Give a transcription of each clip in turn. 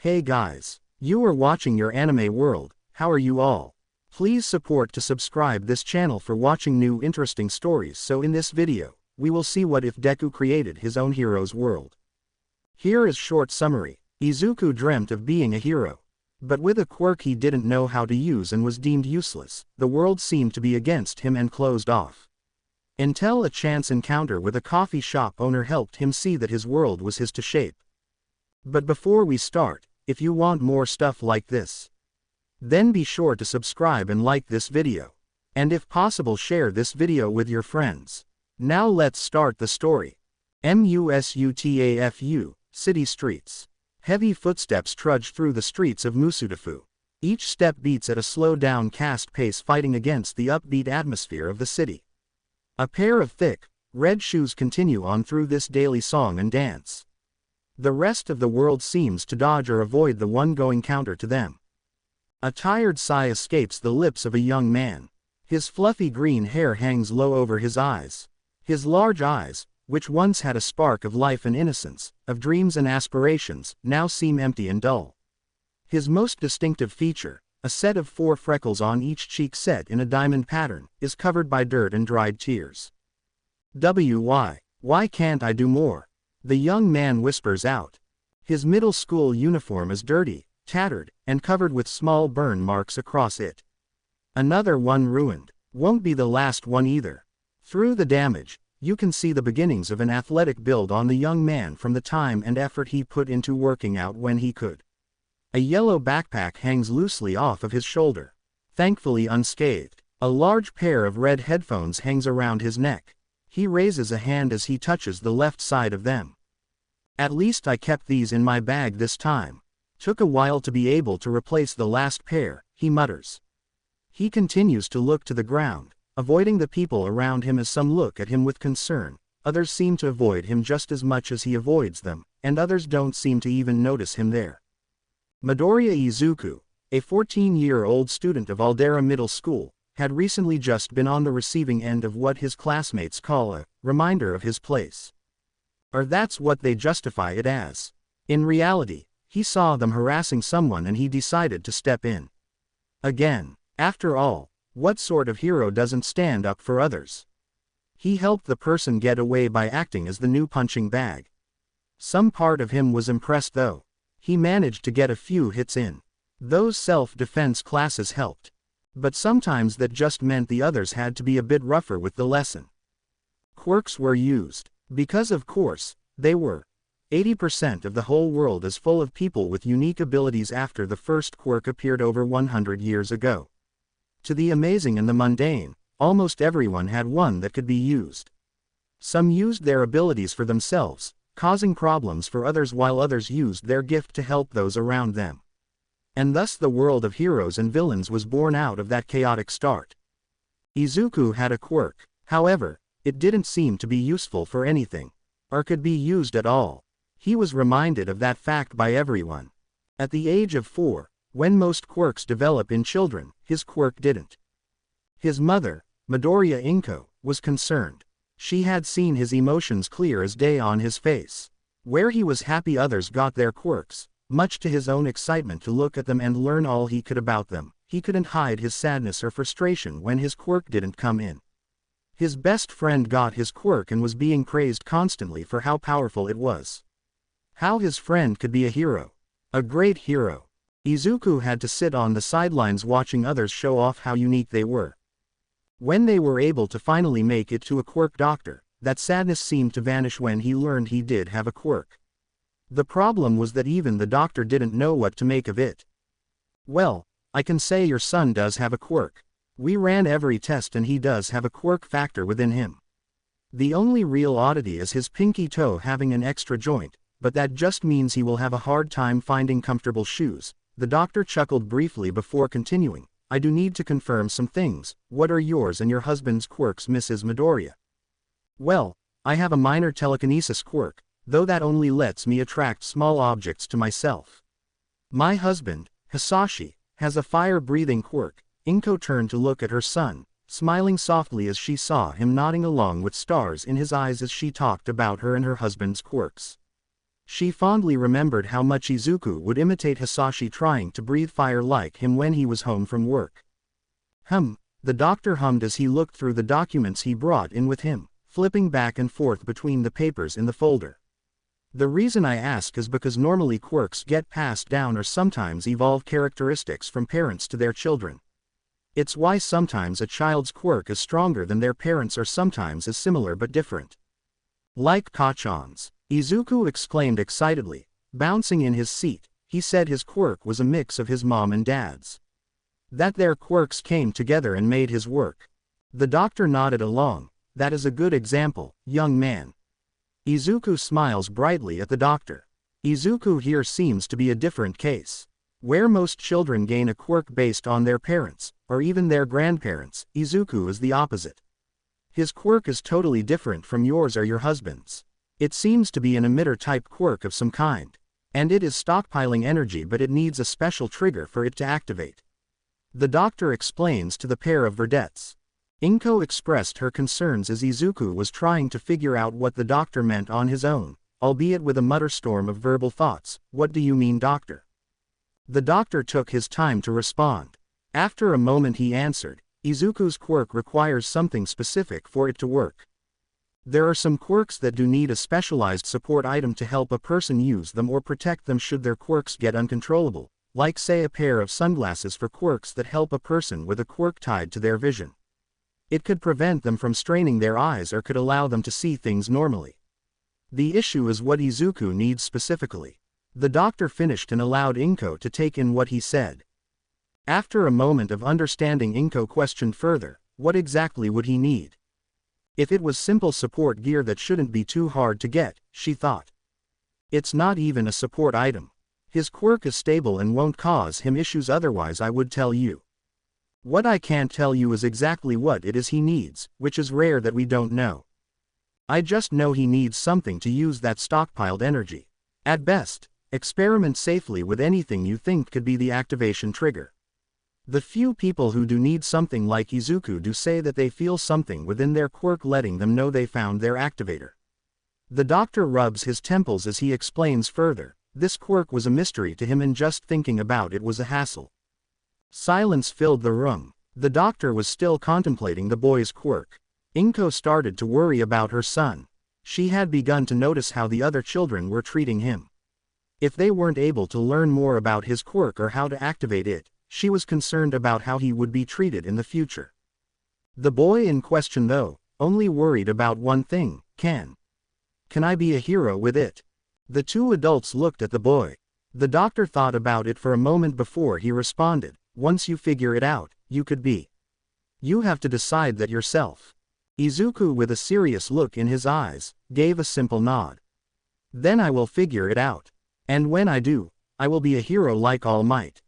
Hey guys, you are watching your anime world. How are you all? Please support to subscribe this channel for watching new interesting stories. So in this video, we will see what if Deku created his own hero's world. Here is short summary. Izuku dreamt of being a hero. But with a quirk he didn't know how to use and was deemed useless, the world seemed to be against him and closed off. Until a chance encounter with a coffee shop owner helped him see that his world was his to shape. But before we start, if you want more stuff like this, then be sure to subscribe and like this video. And if possible share this video with your friends. Now let's start the story. Musutafu, city streets. Heavy footsteps trudge through the streets of Musutafu. Each step beats at a slow downcast pace, fighting against the upbeat atmosphere of the city. A pair of thick, red shoes continue on through this daily song and dance. The rest of the world seems to dodge or avoid the one going counter to them. A tired sigh escapes the lips of a young man. His fluffy green hair hangs low over his eyes. His large eyes, which once had a spark of life and innocence, of dreams and aspirations, now seem empty and dull. His most distinctive feature, a set of 4 freckles on each cheek set in a diamond pattern, is covered by dirt and dried tears. Why can't I do more? The young man whispers out. His middle school uniform is dirty, tattered, and covered with small burn marks across it. Another one ruined. Won't be the last one either. Through the damage, you can see the beginnings of an athletic build on the young man from the time and effort he put into working out when he could. A yellow backpack hangs loosely off of his shoulder, thankfully unscathed. A large pair of red headphones hangs around his neck. He raises a hand as he touches the left side of them. At least I kept these in my bag this time. Took a while to be able to replace the last pair, he mutters. He continues to look to the ground, avoiding the people around him as some look at him with concern, others seem to avoid him just as much as he avoids them, and others don't seem to even notice him there. Midoriya Izuku, a 14-year-old student of Aldera Middle School, had recently just been on the receiving end of what his classmates call a reminder of his place. Or that's what they justify it as. In reality, he saw them harassing someone and he decided to step in. Again, after all, what sort of hero doesn't stand up for others? He helped the person get away by acting as the new punching bag. Some part of him was impressed though. He managed to get a few hits in. Those self-defense classes helped. But sometimes that just meant the others had to be a bit rougher with the lesson. Quirks were used. Because of course, they were. 80% of the whole world is full of people with unique abilities after the first quirk appeared over 100 years ago. To the amazing and the mundane, almost everyone had one that could be used. Some used their abilities for themselves, causing problems for others, while others used their gift to help those around them. And thus the world of heroes and villains was born out of that chaotic start. Izuku had a quirk, however, it didn't seem to be useful for anything, or could be used at all. He was reminded of that fact by everyone. At the age of 4, when most quirks develop in children, his quirk didn't. His mother, Midoriya Inko, was concerned. She had seen his emotions clear as day on his face. Where he was happy, others got their quirks. Much to his own excitement to look at them and learn all he could about them, he couldn't hide his sadness or frustration when his quirk didn't come in. His best friend got his quirk and was being praised constantly for how powerful it was. How his friend could be a hero. A great hero. Izuku had to sit on the sidelines watching others show off how unique they were. When they were able to finally make it to a quirk doctor, that sadness seemed to vanish when he learned he did have a quirk. The problem was that even the doctor didn't know what to make of it. Well, I can say your son does have a quirk. We ran every test and he does have a quirk factor within him. The only real oddity is his pinky toe having an extra joint, but that just means he will have a hard time finding comfortable shoes. The doctor chuckled briefly before continuing. I do need to confirm some things. What are yours and your husband's quirks, Mrs. Midoriya? Well, I have a minor telekinesis quirk, though that only lets me attract small objects to myself. My husband, Hisashi, has a fire-breathing quirk. Inko turned to look at her son, smiling softly as she saw him nodding along with stars in his eyes as she talked about her and her husband's quirks. She fondly remembered how much Izuku would imitate Hisashi trying to breathe fire like him when he was home from work. The doctor hummed as he looked through the documents he brought in with him, flipping back and forth between the papers in the folder. The reason I ask is because normally quirks get passed down or sometimes evolve characteristics from parents to their children. It's why sometimes a child's quirk is stronger than their parents or sometimes is similar but different. Like Kachan's, Izuku exclaimed excitedly, bouncing in his seat. He said his quirk was a mix of his mom and dad's. That their quirks came together and made his work. The doctor nodded along. That is a good example, young man. Izuku smiles brightly at the doctor. Izuku here seems to be a different case. Where most children gain a quirk based on their parents, or even their grandparents, Izuku is the opposite. His quirk is totally different from yours or your husband's. It seems to be an emitter-type quirk of some kind. And it is stockpiling energy, but it needs a special trigger for it to activate. The doctor explains to the pair of vedettes. Inko expressed her concerns as Izuku was trying to figure out what the doctor meant on his own, albeit with a mutterstorm of verbal thoughts. What do you mean, doctor? The doctor took his time to respond. After a moment he answered, Izuku's quirk requires something specific for it to work. There are some quirks that do need a specialized support item to help a person use them or protect them should their quirks get uncontrollable, like say a pair of sunglasses for quirks that help a person with a quirk tied to their vision. It could prevent them from straining their eyes or could allow them to see things normally. The issue is what Izuku needs specifically. The doctor finished and allowed Inko to take in what he said. After a moment of understanding, Inko questioned further, what exactly would he need? If it was simple support gear that shouldn't be too hard to get, she thought. It's not even a support item. His quirk is stable and won't cause him issues, otherwise I would tell you. What I can't tell you is exactly what it is he needs, which is rare that we don't know. I just know he needs something to use that stockpiled energy. At best, experiment safely with anything you think could be the activation trigger. The few people who do need something like Izuku do say that they feel something within their quirk letting them know they found their activator. The doctor rubs his temples as he explains further. This quirk was a mystery to him and just thinking about it was a hassle. Silence filled the room. The doctor was still contemplating the boy's quirk. Inko started to worry about her son. She had begun to notice how the other children were treating him. If they weren't able to learn more about his quirk or how to activate it, she was concerned about how he would be treated in the future. The boy in question, though, only worried about one thing: can I be a hero with it? The two adults looked at the boy. The doctor thought about it for a moment before he responded. Once you figure it out, you could be. You have to decide that yourself. Izuku, with a serious look in his eyes, gave a simple nod. Then I will figure it out. And when I do, I will be a hero like All Might.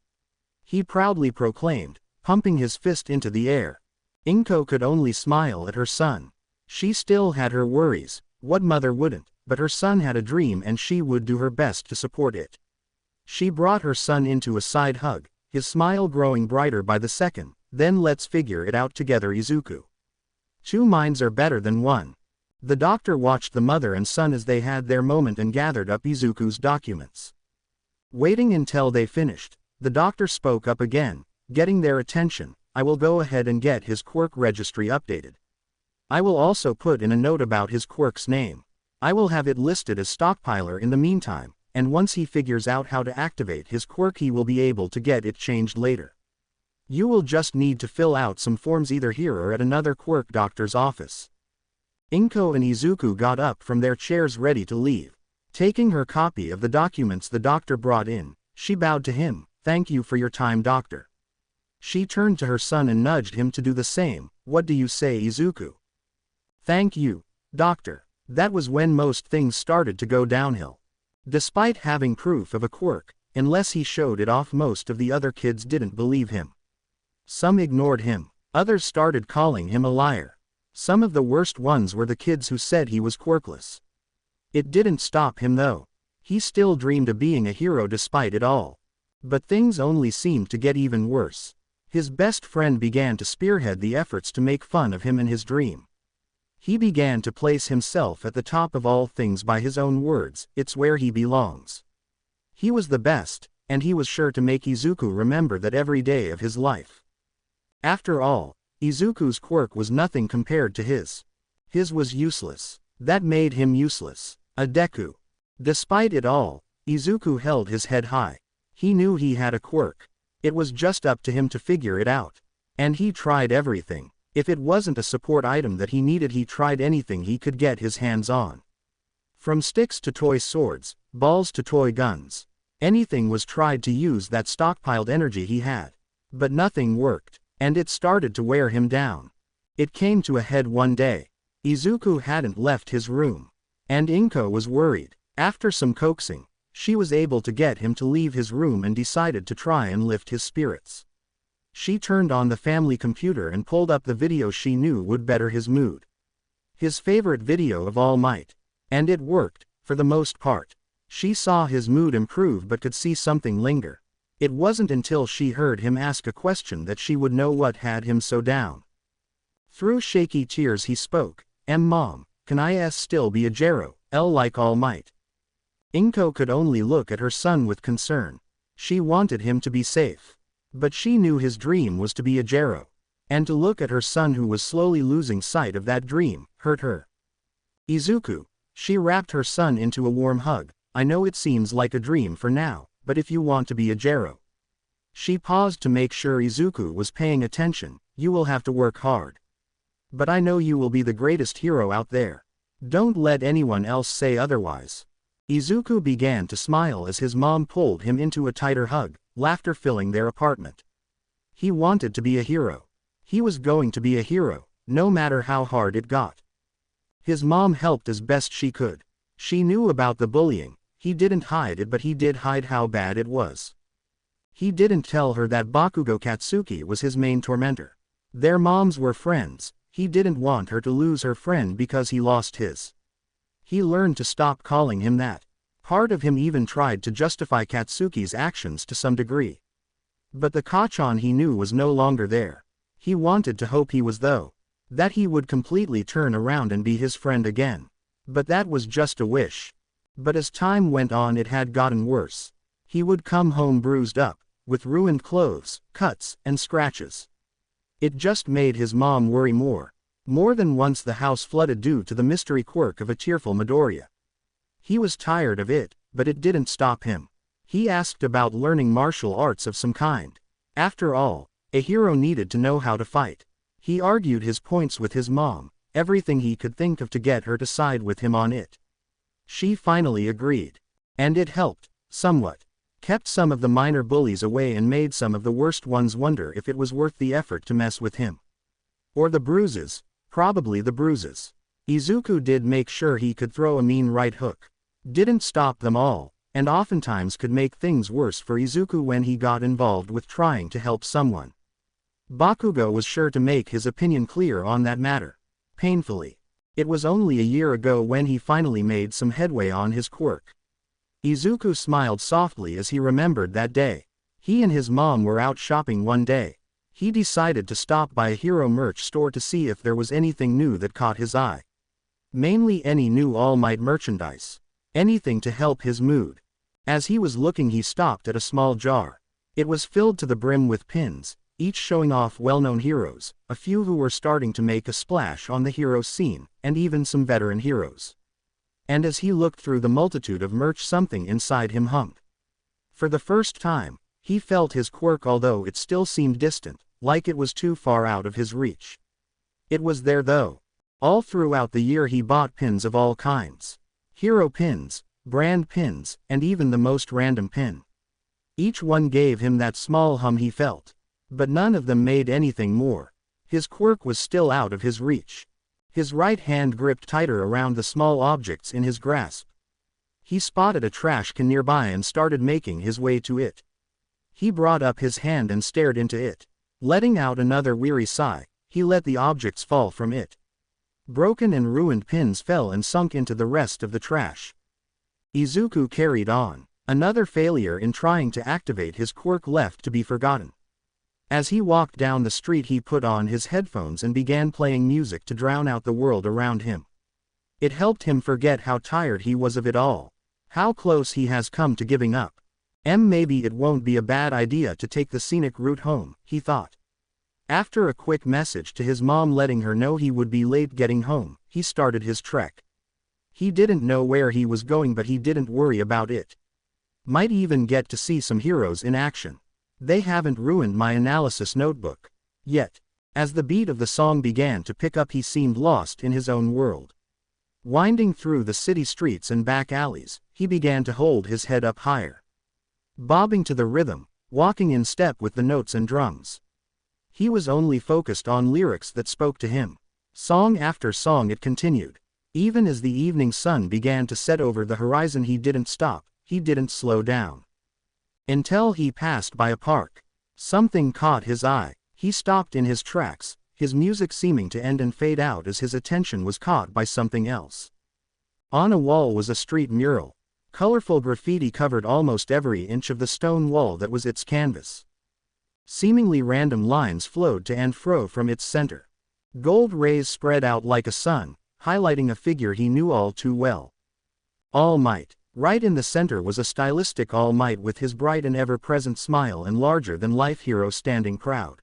He proudly proclaimed, pumping his fist into the air. Inko could only smile at her son. She still had her worries. What mother wouldn't? But her son had a dream and she would do her best to support it. She brought her son into a side hug, his smile growing brighter by the second. Then let's figure it out together, Izuku. Two minds are better than one. The doctor watched the mother and son as they had their moment and gathered up Izuku's documents. Waiting until they finished, the doctor spoke up again, getting their attention. I will go ahead and get his quirk registry updated. I will also put in a note about his quirk's name. I will have it listed as stockpiler in the meantime, and once he figures out how to activate his quirk he will be able to get it changed later. You will just need to fill out some forms either here or at another quirk doctor's office. Inko and Izuku got up from their chairs ready to leave. Taking her copy of the documents the doctor brought in, she bowed to him. Thank you for your time, doctor. She turned to her son and nudged him to do the same. What do you say, Izuku? Thank you, doctor. That was when most things started to go downhill. Despite having proof of a quirk, unless he showed it off, most of the other kids didn't believe him. Some ignored him. Others started calling him a liar. Some of the worst ones were the kids who said he was quirkless. It didn't stop him though. He still dreamed of being a hero despite it all. But things only seemed to get even worse. His best friend began to spearhead the efforts to make fun of him and his dream. He began to place himself at the top of all things by his own words, it's where he belongs. He was the best, and he was sure to make Izuku remember that every day of his life. After all, Izuku's quirk was nothing compared to his. His was useless. That made him useless. A Deku. Despite it all, Izuku held his head high. He knew he had a quirk. It was just up to him to figure it out. And he tried everything. If it wasn't a support item that he needed, he tried anything he could get his hands on. From sticks to toy swords, balls to toy guns. Anything was tried to use that stockpiled energy he had. But nothing worked, and it started to wear him down. It came to a head one day. Izuku hadn't left his room. And Inko was worried. After some coaxing, she was able to get him to leave his room and decided to try and lift his spirits. She turned on the family computer and pulled up the video she knew would better his mood. His favorite video of All Might. And it worked, for the most part. She saw his mood improve but could see something linger. It wasn't until she heard him ask a question that she would know what had him so down. Through shaky tears he spoke, Mom, can I still be a Jero, like All Might? Inko could only look at her son with concern. She wanted him to be safe. But she knew his dream was to be a Jero. And to look at her son who was slowly losing sight of that dream, hurt her. Izuku, she wrapped her son into a warm hug, I know it seems like a dream for now, but if you want to be a Jero. She paused to make sure Izuku was paying attention, you will have to work hard. But I know you will be the greatest hero out there. Don't let anyone else say otherwise. Izuku began to smile as his mom pulled him into a tighter hug, laughter filling their apartment. He wanted to be a hero. He was going to be a hero, no matter how hard it got. His mom helped as best she could. She knew about the bullying, he didn't hide it, but he did hide how bad it was. He didn't tell her that Bakugo Katsuki was his main tormentor. Their moms were friends, he didn't want her to lose her friend because he lost his. He learned to stop calling him that. Part of him even tried to justify Katsuki's actions to some degree. But the Kachan he knew was no longer there. He wanted to hope he was though. That he would completely turn around and be his friend again. But that was just a wish. But as time went on it had gotten worse. He would come home bruised up, with ruined clothes, cuts, and scratches. It just made his mom worry more. More than once the house flooded due to the mystery quirk of a tearful Midoriya. He was tired of it, but it didn't stop him. He asked about learning martial arts of some kind. After all, a hero needed to know how to fight. He argued his points with his mom, everything he could think of to get her to side with him on it. She finally agreed. And it helped, somewhat. Kept some of the minor bullies away and made some of the worst ones wonder if it was worth the effort to mess with him. Or the bruises. Probably the bruises. Izuku did make sure he could throw a mean right hook. Didn't stop them all, and oftentimes could make things worse for Izuku when he got involved with trying to help someone. Bakugo was sure to make his opinion clear on that matter. Painfully. It was only a year ago when he finally made some headway on his quirk. Izuku smiled softly as he remembered that day. He and his mom were out shopping one day. He decided to stop by a hero merch store to see if there was anything new that caught his eye. Mainly any new All Might merchandise. Anything to help his mood. As he was looking he stopped at a small jar. It was filled to the brim with pins, each showing off well-known heroes, a few who were starting to make a splash on the hero scene, and even some veteran heroes. And as he looked through the multitude of merch something inside him hummed. For the first time, he felt his quirk, although it still seemed distant, like it was too far out of his reach. It was there though. All throughout the year he bought pins of all kinds. Hero pins, brand pins, and even the most random pin. Each one gave him that small hum he felt. But none of them made anything more. His quirk was still out of his reach. His right hand gripped tighter around the small objects in his grasp. He spotted a trash can nearby and started making his way to it. He brought up his hand and stared into it. Letting out another weary sigh, he let the objects fall from it. Broken and ruined pins fell and sunk into the rest of the trash. Izuku carried on. Another failure in trying to activate his quirk left to be forgotten. As he walked down the street he put on his headphones and began playing music to drown out the world around him. It helped him forget how tired he was of it all. How close he has come to giving up. Maybe it won't be a bad idea to take the scenic route home, he thought. After a quick message to his mom letting her know he would be late getting home, he started his trek. He didn't know where he was going, but he didn't worry about it. Might even get to see some heroes in action. They haven't ruined my analysis notebook yet. As the beat of the song began to pick up he seemed lost in his own world. Winding through the city streets and back alleys, he began to hold his head up higher. Bobbing to the rhythm, walking in step with the notes and drums. He was only focused on lyrics that spoke to him. Song after song it continued. Even as the evening sun began to set over the horizon he didn't stop, he didn't slow down. Until he passed by a park. Something caught his eye. He stopped in his tracks, his music seeming to end and fade out as his attention was caught by something else. On a wall was a street mural. Colorful graffiti covered almost every inch of the stone wall that was its canvas. Seemingly random lines flowed to and fro from its center. Gold rays spread out like a sun, highlighting a figure he knew all too well. All Might. Right in the center was a stylistic All Might with his bright and ever-present smile and larger-than-life hero standing proud.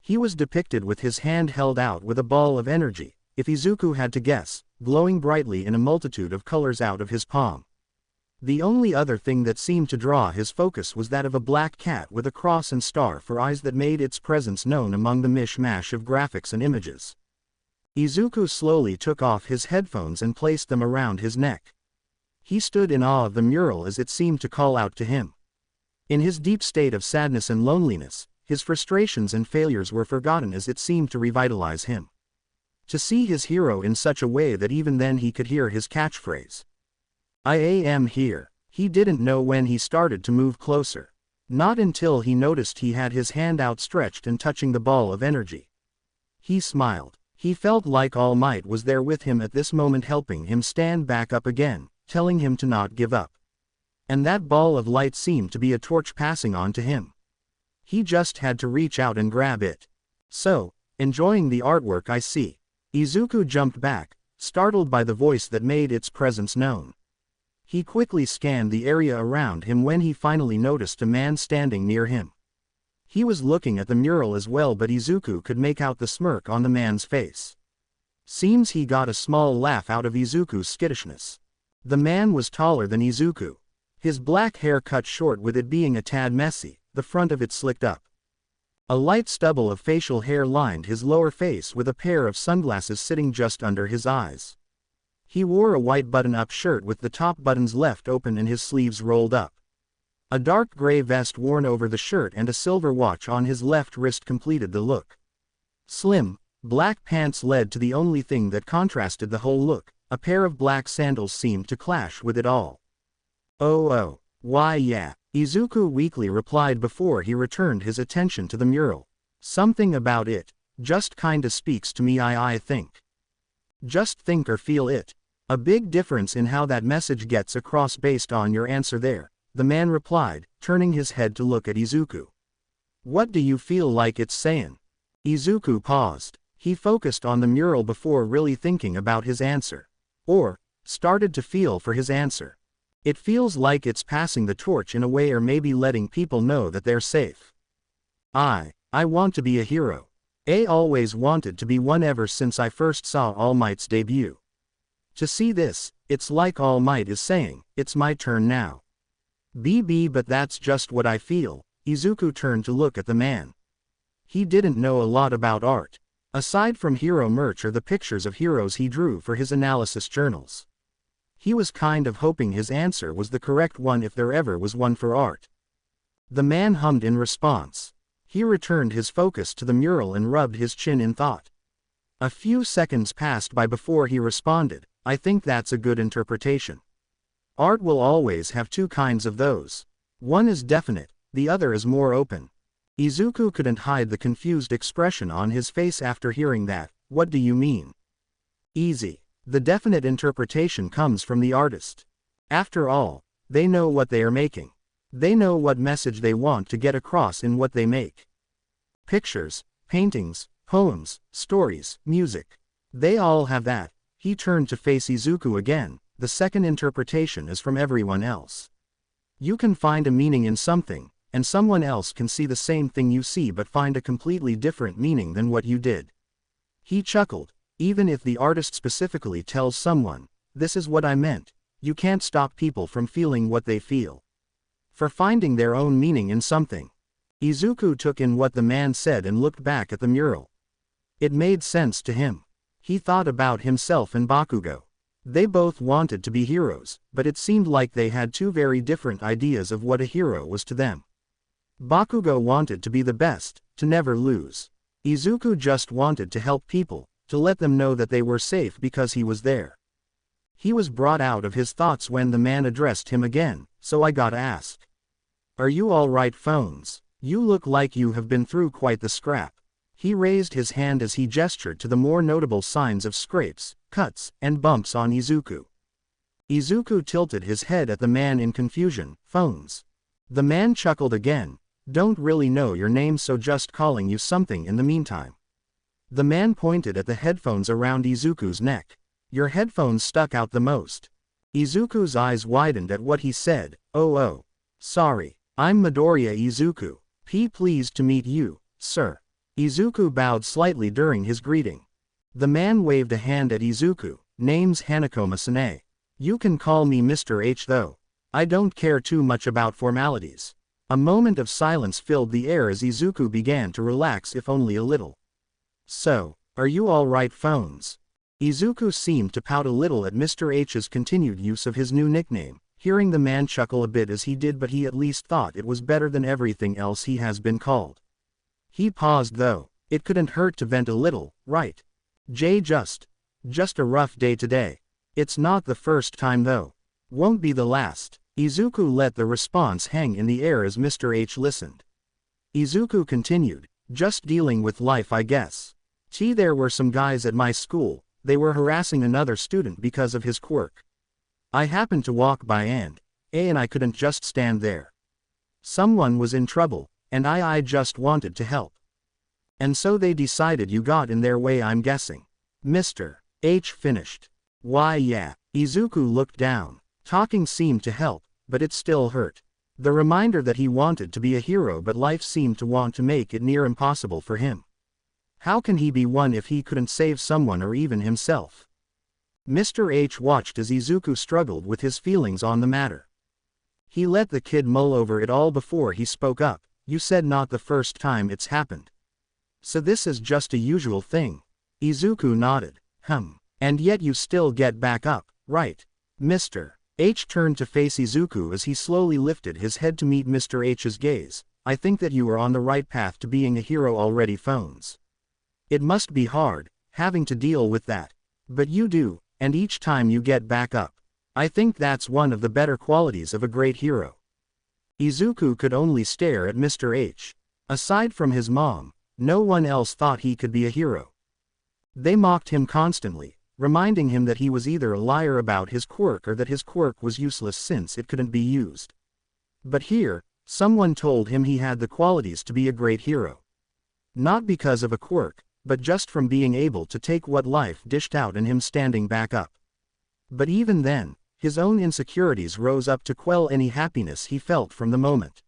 He was depicted with his hand held out with a ball of energy, if Izuku had to guess, glowing brightly in a multitude of colors out of his palm. The only other thing that seemed to draw his focus was that of a black cat with a cross and star for eyes that made its presence known among the mishmash of graphics and images. Izuku slowly took off his headphones and placed them around his neck. He stood in awe of the mural as it seemed to call out to him. In his deep state of sadness and loneliness, his frustrations and failures were forgotten as it seemed to revitalize him. To see his hero in such a way that even then he could hear his catchphrase. I am here. He didn't know when he started to move closer. Not until he noticed he had his hand outstretched and touching the ball of energy. He smiled. He felt like All Might was there with him at this moment, helping him stand back up again, telling him to not give up. And that ball of light seemed to be a torch passing on to him. He just had to reach out and grab it. So, enjoying the artwork I see. Izuku jumped back, startled by the voice that made its presence known. He quickly scanned the area around him when he finally noticed a man standing near him. He was looking at the mural as well, but Izuku could make out the smirk on the man's face. Seems he got a small laugh out of Izuku's skittishness. The man was taller than Izuku. His black hair cut short with it being a tad messy, the front of it slicked up. A light stubble of facial hair lined his lower face with a pair of sunglasses sitting just under his eyes. He wore a white button-up shirt with the top buttons left open and his sleeves rolled up. A dark gray vest worn over the shirt and a silver watch on his left wrist completed the look. Slim, black pants led to the only thing that contrasted the whole look. A pair of black sandals seemed to clash with it all. Oh, why yeah, Izuku weakly replied before he returned his attention to the mural. Something about it, just kinda speaks to me, I think. Just think or feel it. A big difference in how that message gets across based on your answer there, the man replied, turning his head to look at Izuku. What do you feel like it's saying? Izuku paused. He focused on the mural before really thinking about his answer. Or, started to feel for his answer. It feels like it's passing the torch in a way, or maybe letting people know that they're safe. I want to be a hero. I always wanted to be one ever since I first saw All Might's debut. To see this, it's like All Might is saying, it's my turn now. But that's just what I feel. Izuku turned to look at the man. He didn't know a lot about art. Aside from hero merch or the pictures of heroes he drew for his analysis journals. He was kind of hoping his answer was the correct one if there ever was one for art. The man hummed in response. He returned his focus to the mural and rubbed his chin in thought. A few seconds passed by before he responded, I think that's a good interpretation. Art will always have two kinds of those. One is definite, the other is more open. Izuku couldn't hide the confused expression on his face after hearing that. What do you mean? Easy. The definite interpretation comes from the artist. After all, they know what they are making. They know what message they want to get across in what they make. Pictures, paintings, poems, stories, music. They all have that. He turned to face Izuku again. The second interpretation is from everyone else. You can find a meaning in something, and someone else can see the same thing you see but find a completely different meaning than what you did. He chuckled. Even if the artist specifically tells someone, "This is what I meant," you can't stop people from feeling what they feel. For finding their own meaning in something. Izuku took in what the man said and looked back at the mural. It made sense to him. He thought about himself and Bakugo. They both wanted to be heroes, but it seemed like they had two very different ideas of what a hero was to them. Bakugo wanted to be the best, to never lose. Izuku just wanted to help people, to let them know that they were safe because he was there. He was brought out of his thoughts when the man addressed him again, "So I gotta ask. Are you alright, Phones? You look like you have been through quite the scrap." He raised his hand as he gestured to the more notable signs of scrapes, cuts, and bumps on Izuku. Izuku tilted his head at the man in confusion. "Phones." The man chuckled again. "Don't really know your name, so just calling you something in the meantime." The man pointed at the headphones around Izuku's neck. "Your headphones stuck out the most." Izuku's eyes widened at what he said. Oh, sorry. I'm Midoriya Izuku. Pleased to meet you, sir." Izuku bowed slightly during his greeting. The man waved a hand at Izuku. "Name's Hanekoma-sane. You can call me Mr. H though. I don't care too much about formalities." A moment of silence filled the air as Izuku began to relax, if only a little. "So, are you alright, Phones?" Izuku seemed to pout a little at Mr. H's continued use of his new nickname, hearing the man chuckle a bit as he did, but he at least thought it was better than everything else he has been called. He paused though. It couldn't hurt to vent a little, right? Just a rough day today. It's not the first time though. Won't be the last." Izuku let the response hang in the air as Mr. H listened. Izuku continued, "Just dealing with life, I guess. There were some guys at my school, they were harassing another student because of his quirk. I happened to walk by and I couldn't just stand there. Someone was in trouble, and I just wanted to help. And so they decided you got in their way, I'm guessing." Mr. H finished. "Why yeah." Izuku looked down. Talking seemed to help, but it still hurt. The reminder that he wanted to be a hero, but life seemed to want to make it near impossible for him. How can he be one if he couldn't save someone or even himself? Mr. H watched as Izuku struggled with his feelings on the matter. He let the kid mull over it all before he spoke up. "You said not the first time it's happened. So this is just a usual thing?" Izuku nodded. And yet you still get back up, right?" Mr. H turned to face Izuku as he slowly lifted his head to meet Mr. H's gaze. "I think that you are on the right path to being a hero already, Phones. It must be hard, having to deal with that. But you do, and each time you get back up. I think that's one of the better qualities of a great hero." Izuku could only stare at Mr. H. Aside from his mom, no one else thought he could be a hero. They mocked him constantly, reminding him that he was either a liar about his quirk or that his quirk was useless since it couldn't be used. But here, someone told him he had the qualities to be a great hero. Not because of a quirk, but just from being able to take what life dished out and him standing back up. But even then, his own insecurities rose up to quell any happiness he felt from the moment.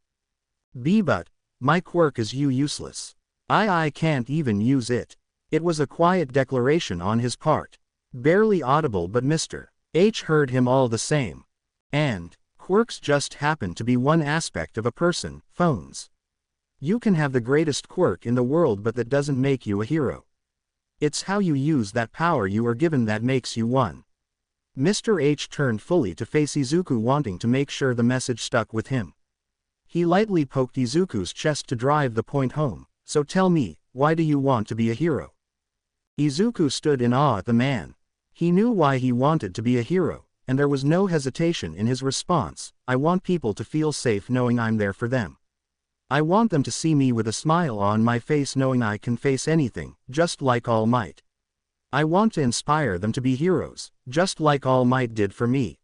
But my quirk is useless. I can't even use it." It was a quiet declaration on his part. Barely audible, but Mr. H heard him all the same. "And quirks just happen to be one aspect of a person, Phones. You can have the greatest quirk in the world, but that doesn't make you a hero. It's how you use that power you are given that makes you one." Mr. H turned fully to face Izuku, wanting to make sure the message stuck with him. He lightly poked Izuku's chest to drive the point home. "So tell me, why do you want to be a hero?" Izuku stood in awe at the man. He knew why he wanted to be a hero, and there was no hesitation in his response. "I want people to feel safe knowing I'm there for them. I want them to see me with a smile on my face knowing I can face anything, just like All Might. I want to inspire them to be heroes, just like All Might did for me."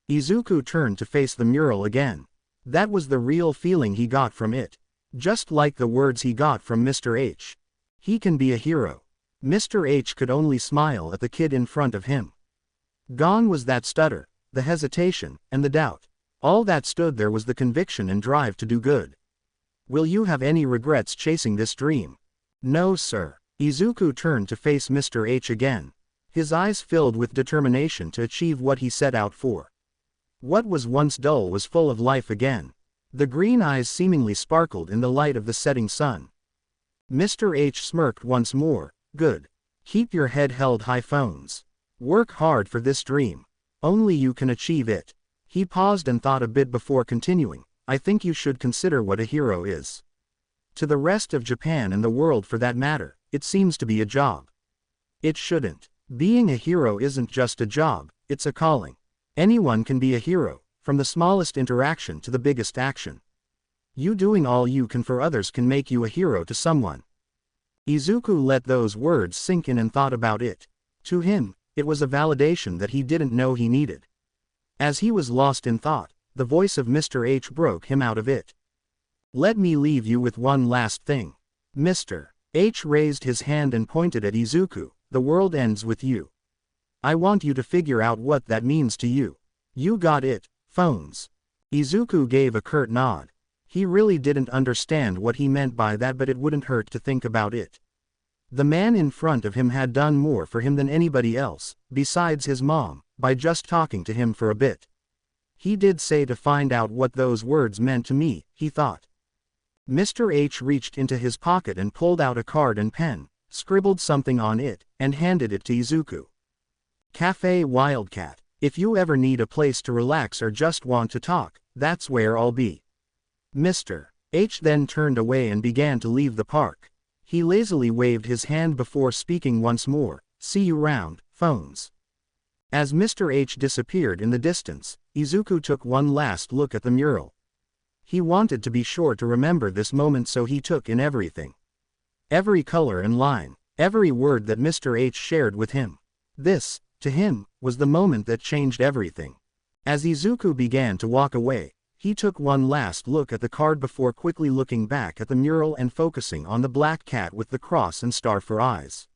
Izuku turned to face the mural again. That was the real feeling he got from it. Just like the words he got from Mr. H. He can be a hero. Mr. H could only smile at the kid in front of him. Gone was that stutter, the hesitation, and the doubt. All that stood there was the conviction and drive to do good. Will you have any regrets chasing this dream? No, sir. Izuku turned to face Mr. H again. His eyes filled with determination to achieve what he set out for. What was once dull was full of life again. The green eyes seemingly sparkled in the light of the setting sun. Mr. H smirked once more. Good. Keep your head held high, Phones. Work hard for this dream. Only you can achieve it. He paused and thought a bit before continuing. I think you should consider what a hero is. To the rest of Japan and the world for that matter, it seems to be a job. It shouldn't. Being a hero isn't just a job, it's a calling. Anyone can be a hero, from the smallest interaction to the biggest action. You doing all you can for others can make you a hero to someone. Izuku let those words sink in and thought about it. To him, it was a validation that he didn't know he needed. As he was lost in thought, the voice of Mr. H broke him out of it. Let me leave you with one last thing. Mr. H raised his hand and pointed at Izuku. The world ends with you. I want you to figure out what that means to you. You got it, Phones. Izuku gave a curt nod. He really didn't understand what he meant by that, but it wouldn't hurt to think about it. The man in front of him had done more for him than anybody else, besides his mom, by just talking to him for a bit. He did say to find out what those words meant to me, he thought. Mr. H reached into his pocket and pulled out a card and pen, scribbled something on it, and handed it to Izuku. Cafe Wildcat. If you ever need a place to relax or just want to talk, that's where I'll be. Mr. H then turned away and began to leave the park. He lazily waved his hand before speaking once more. See you round, Phones. As Mr. H disappeared in the distance, Izuku took one last look at the mural. He wanted to be sure to remember this moment, so he took in everything. Every color and line, every word that Mr. H shared with him. This, to him, was the moment that changed everything. As Izuku began to walk away, he took one last look at the card before quickly looking back at the mural and focusing on the black cat with the cross and star for eyes.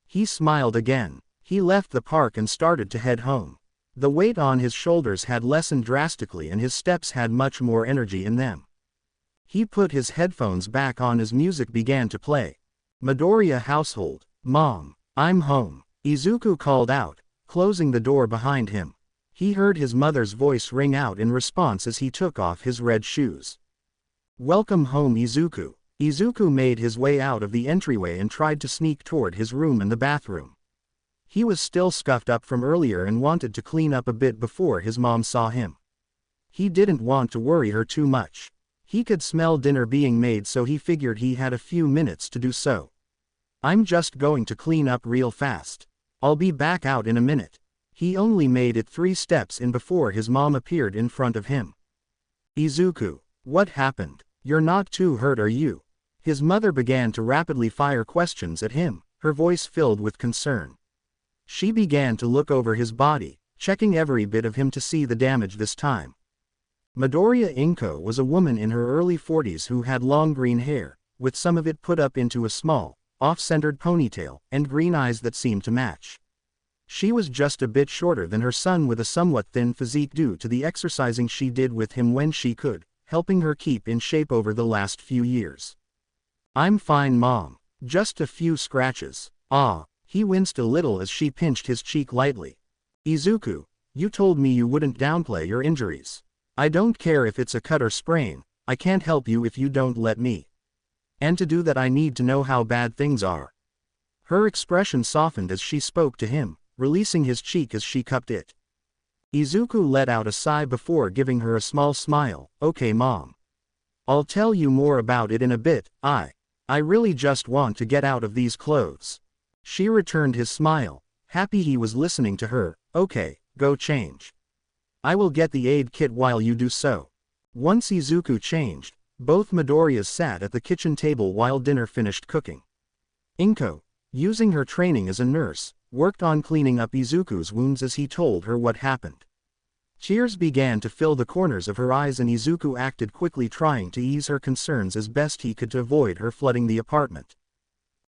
He smiled again. He left the park and started to head home. The weight on his shoulders had lessened drastically and his steps had much more energy in them. He put his headphones back on as music began to play. Midoriya household. Mom, I'm home. Izuku called out, closing the door behind him. He heard his mother's voice ring out in response as he took off his red shoes. Welcome home, Izuku. Izuku made his way out of the entryway and tried to sneak toward his room and the bathroom. He was still scuffed up from earlier and wanted to clean up a bit before his mom saw him. He didn't want to worry her too much. He could smell dinner being made, so he figured he had a few minutes to do so. I'm just going to clean up real fast. I'll be back out in a minute. He only made it 3 steps in before his mom appeared in front of him. Izuku, what happened? You're not too hurt, are you? His mother began to rapidly fire questions at him, her voice filled with concern. She began to look over his body, checking every bit of him to see the damage this time. Midoriya Inko was a woman in her early 40s who had long green hair, with some of it put up into a small, off-centered ponytail, and green eyes that seemed to match. She was just a bit shorter than her son with a somewhat thin physique due to the exercising she did with him when she could, helping her keep in shape over the last few years. I'm fine, Mom. Just a few scratches. Ah. He winced a little as she pinched his cheek lightly. Izuku, you told me you wouldn't downplay your injuries. I don't care if it's a cut or sprain, I can't help you if you don't let me. And to do that I need to know how bad things are. Her expression softened as she spoke to him, releasing his cheek as she cupped it. Izuku let out a sigh before giving her a small smile. Okay, Mom. I'll tell you more about it in a bit. I really just want to get out of these clothes. She returned his smile, happy he was listening to her. Okay, go change. I will get the aid kit while you do so. Once Izuku changed, both Midoriyas sat at the kitchen table while dinner finished cooking. Inko, using her training as a nurse, worked on cleaning up Izuku's wounds as he told her what happened. Tears began to fill the corners of her eyes and Izuku acted quickly, trying to ease her concerns as best he could to avoid her flooding the apartment.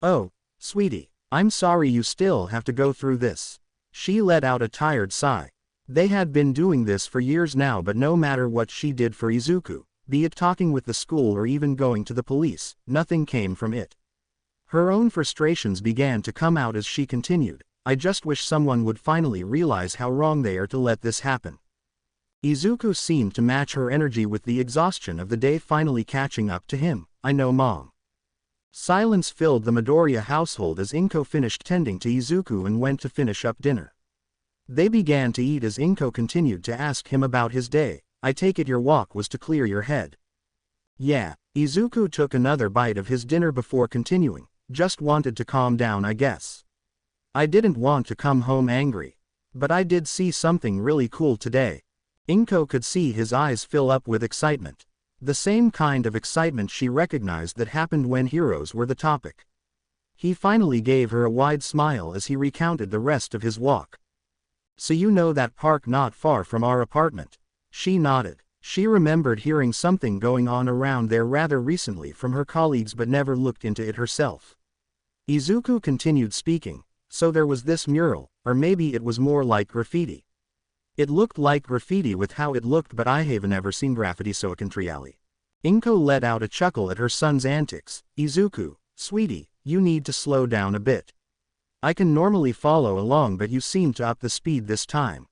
"Oh, sweetie, I'm sorry you still have to go through this." She let out a tired sigh. They had been doing this for years now, but no matter what she did for Izuku, be it talking with the school or even going to the police, nothing came from it. Her own frustrations began to come out as she continued, "I just wish someone would finally realize how wrong they are to let this happen." Izuku seemed to match her energy with the exhaustion of the day finally catching up to him. "I know, Mom." Silence filled the Midoriya household as Inko finished tending to Izuku and went to finish up dinner. They began to eat as Inko continued to ask him about his day. "I take it your walk was to clear your head." "Yeah." Izuku took another bite of his dinner before continuing, "Just wanted to calm down, I guess. I didn't want to come home angry. But I did see something really cool today." Inko could see his eyes fill up with excitement. The same kind of excitement she recognized that happened when heroes were the topic. He finally gave her a wide smile as he recounted the rest of his walk. "So you know that park not far from our apartment?" She nodded. She remembered hearing something going on around there rather recently from her colleagues but never looked into it herself. Izuku continued speaking, "So there was this mural, or maybe it was more like graffiti. It looked like graffiti with how it looked, but I have never seen graffiti so contrially." Inko let out a chuckle at her son's antics. "Izuku, sweetie, you need to slow down a bit. I can normally follow along but you seem to up the speed this time."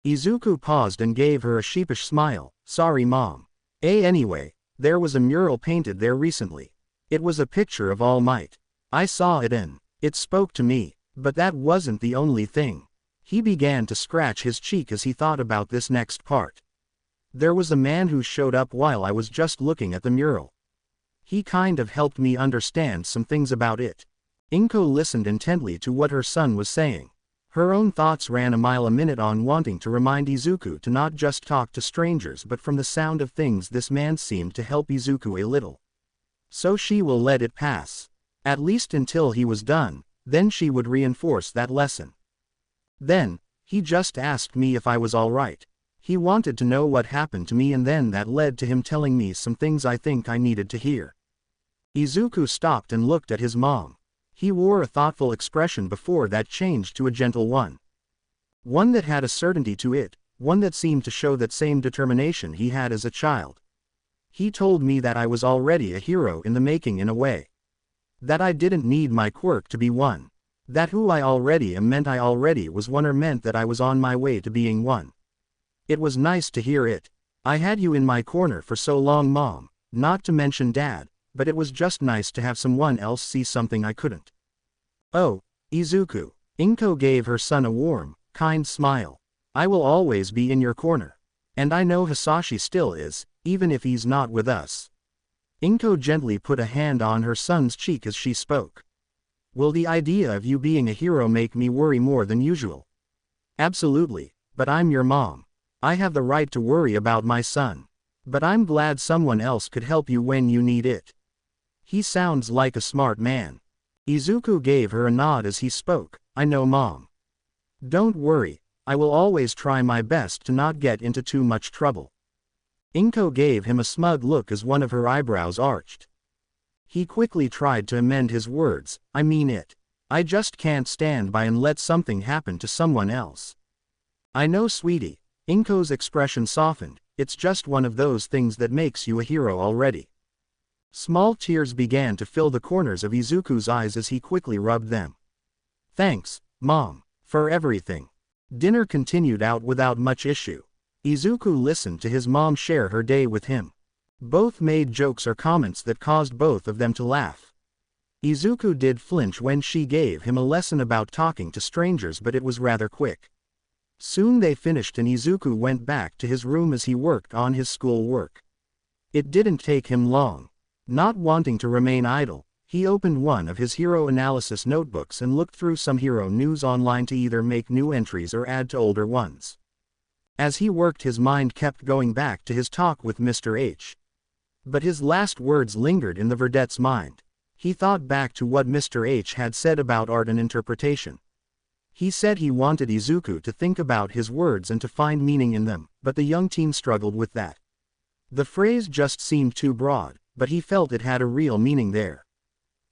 Izuku paused and gave her a sheepish smile. "Sorry, Mom. Anyway, there was a mural painted there recently. It was a picture of All Might. I saw it and it spoke to me, but that wasn't the only thing." He began to scratch his cheek as he thought about this next part. "There was a man who showed up while I was just looking at the mural. He kind of helped me understand some things about it." Inko listened intently to what her son was saying. Her own thoughts ran a mile a minute on wanting to remind Izuku to not just talk to strangers, but from the sound of things this man seemed to help Izuku a little. So she will let it pass. At least until he was done, then she would reinforce that lesson. "Then, he just asked me if I was alright. He wanted to know what happened to me and then that led to him telling me some things I think I needed to hear." Izuku stopped and looked at his mom. He wore a thoughtful expression before that changed to a gentle one. One that had a certainty to it, one that seemed to show that same determination he had as a child. "He told me that I was already a hero in the making in a way. That I didn't need my quirk to be one. That who I already am meant I already was one, or meant that I was on my way to being one. It was nice to hear it. I had you in my corner for so long, Mom, not to mention Dad, but it was just nice to have someone else see something I couldn't." "Oh, Izuku." Inko gave her son a warm, kind smile. "I will always be in your corner. And I know Hisashi still is, even if he's not with us." Inko gently put a hand on her son's cheek as she spoke. "Will the idea of you being a hero make me worry more than usual?" "Absolutely, but I'm your mom. I have the right to worry about my son. But I'm glad someone else could help you when you need it. He sounds like a smart man." Izuku gave her a nod as he spoke. "I know, Mom. Don't worry, I will always try my best to not get into too much trouble." Inko gave him a smug look as one of her eyebrows arched. He quickly tried to amend his words. "I mean it. I just can't stand by and let something happen to someone else." "I know, sweetie." Inko's expression softened. "It's just one of those things that makes you a hero already." Small tears began to fill the corners of Izuku's eyes as he quickly rubbed them. "Thanks, Mom, for everything." Dinner continued out without much issue. Izuku listened to his mom share her day with him. Both made jokes or comments that caused both of them to laugh. Izuku did flinch when she gave him a lesson about talking to strangers, but it was rather quick. Soon they finished and Izuku went back to his room as he worked on his school work. It didn't take him long. Not wanting to remain idle, he opened one of his hero analysis notebooks and looked through some hero news online to either make new entries or add to older ones. As he worked, his mind kept going back to his talk with Mr. H. But his last words lingered in the verdette's mind. He thought back to what Mr. H had said about art and interpretation. He said he wanted Izuku to think about his words and to find meaning in them, but the young teen struggled with that. The phrase just seemed too broad, but he felt it had a real meaning there.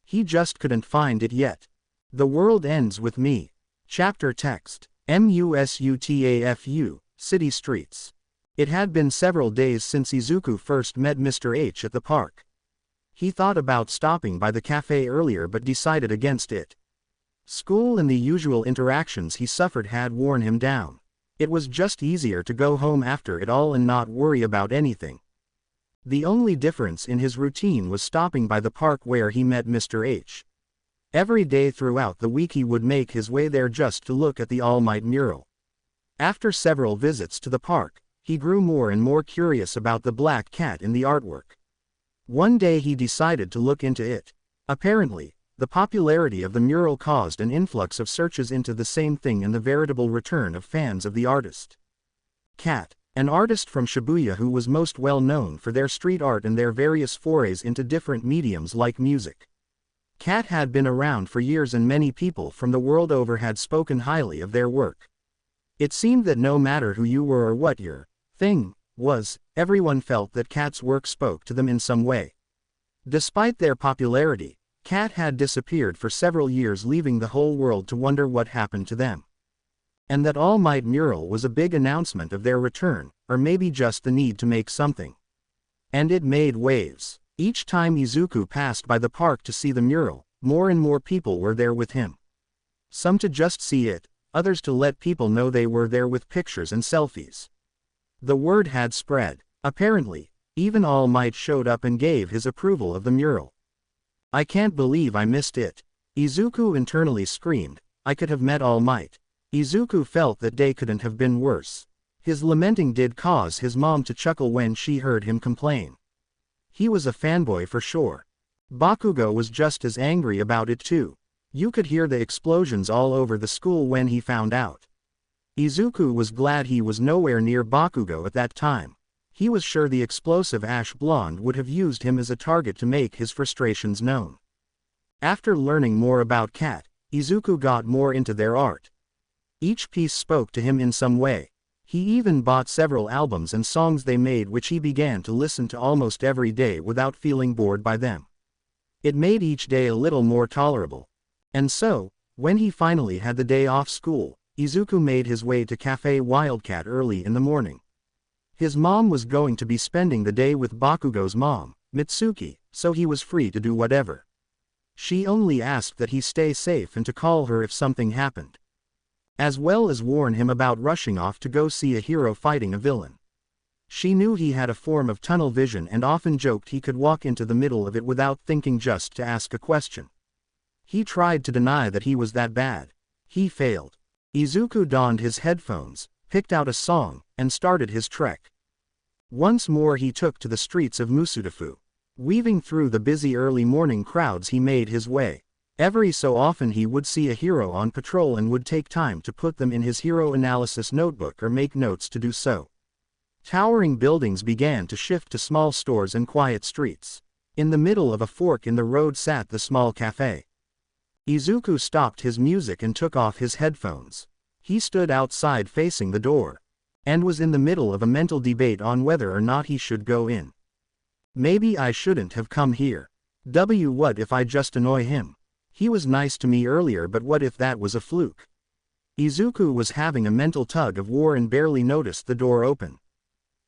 He just couldn't find it yet. The world ends with me. Chapter text. MUSUTAFU, City Streets. It had been several days since Izuku first met Mr. H at the park. He thought about stopping by the cafe earlier but decided against it. School and the usual interactions he suffered had worn him down. It was just easier to go home after it all and not worry about anything. The only difference in his routine was stopping by the park where he met Mr. H. Every day throughout the week he would make his way there just to look at the All Might mural. After several visits to the park, he grew more and more curious about the black cat in the artwork. One day he decided to look into it. Apparently, the popularity of the mural caused an influx of searches into the same thing and the veritable return of fans of the artist. Cat, an artist from Shibuya who was most well known for their street art and their various forays into different mediums like music. Cat had been around for years and many people from the world over had spoken highly of their work. It seemed that no matter who you were or what your thing was, everyone felt that Cat's work spoke to them in some way. Despite their popularity, Cat had disappeared for several years, leaving the whole world to wonder what happened to them. And that All Might mural was a big announcement of their return, or maybe just the need to make something. And it made waves. Each time Izuku passed by the park to see the mural, more and more people were there with him. Some to just see it, others to let people know they were there with pictures and selfies. The word had spread. Apparently, even All Might showed up and gave his approval of the mural. I can't believe I missed it. Izuku internally screamed. I could have met All Might. Izuku felt that day couldn't have been worse. His lamenting did cause his mom to chuckle when she heard him complain. He was a fanboy for sure. Bakugo was just as angry about it too. You could hear the explosions all over the school when he found out. Izuku was glad he was nowhere near Bakugo at that time. He was sure the explosive Ash Blonde would have used him as a target to make his frustrations known. After learning more about Cat, Izuku got more into their art. Each piece spoke to him in some way. He even bought several albums and songs they made, which he began to listen to almost every day without feeling bored by them. It made each day a little more tolerable. And so, when he finally had the day off school, Izuku made his way to Cafe Wildcat early in the morning. His mom was going to be spending the day with Bakugo's mom, Mitsuki, so he was free to do whatever. She only asked that he stay safe and to call her if something happened. As well as warn him about rushing off to go see a hero fighting a villain. She knew he had a form of tunnel vision and often joked he could walk into the middle of it without thinking just to ask a question. He tried to deny that he was that bad. He failed. Izuku donned his headphones, picked out a song, and started his trek. Once more he took to the streets of Musudafu. Weaving through the busy early morning crowds he made his way. Every so often he would see a hero on patrol and would take time to put them in his hero analysis notebook or make notes to do so. Towering buildings began to shift to small stores and quiet streets. In the middle of a fork in the road sat the small cafe. Izuku stopped his music and took off his headphones. He stood outside facing the door. And was in the middle of a mental debate on whether or not he should go in. Maybe I shouldn't have come here. What if I just annoy him? He was nice to me earlier, but what if that was a fluke? Izuku was having a mental tug of war and barely noticed the door open.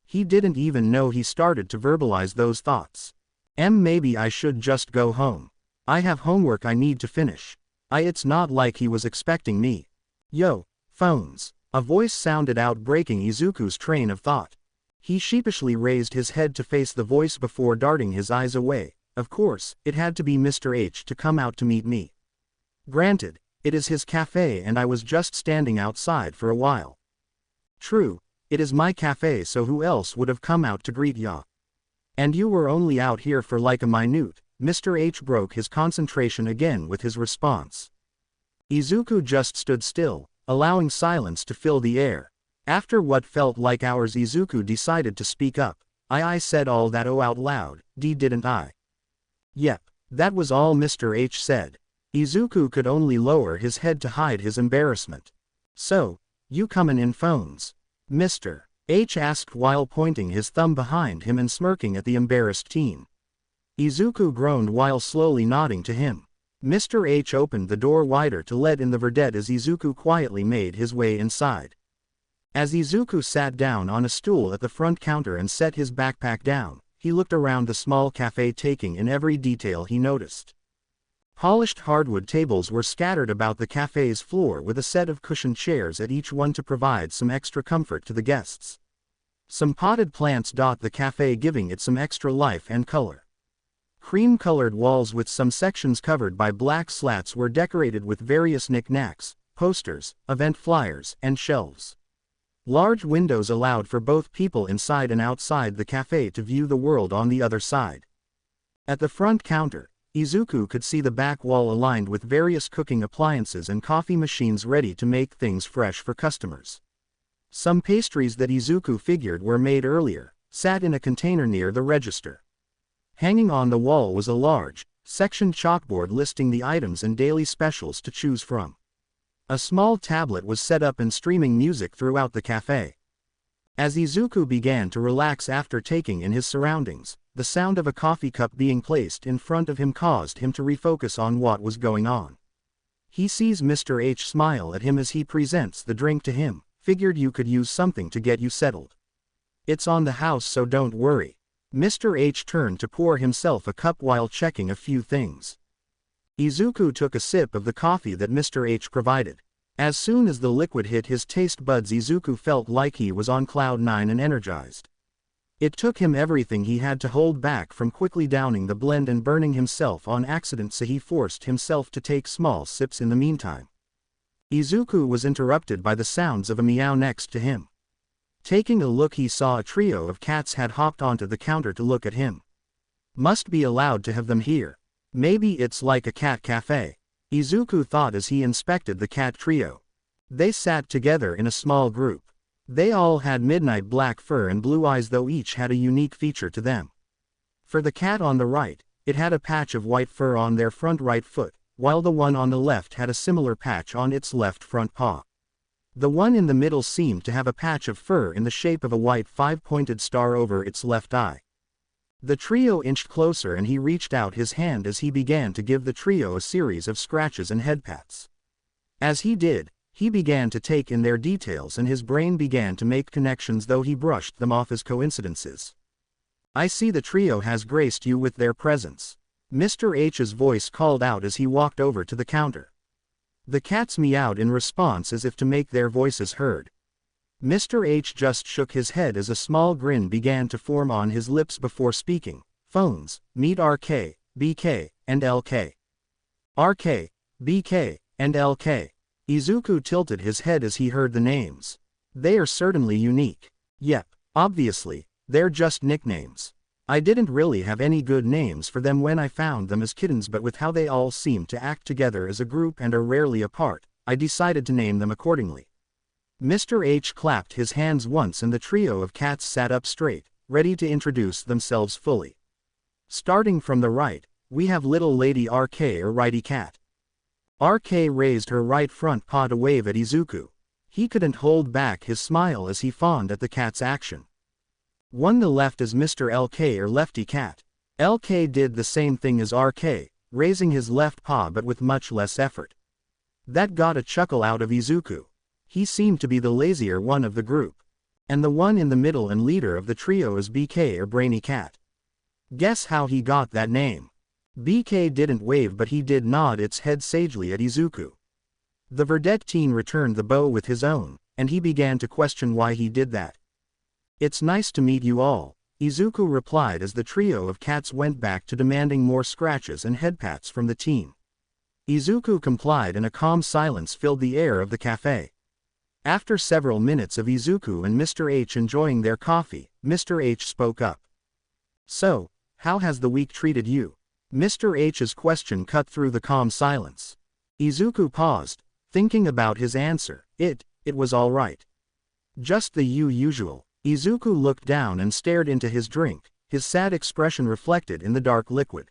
He didn't even know he started to verbalize those thoughts. Maybe I should just go home. I have homework I need to finish. It's not like he was expecting me. Yo, phones. A voice sounded out, breaking Izuku's train of thought. He sheepishly raised his head to face the voice before darting his eyes away. Of course, it had to be Mr. H to come out to meet me. Granted, it is his cafe and I was just standing outside for a while. True, it is my cafe, so who else would have come out to greet ya? And you were only out here for like a minute. Mr. H broke his concentration again with his response. Izuku just stood still, allowing silence to fill the air. After what felt like hours, Izuku decided to speak up. I said all that out loud, didn't I? Yep, that was all Mr. H said. Izuku could only lower his head to hide his embarrassment. "So, you comin' in phones?" Mr. H asked while pointing his thumb behind him and smirking at the embarrassed teen. Izuku groaned while slowly nodding to him. Mr. H opened the door wider to let in the verdette as Izuku quietly made his way inside. As Izuku sat down on a stool at the front counter and set his backpack down, he looked around the small cafe taking in every detail he noticed. Polished hardwood tables were scattered about the cafe's floor with a set of cushioned chairs at each one to provide some extra comfort to the guests. Some potted plants dot the cafe, giving it some extra life and color. Cream-colored walls with some sections covered by black slats were decorated with various knickknacks, posters, event flyers, and shelves. Large windows allowed for both people inside and outside the cafe to view the world on the other side. At the front counter, Izuku could see the back wall aligned with various cooking appliances and coffee machines ready to make things fresh for customers. Some pastries that Izuku figured were made earlier sat in a container near the register. Hanging on the wall was a large, sectioned chalkboard listing the items and daily specials to choose from. A small tablet was set up and streaming music throughout the cafe. As Izuku began to relax after taking in his surroundings, the sound of a coffee cup being placed in front of him caused him to refocus on what was going on. He sees Mr. H smile at him as he presents the drink to him. "Figured you could use something to get you settled. It's on the house, so don't worry." Mr. H turned to pour himself a cup while checking a few things. Izuku took a sip of the coffee that Mr. H provided. As soon as the liquid hit his taste buds, Izuku felt like he was on cloud nine and energized. It took him everything he had to hold back from quickly downing the blend and burning himself on accident, so he forced himself to take small sips in the meantime. Izuku was interrupted by the sounds of a meow next to him. Taking a look, he saw a trio of cats had hopped onto the counter to look at him. Must be allowed to have them here. Maybe it's like a cat cafe, Izuku thought as he inspected the cat trio. They sat together in a small group. They all had midnight black fur and blue eyes, though each had a unique feature to them. For the cat on the right, it had a patch of white fur on their front right foot, while the one on the left had a similar patch on its left front paw. The one in the middle seemed to have a patch of fur in the shape of a white five-pointed star over its left eye. The trio inched closer and he reached out his hand as he began to give the trio a series of scratches and headpats. As he did, he began to take in their details and his brain began to make connections, though he brushed them off as coincidences. "I see the trio has graced you with their presence," Mr. H's voice called out as he walked over to the counter. The cats meowed in response as if to make their voices heard. Mr. H just shook his head as a small grin began to form on his lips before speaking. "Phones, meet RK, BK, and LK. RK, BK, and LK. Izuku tilted his head as he heard the names. "They are certainly unique." "Yep, obviously, they're just nicknames. I didn't really have any good names for them when I found them as kittens, but with how they all seem to act together as a group and are rarely apart, I decided to name them accordingly." Mr. H clapped his hands once and the trio of cats sat up straight, ready to introduce themselves fully. "Starting from the right, we have little lady RK, or righty cat." RK raised her right front paw to wave at Izuku. He couldn't hold back his smile as he fawned at the cat's action. "One the left is Mr. LK, or lefty cat." LK did the same thing as RK, raising his left paw but with much less effort. That got a chuckle out of Izuku. He seemed to be the lazier one of the group. "And the one in the middle and leader of the trio is BK, or brainy cat." Guess how he got that name? BK didn't wave, but he did nod its head sagely at Izuku. The verdette teen returned the bow with his own, and he began to question why he did that. "It's nice to meet you all," Izuku replied as the trio of cats went back to demanding more scratches and headpats from the teen. Izuku complied and a calm silence filled the air of the cafe. After several minutes of Izuku and Mr. H enjoying their coffee, Mr. H spoke up. "So, how has the week treated you?" Mr. H's question cut through the calm silence. Izuku paused, thinking about his answer. It was all right. Just the usual. Izuku looked down and stared into his drink, his sad expression reflected in the dark liquid.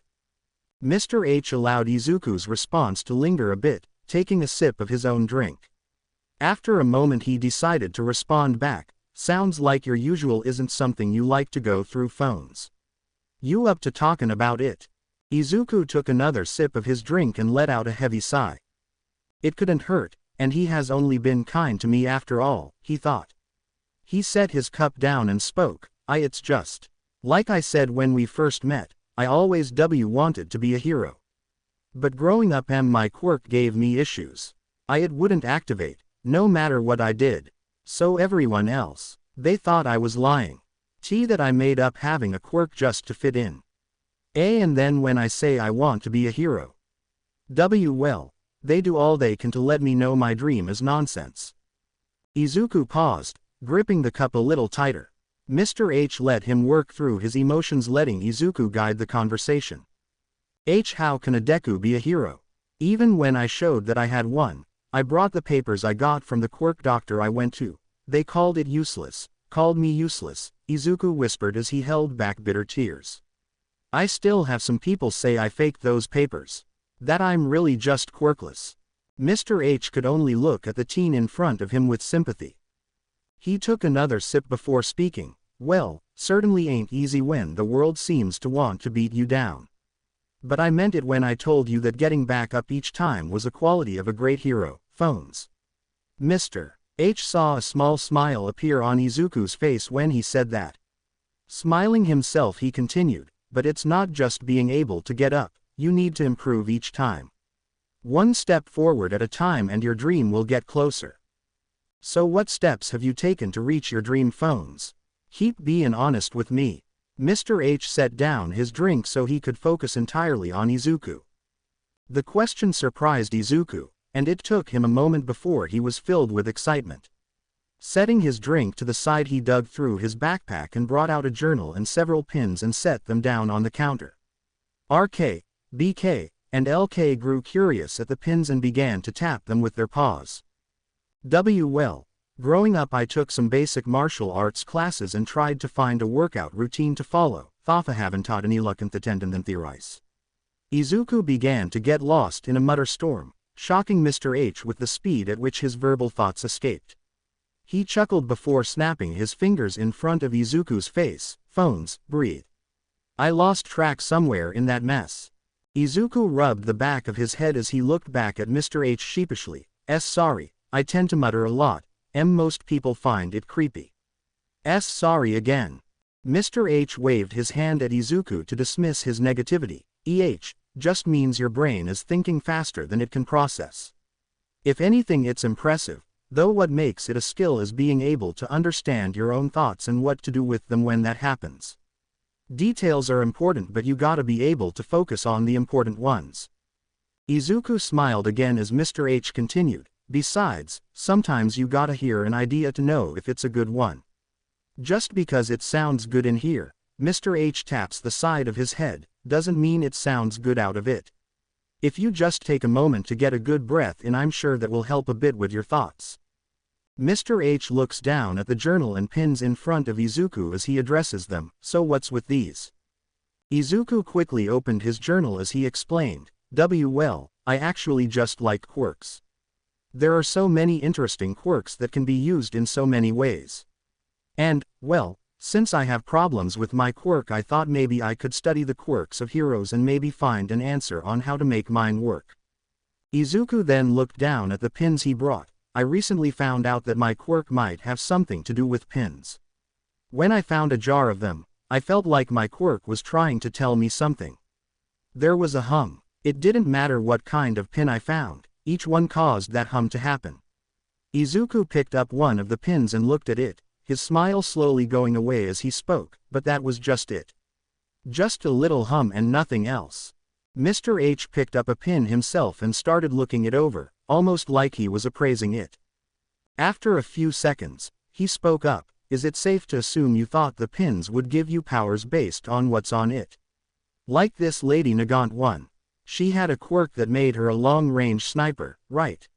Mr. H allowed Izuku's response to linger a bit, taking a sip of his own drink. After a moment he decided to respond back, "Sounds like your usual isn't something you like to go through phones. You up to talkin' about it?" Izuku took another sip of his drink and let out a heavy sigh. It couldn't hurt, and he has only been kind to me after all, he thought. He set his cup down and spoke, "It's just. Like I said when we first met, I always wanted to be a hero. But growing up my quirk gave me issues. It wouldn't activate, no matter what I did. So everyone else, they thought I was lying. That I made up having a quirk just to fit in. And then when I say I want to be a hero. Well, they do all they can to let me know my dream is nonsense." Izuku paused, gripping the cup a little tighter. Mr. H let him work through his emotions, letting Izuku guide the conversation. "How can a Deku be a hero? Even when I showed that I had one, I brought the papers I got from the quirk doctor I went to. They called it useless, called me useless," Izuku whispered as he held back bitter tears. "I still have some people say I faked those papers. That I'm really just quirkless." Mr. H could only look at the teen in front of him with sympathy. He took another sip before speaking. "Well, certainly ain't easy when the world seems to want to beat you down. But I meant it when I told you that getting back up each time was a quality of a great hero." Phones. Mr. H saw a small smile appear on Izuku's face when he said that. Smiling himself he continued, "But it's not just being able to get up, you need to improve each time. One step forward at a time and your dream will get closer. So what steps have you taken to reach your dream phones? Keep being honest with me." Mr. H set down his drink so he could focus entirely on Izuku. The question surprised Izuku, and it took him a moment before he was filled with excitement. Setting his drink to the side he dug through his backpack and brought out a journal and several pins and set them down on the counter. RK, BK, and LK grew curious at the pins and began to tap them with their paws. Well, growing up I took some basic martial arts classes and tried to find a workout routine to follow. Thafa haven't taught any luck in the tendon than theorize. Izuku began to get lost in a mutter storm, shocking Mr. H with the speed at which his verbal thoughts escaped. He chuckled before snapping his fingers in front of Izuku's face. "Phones, breathe. I lost track somewhere in that mess." Izuku rubbed the back of his head as he looked back at Mr. H sheepishly. Sorry, I tend to mutter a lot. Most people find it creepy." Sorry again." Mr. H waved his hand at Izuku to dismiss his negativity. Just means your brain is thinking faster than it can process. If anything it's impressive, though what makes it a skill is being able to understand your own thoughts and what to do with them when that happens. Details are important, but you gotta be able to focus on the important ones." Izuku smiled again as Mr. H continued. "Besides, sometimes you gotta hear an idea to know if it's a good one. Just because it sounds good in here," Mr. H taps the side of his head, "doesn't mean it sounds good out of it. If you just take a moment to get a good breath in, I'm sure that will help a bit with your thoughts." Mr. H looks down at the journal and pins in front of Izuku as he addresses them. "So what's with these?" Izuku quickly opened his journal as he explained. Well, I actually just like quirks. There are so many interesting quirks that can be used in so many ways. And, well, since I have problems with my quirk, I thought maybe I could study the quirks of heroes and maybe find an answer on how to make mine work." Izuku then looked down at the pins he brought. "I recently found out that my quirk might have something to do with pins. When I found a jar of them, I felt like my quirk was trying to tell me something. There was a hum. It didn't matter what kind of pin I found, each one caused that hum to happen." Izuku picked up one of the pins and looked at it, his smile slowly going away as he spoke. "But that was just it. Just a little hum and nothing else." Mr. H picked up a pin himself and started looking it over, almost like he was appraising it. After a few seconds, he spoke up. "Is it safe to assume you thought the pins would give you powers based on what's on it? Like this lady Nagant one. She had a quirk that made her a long-range sniper, right?"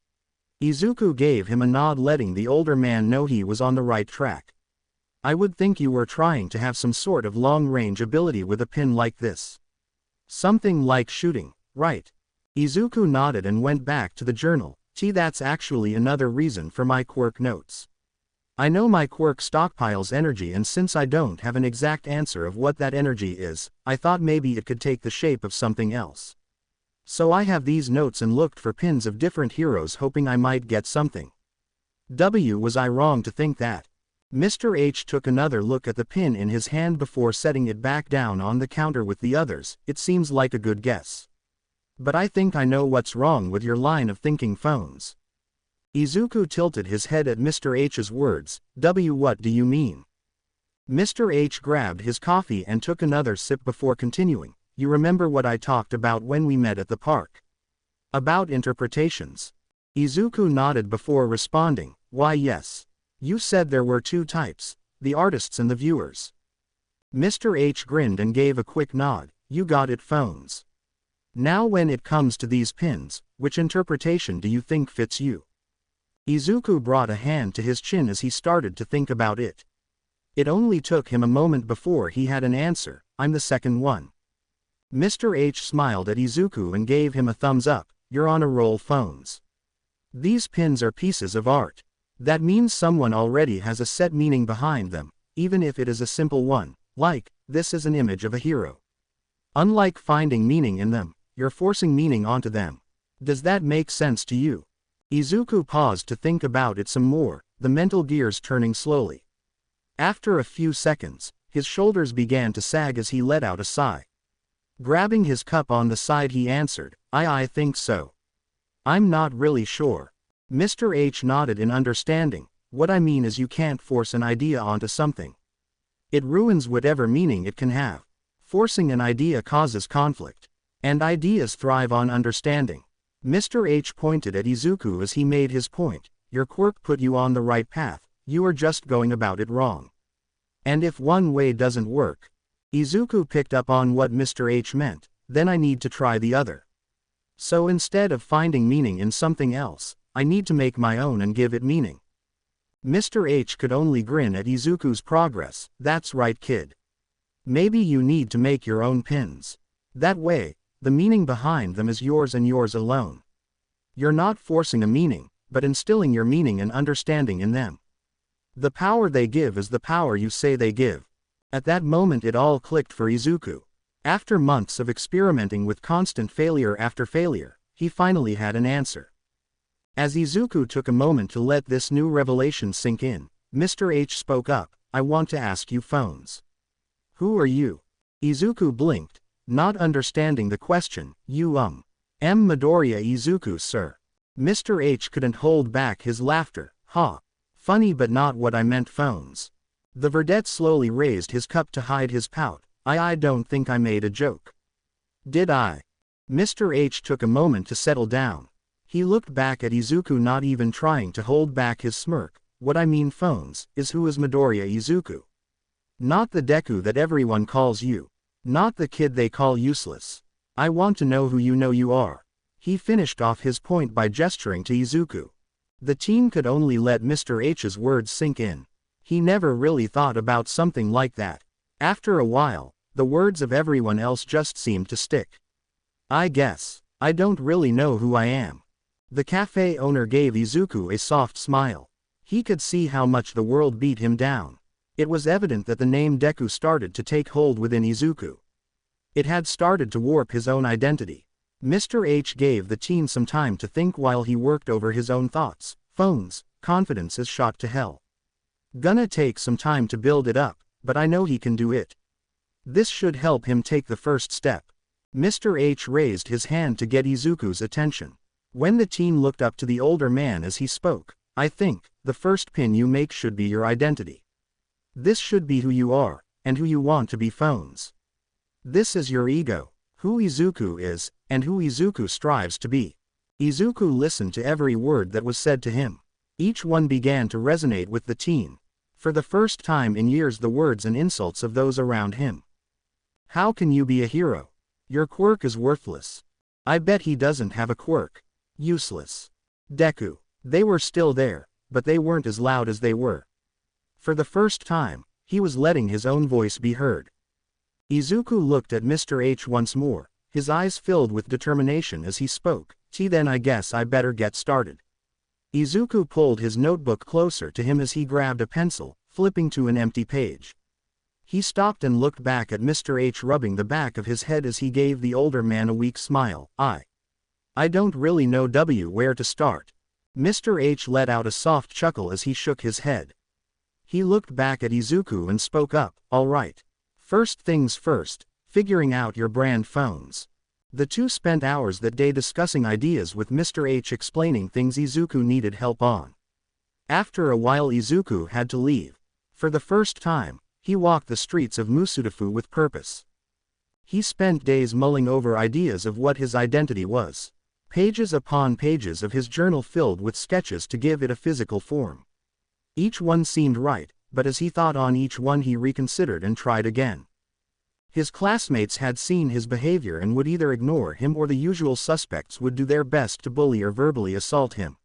Izuku gave him a nod, letting the older man know he was on the right track. "I would think you were trying to have some sort of long-range ability with a pin like this." Something like shooting, right? Izuku nodded and went back to the journal. That's actually another reason for my quirk notes. I know my quirk stockpiles energy, and since I don't have an exact answer of what that energy is, I thought maybe it could take the shape of something else. So I have these notes and looked for pins of different heroes hoping I might get something. Was I wrong to think that? Mr. H took another look at the pin in his hand before setting it back down on the counter with the others. It seems like a good guess. But I think I know what's wrong with your line of thinking, Phones. Izuku tilted his head at Mr. H's words. What do you mean? Mr. H grabbed his coffee and took another sip before continuing. You remember what I talked about when we met at the park? About interpretations. Izuku nodded before responding. Why, yes. You said there were two types, the artists and the viewers. Mr. H grinned and gave a quick nod. You got it, Phones. Now when it comes to these pins, which interpretation do you think fits you? Izuku brought a hand to his chin as he started to think about it. It only took him a moment before he had an answer. I'm the second one. Mr. H smiled at Izuku and gave him a thumbs up. You're on a roll, Phones. These pins are pieces of art. That means someone already has a set meaning behind them, even if it is a simple one, like, this is an image of a hero. Unlike finding meaning in them, you're forcing meaning onto them. Does that make sense to you? Izuku paused to think about it some more, the mental gears turning slowly. After a few seconds, his shoulders began to sag as he let out a sigh. Grabbing his cup on the side, he answered, I think so. I'm not really sure. Mr. H nodded in understanding. What I mean is you can't force an idea onto something. It ruins whatever meaning it can have. Forcing an idea causes conflict. And ideas thrive on understanding. Mr. H pointed at Izuku as he made his point. Your quirk put you on the right path, you are just going about it wrong. And if one way doesn't work, Izuku picked up on what Mr. H meant, then I need to try the other. So instead of finding meaning in something else, I need to make my own and give it meaning. Mr. H could only grin at Izuku's progress. That's right, kid. Maybe you need to make your own pins. That way, the meaning behind them is yours and yours alone. You're not forcing a meaning, but instilling your meaning and understanding in them. The power they give is the power you say they give. At that moment it all clicked for Izuku. After months of experimenting with constant failure after failure, he finally had an answer. As Izuku took a moment to let this new revelation sink in, Mr. H spoke up. I want to ask you, Phones. Who are you? Izuku blinked, not understanding the question. You am Midoriya Izuku, sir. Mr. H couldn't hold back his laughter. Ha. Funny but not what I meant, Phones. The verdette slowly raised his cup to hide his pout. I don't think I made a joke. Did I? Mr. H took a moment to settle down. He looked back at Izuku, not even trying to hold back his smirk. What I mean, Phones, is who is Midoriya Izuku? Not the Deku that everyone calls you. Not the kid they call useless. I want to know who you know you are. He finished off his point by gesturing to Izuku. The teen could only let Mr. H's words sink in. He never really thought about something like that. After a while, the words of everyone else just seemed to stick. I guess, I don't really know who I am. The cafe owner gave Izuku a soft smile. He could see how much the world beat him down. It was evident that the name Deku started to take hold within Izuku. It had started to warp his own identity. Mr. H gave the teen some time to think while he worked over his own thoughts. Phones, confidence is shot to hell. Gonna take some time to build it up, but I know he can do it. This should help him take the first step. Mr. H raised his hand to get Izuku's attention. When the teen looked up to the older man as he spoke, I think, the first pin you make should be your identity. This should be who you are, and who you want to be, Phones. This is your ego, who Izuku is, and who Izuku strives to be. Izuku listened to every word that was said to him. Each one began to resonate with the teen. For the first time in years, the words and insults of those around him. How can you be a hero? Your quirk is worthless. I bet he doesn't have a quirk. Useless. Deku. They were still there, but they weren't as loud as they were. For the first time, he was letting his own voice be heard. Izuku looked at Mr. H once more. His eyes filled with determination as he spoke. Then I guess I better get started. Izuku pulled his notebook closer to him as he grabbed a pencil, flipping to an empty page. He stopped and looked back at Mr. H, rubbing the back of his head as he gave the older man a weak smile. I don't really know where to start. Mr. H let out a soft chuckle as he shook his head. He looked back at Izuku and spoke up. All right. First things first, figuring out your brand phones. The two spent hours that day discussing ideas with Mr. H, explaining things Izuku needed help on. After a while Izuku had to leave. For the first time, he walked the streets of Musudafu with purpose. He spent days mulling over ideas of what his identity was. Pages upon pages of his journal filled with sketches to give it a physical form. Each one seemed right, but as he thought on each one he reconsidered and tried again. His classmates had seen his behavior and would either ignore him or the usual suspects would do their best to bully or verbally assault him.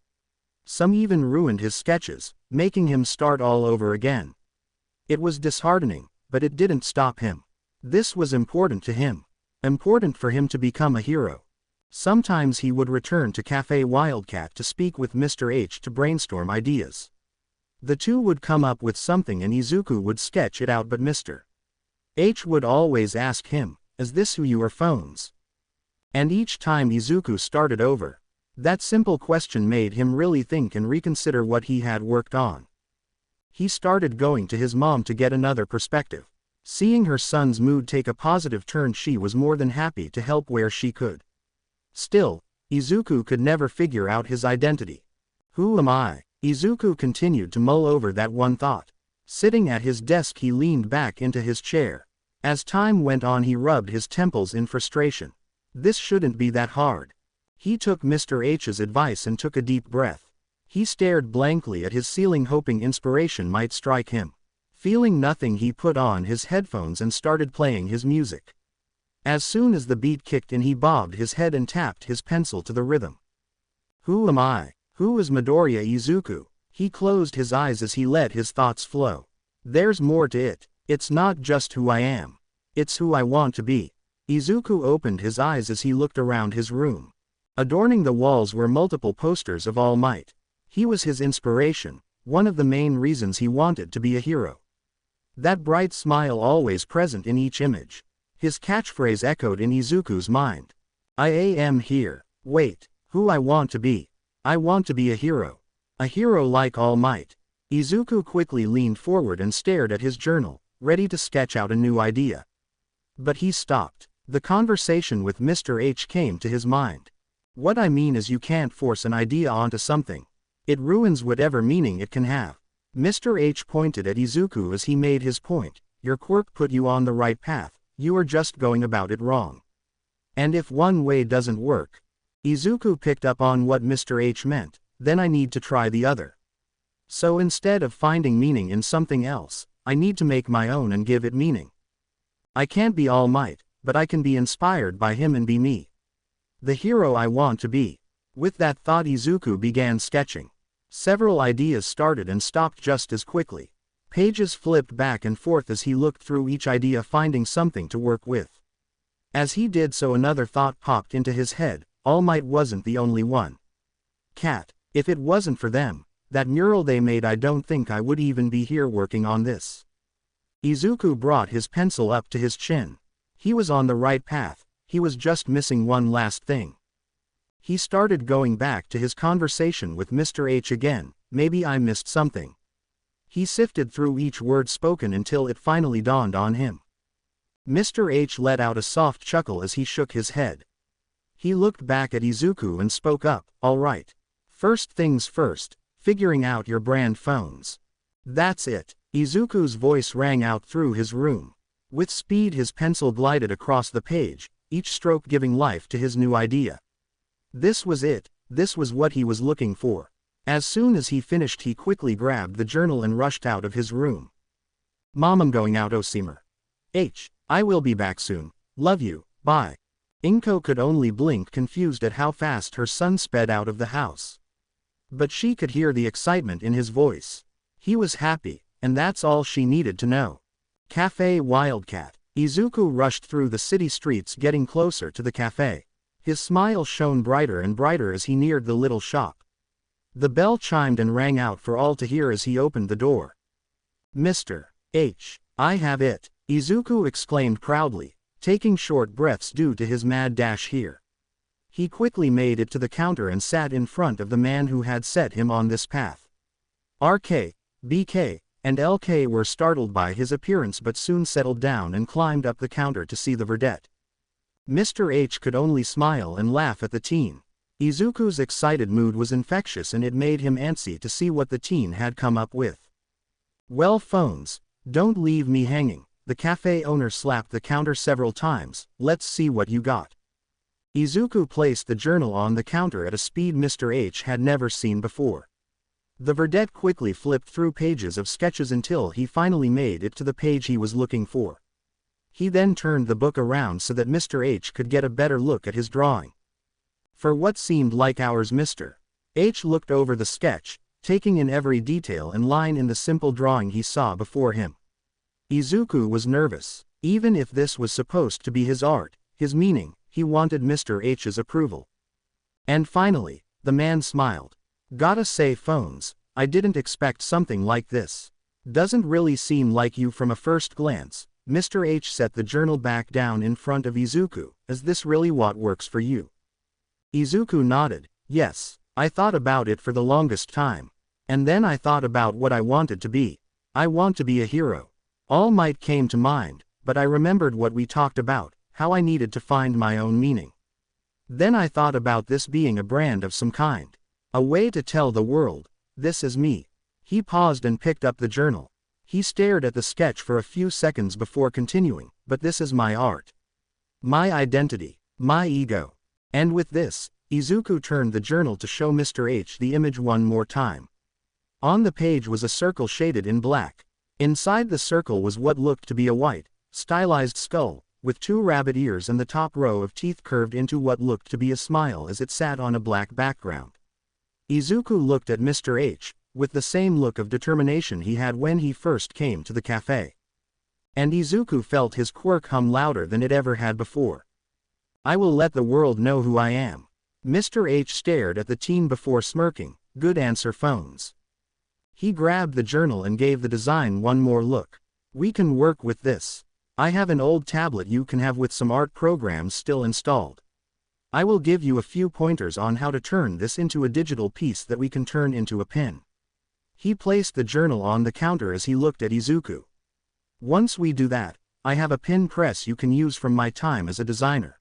Some even ruined his sketches, making him start all over again. It was disheartening, but it didn't stop him. This was important to him. Important for him to become a hero. Sometimes he would return to Cafe Wildcat to speak with Mr. H to brainstorm ideas. The two would come up with something and Izuku would sketch it out, but Mr. H would always ask him, "Is this who you are, phones?" And each time Izuku started over. That simple question made him really think and reconsider what he had worked on. He started going to his mom to get another perspective. Seeing her son's mood take a positive turn, she was more than happy to help where she could. Still, Izuku could never figure out his identity. Who am I? Izuku continued to mull over that one thought. Sitting at his desk he leaned back into his chair. As time went on he rubbed his temples in frustration. This shouldn't be that hard. He took Mr. H's advice and took a deep breath. He stared blankly at his ceiling hoping inspiration might strike him. Feeling nothing he put on his headphones and started playing his music. As soon as the beat kicked in he bobbed his head and tapped his pencil to the rhythm. Who am I? Who is Midoriya Izuku? He closed his eyes as he let his thoughts flow. There's more to it. It's not just who I am. It's who I want to be. Izuku opened his eyes as he looked around his room. Adorning the walls were multiple posters of All Might. He was his inspiration, one of the main reasons he wanted to be a hero. That bright smile always present in each image. His catchphrase echoed in Izuku's mind. I am here. Wait, who I want to be. I want to be a hero. A hero like All Might. Izuku quickly leaned forward and stared at his journal, ready to sketch out a new idea. But he stopped. The conversation with Mr. H came to his mind. What I mean is you can't force an idea onto something. It ruins whatever meaning it can have. Mr. H pointed at Izuku as he made his point. Your quirk put you on the right path. You are just going about it wrong. And if one way doesn't work, Izuku picked up on what Mr. H meant, then I need to try the other. So instead of finding meaning in something else, I need to make my own and give it meaning. I can't be All Might, but I can be inspired by him and be me. The hero I want to be. With that thought Izuku began sketching. Several ideas started and stopped just as quickly. Pages flipped back and forth as he looked through each idea, finding something to work with. As he did so another thought popped into his head. All Might wasn't the only one. Cat, if it wasn't for them, that mural they made, I don't think I would even be here working on this. Izuku brought his pencil up to his chin. He was on the right path, he was just missing one last thing. He started going back to his conversation with Mr. H again. Maybe I missed something. He sifted through each word spoken until it finally dawned on him. Mr. H let out a soft chuckle as he shook his head. He looked back at Izuku and spoke up. All right. First things first, figuring out your brand phones. That's it. Izuku's voice rang out through his room. With speed his pencil glided across the page, each stroke giving life to his new idea. This was it, this was what he was looking for. As soon as he finished he quickly grabbed the journal and rushed out of his room. Mom, I'm going out, Oseamer. I will be back soon. Love you, bye. Inko could only blink, confused at how fast her son sped out of the house. But she could hear the excitement in his voice. He was happy, and that's all she needed to know. Cafe Wildcat. Izuku rushed through the city streets, getting closer to the cafe. His smile shone brighter and brighter as he neared the little shop. The bell chimed and rang out for all to hear as he opened the door. "Mr. H, I have it," Izuku exclaimed proudly, taking short breaths due to his mad dash here. He quickly made it to the counter and sat in front of the man who had set him on this path. RK, BK, and LK were startled by his appearance but soon settled down and climbed up the counter to see the verdette. Mr. H could only smile and laugh at the teen. Izuku's excited mood was infectious and it made him antsy to see what the teen had come up with. "Well, phones, don't leave me hanging." The cafe owner slapped the counter several times. "Let's see what you got." Izuku placed the journal on the counter at a speed Mr. H had never seen before. The verdette quickly flipped through pages of sketches until he finally made it to the page he was looking for. He then turned the book around so that Mr. H could get a better look at his drawing. For what seemed like hours Mr. H looked over the sketch, taking in every detail and line in the simple drawing he saw before him. Izuku was nervous. Even if this was supposed to be his art, his meaning, he wanted Mr. H's approval. And finally, the man smiled. "Gotta say, phones, I didn't expect something like this. Doesn't really seem like you from a first glance." Mr. H set the journal back down in front of Izuku. "Is this really what works for you?" Izuku nodded. "Yes, I thought about it for the longest time. And then I thought about what I wanted to be. I want to be a hero." All Might came to mind, but I remembered what we talked about, how I needed to find my own meaning. Then I thought about this being a brand of some kind. A way to tell the world, this is me. He paused and picked up the journal. He stared at the sketch for a few seconds before continuing, "But this is my art. My identity. My ego." And with this, Izuku turned the journal to show Mr. H the image one more time. On the page was a circle shaded in black. Inside the circle was what looked to be a white, stylized skull, with 2 rabbit ears and the top row of teeth curved into what looked to be a smile as it sat on a black background. Izuku looked at Mr. H, with the same look of determination he had when he first came to the cafe. And Izuku felt his quirk hum louder than it ever had before. "I will let the world know who I am." Mr. H stared at the teen before smirking. "Good answer, phones." He grabbed the journal and gave the design one more look. "We can work with this. I have an old tablet you can have with some art programs still installed. I will give you a few pointers on how to turn this into a digital piece that we can turn into a pin." He placed the journal on the counter as he looked at Izuku. "Once we do that, I have a pin press you can use from my time as a designer."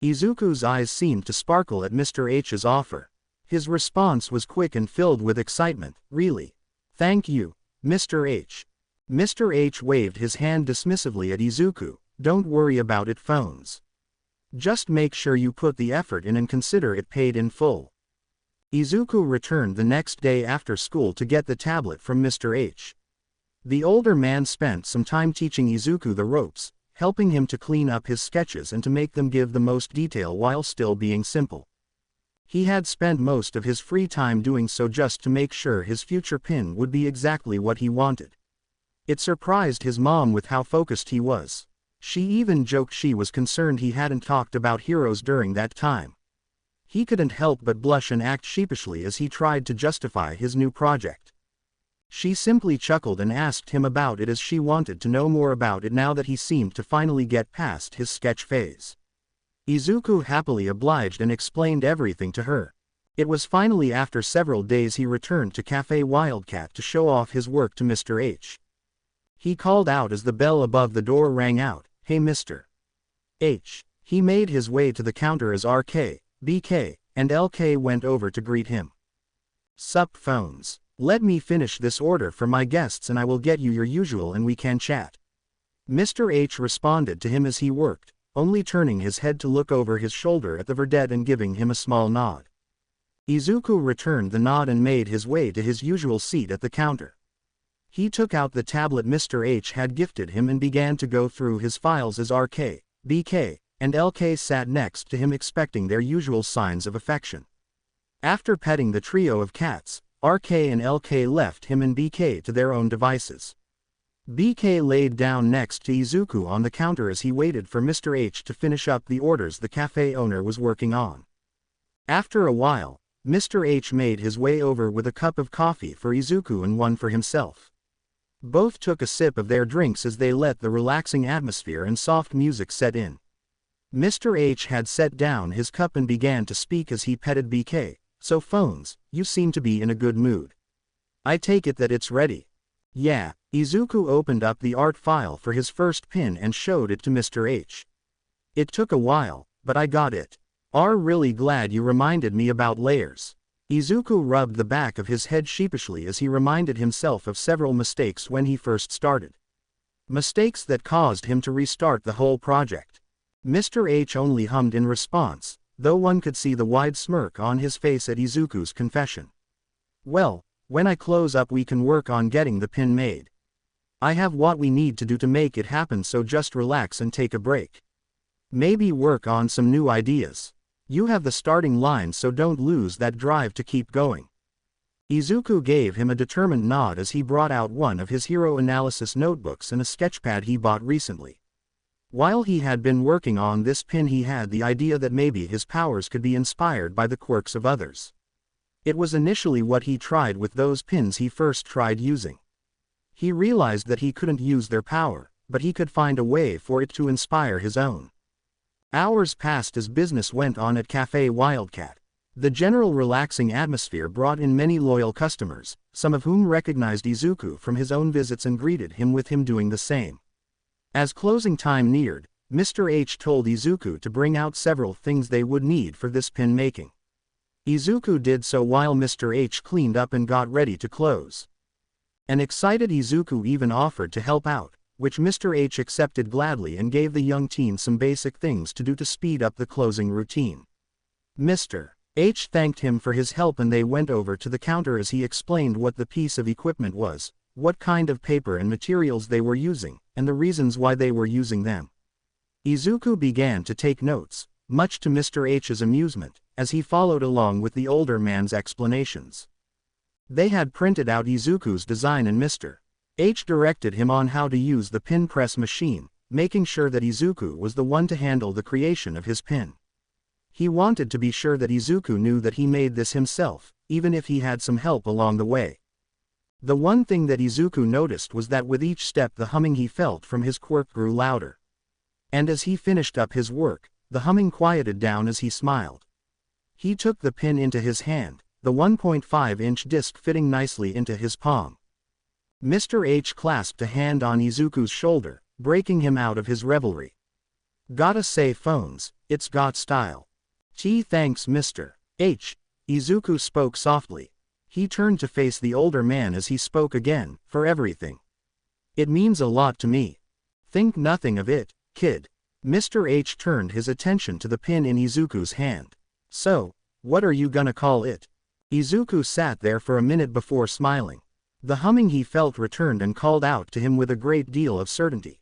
Izuku's eyes seemed to sparkle at Mr. H's offer. His response was quick and filled with excitement. "Really? Thank you, Mr. H." Mr. H waved his hand dismissively at Izuku. "Don't worry about it, phones. Just make sure you put the effort in and consider it paid in full." Izuku returned the next day after school to get the tablet from Mr. H. The older man spent some time teaching Izuku the ropes, helping him to clean up his sketches and to make them give the most detail while still being simple. He had spent most of his free time doing so just to make sure his future pin would be exactly what he wanted. It surprised his mom with how focused he was. She even joked she was concerned he hadn't talked about heroes during that time. He couldn't help but blush and act sheepishly as he tried to justify his new project. She simply chuckled and asked him about it as she wanted to know more about it now that he seemed to finally get past his sketch phase. Izuku happily obliged and explained everything to her. It was finally after several days he returned to Cafe Wildcat to show off his work to Mr. H. He called out as the bell above the door rang out, "Hey Mr. H." He made his way to the counter as RK, BK, and LK went over to greet him. "Sup phones. Let me finish this order for my guests and I will get you your usual and we can chat." Mr. H responded to him as he worked, only turning his head to look over his shoulder at the verdette and giving him a small nod. Izuku returned the nod and made his way to his usual seat at the counter. He took out the tablet Mr. H had gifted him and began to go through his files as RK, BK, and LK sat next to him expecting their usual signs of affection. After petting the trio of cats, RK and LK left him and BK to their own devices. BK laid down next to Izuku on the counter as he waited for Mr. H to finish up the orders the cafe owner was working on. After a while, Mr. H made his way over with a cup of coffee for Izuku and one for himself. Both took a sip of their drinks as they let the relaxing atmosphere and soft music set in. Mr. H had set down his cup and began to speak as he petted BK. "So phones, you seem to be in a good mood. I take it that it's ready." "Yeah." Izuku opened up the art file for his first pin and showed it to Mr. H. "It took a while, but I got it. Really glad you reminded me about layers." Izuku rubbed the back of his head sheepishly as he reminded himself of several mistakes when he first started. Mistakes that caused him to restart the whole project. Mr. H only hummed in response, though one could see the wide smirk on his face at Izuku's confession. "Well, when I close up we can work on getting the pin made. I have what we need to do to make it happen, so just relax and take a break. Maybe work on some new ideas. You have the starting line, so don't lose that drive to keep going." Izuku gave him a determined nod as he brought out one of his hero analysis notebooks and a sketchpad he bought recently. While he had been working on this pin, he had the idea that maybe his powers could be inspired by the quirks of others. It was initially what he tried with those pins he first tried using. He realized that he couldn't use their power, but he could find a way for it to inspire his own. Hours passed as business went on at Cafe Wildcat. The general relaxing atmosphere brought in many loyal customers, some of whom recognized Izuku from his own visits and greeted him with him doing the same. As closing time neared, Mr. H told Izuku to bring out several things they would need for this pin making. Izuku did so while Mr. H cleaned up and got ready to close. An excited Izuku even offered to help out, which Mr. H accepted gladly and gave the young teen some basic things to do to speed up the closing routine. Mr. H thanked him for his help and they went over to the counter as he explained what the piece of equipment was, what kind of paper and materials they were using, and the reasons why they were using them. Izuku began to take notes, much to Mr. H's amusement, as he followed along with the older man's explanations. They had printed out Izuku's design and Mr. H directed him on how to use the pin press machine, making sure that Izuku was the one to handle the creation of his pin. He wanted to be sure that Izuku knew that he made this himself, even if he had some help along the way. The one thing that Izuku noticed was that with each step the humming he felt from his quirk grew louder. And as he finished up his work, the humming quieted down as he smiled. He took the pin into his hand, the 1.5-inch disc fitting nicely into his palm. Mr. H clasped a hand on Izuku's shoulder, breaking him out of his revelry. "Gotta say phones, it's got style." "Gee thanks Mr. H." Izuku spoke softly. He turned to face the older man as he spoke again, "For everything. It means a lot to me." "Think nothing of it, kid." Mr. H turned his attention to the pin in Izuku's hand. "So, what are you gonna call it?" Izuku sat there for a minute before smiling. The humming he felt returned and called out to him with a great deal of certainty.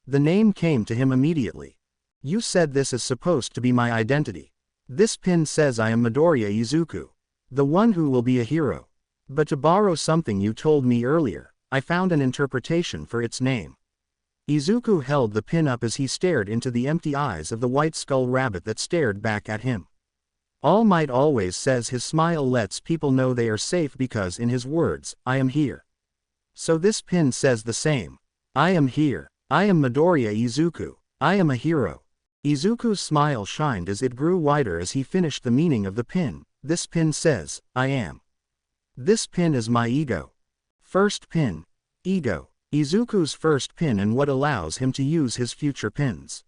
The name came to him immediately. "You said this is supposed to be my identity. This pin says I am Midoriya Izuku, the one who will be a hero. But to borrow something you told me earlier, I found an interpretation for its name." Izuku held the pin up as he stared into the empty eyes of the white skull rabbit that stared back at him. All Might always says his smile lets people know they are safe because in his words, "I am here." So this pin says the same. I am here. I am Midoriya Izuku. I am a hero. Izuku's smile shined as it grew wider as he finished the meaning of the pin. This pin says, "I am." This pin is my ego. First pin. Ego. Izuku's first pin and what allows him to use his future pins.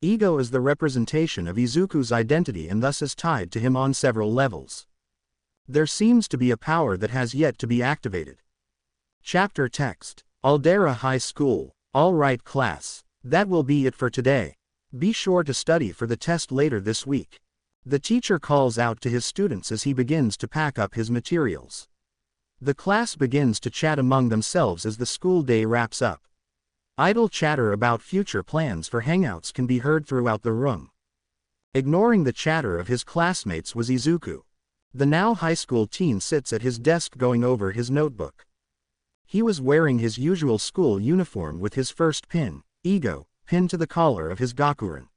Ego is the representation of Izuku's identity and thus is tied to him on several levels. There seems to be a power that has yet to be activated. Chapter text. Aldera High School. All right class. That will be it for today. Be sure to study for the test later this week. The teacher calls out to his students as he begins to pack up his materials. The class begins to chat among themselves as the school day wraps up. Idle chatter about future plans for hangouts can be heard throughout the room. Ignoring the chatter of his classmates was Izuku. The now high school teen sits at his desk going over his notebook. He was wearing his usual school uniform with his first pin, Ego, pinned to the collar of his Gakuren.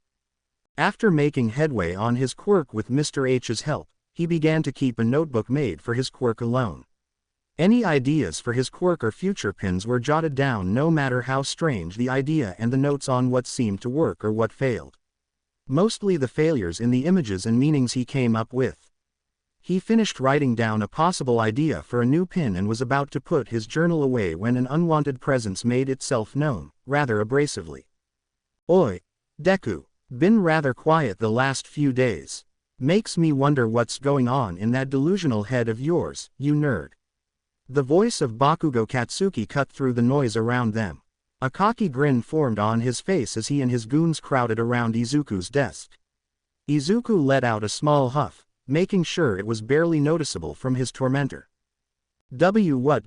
After making headway on his quirk with Mr. H's help, he began to keep a notebook made for his quirk alone. Any ideas for his quirk or future pins were jotted down, no matter how strange the idea, and the notes on what seemed to work or what failed. Mostly the failures in the images and meanings he came up with. He finished writing down a possible idea for a new pin and was about to put his journal away when an unwanted presence made itself known, rather abrasively. "Oi, Deku, been rather quiet the last few days. Makes me wonder what's going on in that delusional head of yours, you nerd." The voice of Bakugo Katsuki cut through the noise around them. A cocky grin formed on his face as he and his goons crowded around Izuku's desk. Izuku let out a small huff, making sure it was barely noticeable from his tormentor. What do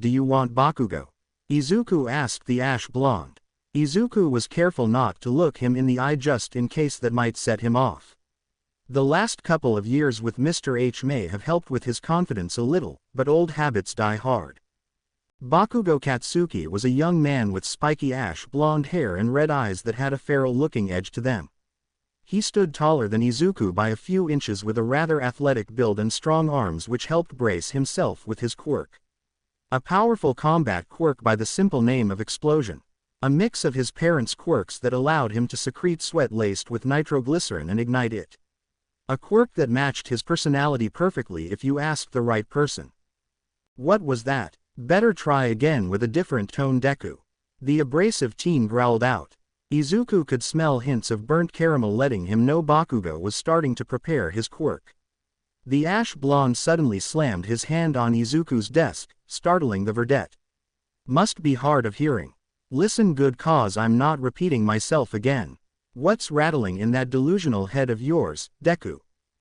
you want, Bakugo?" Izuku asked the ash blonde. Izuku was careful not to look him in the eye just in case that might set him off. The last couple of years with Mr. H may have helped with his confidence a little, but old habits die hard. Bakugo Katsuki was a young man with spiky ash blonde hair and red eyes that had a feral-looking edge to them. He stood taller than Izuku by a few inches with a rather athletic build and strong arms which helped brace himself with his quirk. A powerful combat quirk by the simple name of Explosion. A mix of his parents' quirks that allowed him to secrete sweat laced with nitroglycerin and ignite it. A quirk that matched his personality perfectly if you asked the right person. What was that? Better try again with a different tone, Deku. The abrasive teen growled out. Izuku could smell hints of burnt caramel letting him know Bakugo was starting to prepare his quirk. The ash blonde suddenly slammed his hand on Izuku's desk, startling the verdette. Must be hard of hearing. Listen good, cause I'm not repeating myself again. What's rattling in that delusional head of yours, Deku?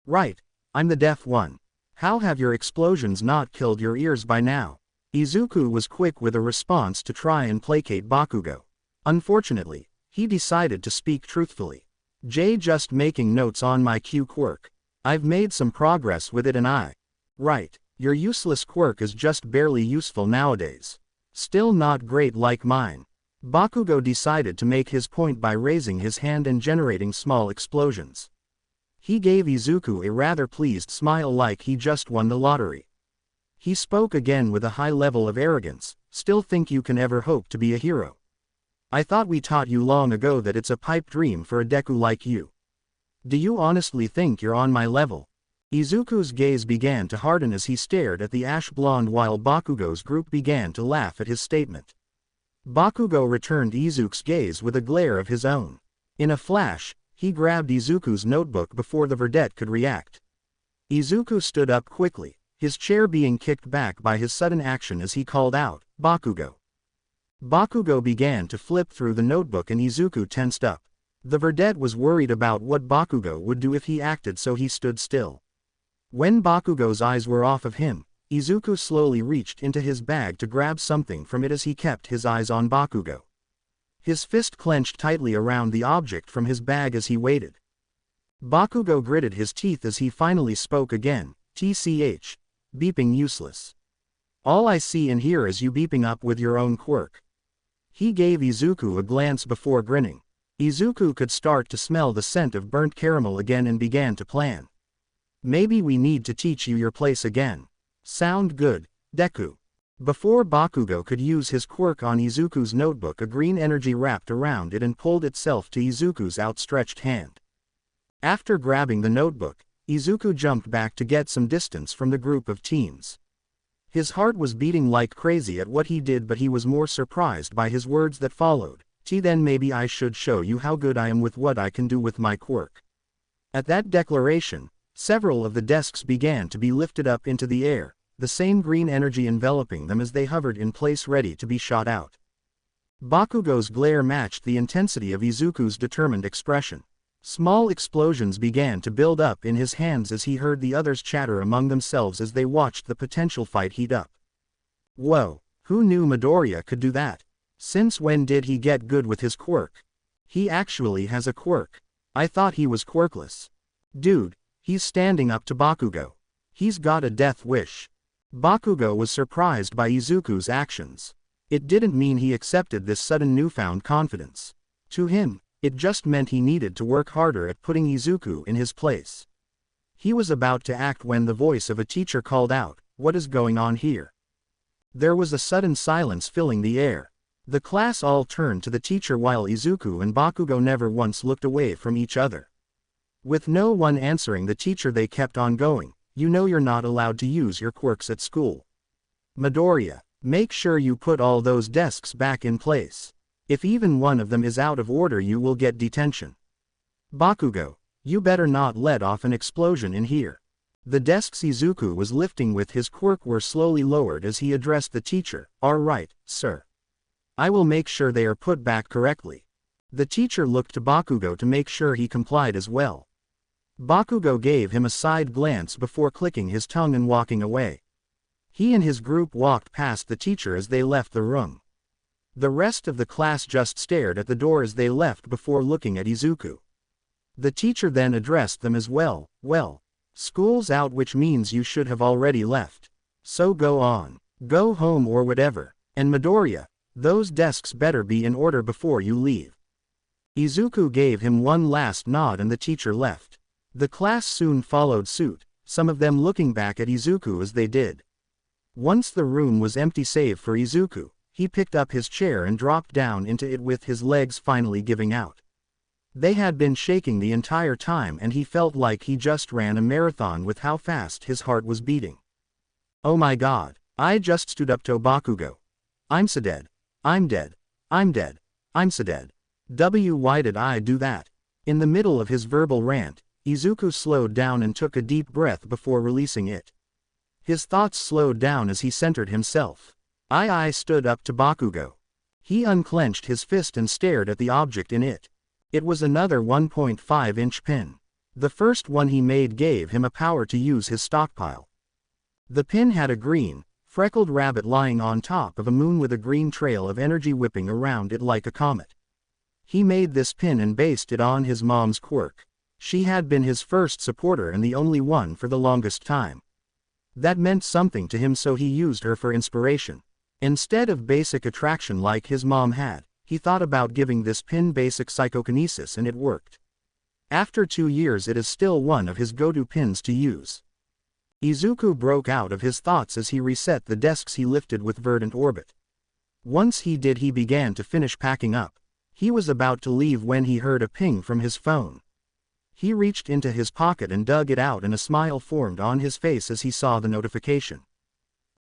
Right, I'm the deaf one. How have your explosions not killed your ears by now? Izuku was quick with a response to try and placate Bakugo. Unfortunately, he decided to speak truthfully. Just making notes on my Q quirk. I've made some progress with it and Right, your useless quirk is just barely useful nowadays. Still not great like mine. Bakugo decided to make his point by raising his hand and generating small explosions. He gave Izuku a rather pleased smile like he just won the lottery. He spoke again with a high level of arrogance. Still think you can ever hope to be a hero? I thought we taught you long ago that it's a pipe dream for a Deku like you. Do you honestly think you're on my level? Izuku's gaze began to harden as he stared at the ash blonde while Bakugo's group began to laugh at his statement. Bakugo returned Izuku's gaze with a glare of his own. In a flash, he grabbed Izuku's notebook before the verdette could react. Izuku stood up quickly, his chair being kicked back by his sudden action as he called out, "Bakugo." Bakugo began to flip through the notebook and Izuku tensed up. The verdette was worried about what Bakugo would do if he acted, so he stood still. When Bakugo's eyes were off of him, Izuku slowly reached into his bag to grab something from it as he kept his eyes on Bakugo. His fist clenched tightly around the object from his bag as he waited. Bakugo gritted his teeth as he finally spoke again, "TCH. Beeping useless. All I see and hear is you beeping up with your own quirk." He gave Izuku a glance before grinning. Izuku could start to smell the scent of burnt caramel again and began to plan. "Maybe we need to teach you your place again. Sound good, Deku?" Before Bakugo could use his quirk on Izuku's notebook, a green energy wrapped around it and pulled itself to Izuku's outstretched hand. After grabbing the notebook, Izuku jumped back to get some distance from the group of teens. His heart was beating like crazy at what he did, but he was more surprised by his words that followed. Then maybe I should show you how good I am with what I can do with my quirk." At that declaration, several of the desks began to be lifted up into the air, the same green energy enveloping them as they hovered in place ready to be shot out. Bakugo's glare matched the intensity of Izuku's determined expression. Small explosions began to build up in his hands as he heard the others chatter among themselves as they watched the potential fight heat up. Whoa, who knew Midoriya could do that? Since when did he get good with his quirk? He actually has a quirk. I thought he was quirkless. Dude, he's standing up to Bakugo. He's got a death wish. Bakugo was surprised by Izuku's actions. It didn't mean he accepted this sudden newfound confidence. To him, it just meant he needed to work harder at putting Izuku in his place. He was about to act when the voice of a teacher called out, "What is going on here?" There was a sudden silence filling the air. The class all turned to the teacher while Izuku and Bakugo never once looked away from each other. With no one answering the teacher, they kept on going. "You know you're not allowed to use your quirks at school. Midoriya, make sure you put all those desks back in place. If even one of them is out of order, you will get detention. Bakugo, you better not let off an explosion in here." The desks Izuku was lifting with his quirk were slowly lowered as he addressed the teacher. "All right, sir. I will make sure they are put back correctly." The teacher looked to Bakugo to make sure he complied as well. Bakugo gave him a side glance before clicking his tongue and walking away. He and his group walked past the teacher as they left the room. The rest of the class just stared at the door as they left before looking at Izuku. The teacher then addressed them as well. "Well, school's out, which means you should have already left. So go on. Go home or whatever. And Midoriya, those desks better be in order before you leave." Izuku gave him one last nod and the teacher left. The class soon followed suit, some of them looking back at Izuku as they did. Once the room was empty save for Izuku, he picked up his chair and dropped down into it with his legs finally giving out. They had been shaking the entire time and he felt like he just ran a marathon with how fast his heart was beating. "Oh my god, I just stood up to Bakugo. I'm so dead. I'm dead. I'm dead. I'm so dead. Why did I do that?" In the middle of his verbal rant, Izuku slowed down and took a deep breath before releasing it. His thoughts slowed down as he centered himself. I stood up to Bakugo. He unclenched his fist and stared at the object in it. It was another 1.5-inch pin. The first one he made gave him a power to use his stockpile. The pin had a green, freckled rabbit lying on top of a moon with a green trail of energy whipping around it like a comet. He made this pin and based it on his mom's quirk. She had been his first supporter and the only one for the longest time. That meant something to him, so he used her for inspiration. Instead of basic attraction like his mom had, he thought about giving this pin basic psychokinesis and it worked. After 2 years it is still one of his go-to pins to use. Izuku broke out of his thoughts as he reset the desks he lifted with verdant orbit. Once he did, he began to finish packing up. He was about to leave when he heard a ping from his phone. He reached into his pocket and dug it out and a smile formed on his face as he saw the notification.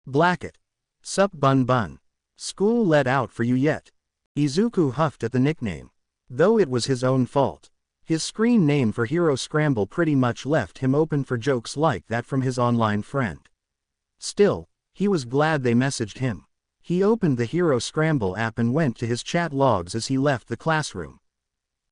"Blackett. Sup bun bun. School let out for you yet?" Izuku huffed at the nickname. Though it was his own fault. His screen name for Hero Scramble pretty much left him open for jokes like that from his online friend. Still, he was glad they messaged him. He opened the Hero Scramble app and went to his chat logs as he left the classroom.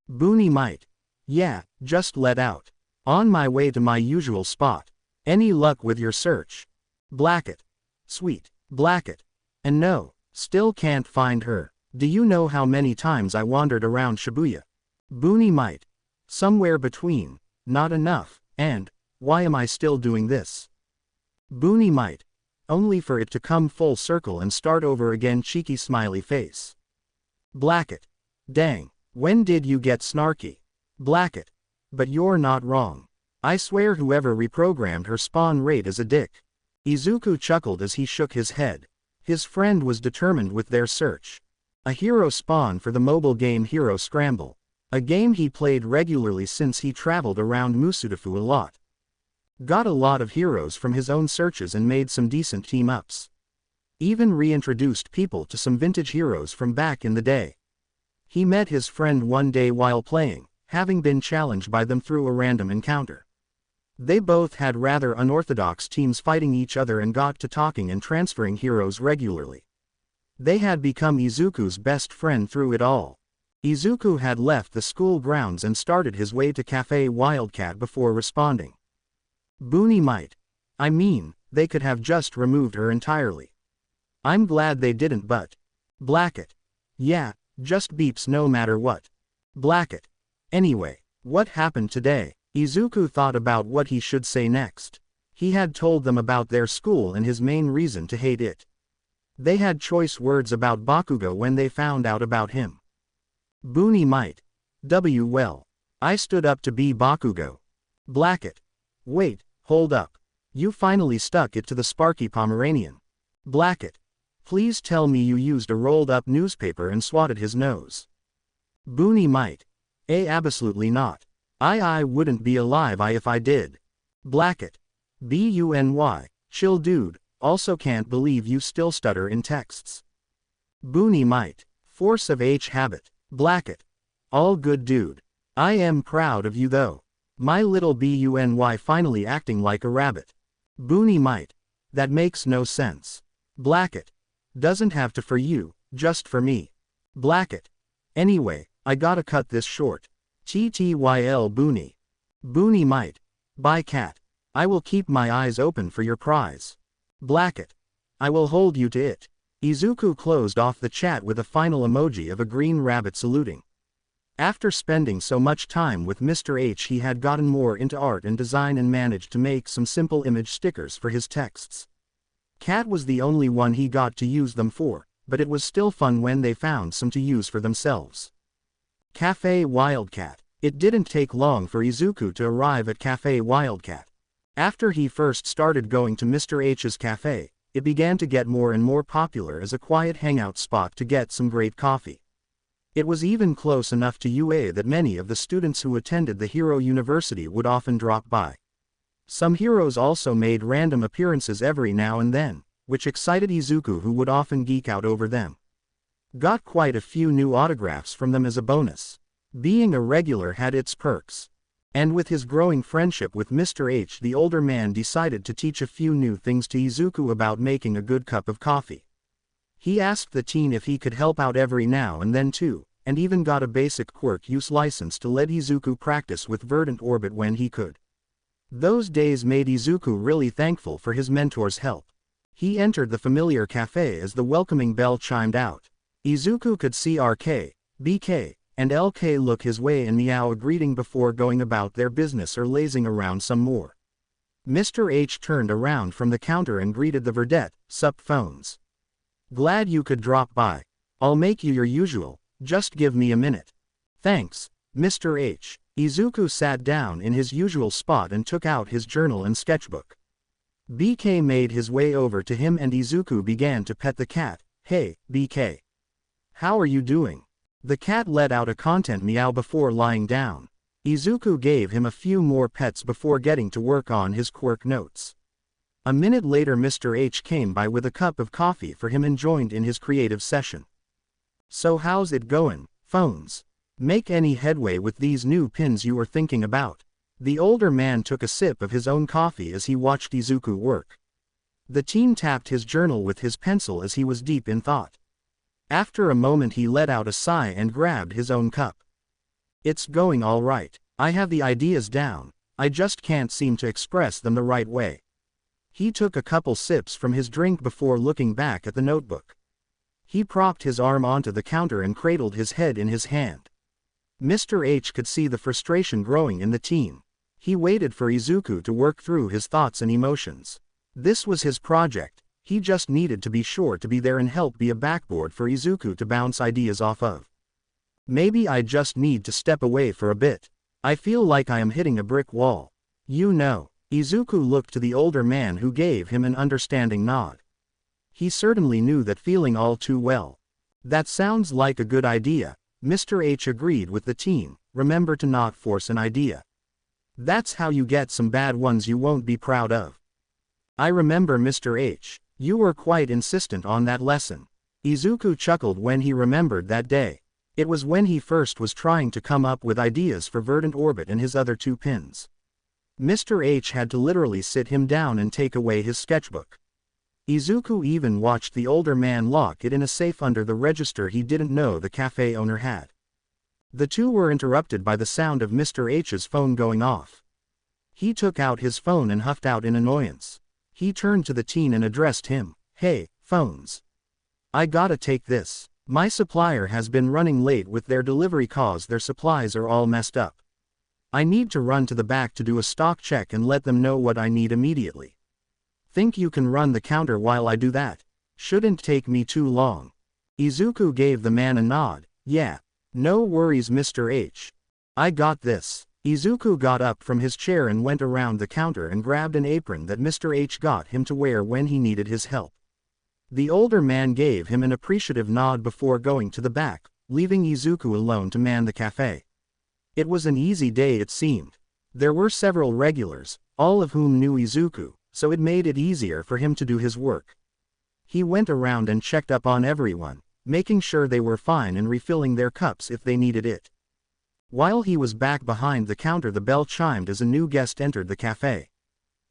"Boony might. Yeah, just let out. On my way to my usual spot. Any luck with your search? Blackett. Sweet. Blackett. And no, still can't find her. Do you know how many times I wandered around Shibuya? Boony might. Somewhere between, not enough, and, why am I still doing this? Boony might. Only for it to come full circle and start over again, cheeky smiley face. Blackett. Dang, when did you get snarky? Blackett. But you're not wrong. I swear whoever reprogrammed her spawn rate is a dick." Izuku chuckled as he shook his head. His friend was determined with their search. A hero spawn for the mobile game Hero Scramble. A game he played regularly since he traveled around Musudafu a lot. Got a lot of heroes from his own searches and made some decent team-ups. Even reintroduced people to some vintage heroes from back in the day. He met his friend one day while playing, having been challenged by them through a random encounter. They both had rather unorthodox teams fighting each other and got to talking and transferring heroes regularly. They had become Izuku's best friend through it all. Izuku had left the school grounds and started his way to Cafe Wildcat before responding. Boony might. I mean, they could have just removed her entirely. I'm glad they didn't, but... Blackett. Yeah, just beeps no matter what. Blackett. Anyway, what happened today? Izuku thought about what he should say next. He had told them about their school and his main reason to hate it. They had choice words about Bakugo when they found out about him. Boony might. Well. I stood up to be Bakugo. Blackett. Wait, hold up. You finally stuck it to the Sparky Pomeranian. Blackett. Please tell me you used a rolled up newspaper and swatted his nose. Boony might. Absolutely not. I wouldn't be alive if I did. Blackett. Buny. Chill dude, also can't believe you still stutter in texts. Boony might. Force of H habit. Blackett. All good dude. I am proud of you though. My little Buny finally acting like a rabbit. Boony might. That makes no sense. Blackett. Doesn't have to for you, just for me. Blackett. Anyway, I gotta cut this short. TTYL Boony. Boony might. Bye cat. I will keep my eyes open for your prize. Blackett. I will hold you to it. Izuku closed off the chat with a final emoji of a green rabbit saluting. After spending so much time with Mr. H, he had gotten more into art and design and managed to make some simple image stickers for his texts. Cat was the only one he got to use them for, but it was still fun when they found some to use for themselves. Cafe Wildcat. It didn't take long for Izuku to arrive at Cafe Wildcat. After he first started going to Mr. H's cafe, it began to get more and more popular as a quiet hangout spot to get some great coffee. It was even close enough to UA that many of the students who attended the Hero University would often drop by. Some heroes also made random appearances every now and then, which excited Izuku, who would often geek out over them. Got quite a few new autographs from them as a bonus. Being a regular had its perks. And with his growing friendship with Mr. H, the older man decided to teach a few new things to Izuku about making a good cup of coffee. He asked the teen if he could help out every now and then too, and even got a basic Quirk use license to let Izuku practice with verdant orbit when he could. Those days made Izuku really thankful for his mentor's help. He entered the familiar cafe as the welcoming bell chimed out. Izuku could see RK, BK, and LK look his way and meow a greeting before going about their business or lazing around some more. Mr. H turned around from the counter and greeted the verdette, "Sup phones. Glad you could drop by. I'll make you your usual, just give me a minute." "Thanks, Mr. H." Izuku sat down in his usual spot and took out his journal and sketchbook. BK made his way over to him and Izuku began to pet the cat. "Hey, BK. How are you doing?" The cat let out a content meow before lying down. Izuku gave him a few more pets before getting to work on his Quirk notes. A minute later Mr. H came by with a cup of coffee for him and joined in his creative session. "So how's it going, phones? Make any headway with these new pins you were thinking about?" The older man took a sip of his own coffee as he watched Izuku work. The teen tapped his journal with his pencil as he was deep in thought. After a moment he let out a sigh and grabbed his own cup. "It's going all right. I have the ideas down, I just can't seem to express them the right way." He took a couple sips from his drink before looking back at the notebook. He propped his arm onto the counter and cradled his head in his hand. Mr. H could see the frustration growing in the teen. He waited for Izuku to work through his thoughts and emotions. This was his project. He just needed to be sure to be there and help be a backboard for Izuku to bounce ideas off of. "Maybe I just need to step away for a bit. I feel like I am hitting a brick wall. You know." Izuku looked to the older man who gave him an understanding nod. He certainly knew that feeling all too well. "That sounds like a good idea," Mr. H agreed with the teen. "Remember to not force an idea. That's how you get some bad ones you won't be proud of." "I remember, Mr. H. You were quite insistent on that lesson." Izuku chuckled when he remembered that day. It was when he first was trying to come up with ideas for verdant orbit and his other two pins. Mr. H had to literally sit him down and take away his sketchbook. Izuku even watched the older man lock it in a safe under the register he didn't know the cafe owner had. The two were interrupted by the sound of Mr. H's phone going off. He took out his phone and huffed out in annoyance. He turned to the teen and addressed him. "Hey, phones. I gotta take this. My supplier has been running late with their delivery cause their supplies are all messed up. I need to run to the back to do a stock check and let them know what I need immediately. Think you can run the counter while I do that?" Shouldn't take me too long. Izuku gave the man a nod. Yeah. No worries, Mr. H. I got this. Izuku got up from his chair and went around the counter and grabbed an apron that Mr. H got him to wear when he needed his help. The older man gave him an appreciative nod before going to the back, leaving Izuku alone to man the cafe. It was an easy day, it seemed. There were several regulars, all of whom knew Izuku, so it made it easier for him to do his work. He went around and checked up on everyone, making sure they were fine and refilling their cups if they needed it. While he was back behind the counter, the bell chimed as a new guest entered the cafe.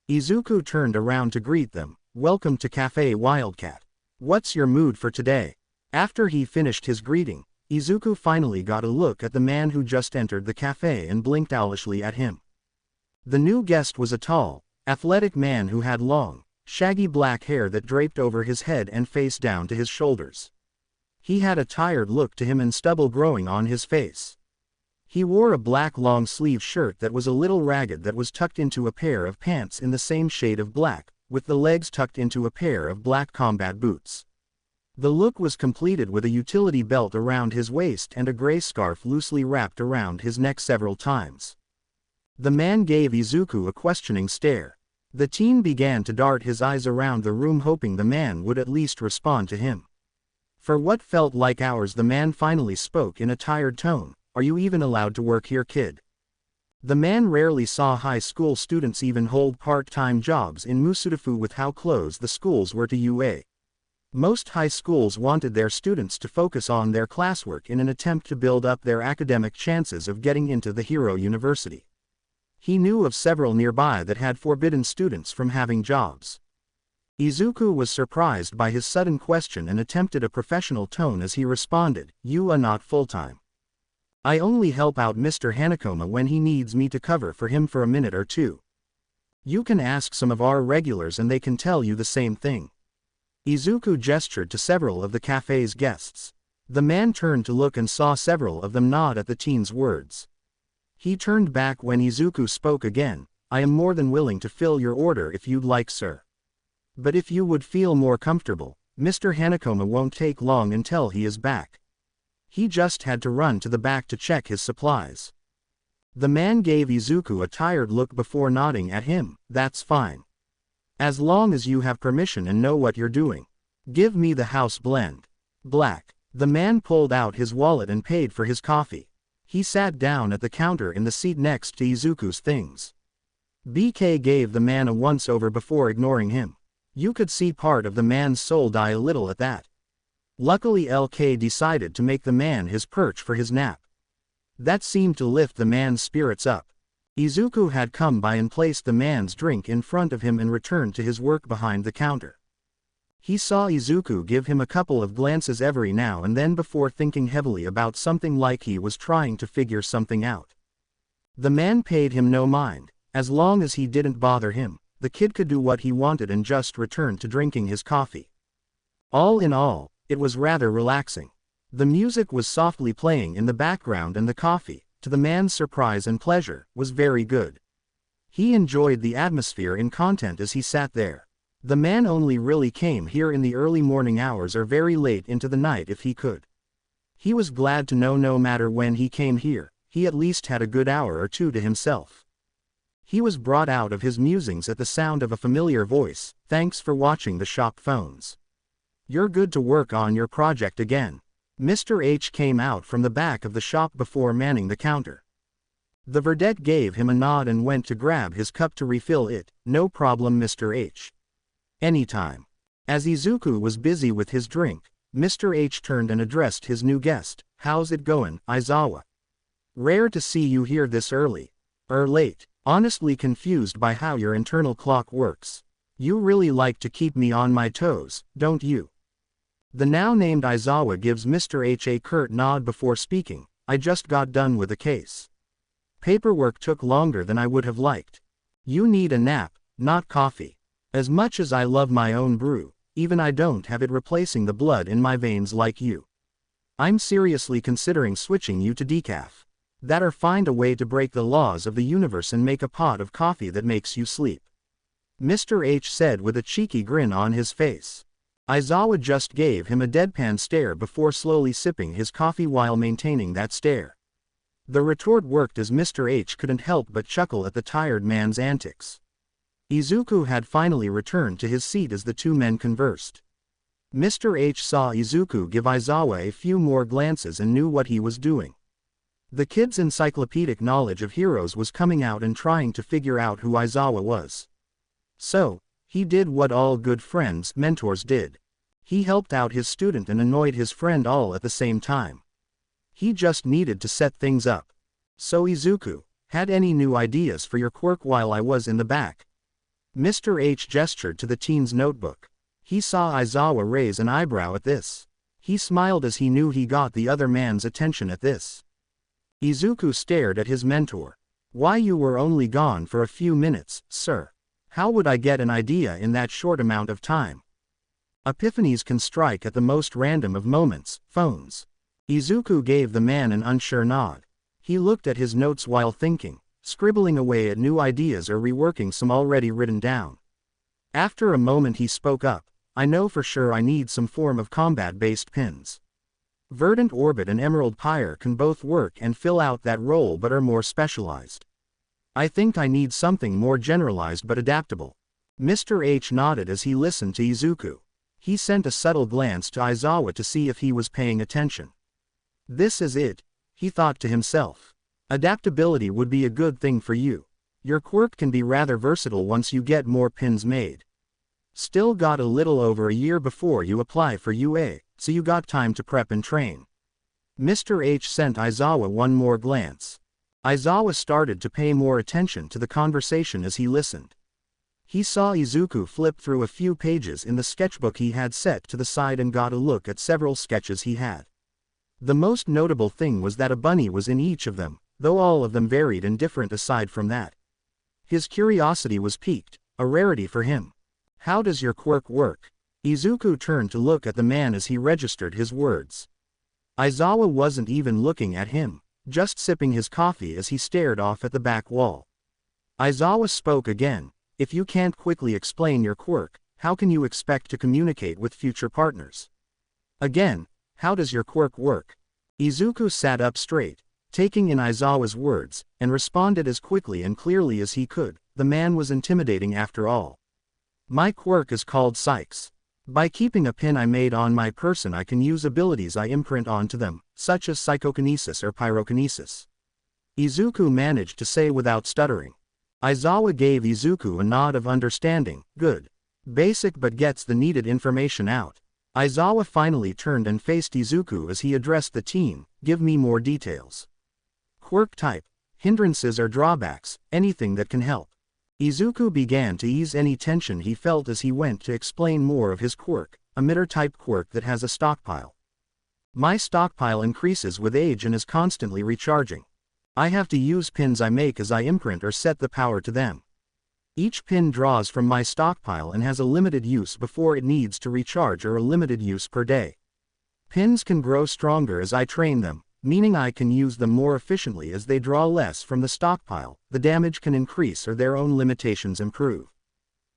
Izuku turned around to greet them. Welcome to Cafe Wildcat. What's your mood for today? After he finished his greeting, Izuku finally got a look at the man who just entered the cafe and blinked owlishly at him. The new guest was a tall, athletic man who had long, shaggy black hair that draped over his head and face down to his shoulders. He had a tired look to him and stubble growing on his face. He wore a black long-sleeve shirt that was a little ragged that was tucked into a pair of pants in the same shade of black, with the legs tucked into a pair of black combat boots. The look was completed with a utility belt around his waist and a gray scarf loosely wrapped around his neck several times. The man gave Izuku a questioning stare. The teen began to dart his eyes around the room, hoping the man would at least respond to him. For what felt like hours, the man finally spoke in a tired tone. Are you even allowed to work here, kid? The man rarely saw high school students even hold part-time jobs in Musudafu with how close the schools were to UA. Most high schools wanted their students to focus on their classwork in an attempt to build up their academic chances of getting into the hero university. He knew of several nearby that had forbidden students from having jobs. Izuku was surprised by his sudden question and attempted a professional tone as he responded, "You are not full-time. I only help out Mr. Hanakoma when he needs me to cover for him for a minute or two. You can ask some of our regulars and they can tell you the same thing." Izuku gestured to several of the cafe's guests. The man turned to look and saw several of them nod at the teen's words. He turned back when Izuku spoke again. "I am more than willing to fill your order if you'd like, sir. But if you would feel more comfortable, Mr. Hanakoma won't take long until he is back. He just had to run to the back to check his supplies." The man gave Izuku a tired look before nodding at him. "That's fine. As long as you have permission and know what you're doing. Give me the house blend. Black." The man pulled out his wallet and paid for his coffee. He sat down at the counter in the seat next to Izuku's things. BK gave the man a once-over before ignoring him. You could see part of the man's soul die a little at that. Luckily LK decided to make the man his perch for his nap. That seemed to lift the man's spirits up. Izuku had come by and placed the man's drink in front of him and returned to his work behind the counter. He saw Izuku give him a couple of glances every now and then before thinking heavily about something, like he was trying to figure something out. The man paid him no mind. As long as he didn't bother him, the kid could do what he wanted and just returned to drinking his coffee. All in all, it was rather relaxing. The music was softly playing in the background and the coffee, to the man's surprise and pleasure, was very good. He enjoyed the atmosphere and content as he sat there. The man only really came here in the early morning hours or very late into the night if he could. He was glad to know no matter when he came here, he at least had a good hour or two to himself. He was brought out of his musings at the sound of a familiar voice. "Thanks for watching the shop phones. You're good to work on your project again." Mr. H came out from the back of the shop before manning the counter. The vedette gave him a nod and went to grab his cup to refill it. "No problem, Mr. H. Anytime." As Izuku was busy with his drink, Mr. H turned and addressed his new guest. "How's it going, Aizawa? Rare to see you here this early. Late. Honestly confused by how your internal clock works. You really like to keep me on my toes, don't you?" The now named Aizawa gives Mr. H a curt nod before speaking. "I just got done with a case. Paperwork took longer than I would have liked. You need a nap, not coffee. As much as I love my own brew, even I don't have it replacing the blood in my veins like you. I'm seriously considering switching you to decaf. That or find a way to break the laws of the universe and make a pot of coffee that makes you sleep," Mr. H said with a cheeky grin on his face. Aizawa just gave him a deadpan stare before slowly sipping his coffee while maintaining that stare. The retort worked as Mr. H couldn't help but chuckle at the tired man's antics. Izuku had finally returned to his seat as the two men conversed. Mr. H saw Izuku give Aizawa a few more glances and knew what he was doing. The kid's encyclopedic knowledge of heroes was coming out and trying to figure out who Aizawa was. So, he did what all good friends, mentors did. He helped out his student and annoyed his friend all at the same time. He just needed to set things up. So Izuku, had any new ideas for your quirk while I was in the back? Mr. H gestured to the teen's notebook. He saw Aizawa raise an eyebrow at this. He smiled as he knew he got the other man's attention at this. Izuku stared at his mentor. Why, you were only gone for a few minutes, sir. How would I get an idea in that short amount of time? Epiphanies can strike at the most random of moments, phones. Izuku gave the man an unsure nod. He looked at his notes while thinking, scribbling away at new ideas or reworking some already written down. After a moment he spoke up. I know for sure I need some form of combat-based pins. Verdant Orbit and Emerald Pyre can both work and fill out that role but are more specialized. I think I need something more generalized but adaptable. Mr. H nodded as he listened to Izuku. He sent a subtle glance to Aizawa to see if he was paying attention. This is it, he thought to himself. Adaptability would be a good thing for you. Your quirk can be rather versatile once you get more pins made. Still got a little over a year before you apply for UA, so you got time to prep and train. Mr. H sent Aizawa one more glance. Aizawa started to pay more attention to the conversation as he listened. He saw Izuku flip through a few pages in the sketchbook he had set to the side and got a look at several sketches he had. The most notable thing was that a bunny was in each of them, though all of them varied and different aside from that. His curiosity was piqued, a rarity for him. How does your quirk work? Izuku turned to look at the man as he registered his words. Aizawa wasn't even looking at him, just sipping his coffee as he stared off at the back wall. Aizawa spoke again. If you can't quickly explain your quirk, how can you expect to communicate with future partners? Again, how does your quirk work? Izuku sat up straight, taking in Aizawa's words, and responded as quickly and clearly as he could. The man was intimidating after all. My quirk is called Psyches. By keeping a pin I made on my person I can use abilities I imprint onto them, such as psychokinesis or pyrokinesis. Izuku managed to say without stuttering. Aizawa gave Izuku a nod of understanding. Good. Basic but gets the needed information out. Aizawa finally turned and faced Izuku as he addressed the teen. Give me more details. Quirk type. Hindrances or drawbacks, anything that can help. Izuku began to ease any tension he felt as he went to explain more of his quirk, emitter-type quirk that has a stockpile. My stockpile increases with age and is constantly recharging. I have to use pins I make as I imprint or set the power to them. Each pin draws from my stockpile and has a limited use before it needs to recharge or a limited use per day. Pins can grow stronger as I train them, meaning I can use them more efficiently as they draw less from the stockpile, the damage can increase or their own limitations improve.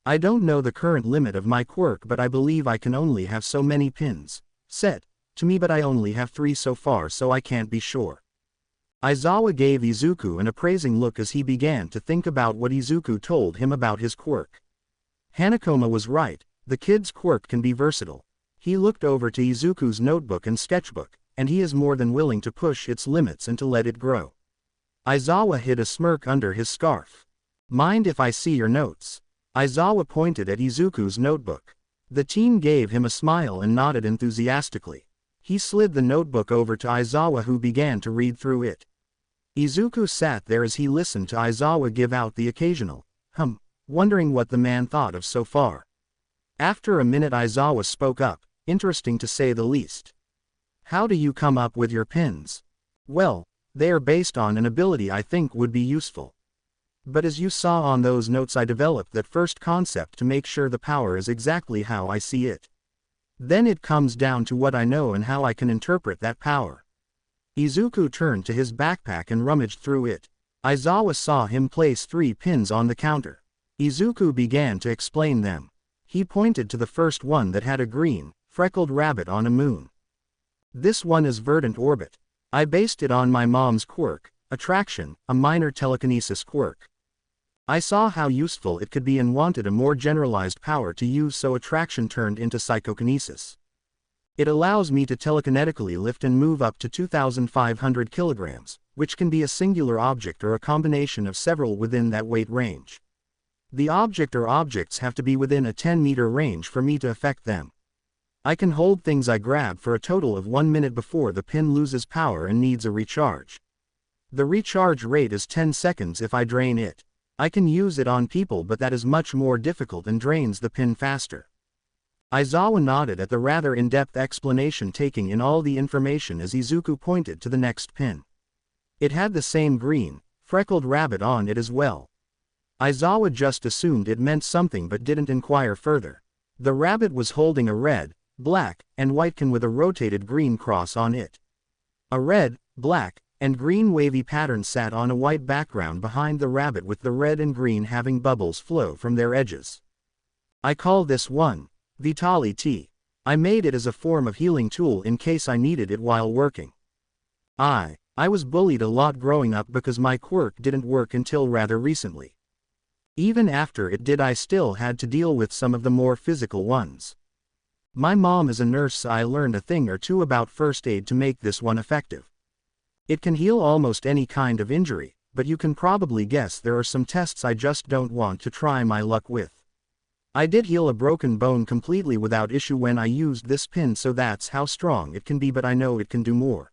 I don't know the current limit of my quirk but I believe I can only have so many pins set to me but I only have 3 so far so I can't be sure. Aizawa gave Izuku an appraising look as he began to think about what Izuku told him about his quirk. Hanakoma was right, the kid's quirk can be versatile. He looked over to Izuku's notebook and sketchbook, and he is more than willing to push its limits and to let it grow. Aizawa hid a smirk under his scarf. Mind if I see your notes? Aizawa pointed at Izuku's notebook. The teen gave him a smile and nodded enthusiastically. He slid the notebook over to Aizawa who began to read through it. Izuku sat there as he listened to Aizawa give out the occasional, wondering what the man thought of so far. After a minute Aizawa spoke up, interesting to say the least. How do you come up with your pins? Well, they are based on an ability I think would be useful. But as you saw on those notes I developed that first concept to make sure the power is exactly how I see it. Then it comes down to what I know and how I can interpret that power. Izuku turned to his backpack and rummaged through it. Aizawa saw him place 3 pins on the counter. Izuku began to explain them. He pointed to the first one that had a green, freckled rabbit on a moon. This one is verdant orbit. I based it on my mom's quirk, attraction, a minor telekinesis quirk. I saw how useful it could be and wanted a more generalized power to use, so attraction turned into psychokinesis. It allows me to telekinetically lift and move up to 2,500 kilograms, which can be a singular object or a combination of several within that weight range. The object or objects have to be within a 10-meter range for me to affect them. I can hold things I grab for a total of 1 minute before the pin loses power and needs a recharge. The recharge rate is 10 seconds if I drain it. I can use it on people, but that is much more difficult and drains the pin faster. Izawa nodded at the rather in-depth explanation, taking in all the information as Izuku pointed to the next pin. It had the same green, freckled rabbit on it as well. Izawa just assumed it meant something but didn't inquire further. The rabbit was holding a red, black, and white can with a rotated green cross on it. A red, black, and green wavy pattern sat on a white background behind the rabbit, with the red and green having bubbles flow from their edges. I call this one Vitality. I made it as a form of healing tool in case I needed it while working. I was bullied a lot growing up because my quirk didn't work until rather recently. Even after it did, I still had to deal with some of the more physical ones. My mom is a nurse, so I learned a thing or two about first aid to make this one effective. It can heal almost any kind of injury, but you can probably guess there are some tests I just don't want to try my luck with. I did heal a broken bone completely without issue when I used this pin, so that's how strong it can be, but I know it can do more.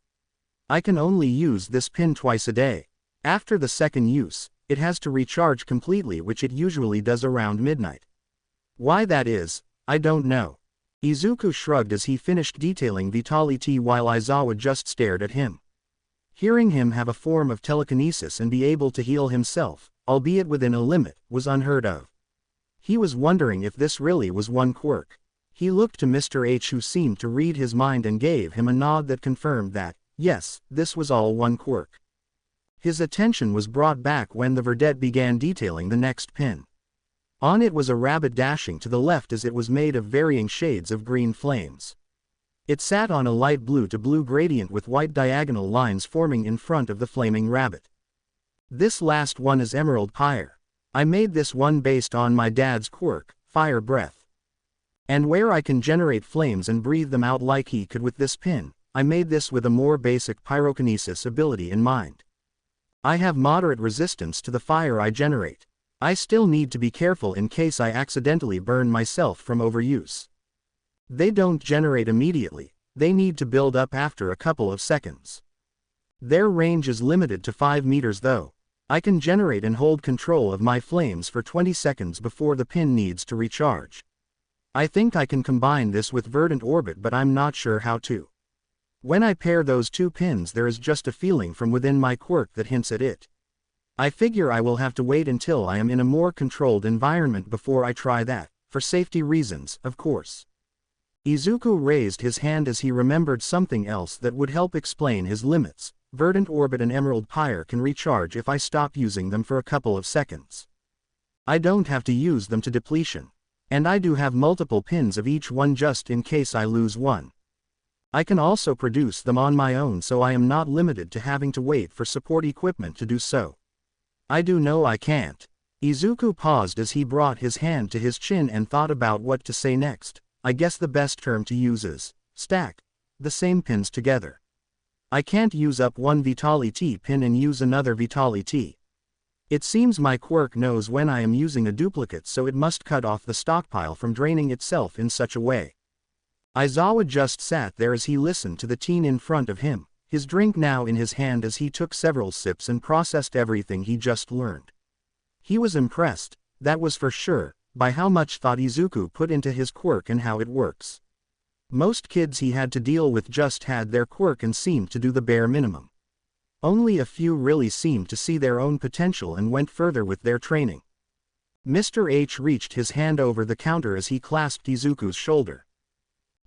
I can only use this pin twice a day. After the second use, it has to recharge completely, which it usually does around midnight. Why that is, I don't know. Izuku shrugged as he finished detailing Vitality while Izawa just stared at him. Hearing him have a form of telekinesis and be able to heal himself, albeit within a limit, was unheard of. He was wondering if this really was one quirk. He looked to Mr. H, who seemed to read his mind, and gave him a nod that confirmed that, yes, this was all one quirk. His attention was brought back when the verdette began detailing the next pin. On it was a rabbit dashing to the left as it was made of varying shades of green flames. It sat on a light blue to blue gradient with white diagonal lines forming in front of the flaming rabbit. This last one is Emerald Pyre. I made this one based on my dad's quirk, Fire Breath. And where I can generate flames and breathe them out like he could with this pin, I made this with a more basic pyrokinesis ability in mind. I have moderate resistance to the fire I generate. I still need to be careful in case I accidentally burn myself from overuse. They don't generate immediately, they need to build up after a couple of seconds. Their range is limited to 5 meters though. I can generate and hold control of my flames for 20 seconds before the pin needs to recharge. I think I can combine this with Verdant Orbit, but I'm not sure how to. When I pair those two pins, there is just a feeling from within my quirk that hints at it. I figure I will have to wait until I am in a more controlled environment before I try that, for safety reasons, of course. Izuku raised his hand as he remembered something else that would help explain his limits. Verdant Orbit and Emerald Pyre can recharge if I stop using them for a couple of seconds. I don't have to use them to depletion. And I do have multiple pins of each one just in case I lose one. I can also produce them on my own, so I am not limited to having to wait for support equipment to do so. I do know I can't. Izuku paused as he brought his hand to his chin and thought about what to say next. I guess the best term to use is stack the same pins together. I can't use up one Vitality pin and use another Vitality. It seems my quirk knows when I am using a duplicate, so it must cut off the stockpile from draining itself in such a way. Izawa just sat there as he listened to the teen in front of him, his drink now in his hand as he took several sips and processed everything he just learned. He was impressed, that was for sure, by how much thought Izuku put into his quirk and how it works. Most kids he had to deal with just had their quirk and seemed to do the bare minimum. Only a few really seemed to see their own potential and went further with their training. Mr. H reached his hand over the counter as he clasped Izuku's shoulder.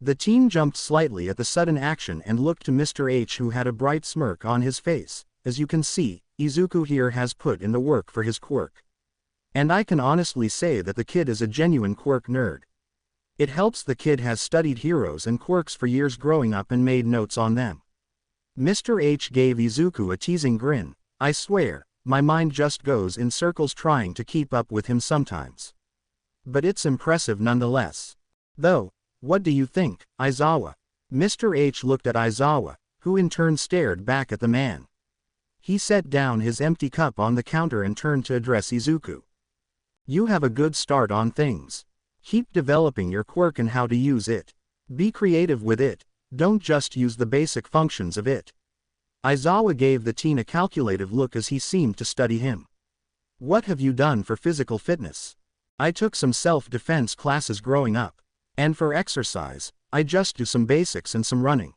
The teen jumped slightly at the sudden action and looked to Mr. H, who had a bright smirk on his face. As you can see, Izuku here has put in the work for his quirk. And I can honestly say that the kid is a genuine quirk nerd. It helps the kid has studied heroes and quirks for years growing up and made notes on them. Mr. H gave Izuku a teasing grin. I swear, my mind just goes in circles trying to keep up with him sometimes. But it's impressive nonetheless. Though, what do you think, Aizawa? Mr. H looked at Aizawa, who in turn stared back at the man. He set down his empty cup on the counter and turned to address Izuku. You have a good start on things. Keep developing your quirk and how to use it. Be creative with it, don't just use the basic functions of it. Aizawa gave the teen a calculative look as he seemed to study him. What have you done for physical fitness? I took some self-defense classes growing up. And for exercise, I just do some basics and some running.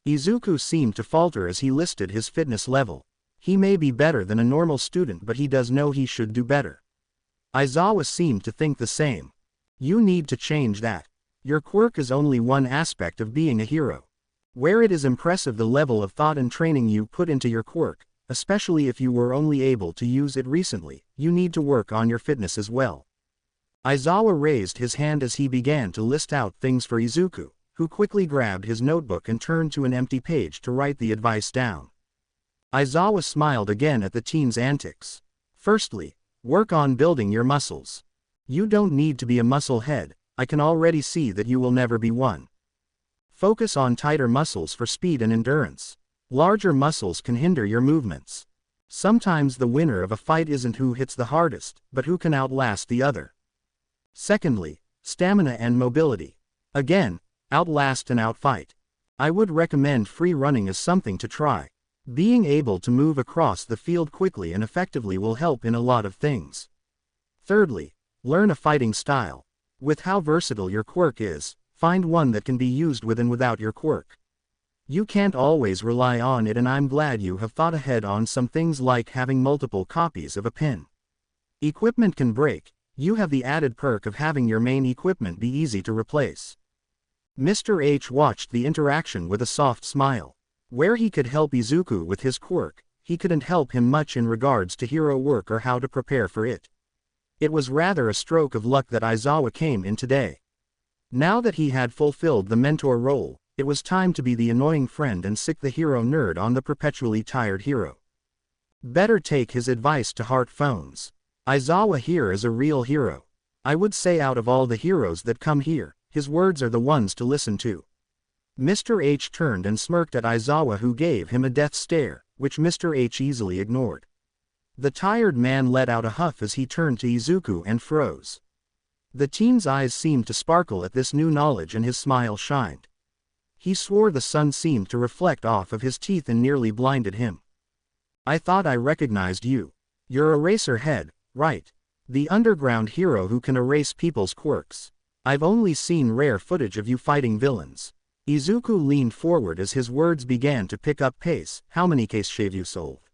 Izuku seemed to falter as he listed his fitness level. He may be better than a normal student, but he does know he should do better. Aizawa seemed to think the same. You need to change that. Your quirk is only one aspect of being a hero. Where it is impressive the level of thought and training you put into your quirk, especially if you were only able to use it recently, you need to work on your fitness as well. Aizawa raised his hand as he began to list out things for Izuku, who quickly grabbed his notebook and turned to an empty page to write the advice down. Aizawa smiled again at the teen's antics. Firstly, work on building your muscles. You don't need to be a muscle head, I can already see that you will never be one. Focus on tighter muscles for speed and endurance. Larger muscles can hinder your movements. Sometimes the winner of a fight isn't who hits the hardest, but who can outlast the other. Secondly, stamina and mobility. Again, outlast and outfight. I would recommend free running as something to try. Being able to move across the field quickly and effectively will help in a lot of things. Thirdly, learn a fighting style. With how versatile your quirk is, find one that can be used with and without your quirk. You can't always rely on it, and I'm glad you have thought ahead on some things like having multiple copies of a pin. Equipment can break, you have the added perk of having your main equipment be easy to replace. Mr. H watched the interaction with a soft smile. Where he could help Izuku with his quirk, he couldn't help him much in regards to hero work or how to prepare for it. It was rather a stroke of luck that Aizawa came in today. Now that he had fulfilled the mentor role, it was time to be the annoying friend and sick the hero nerd on the perpetually tired hero. Better take his advice to heart, phones. Aizawa here is a real hero. I would say out of all the heroes that come here, his words are the ones to listen to. Mr. H turned and smirked at Aizawa, who gave him a death stare, which Mr. H easily ignored. The tired man let out a huff as he turned to Izuku and froze. The teen's eyes seemed to sparkle at this new knowledge and his smile shined. He swore the sun seemed to reflect off of his teeth and nearly blinded him. I thought I recognized you. You're Eraserhead, right? The underground hero who can erase people's quirks. I've only seen rare footage of you fighting villains. Izuku leaned forward as his words began to pick up pace. How many cases have you solved?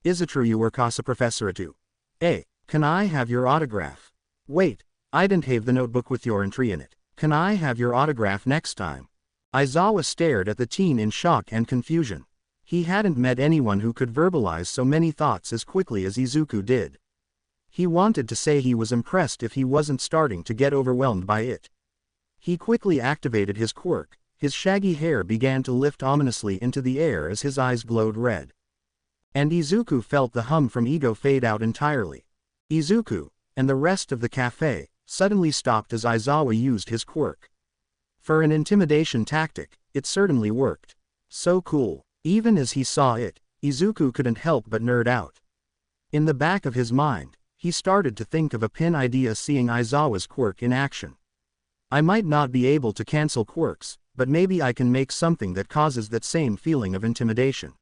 Is it true you were a professor too? Hey, can I have your autograph? Wait, I didn't have the notebook with your entry in it. Can I have your autograph next time? Aizawa stared at the teen in shock and confusion. He hadn't met anyone who could verbalize so many thoughts as quickly as Izuku did. He wanted to say he was impressed if he wasn't starting to get overwhelmed by it. He quickly activated his quirk. His shaggy hair began to lift ominously into the air as his eyes glowed red. And Izuku felt the hum from ego fade out entirely. Izuku, and the rest of the cafe, suddenly stopped as Aizawa used his quirk. For an intimidation tactic, it certainly worked. So cool. Even as he saw it, Izuku couldn't help but nerd out. In the back of his mind, he started to think of a pin idea seeing Aizawa's quirk in action. I might not be able to cancel quirks, but maybe I can make something that causes that same feeling of intimidation.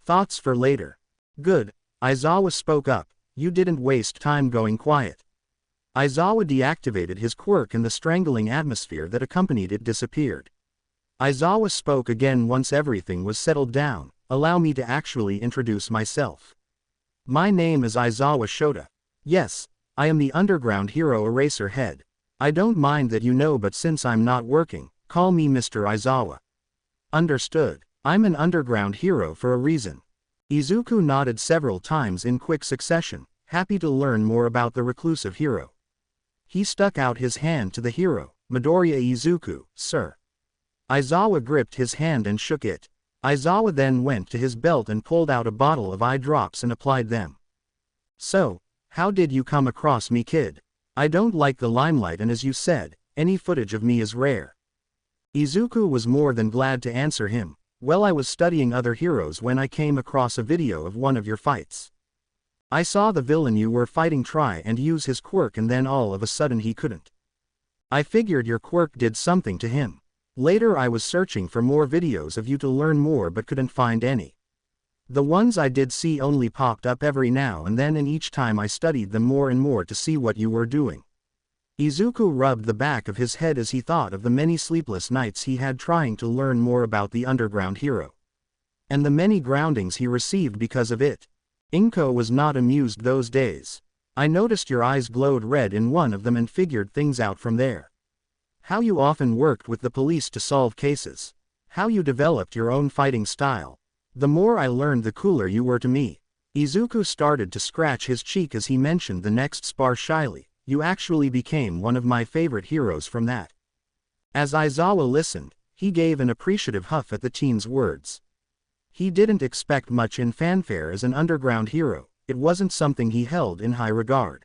Thoughts for later. Good, Aizawa spoke up, you didn't waste time going quiet. Aizawa deactivated his quirk and the strangling atmosphere that accompanied it disappeared. Aizawa spoke again once everything was settled down. Allow me to actually introduce myself. My name is Aizawa Shota. Yes, I am the underground hero Eraserhead. I don't mind that you know, but since I'm not working, call me Mr. Aizawa. Understood. I'm an underground hero for a reason. Izuku nodded several times in quick succession, happy to learn more about the reclusive hero. He stuck out his hand to the hero, Midoriya Izuku, sir. Aizawa gripped his hand and shook it. Aizawa then went to his belt and pulled out a bottle of eye drops and applied them. So, how did you come across me, kid? I don't like the limelight, and as you said, any footage of me is rare. Izuku was more than glad to answer him. Well, I was studying other heroes when I came across a video of one of your fights. I saw the villain you were fighting try and use his quirk, and then all of a sudden he couldn't. I figured your quirk did something to him. Later I was searching for more videos of you to learn more but couldn't find any. The ones I did see only popped up every now and then, and each time I studied them more and more to see what you were doing. Izuku rubbed the back of his head as he thought of the many sleepless nights he had trying to learn more about the underground hero. And the many groundings he received because of it. Inko was not amused those days. I noticed your eyes glowed red in one of them and figured things out from there. How you often worked with the police to solve cases. How you developed your own fighting style. The more I learned, the cooler you were to me. Izuku started to scratch his cheek as he mentioned the next spar shyly. You actually became one of my favorite heroes from that. As Aizawa listened, he gave an appreciative huff at the teen's words. He didn't expect much in fanfare as an underground hero. It wasn't something he held in high regard.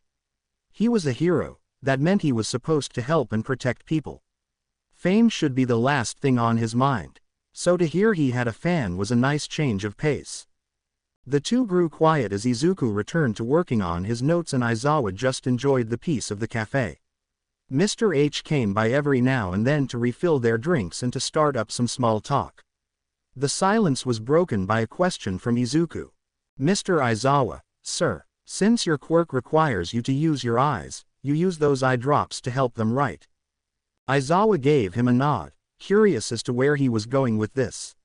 He was a hero. That meant he was supposed to help and protect people. Fame should be the last thing on his mind. So to hear he had a fan was a nice change of pace. The two grew quiet as Izuku returned to working on his notes and Aizawa just enjoyed the peace of the cafe. Mr. H came by every now and then to refill their drinks and to start up some small talk. The silence was broken by a question from Izuku. Mr. Aizawa, sir, since your quirk requires you to use your eyes, you use those eye drops to help them, right? Aizawa gave him a nod, curious as to where he was going with this.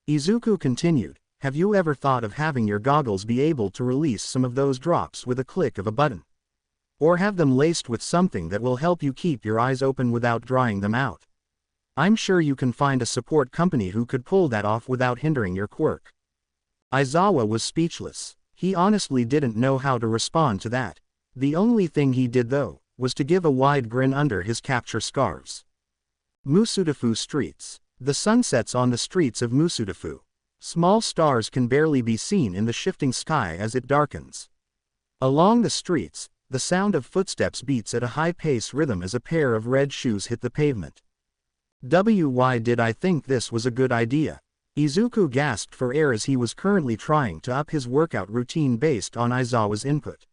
Izuku continued. Have you ever thought of having your goggles be able to release some of those drops with a click of a button? Or have them laced with something that will help you keep your eyes open without drying them out? I'm sure you can find a support company who could pull that off without hindering your quirk. Aizawa was speechless. He honestly didn't know how to respond to that. The only thing he did though, was to give a wide grin under his capture scarves. Musudafu streets. The sun sets on the streets of Musudafu. Small stars can barely be seen in the shifting sky as it darkens. Along the streets, the sound of footsteps beats at a high-pace rhythm as a pair of red shoes hit the pavement. Why did I think this was a good idea? Izuku gasped for air as he was currently trying to up his workout routine based on Aizawa's input.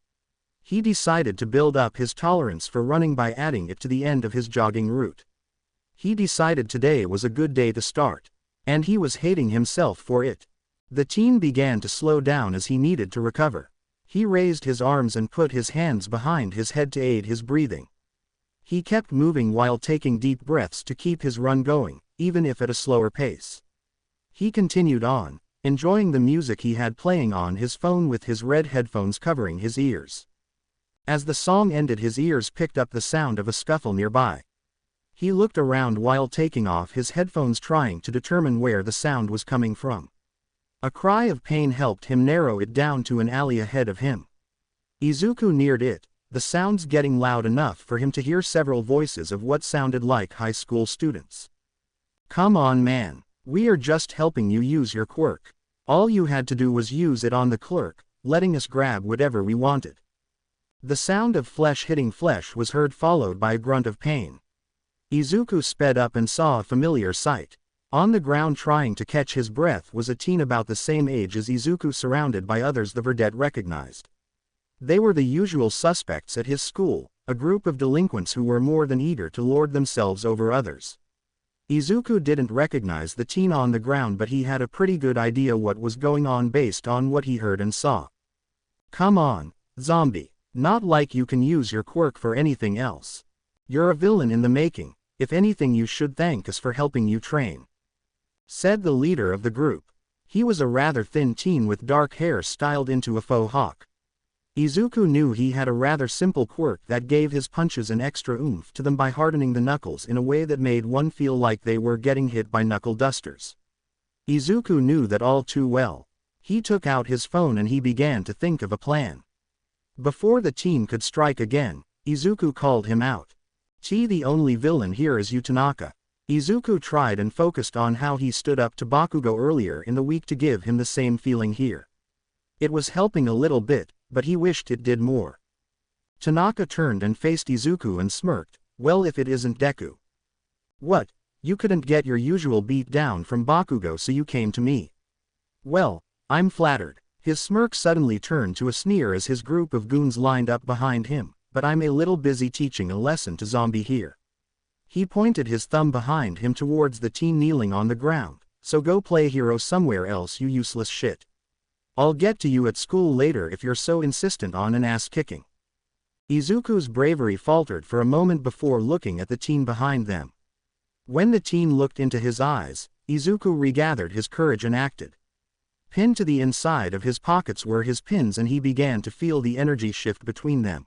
He decided to build up his tolerance for running by adding it to the end of his jogging route. He decided today was a good day to start. And he was hating himself for it. The teen began to slow down as he needed to recover. He raised his arms and put his hands behind his head to aid his breathing. He kept moving while taking deep breaths to keep his run going, even if at a slower pace. He continued on, enjoying the music he had playing on his phone with his red headphones covering his ears. As the song ended, his ears picked up the sound of a scuffle nearby. He looked around while taking off his headphones, trying to determine where the sound was coming from. A cry of pain helped him narrow it down to an alley ahead of him. Izuku neared it, the sounds getting loud enough for him to hear several voices of what sounded like high school students. Come on, man. We are just helping you use your quirk. All you had to do was use it on the clerk, letting us grab whatever we wanted. The sound of flesh hitting flesh was heard, followed by a grunt of pain. Izuku sped up and saw a familiar sight. On the ground trying to catch his breath was a teen about the same age as Izuku, surrounded by others the verdette recognized. They were the usual suspects at his school, a group of delinquents who were more than eager to lord themselves over others. Izuku didn't recognize the teen on the ground, but he had a pretty good idea what was going on based on what he heard and saw. Come on, zombie. Not like you can use your quirk for anything else. You're a villain in the making. If anything, you should thank us for helping you train," said the leader of the group. He was a rather thin teen with dark hair styled into a faux hawk. Izuku knew he had a rather simple quirk that gave his punches an extra oomph to them by hardening the knuckles in a way that made one feel like they were getting hit by knuckle dusters. Izuku knew that all too well. He took out his phone and he began to think of a plan. Before the teen could strike again, Izuku called him out. The only villain here is you, Tanaka. Izuku tried and focused on how he stood up to Bakugo earlier in the week to give him the same feeling here. It was helping a little bit, but he wished it did more. Tanaka turned and faced Izuku and smirked, well, if it isn't Deku. What? You couldn't get your usual beat down from Bakugo, so you came to me. Well, I'm flattered. His smirk suddenly turned to a sneer as his group of goons lined up behind him, but I'm a little busy teaching a lesson to Zombie here. He pointed his thumb behind him towards the teen kneeling on the ground, so go play hero somewhere else, you useless shit. I'll get to you at school later if you're so insistent on an ass kicking. Izuku's bravery faltered for a moment before looking at the teen behind them. When the teen looked into his eyes, Izuku regathered his courage and acted. Pinned to the inside of his pockets were his pins, and he began to feel the energy shift between them.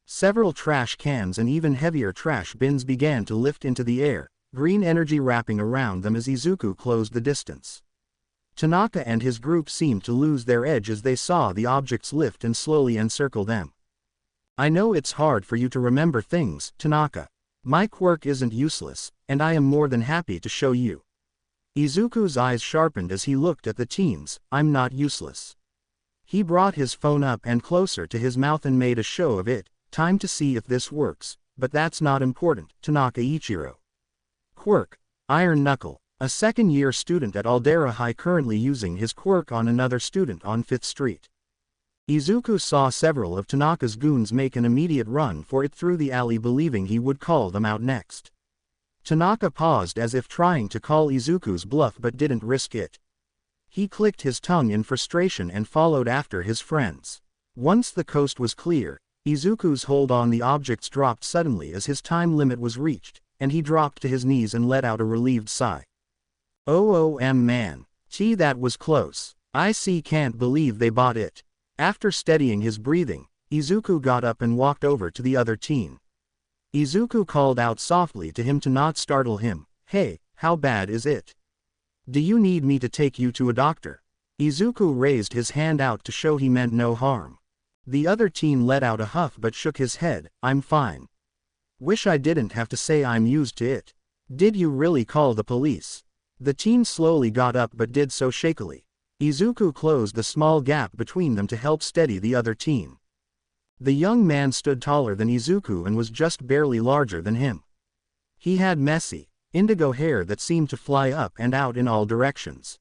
Several trash cans and even heavier trash bins began to lift into the air, green energy wrapping around them as Izuku closed the distance. Tanaka and his group seemed to lose their edge as they saw the objects lift and slowly encircle them. I know it's hard for you to remember things, Tanaka. My quirk isn't useless, and I am more than happy to show you. Izuku's eyes sharpened as he looked at the teens. I'm not useless. He brought his phone up and closer to his mouth and made a show of it. Time to see if this works, but that's not important, Tanaka Ichiro. Quirk. Iron Knuckle. A second-year student at Aldera High currently using his quirk on another student on 5th Street. Izuku saw several of Tanaka's goons make an immediate run for it through the alley, believing he would call them out next. Tanaka paused as if trying to call Izuku's bluff but didn't risk it. He clicked his tongue in frustration and followed after his friends. Once the coast was clear, Izuku's hold on the objects dropped suddenly as his time limit was reached, and he dropped to his knees and let out a relieved sigh. Man. That was close. Can't believe they bought it. After steadying his breathing, Izuku got up and walked over to the other teen. Izuku called out softly to him to not startle him. Hey, how bad is it? Do you need me to take you to a doctor? Izuku raised his hand out to show he meant no harm. The other teen let out a huff but shook his head. I'm fine. Wish I didn't have to say I'm used to it. Did you really call the police? The teen slowly got up but did so shakily. Izuku closed the small gap between them to help steady the other teen. The young man stood taller than Izuku and was just barely larger than him. He had messy, indigo hair that seemed to fly up and out in all directions.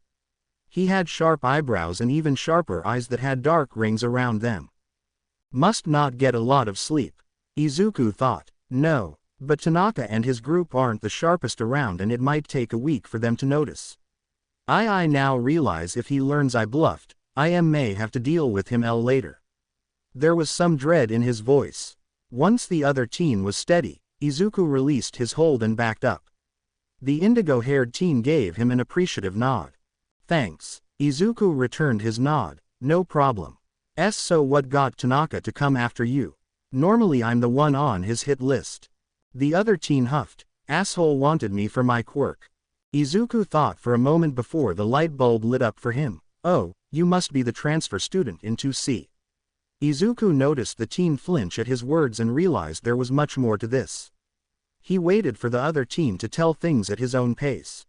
He had sharp eyebrows and even sharper eyes that had dark rings around them. Must not get a lot of sleep, Izuku thought. No, but Tanaka and his group aren't the sharpest around, and it might take a week for them to notice. I now realize if he learns I bluffed, I may have to deal with him later. There was some dread in his voice. Once the other teen was steady, Izuku released his hold and backed up. The indigo-haired teen gave him an appreciative nod. Thanks. Izuku returned his nod. No problem. So what got Tanaka to come after you? Normally I'm the one on his hit list. The other teen huffed. Asshole wanted me for my quirk. Izuku thought for a moment before the light bulb lit up for him. Oh, you must be the transfer student in 2C. Izuku noticed the teen flinch at his words and realized there was much more to this. He waited for the other teen to tell things at his own pace.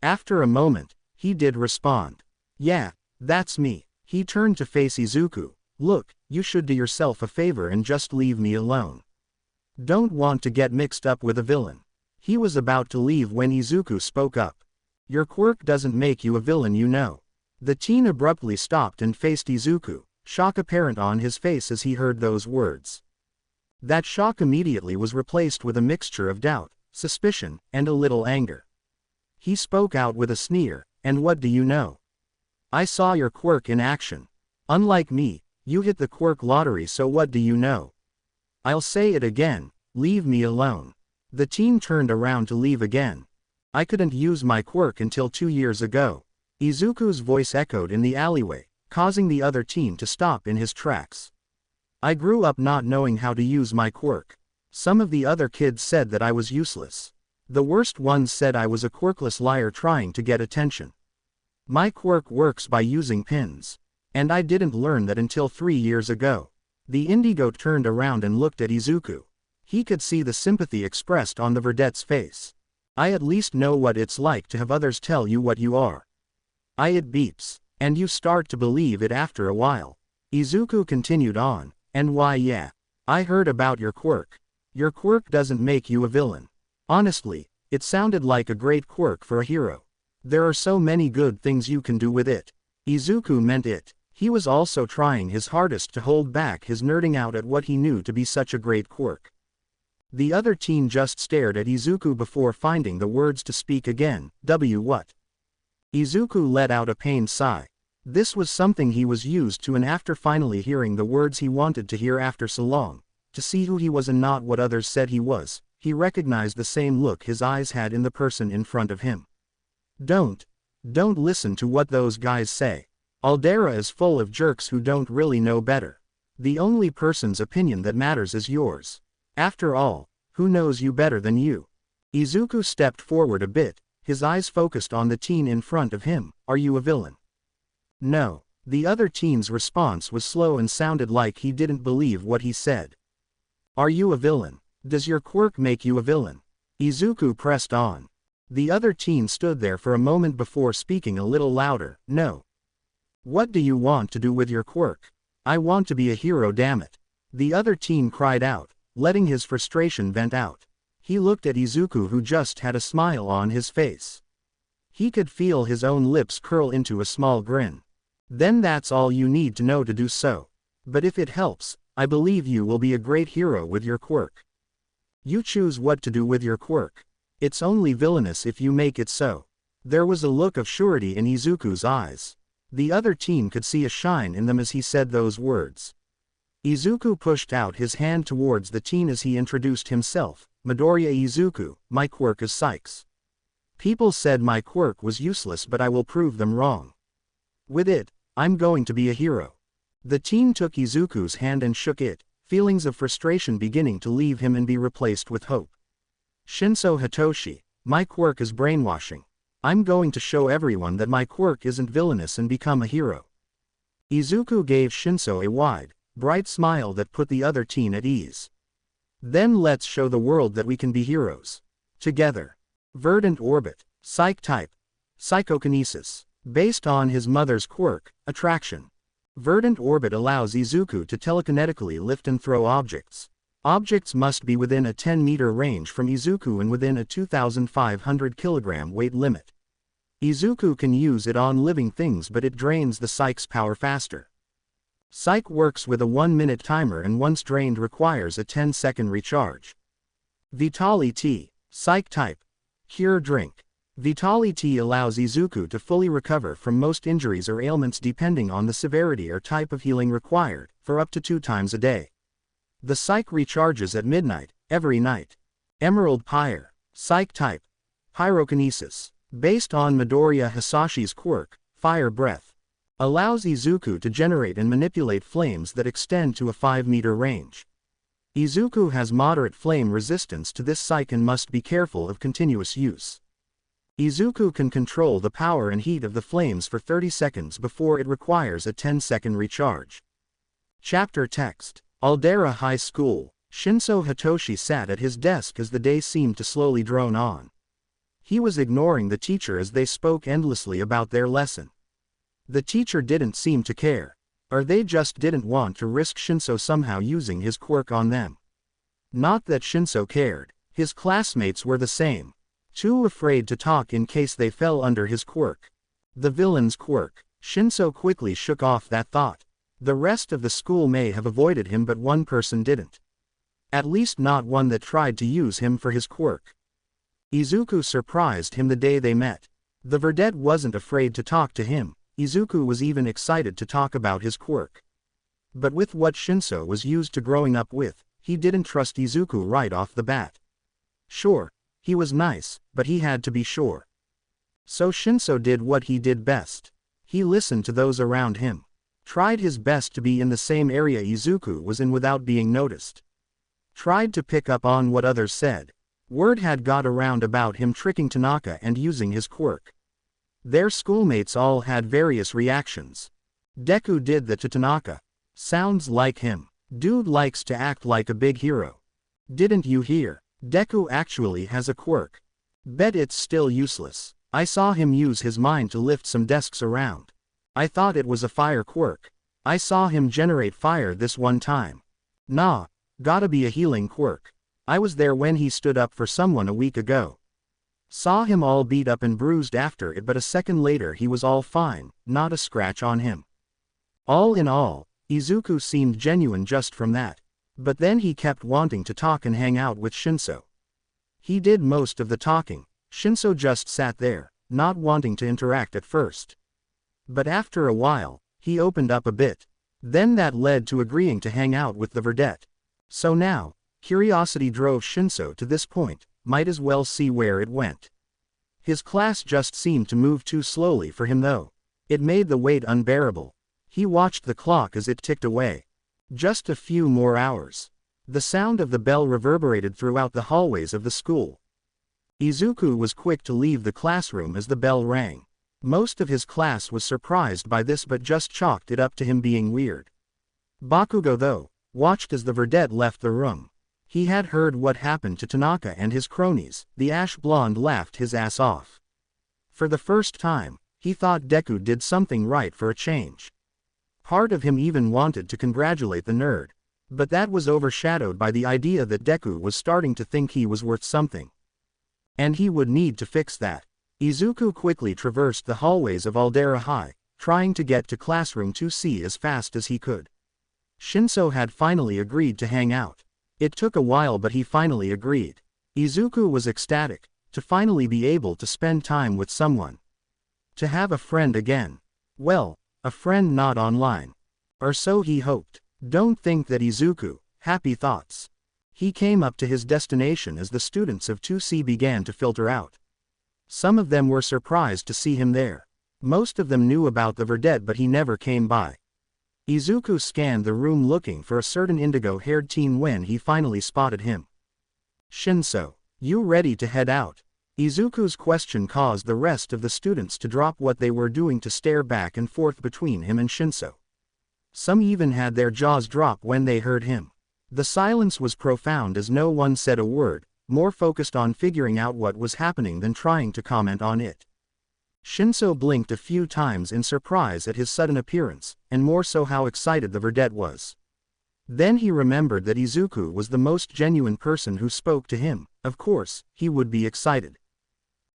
After a moment, he did respond. Yeah, that's me. He turned to face Izuku. Look, you should do yourself a favor and just leave me alone. Don't want to get mixed up with a villain. He was about to leave when Izuku spoke up. Your quirk doesn't make you a villain, you know. The teen abruptly stopped and faced Izuku, shock apparent on his face as he heard those words. That shock immediately was replaced with a mixture of doubt, suspicion, and a little anger. He spoke out with a sneer, and what do you know? I saw your quirk in action. Unlike me, you hit the quirk lottery, so what do you know? I'll say it again, leave me alone. The teen turned around to leave again. I couldn't use my quirk until 2 years ago. Izuku's voice echoed in the alleyway, causing the other teen to stop in his tracks. I grew up not knowing how to use my quirk. Some of the other kids said that I was useless. The worst ones said I was a quirkless liar trying to get attention. My quirk works by using pins. And I didn't learn that until 3 years ago. The indigo turned around and looked at Izuku. He could see the sympathy expressed on the verdette's face. I at least know what it's like to have others tell you what you are. It beeps. And you start to believe it after a while. Izuku continued on, and why yeah. I heard about your quirk. Your quirk doesn't make you a villain. Honestly, it sounded like a great quirk for a hero. There are so many good things you can do with it. Izuku meant it. He was also trying his hardest to hold back his nerding out at what he knew to be such a great quirk. The other teen just stared at Izuku before finding the words to speak again. What? Izuku let out a pained sigh. This was something he was used to, and after finally hearing the words he wanted to hear after so long, to see who he was and not what others said he was, he recognized the same look his eyes had in the person in front of him. Don't listen to what those guys say. Aldera is full of jerks who don't really know better. The only person's opinion that matters is yours. After all, who knows you better than you? Izuku stepped forward a bit, his eyes focused on the teen in front of him. Are you a villain? No. The other teen's response was slow and sounded like he didn't believe what he said. Are you a villain? Does your quirk make you a villain? Izuku pressed on. The other teen stood there for a moment before speaking a little louder. No. What do you want to do with your quirk? I want to be a hero, damn it. The other teen cried out, letting his frustration vent out. He looked at Izuku, who just had a smile on his face. He could feel his own lips curl into a small grin. Then that's all you need to know to do so. But if it helps, I believe you will be a great hero with your quirk. You choose what to do with your quirk. It's only villainous if you make it so. There was a look of surety in Izuku's eyes. The other teen could see a shine in them as he said those words. Izuku pushed out his hand towards the teen as he introduced himself. Midoriya Izuku, my quirk is Sykes. People said my quirk was useless, but I will prove them wrong. With it, I'm going to be a hero. The teen took Izuku's hand and shook it, feelings of frustration beginning to leave him and be replaced with hope. Shinso Hitoshi, my quirk is brainwashing. I'm going to show everyone that my quirk isn't villainous and become a hero. Izuku gave Shinso a wide, bright smile that put the other teen at ease. Then let's show the world that we can be heroes. Together. Verdant Orbit, Psych Type, Psychokinesis. Based on his mother's quirk, Attraction. Verdant Orbit allows Izuku to telekinetically lift and throw objects. Objects must be within a 10-meter range from Izuku and within a 2,500 kilogram weight limit. Izuku can use it on living things, but it drains the Psyche's power faster. Psyche works with a 1-minute timer and once drained requires a 10-second recharge. Vitali Tea, Psych Type, Cure Drink. Vitali Tea allows Izuku to fully recover from most injuries or ailments depending on the severity or type of healing required, for up to 2 times a day. The Psyche recharges at midnight, every night. Emerald Pyre, Psych Type, Pyrokinesis. Based on Midoriya Hisashi's quirk, Fire Breath. Allows Izuku to generate and manipulate flames that extend to a 5-meter range. Izuku has moderate flame resistance to this psyche and must be careful of continuous use. Izuku can control the power and heat of the flames for 30 seconds before it requires a 10-second recharge. Chapter Text. Aldera High School. Shinso Hitoshi sat at his desk as the day seemed to slowly drone on. He was ignoring the teacher as they spoke endlessly about their lesson. The teacher didn't seem to care. Or they just didn't want to risk Shinso somehow using his quirk on them. Not that Shinso cared. His classmates were the same. Too afraid to talk in case they fell under his quirk. The villain's quirk. Shinso quickly shook off that thought. The rest of the school may have avoided him, but one person didn't. At least not one that tried to use him for his quirk. Izuku surprised him the day they met. The verdette wasn't afraid to talk to him. Izuku was even excited to talk about his quirk. But with what Shinso was used to growing up with, he didn't trust Izuku right off the bat. Sure, he was nice, but he had to be sure. So Shinso did what he did best. He listened to those around him. Tried his best to be in the same area Izuku was in without being noticed. Tried to pick up on what others said. Word had got around about him tricking Tanaka and using his quirk. Their schoolmates all had various reactions. Deku did that to Tanaka. Sounds like him. Dude likes to act like a big hero. Didn't you hear? Deku actually has a quirk. Bet it's still useless. I saw him use his mind to lift some desks around. I thought it was a fire quirk. I saw him generate fire this one time. Nah, gotta be a healing quirk. I was there when he stood up for someone a week ago. Saw him all beat up and bruised after it, but a second later he was all fine, not a scratch on him. All in all, Izuku seemed genuine just from that. But then he kept wanting to talk and hang out with Shinso. He did most of the talking. Shinso just sat there, not wanting to interact at first. But after a while, he opened up a bit. Then that led to agreeing to hang out with the verdette. So now, curiosity drove Shinso to this point, might as well see where it went. His class just seemed to move too slowly for him though. It made the wait unbearable. He watched the clock as it ticked away. Just a few more hours. The sound of the bell reverberated throughout the hallways of the school. Izuku was quick to leave the classroom as the bell rang. Most of his class was surprised by this but just chalked it up to him being weird. Bakugo though, watched as the verdette left the room. He had heard what happened to Tanaka and his cronies. The ash blonde laughed his ass off. For the first time, he thought Deku did something right for a change. Part of him even wanted to congratulate the nerd. But that was overshadowed by the idea that Deku was starting to think he was worth something. And he would need to fix that. Izuku quickly traversed the hallways of Aldera High, trying to get to classroom 2C as fast as he could. Shinso had finally agreed to hang out. It took a while but he finally agreed. Izuku was ecstatic, to finally be able to spend time with someone. To have a friend again. Well, a friend not online. Or so he hoped. Don't think that Izuku, happy thoughts. He came up to his destination as the students of 2C began to filter out. Some of them were surprised to see him there. Most of them knew about the verdette but he never came by. Izuku scanned the room looking for a certain indigo-haired teen when he finally spotted him. Shinso, you ready to head out? Izuku's question caused the rest of the students to drop what they were doing to stare back and forth between him and Shinso. Some even had their jaws drop when they heard him. The silence was profound as no one said a word, more focused on figuring out what was happening than trying to comment on it. Shinso blinked a few times in surprise at his sudden appearance, and more so how excited the verdette was. Then he remembered that Izuku was the most genuine person who spoke to him. Of course, he would be excited.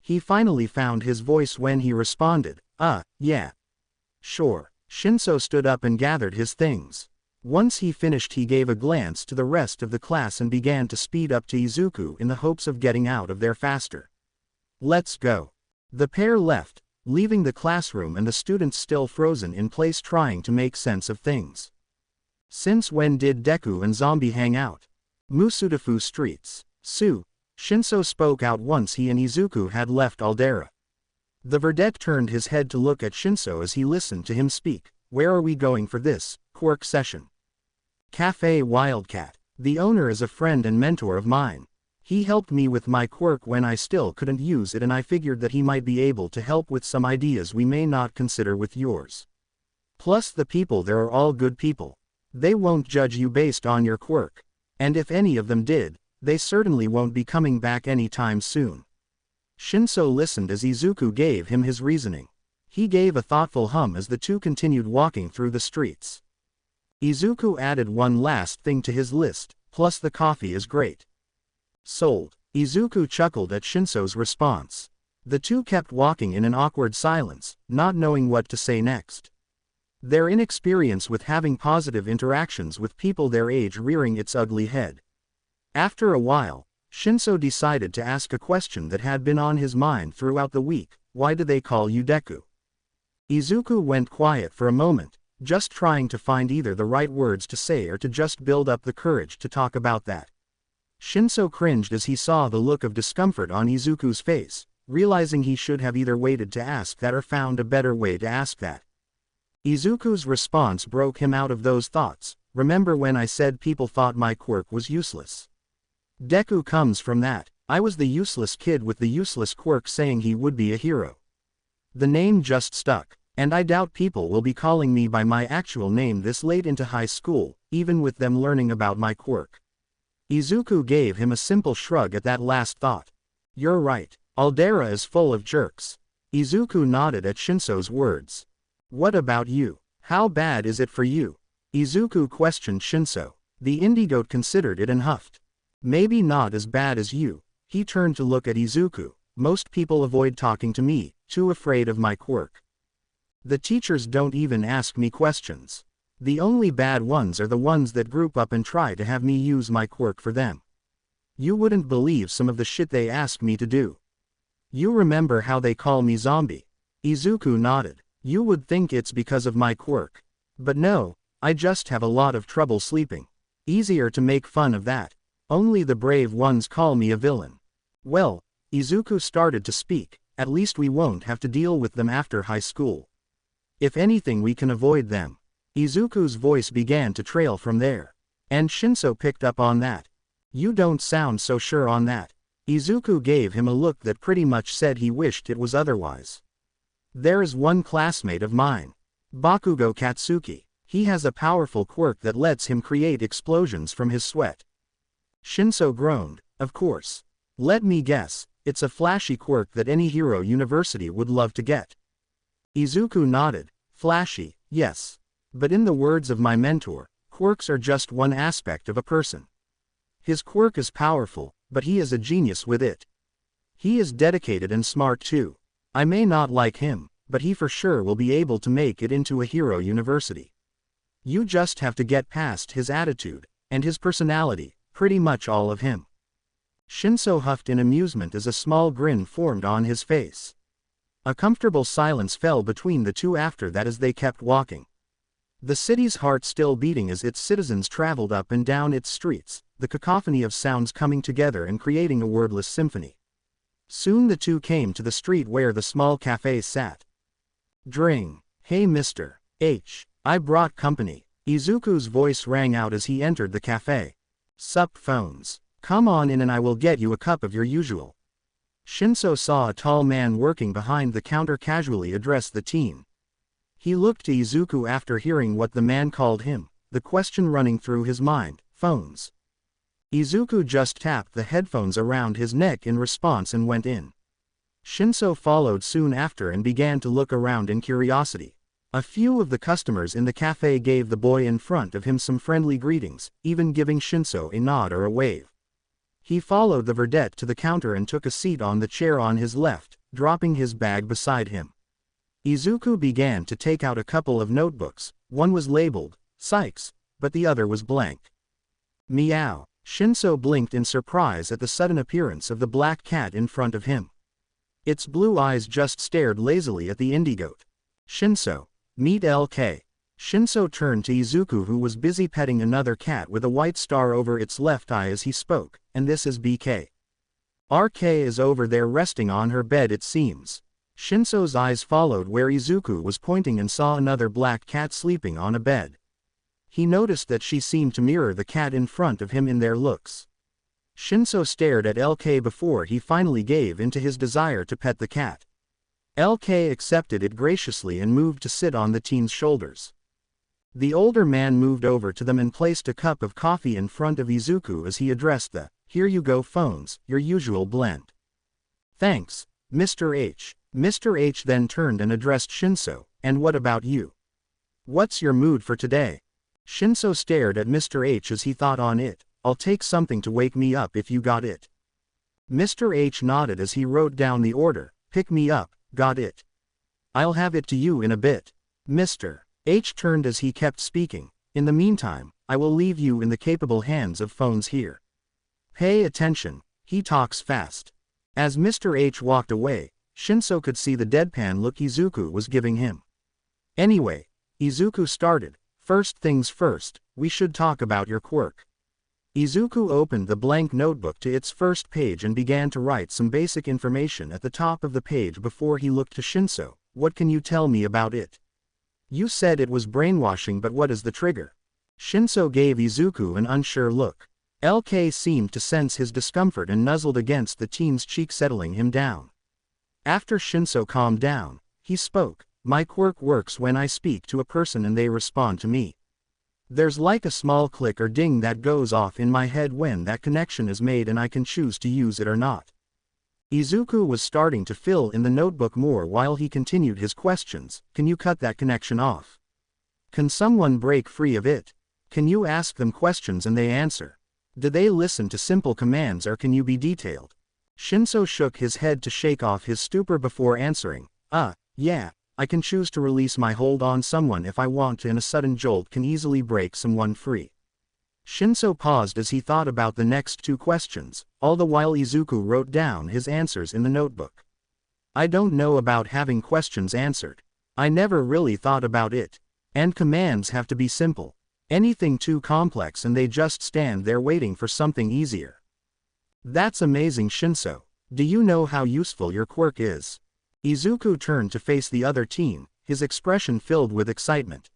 He finally found his voice when he responded, yeah. Sure. Shinso stood up and gathered his things. Once he finished he gave a glance to the rest of the class and began to speed up to Izuku in the hopes of getting out of there faster. Let's go. The pair left, leaving the classroom and the students still frozen in place trying to make sense of things. Since when did Deku and Zombie hang out? Musudafu streets. Shinso spoke out once he and Izuku had left Aldera. The verdette turned his head to look at Shinso as he listened to him speak. Where are we going for this Quirk session? Cafe Wildcat. The owner is a friend and mentor of mine. He helped me with my quirk when I still couldn't use it and I figured that he might be able to help with some ideas we may not consider with yours. Plus the people there are all good people. They won't judge you based on your quirk. And if any of them did, they certainly won't be coming back anytime soon. Shinso listened as Izuku gave him his reasoning. He gave a thoughtful hum as the two continued walking through the streets. Izuku added one last thing to his list, plus the coffee is great. Sold. Izuku chuckled at Shinso's response. The two kept walking in an awkward silence, not knowing what to say next. Their inexperience with having positive interactions with people their age rearing its ugly head. After a while, Shinso decided to ask a question that had been on his mind throughout the week. Why do they call you Deku? Izuku went quiet for a moment, just trying to find either the right words to say or to just build up the courage to talk about that. Shinso cringed as he saw the look of discomfort on Izuku's face, realizing he should have either waited to ask that or found a better way to ask that. Izuku's response broke him out of those thoughts. Remember when I said people thought my quirk was useless? Deku comes from that. I was the useless kid with the useless quirk saying he would be a hero. The name just stuck, and I doubt people will be calling me by my actual name this late into high school, even with them learning about my quirk. Izuku gave him a simple shrug at that last thought. You're right. Aldera is full of jerks. Izuku nodded at Shinso's words. What about you? How bad is it for you? Izuku questioned Shinso. The Indigoat considered it and huffed. Maybe not as bad as you. He turned to look at Izuku. Most people avoid talking to me, too afraid of my quirk. The teachers don't even ask me questions. The only bad ones are the ones that group up and try to have me use my quirk for them. You wouldn't believe some of the shit they ask me to do. You remember how they call me zombie? Izuku nodded. You would think it's because of my quirk. But no, I just have a lot of trouble sleeping. Easier to make fun of that. Only the brave ones call me a villain. Well, Izuku started to speak, at least we won't have to deal with them after high school. If anything we can avoid them. Izuku's voice began to trail from there. And Shinso picked up on that. You don't sound so sure on that. Izuku gave him a look that pretty much said he wished it was otherwise. There's one classmate of mine. Bakugo Katsuki. He has a powerful quirk that lets him create explosions from his sweat. Shinso groaned. Of course. Let me guess, it's a flashy quirk that any hero university would love to get. Izuku nodded. Flashy, yes. But in the words of my mentor, quirks are just one aspect of a person. His quirk is powerful, but he is a genius with it. He is dedicated and smart too. I may not like him, but he for sure will be able to make it into a hero university. You just have to get past his attitude, and his personality, pretty much all of him. Shinso huffed in amusement as a small grin formed on his face. A comfortable silence fell between the two after that as they kept walking. The city's heart still beating as its citizens traveled up and down its streets, the cacophony of sounds coming together and creating a wordless symphony. Soon the two came to the street where the small cafe sat. Dring. Hey Mr. H. I brought company. Izuku's voice rang out as he entered the cafe. Sup phones. Come on in and I will get you a cup of your usual. Shinso saw a tall man working behind the counter casually address the teen. He looked to Izuku after hearing what the man called him, the question running through his mind, phones. Izuku just tapped the headphones around his neck in response and went in. Shinso followed soon after and began to look around in curiosity. A few of the customers in the cafe gave the boy in front of him some friendly greetings, even giving Shinso a nod or a wave. He followed the verdette to the counter and took a seat on the chair on his left, dropping his bag beside him. Izuku began to take out a couple of notebooks. One was labeled, Sykes, but the other was blank. Meow. Shinso blinked in surprise at the sudden appearance of the black cat in front of him. Its blue eyes just stared lazily at the Indigoat. Shinso. Meet LK. Shinso turned to Izuku who was busy petting another cat with a white star over its left eye as he spoke, and this is BK. RK is over there resting on her bed it seems. Shinso's eyes followed where Izuku was pointing and saw another black cat sleeping on a bed. He noticed that she seemed to mirror the cat in front of him in their looks. Shinso stared at LK before he finally gave in to his desire to pet the cat. LK accepted it graciously and moved to sit on the teen's shoulders. The older man moved over to them and placed a cup of coffee in front of Izuku as he addressed the, "Here you go phones, your usual blend." "Thanks, Mr. H." Mr. H then turned and addressed Shinso, "And what about you? What's your mood for today?" Shinso stared at Mr. H as he thought on it. "I'll take something to wake me up if you got it." Mr. H nodded as he wrote down the order, "Pick me up, got it. I'll have it to you in a bit." Mr. H turned as he kept speaking, "In the meantime, I will leave you in the capable hands of phones here. Pay attention, he talks fast." As Mr. H walked away, Shinso could see the deadpan look Izuku was giving him. "Anyway," Izuku started, "first things first, we should talk about your quirk." Izuku opened the blank notebook to its first page and began to write some basic information at the top of the page before he looked to Shinso. "What can you tell me about it? You said it was brainwashing, but what is the trigger?" Shinso gave Izuku an unsure look. LK seemed to sense his discomfort and nuzzled against the teen's cheek, settling him down. After Shinso calmed down, he spoke, "My quirk works when I speak to a person and they respond to me. There's like a small click or ding that goes off in my head when that connection is made and I can choose to use it or not. Izuku was starting to fill in the notebook more while he continued his questions. Can you cut that connection off? Can someone break free of it? Can you ask them questions and they answer? Do they listen to simple commands or can you be detailed? Shinso shook his head to shake off his stupor before answering. Yeah, I can choose to release my hold on someone if I want to, and a sudden jolt can easily break someone free. Shinso paused as he thought about the next two questions, all the while Izuku wrote down his answers in the notebook. I don't know about having questions answered. I never really thought about it. And commands have to be simple. Anything too complex and they just stand there waiting for something easier. That's amazing, Shinso. Do you know how useful your quirk is? Izuku turned to face the other teen, his expression filled with excitement.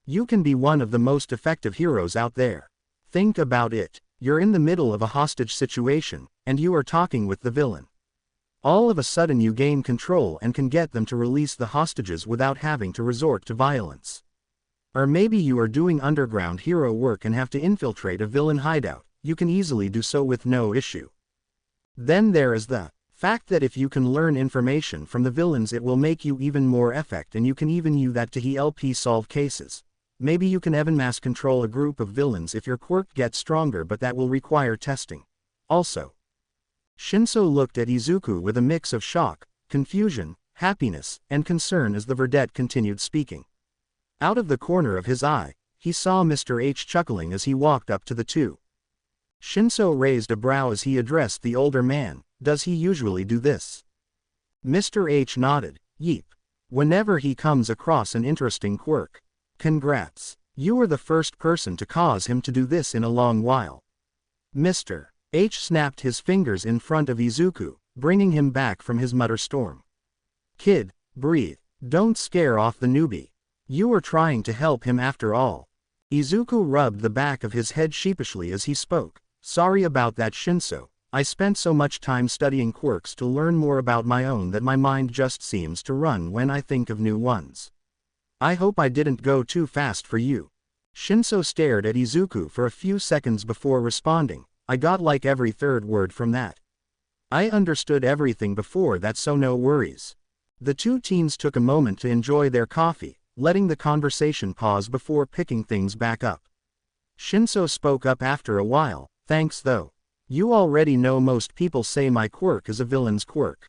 You can be one of the most effective heroes out there. Think about it. You're in the middle of a hostage situation, and you are talking with the villain. All of a sudden you gain control and can get them to release the hostages without having to resort to violence. Or maybe you are doing underground hero work and have to infiltrate a villain hideout. You can easily do so with no issue. Then there is the fact that if you can learn information from the villains it will make you even more effective, and you can even use that to help solve cases. Maybe you can even mass control a group of villains if your quirk gets stronger, but that will require testing. Also. Shinso looked at Izuku with a mix of shock, confusion, happiness, and concern as the verdette continued speaking. Out of the corner of his eye, he saw Mr. H chuckling as he walked up to the two. Shinso raised a brow as he addressed the older man. Does he usually do this? Mr. H nodded. Yeep. Whenever he comes across an interesting quirk. Congrats. You were the first person to cause him to do this in a long while. Mr. H snapped his fingers in front of Izuku, bringing him back from his mutter storm. Kid, breathe. Don't scare off the newbie. You were trying to help him after all. Izuku rubbed the back of his head sheepishly as he spoke. Sorry about that, Shinso. I spent so much time studying quirks to learn more about my own that my mind just seems to run when I think of new ones. I hope I didn't go too fast for you. Shinso stared at Izuku for a few seconds before responding. I got like every third word from that. I understood everything before that, so no worries. The two teens took a moment to enjoy their coffee, letting the conversation pause before picking things back up. Shinso spoke up after a while. Thanks though. You already know most people say my quirk is a villain's quirk.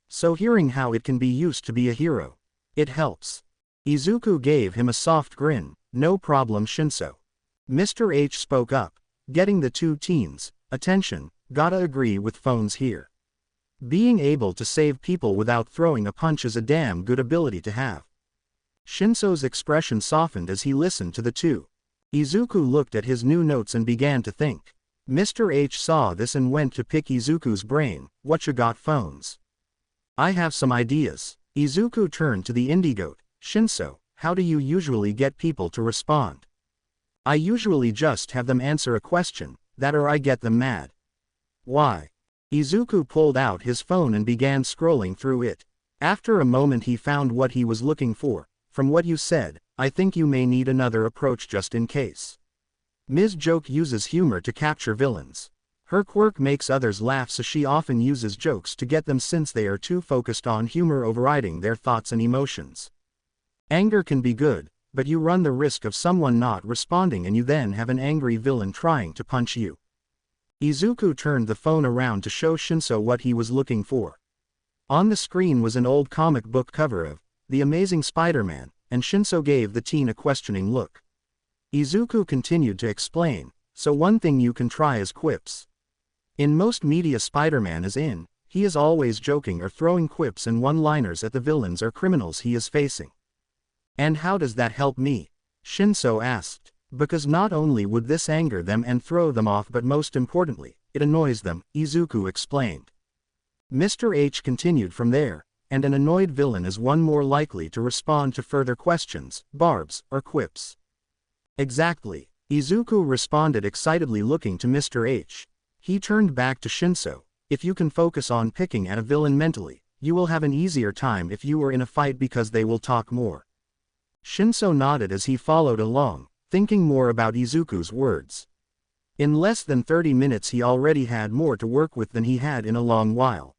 So hearing how it can be used to be a hero, it helps. Izuku gave him a soft grin. No problem, Shinso. Mr. H spoke up, getting the two teens' attention. Gotta agree with phones here. Being able to save people without throwing a punch is a damn good ability to have. Shinso's expression softened as he listened to the two. Izuku looked at his new notes and began to think. Mr. H saw this and went to pick Izuku's brain. What you got, phones? I have some ideas. Izuku turned to the Indigoat. Shinso, how do you usually get people to respond? I usually just have them answer a question, that or I get them mad. Why? Izuku pulled out his phone and began scrolling through it. After a moment he found what he was looking for. From what you said, I think you may need another approach just in case. Ms. Joke uses humor to capture villains. Her quirk makes others laugh, so she often uses jokes to get them since they are too focused on humor overriding their thoughts and emotions. Anger can be good, but you run the risk of someone not responding and you then have an angry villain trying to punch you. Izuku turned the phone around to show Shinso what he was looking for. On the screen was an old comic book cover of The Amazing Spider-Man, and Shinso gave the teen a questioning look. Izuku continued to explain, so one thing you can try is quips. In most media Spider-Man is in, he is always joking or throwing quips and one-liners at the villains or criminals he is facing. And how does that help me? Shinso asked. Because not only would this anger them and throw them off, but most importantly, it annoys them, Izuku explained. Mr. H continued from there, and an annoyed villain is one more likely to respond to further questions, barbs, or quips. Exactly. Izuku responded excitedly, looking to Mr. H. He turned back to Shinso. If you can focus on picking at a villain mentally, you will have an easier time if you are in a fight because they will talk more. Shinso nodded as he followed along, thinking more about Izuku's words. In less than 30 minutes he already had more to work with than he had in a long while.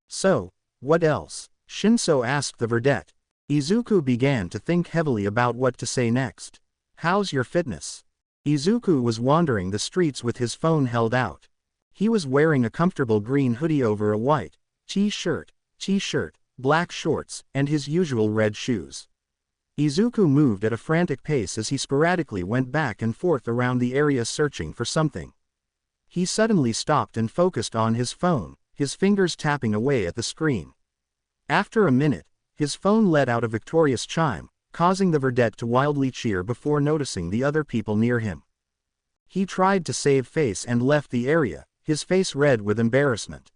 So, what else? Shinso asked the verdette. Izuku began to think heavily about what to say next. How's your fitness? Izuku was wandering the streets with his phone held out. He was wearing a comfortable green hoodie over a white t-shirt, black shorts, and his usual red shoes. Izuku moved at a frantic pace as he sporadically went back and forth around the area searching for something. He suddenly stopped and focused on his phone, his fingers tapping away at the screen. After a minute, his phone let out a victorious chime, causing the verdette to wildly cheer before noticing the other people near him. He tried to save face and left the area, his face red with embarrassment.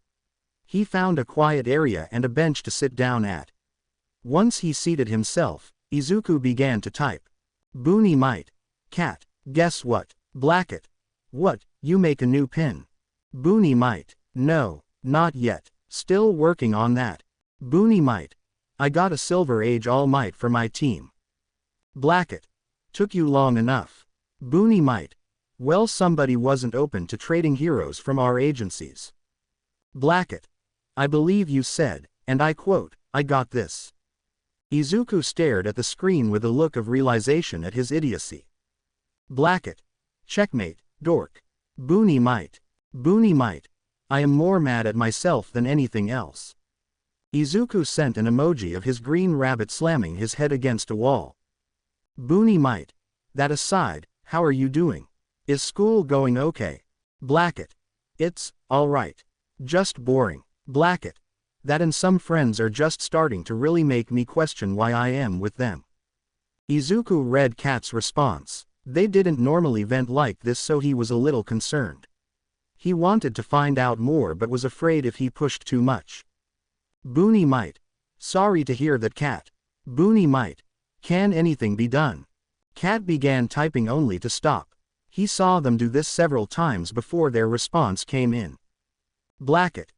He found a quiet area and a bench to sit down at. Once he seated himself, Izuku began to type. Boony might. Cat. Guess what? Blacket. What, you make a new pin? Boony might. No, not yet. Still working on that. Boony might. I got a Silver Age All Might for my team. Blacket. Took you long enough. Boony might. Well, somebody wasn't open to trading heroes from our agencies. Blacket. I believe you said, and I quote, I got this. Izuku stared at the screen with a look of realization at his idiocy. Blacket. Checkmate, dork. Boony might. Boony might. I am more mad at myself than anything else. Izuku sent an emoji of his green rabbit slamming his head against a wall. Boony might. That aside, how are you doing? Is school going okay? Blacket. It's alright. Just boring. Blacket. That and some friends are just starting to really make me question why I am with them. Izuku read Cat's response. They didn't normally vent like this, so he was a little concerned. He wanted to find out more but was afraid if he pushed too much. Boony might. Sorry to hear that, Cat. Boony might. Can anything be done? Cat began typing only to stop. He saw them do this several times before their response came in. Blacket.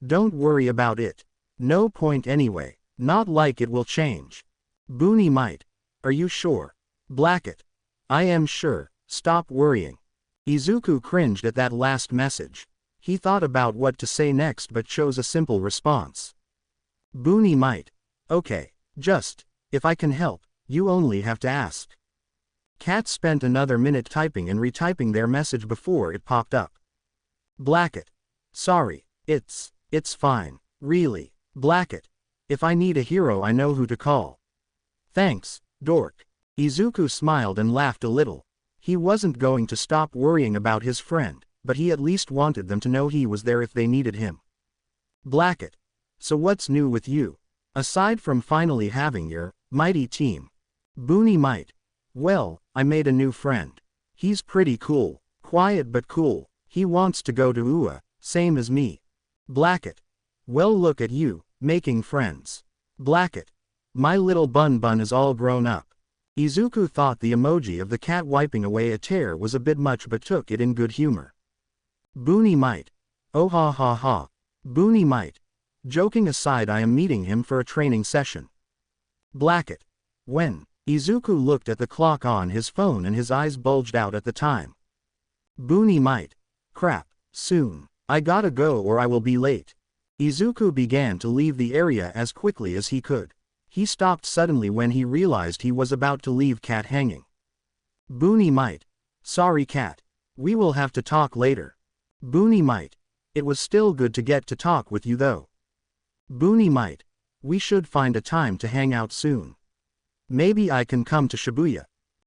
Don't worry about it. No point anyway. Not like it will change. Boony might. Are you sure? Blacket. I am sure. Stop worrying. Izuku cringed at that last message. He thought about what to say next but chose a simple response. Boony might. Okay. Just, if I can help, you only have to ask. Cat spent another minute typing and retyping their message before it popped up. Blacket. Sorry, it's fine, really. Blacket. If I need a hero I know who to call. Thanks, dork. Izuku smiled and laughed a little. He wasn't going to stop worrying about his friend, but he at least wanted them to know he was there if they needed him. Blacket. So what's new with you? Aside from finally having your mighty team. Boony might. Well, I made a new friend. He's pretty cool. Quiet but cool. He wants to go to UA, same as me. Blacket. Well, look at you, making friends. Blacket. My little bun is all grown up. Izuku thought the emoji of the cat wiping away a tear was a bit much but took it in good humor. Boony might. Oh ha ha ha. Boony might. Joking aside, I am meeting him for a training session. Blacket. When? Izuku looked at the clock on his phone and his eyes bulged out at the time. Boony might. Crap, soon. I gotta go or I will be late. Izuku began to leave the area as quickly as he could. He stopped suddenly when he realized he was about to leave Cat hanging. Boony might. Sorry, Cat. We will have to talk later. Boony might. It was still good to get to talk with you though. Boony might. We should find a time to hang out soon. Maybe I can come to Shibuya.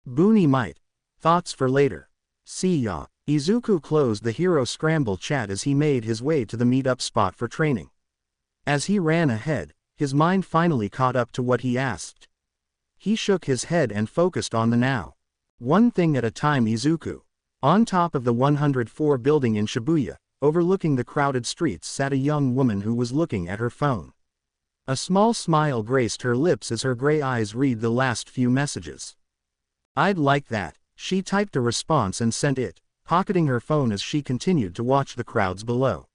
Boony might. Thoughts for later. See ya. Izuku closed the Hero Scramble chat as he made his way to the meetup spot for training. As he ran ahead, his mind finally caught up to what he asked. He shook his head and focused on the now. One thing at a time, Izuku. On top of the 104 building in Shibuya, overlooking the crowded streets, sat a young woman who was looking at her phone. A small smile graced her lips as her gray eyes read the last few messages. I'd like that. She typed a response and sent it, pocketing her phone as she continued to watch the crowds below.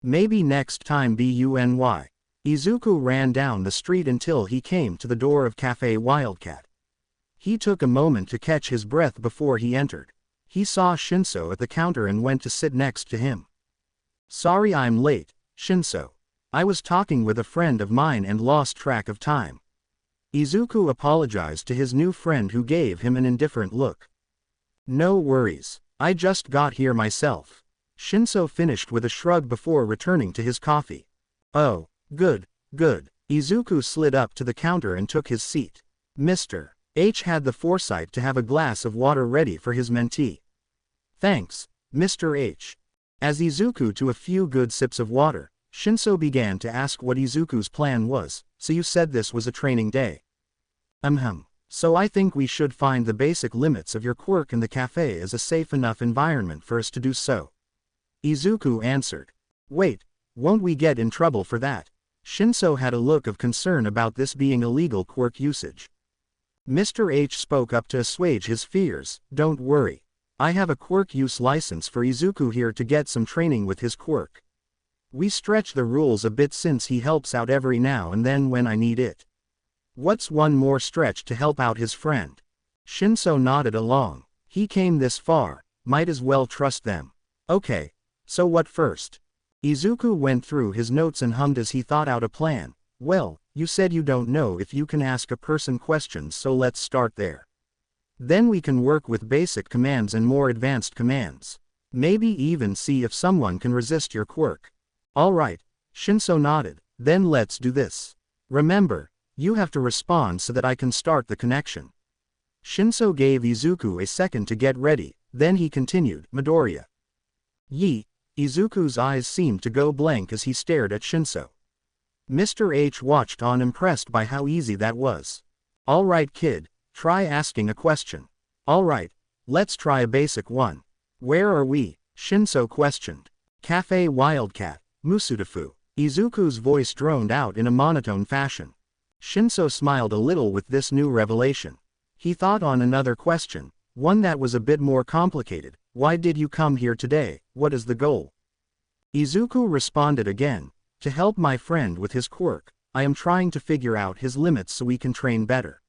Maybe next time, Buny. Izuku ran down the street until he came to the door of Cafe Wildcat. He took a moment to catch his breath before he entered. He saw Shinso at the counter and went to sit next to him. "Sorry I'm late, Shinso. I was talking with a friend of mine and lost track of time." Izuku apologized to his new friend who gave him an indifferent look. "No worries. I just got here myself." Shinso finished with a shrug before returning to his coffee. "Oh, good, good." Izuku slid up to the counter and took his seat. Mr. H had the foresight to have a glass of water ready for his mentee. "Thanks, Mr. H." As Izuku took a few good sips of water, Shinso began to ask what Izuku's plan was. "So you said this was a training day?" So I think we should find the basic limits of your quirk in the cafe as a safe enough environment for us to do so," Izuku answered. "Wait, won't we get in trouble for that?" Shinso had a look of concern about this being illegal quirk usage. Mr. H spoke up to assuage his fears. "Don't worry. I have a quirk use license for Izuku here to get some training with his quirk. We stretch the rules a bit since he helps out every now and then when I need it. What's one more stretch to help out his friend?" Shinso nodded along. He came this far, might as well trust them. "Okay, so what first?" Izuku went through his notes and hummed as he thought out a plan. "Well, you said you don't know if you can ask a person questions, so let's start there. Then we can work with basic commands and more advanced commands. Maybe even see if someone can resist your quirk." "Alright," Shinso nodded, "then let's do this. Remember, you have to respond so that I can start the connection." Shinso gave Izuku a second to get ready, then he continued, "Midoriya." "Yi." Izuku's eyes seemed to go blank as he stared at Shinso. Mr. H watched on, impressed by how easy that was. "Alright kid, try asking a question." "Alright, let's try a basic one. Where are we?" Shinso questioned. "Cafe Wildcat, Musudafu." Izuku's voice droned out in a monotone fashion. Shinso smiled a little with this new revelation. He thought on another question, one that was a bit more complicated. "Why did you come here today? What is the goal?" Izuku responded again. "To help my friend with his quirk. I am trying to figure out his limits so we can train better.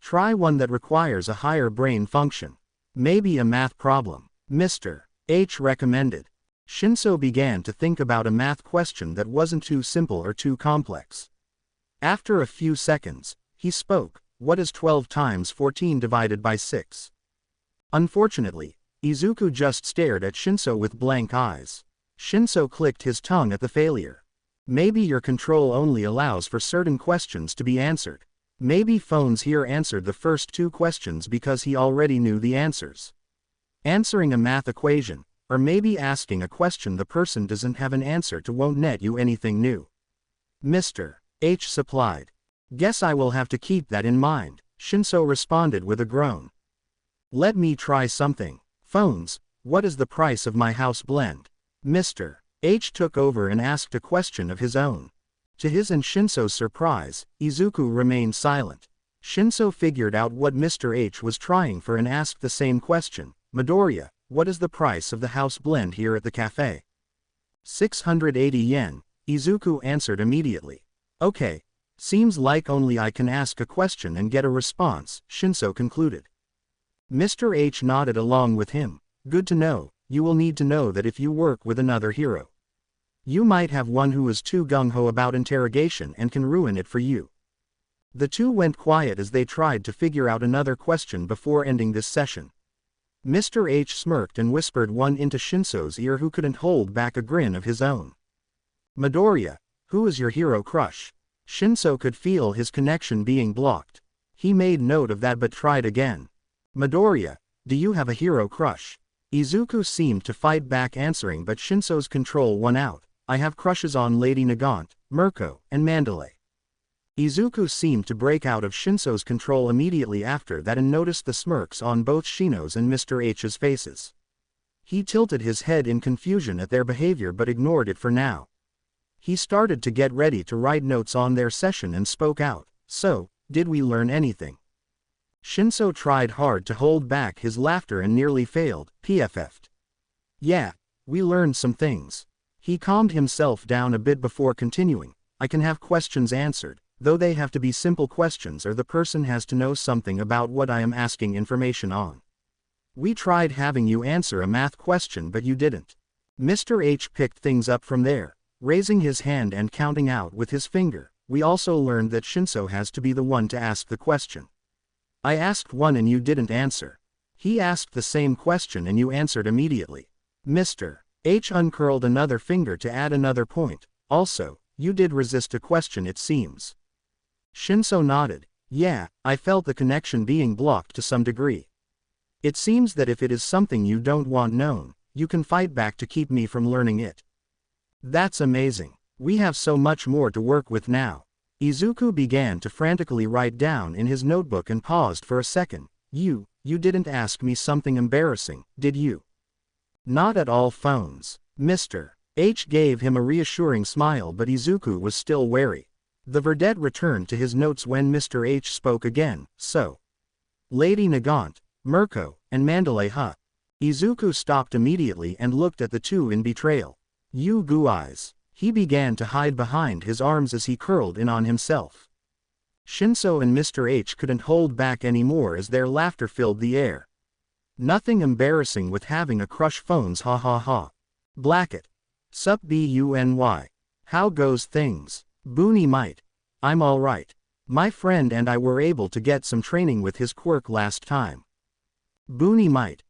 Try one that requires a higher brain function. Maybe a math problem," Mr. H recommended. Shinso began to think about a math question that wasn't too simple or too complex. After a few seconds, he spoke. "What is 12 times 14 divided by 6? Unfortunately, Izuku just stared at Shinso with blank eyes. Shinso clicked his tongue at the failure. Maybe your control only allows for certain questions to be answered. Maybe phones here answered the first 2 questions because he already knew the answers. Answering a math equation, or maybe asking a question the person doesn't have an answer to won't net you anything new," Mr. H supplied. "Guess I will have to keep that in mind," Shinso responded with a groan. "Let me try something. Phones, what is the price of my house blend?" Mr. H took over and asked a question of his own. To his and Shinso's surprise, Izuku remained silent. Shinso figured out what Mr. H was trying for and asked the same question. "Midoriya, what is the price of the house blend here at the cafe?" 680 yen, Izuku answered immediately. "Okay. Seems like only I can ask a question and get a response," Shinso concluded. Mr. H nodded along with him. "Good to know. You will need to know that if you work with another hero, you might have one who is too gung-ho about interrogation and can ruin it for you." The two went quiet as they tried to figure out another question before ending this session. Mr. H smirked and whispered one into Shinso's ear who couldn't hold back a grin of his own. "Midoriya, who is your hero crush?" Shinso could feel his connection being blocked. He made note of that but tried again. "Midoriya, do you have a hero crush?" Izuku seemed to fight back answering, but Shinso's control won out. "I have crushes on Lady Nagant, Mirko, and Mandalay." Izuku seemed to break out of Shinso's control immediately after that and noticed the smirks on both Shino's and Mr. H's faces. He tilted his head in confusion at their behavior but ignored it for now. He started to get ready to write notes on their session and spoke out. "So, did we learn anything?" Shinso tried hard to hold back his laughter and nearly failed. PFF'd. "Yeah, we learned some things." He calmed himself down a bit before continuing. "I can have questions answered, though they have to be simple questions or the person has to know something about what I am asking information on. We tried having you answer a math question but you didn't. Mr. H picked things up from there, raising his hand and counting out with his finger. We also learned that Shinso has to be the one to ask the question. I asked one and you didn't answer. He asked the same question and you answered immediately. Mr. H uncurled another finger to add another point. Also, you did resist a question it seems. Shinso nodded. Yeah, I felt the connection being blocked to some degree. It seems that if it is something you don't want known, you can fight back to keep me from learning it. That's amazing. We have so much more to work with now. Izuku began to frantically write down in his notebook and paused for a second. You didn't ask me something embarrassing, did you? Not at all, phones. Mr. H gave him a reassuring smile, but Izuku was still wary. The vedette returned to his notes when Mr. H spoke again. So, Lady Nagant, Mirko, and Mandalay huh? Izuku stopped immediately and looked at the two in betrayal. You goo eyes. He began to hide behind his arms as he curled in on himself. Shinso and Mr. H couldn't hold back anymore as their laughter filled the air. Nothing embarrassing with having a crush, phones, ha ha ha. Blackett. Sup buny. How goes things? Boony might. I'm alright. My friend and I were able to get some training with his Quirk last time. Boony might.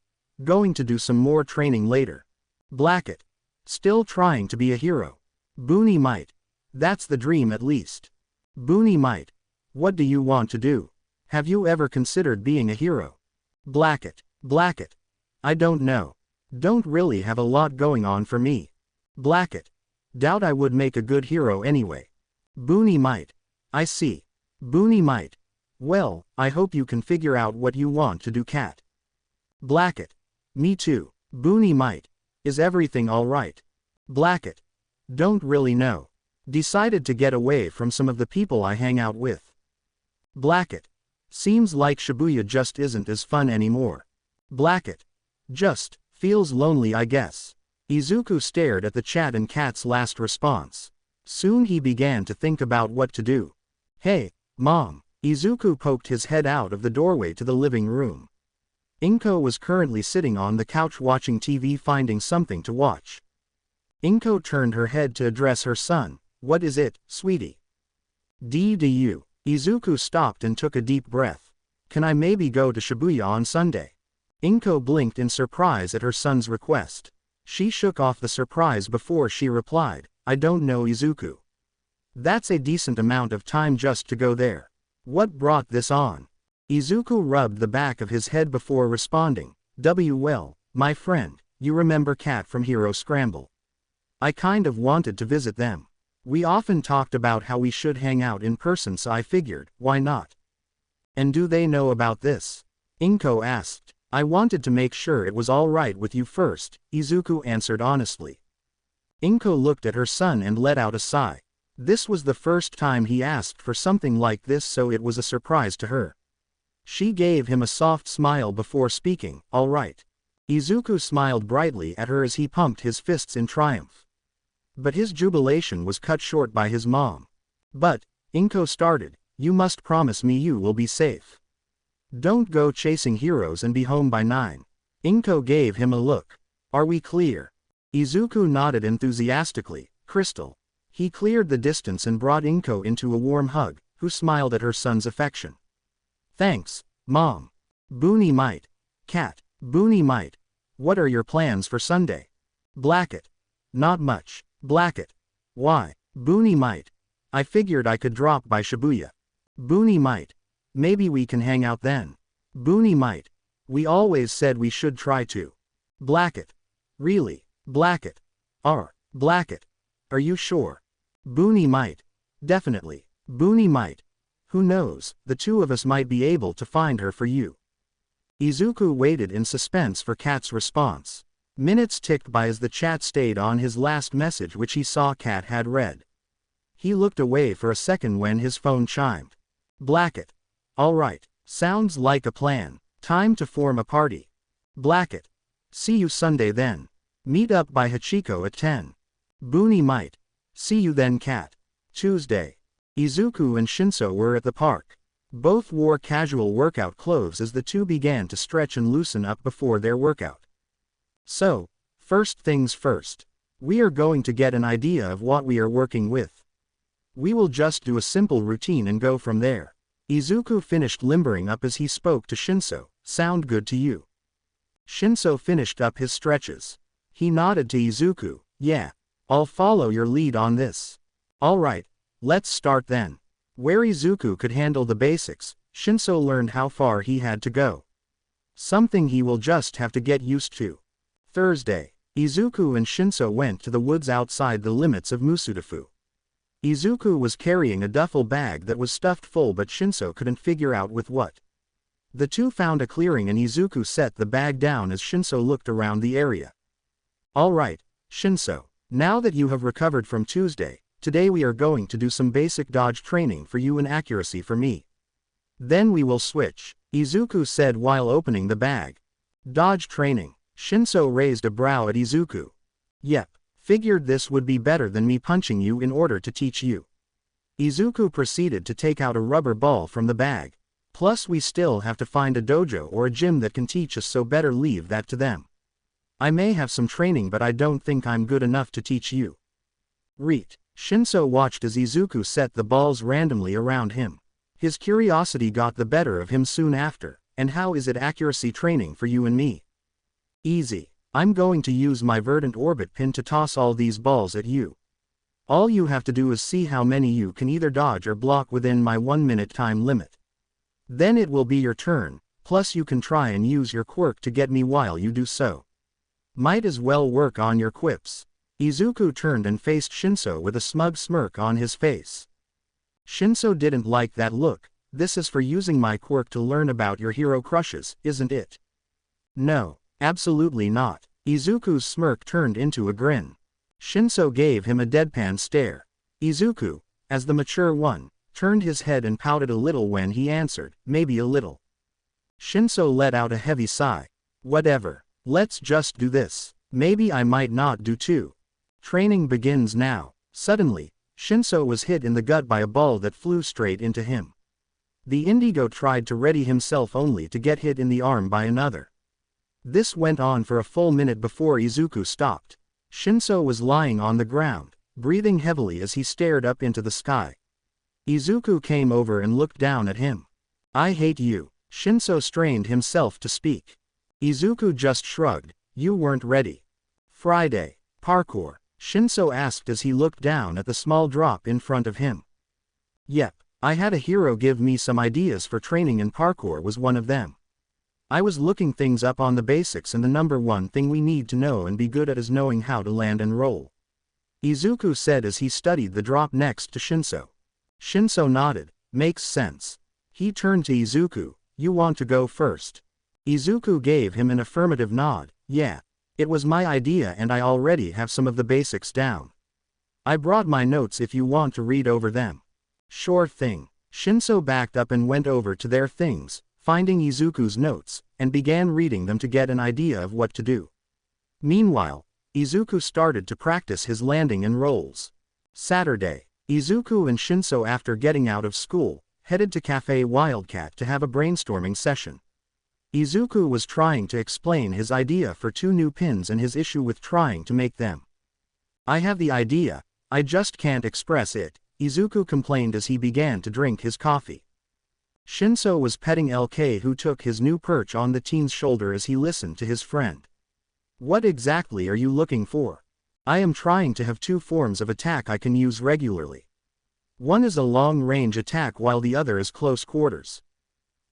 Going to do some more training later. Blackett. Still trying to be a hero. Boony might. That's the dream at least. Boony might. What do you want to do? Have you ever considered being a hero? Blackett. Blackett. I don't know. Don't really have a lot going on for me. Blackett. Doubt I would make a good hero anyway. Boony might. I see. Boony might. Well, I hope you can figure out what you want to do, cat. Blackett. Me too. Boony might. Is everything alright? Blackett. Don't really know. Decided to get away from some of the people I hang out with. Blackett. Seems like Shibuya just isn't as fun anymore. Blackett. Just, feels lonely I guess. Izuku stared at the chat and Cat's last response. Soon he began to think about what to do. Hey, Mom. Izuku poked his head out of the doorway to the living room. Inko was currently sitting on the couch watching TV, finding something to watch. Inko turned her head to address her son. What is it, sweetie? Do? Izuku stopped and took a deep breath. Can I maybe go to Shibuya on Sunday? Inko blinked in surprise at her son's request. She shook off the surprise before she replied, I don't know, Izuku. That's a decent amount of time just to go there. What brought this on? Izuku rubbed the back of his head before responding. Well, my friend, you remember Cat from Hero Scramble. I kind of wanted to visit them. We often talked about how we should hang out in person, so I figured, why not? And do they know about this? Inko asked. I wanted to make sure it was all right with you first, Izuku answered honestly. Inko looked at her son and let out a sigh. This was the first time he asked for something like this, so it was a surprise to her. She gave him a soft smile before speaking, all right. Izuku smiled brightly at her as he pumped his fists in triumph. But his jubilation was cut short by his mom. But, Inko started, you must promise me you will be safe. Don't go chasing heroes and be home by 9. Inko gave him a look. Are we clear? Izuku nodded enthusiastically. Crystal. He cleared the distance and brought Inko into a warm hug, who smiled at her son's affection. Thanks, Mom. Boony might. Cat. Boony might. What are your plans for Sunday? Blackett. Not much. Blackett. Why? Boony might. I figured I could drop by Shibuya. Boony might. Maybe we can hang out then. Boony might. We always said we should try to. Blackett. Really? Blackett. Blackett. Are you sure? Boony might. Definitely. Boony might. Who knows, the two of us might be able to find her for you. Izuku waited in suspense for Cat's response. Minutes ticked by as the chat stayed on his last message, which he saw Cat had read. He looked away for a second when his phone chimed. Blackett. All right, sounds like a plan. Time to form a party. Blackett. See you Sunday then. Meet up by Hachiko at 10. Boony might. See you then, Cat. Tuesday. Izuku and Shinso were at the park. Both wore casual workout clothes as the two began to stretch and loosen up before their workout. So, first things first. We are going to get an idea of what we are working with. We will just do a simple routine and go from there. Izuku finished limbering up as he spoke to Shinso. Sound good to you? Shinso finished up his stretches. He nodded to Izuku. Yeah. I'll follow your lead on this. Alright, let's start then. Where Izuku could handle the basics, Shinso learned how far he had to go. Something he will just have to get used to. Thursday, Izuku and Shinso went to the woods outside the limits of Musudafu. Izuku was carrying a duffel bag that was stuffed full, but Shinso couldn't figure out with what. The two found a clearing and Izuku set the bag down as Shinso looked around the area. Alright, Shinso, now that you have recovered from Tuesday, today we are going to do some basic dodge training for you and accuracy for me. Then we will switch, Izuku said while opening the bag. Dodge training. Shinso raised a brow at Izuku. Yep, figured this would be better than me punching you in order to teach you. Izuku proceeded to take out a rubber ball from the bag. Plus we still have to find a dojo or a gym that can teach us, so better leave that to them. I may have some training, but I don't think I'm good enough to teach you. Reet. Shinso watched as Izuku set the balls randomly around him. His curiosity got the better of him soon after. And how is it accuracy training for you and me? Easy. I'm going to use my verdant orbit pin to toss all these balls at you. All you have to do is see how many you can either dodge or block within my 1-minute time limit. Then it will be your turn, plus you can try and use your quirk to get me while you do so. Might as well work on your quips. Izuku turned and faced Shinso with a smug smirk on his face. Shinso didn't like that look. This is for using my quirk to learn about your hero crushes, isn't it? No, absolutely not. Izuku's smirk turned into a grin. Shinso gave him a deadpan stare. Izuku, as the mature one, turned his head and pouted a little when he answered, maybe a little. Shinso let out a heavy sigh. Whatever, let's just do this. Maybe I might not do too. Training begins now. Suddenly, Shinso was hit in the gut by a ball that flew straight into him. The Indigo tried to ready himself only to get hit in the arm by another. This went on for a full minute before Izuku stopped. Shinso was lying on the ground, breathing heavily as he stared up into the sky. Izuku came over and looked down at him. I hate you. Shinso strained himself to speak. Izuku just shrugged. You weren't ready. Friday. Parkour. Shinso asked as he looked down at the small drop in front of him. Yep, I had a hero give me some ideas for training and parkour was one of them. I was looking things up on the basics and the number one thing we need to know and be good at is knowing how to land and roll. Izuku said as he studied the drop next to Shinso. Shinso nodded. Makes sense. He turned to Izuku. You want to go first? Izuku gave him an affirmative nod. Yeah. It was my idea and I already have some of the basics down. I brought my notes if you want to read over them. Sure thing. Shinso backed up and went over to their things, finding Izuku's notes, and began reading them to get an idea of what to do. Meanwhile, Izuku started to practice his landing and rolls. Saturday. Izuku and Shinso, after getting out of school, headed to Cafe Wildcat to have a brainstorming session. Izuku was trying to explain his idea for 2 new pins and his issue with trying to make them. I have the idea, I just can't express it, Izuku complained as he began to drink his coffee. Shinso was petting LK, who took his new perch on the teen's shoulder as he listened to his friend. What exactly are you looking for? I am trying to have 2 forms of attack I can use regularly. One is a long-range attack while the other is close quarters.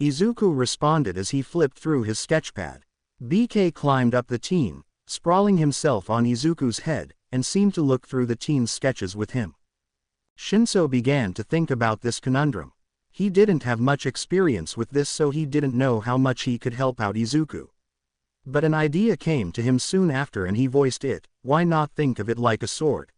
Izuku responded as he flipped through his sketchpad. BK climbed up the teen, sprawling himself on Izuku's head, and seemed to look through the teen's sketches with him. Shinso began to think about this conundrum. He didn't have much experience with this, so he didn't know how much he could help out Izuku. But an idea came to him soon after and he voiced it. Why not think of it like a sword?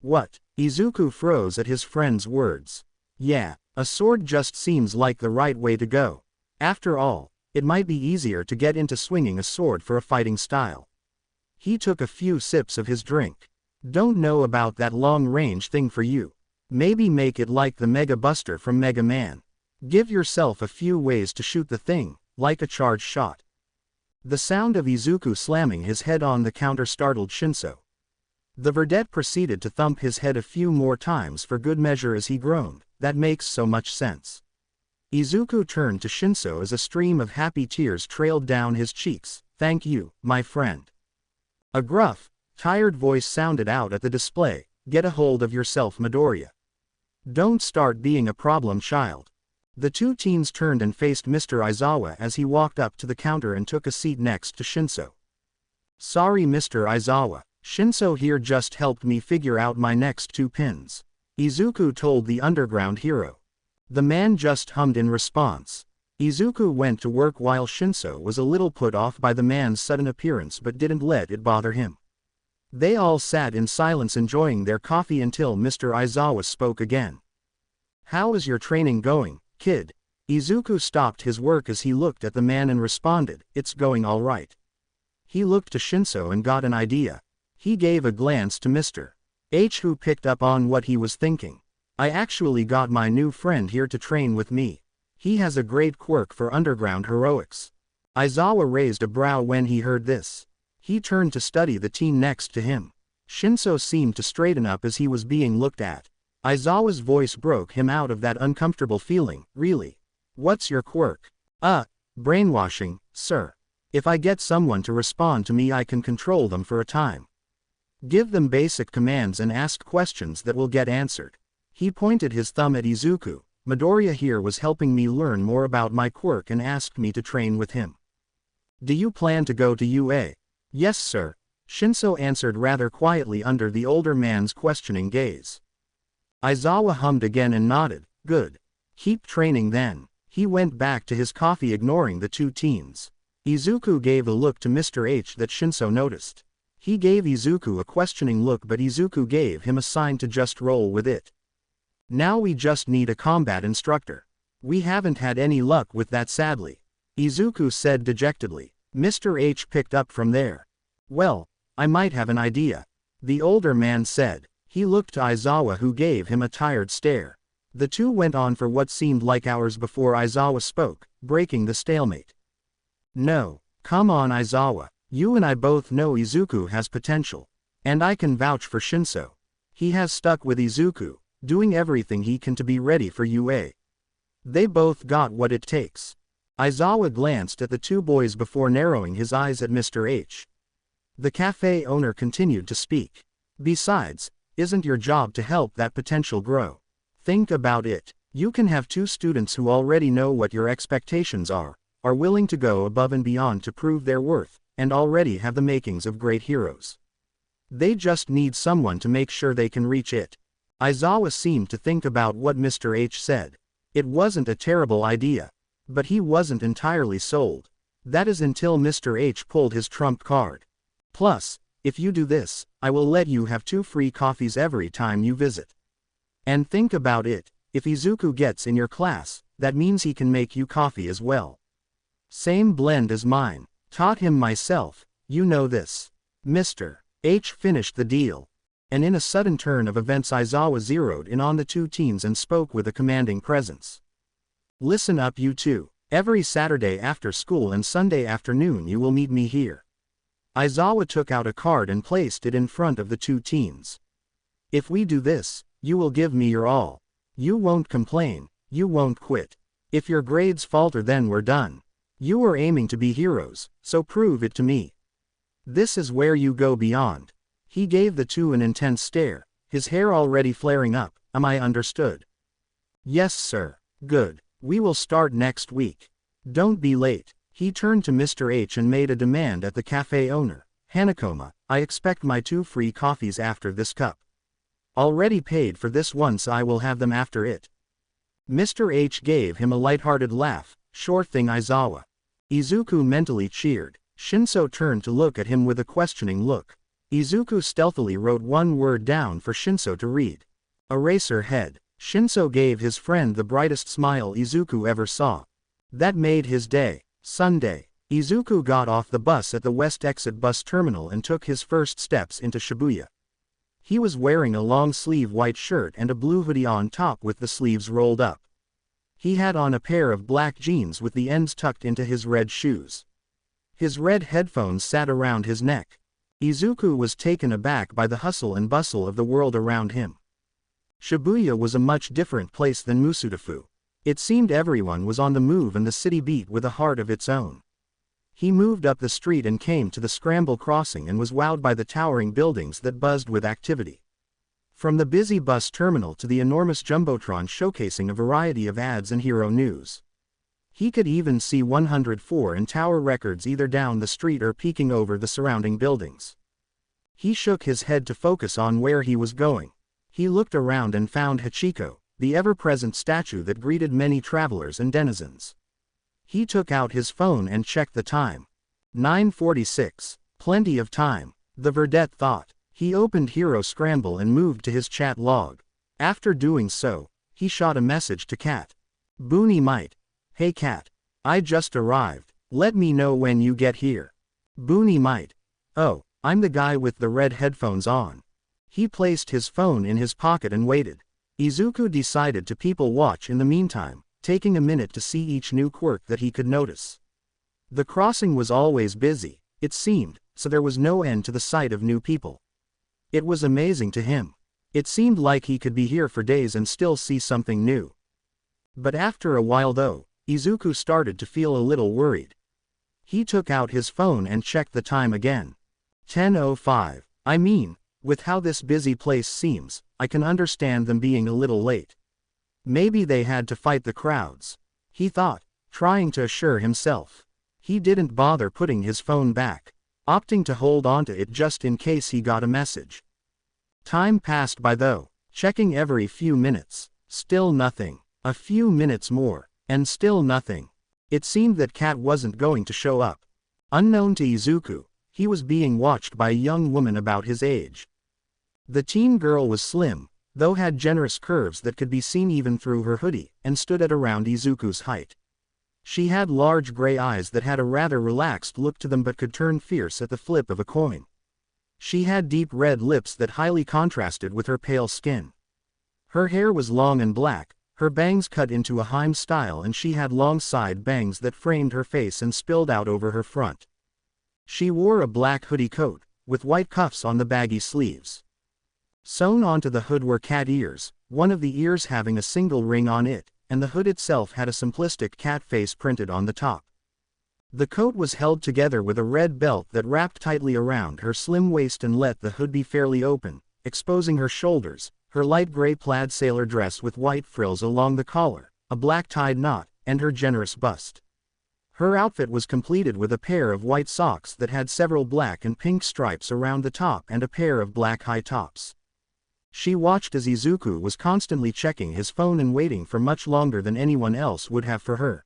What? Izuku froze at his friend's words. Yeah, a sword just seems like the right way to go. After all, it might be easier to get into swinging a sword for a fighting style. He took a few sips of his drink. Don't know about that long-range thing for you. Maybe make it like the Mega Buster from Mega Man. Give yourself a few ways to shoot the thing, like a charge shot. The sound of Izuku slamming his head on the counter startled Shinso. The verdette proceeded to thump his head a few more times for good measure as he groaned, "That makes so much sense." Izuku turned to Shinso as a stream of happy tears trailed down his cheeks. "Thank you, my friend." A gruff, tired voice sounded out at the display, "Get a hold of yourself, Midoriya. Don't start being a problem child." The two teens turned and faced Mr. Aizawa as he walked up to the counter and took a seat next to Shinso. "Sorry Mr. Aizawa, Shinso here just helped me figure out my next 2 pins," Izuku told the underground hero. The man just hummed in response. Izuku went to work while Shinso was a little put off by the man's sudden appearance but didn't let it bother him. They all sat in silence enjoying their coffee until Mr. Aizawa spoke again. "How is your training going, kid?" Izuku stopped his work as he looked at the man and responded, "It's going all right." He looked to Shinso and got an idea. He gave a glance to Mr. H, who picked up on what he was thinking. "I actually got my new friend here to train with me. He has a great quirk for underground heroics." Aizawa raised a brow when he heard this. He turned to study the teen next to him. Shinso seemed to straighten up as he was being looked at. Aizawa's voice broke him out of that uncomfortable feeling. "Really? What's your quirk?" Brainwashing, sir. If I get someone to respond to me I can control them for a time. Give them basic commands and ask questions that will get answered." He pointed his thumb at Izuku. "Midoriya here was helping me learn more about my quirk and asked me to train with him." "Do you plan to go to UA?" "Yes sir," Shinso answered rather quietly under the older man's questioning gaze. Aizawa hummed again and nodded. "Good. Keep training then." He went back to his coffee ignoring the two teens. Izuku gave a look to Mr. H that Shinso noticed. He gave Izuku a questioning look but Izuku gave him a sign to just roll with it. "Now we just need a combat instructor. We haven't had any luck with that sadly," Izuku said dejectedly. Mr. H picked up from there. "Well, I might have an idea," the older man said. He looked to Aizawa who gave him a tired stare. The two went on for what seemed like hours before Aizawa spoke, breaking the stalemate. "No, come on Aizawa. You and I both know Izuku has potential. And I can vouch for Shinso. He has stuck with Izuku, doing everything he can to be ready for UA. They both got what it takes." Aizawa glanced at the two boys before narrowing his eyes at Mr. H. The cafe owner continued to speak. "Besides, isn't your job to help that potential grow? Think about it. You can have 2 students who already know what your expectations are willing to go above and beyond to prove their worth, and already have the makings of great heroes. They just need someone to make sure they can reach it." Aizawa seemed to think about what Mr. H said. It wasn't a terrible idea. But he wasn't entirely sold. That is until Mr. H pulled his trump card. "Plus, if you do this, I will let you have 2 free coffees every time you visit. And think about it, if Izuku gets in your class, that means he can make you coffee as well. Same blend as mine. Taught him myself, you know this." Mr. H finished the deal. And in a sudden turn of events Aizawa zeroed in on the two teens and spoke with a commanding presence. "Listen up you two. Every Saturday after school and Sunday afternoon you will meet me here." Aizawa took out a card and placed it in front of the two teens. "If we do this, you will give me your all. You won't complain, you won't quit. If your grades falter then we're done. You are aiming to be heroes, so prove it to me. This is where you go beyond." He gave the two an intense stare, his hair already flaring up. "Am I understood?" "Yes sir." "Good. We will start next week. Don't be late." He turned to Mr. H and made a demand at the cafe owner. "Hanakoma, I expect my 2 free coffees after this cup. Already paid for this once, I will have them after it." Mr. H gave him a light-hearted laugh. "Sure thing Aizawa." Izuku mentally cheered. Shinso turned to look at him with a questioning look. Izuku stealthily wrote one word down for Shinso to read. "Eraser head." Shinso gave his friend the brightest smile Izuku ever saw. That made his day. Sunday. Izuku got off the bus at the west exit bus terminal and took his first steps into Shibuya. He was wearing a long-sleeve white shirt and a blue hoodie on top with the sleeves rolled up. He had on a pair of black jeans with the ends tucked into his red shoes. His red headphones sat around his neck. Izuku was taken aback by the hustle and bustle of the world around him. Shibuya was a much different place than Musudafu. It seemed everyone was on the move and the city beat with a heart of its own. He moved up the street and came to the Scramble Crossing and was wowed by the towering buildings that buzzed with activity. From the busy bus terminal to the enormous jumbotron showcasing a variety of ads and hero news. He could even see 104 and Tower Records either down the street or peeking over the surrounding buildings. He shook his head to focus on where he was going. He looked around and found Hachiko, the ever-present statue that greeted many travelers and denizens. He took out his phone and checked the time. 9:46. Plenty of time, the Verdette thought. He opened Hero Scramble and moved to his chat log. After doing so, he shot a message to Cat. Boony Might. Hey Cat. I just arrived. Let me know when you get here. Boony Might. Oh, I'm the guy with the red headphones on. He placed his phone in his pocket and waited. Izuku decided to people watch in the meantime, taking a minute to see each new quirk that he could notice. The crossing was always busy, it seemed, so there was no end to the sight of new people. It was amazing to him. It seemed like he could be here for days and still see something new. But after a while though, Izuku started to feel a little worried. He took out his phone and checked the time again. 10:05. I mean, with how this busy place seems, I can understand them being a little late. Maybe they had to fight the crowds, he thought, trying to assure himself. He didn't bother putting his phone back, opting to hold onto it just in case he got a message. Time passed by though, checking every few minutes, still nothing. A few minutes more, and still nothing. It seemed that Cat wasn't going to show up. Unknown to Izuku, he was being watched by a young woman about his age. The teen girl was slim, though had generous curves that could be seen even through her hoodie, and stood at around Izuku's height. She had large gray eyes that had a rather relaxed look to them but could turn fierce at the flip of a coin. She had deep red lips that highly contrasted with her pale skin. Her hair was long and black, her bangs cut into a Heim style, and she had long side bangs that framed her face and spilled out over her front. She wore a black hoodie coat, with white cuffs on the baggy sleeves. Sewn onto the hood were cat ears, one of the ears having a single ring on it, and the hood itself had a simplistic cat face printed on the top. The coat was held together with a red belt that wrapped tightly around her slim waist and let the hood be fairly open, exposing her shoulders, her light gray plaid sailor dress with white frills along the collar, a black tied knot, and her generous bust. Her outfit was completed with a pair of white socks that had several black and pink stripes around the top and a pair of black high tops. She watched as Izuku was constantly checking his phone and waiting for much longer than anyone else would have for her.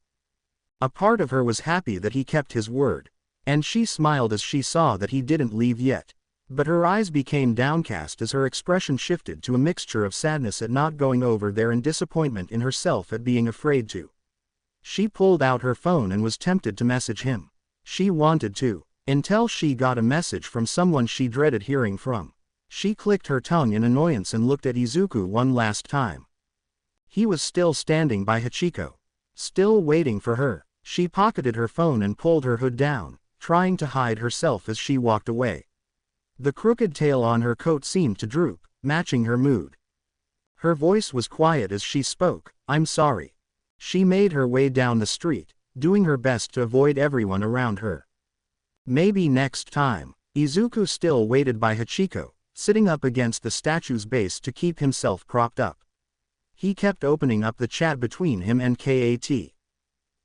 A part of her was happy that he kept his word, and she smiled as she saw that he didn't leave yet. But her eyes became downcast as her expression shifted to a mixture of sadness at not going over there and disappointment in herself at being afraid to. She pulled out her phone and was tempted to message him. She wanted to, until she got a message from someone she dreaded hearing from. She clicked her tongue in annoyance and looked at Izuku one last time. He was still standing by Hachiko, still waiting for her. She pocketed her phone and pulled her hood down, trying to hide herself as she walked away. The crooked tail on her coat seemed to droop, matching her mood. Her voice was quiet as she spoke, "I'm sorry." She made her way down the street, doing her best to avoid everyone around her. Maybe next time. Izuku still waited by Hachiko, sitting up against the statue's base to keep himself propped up. He kept opening up the chat between him and Kat.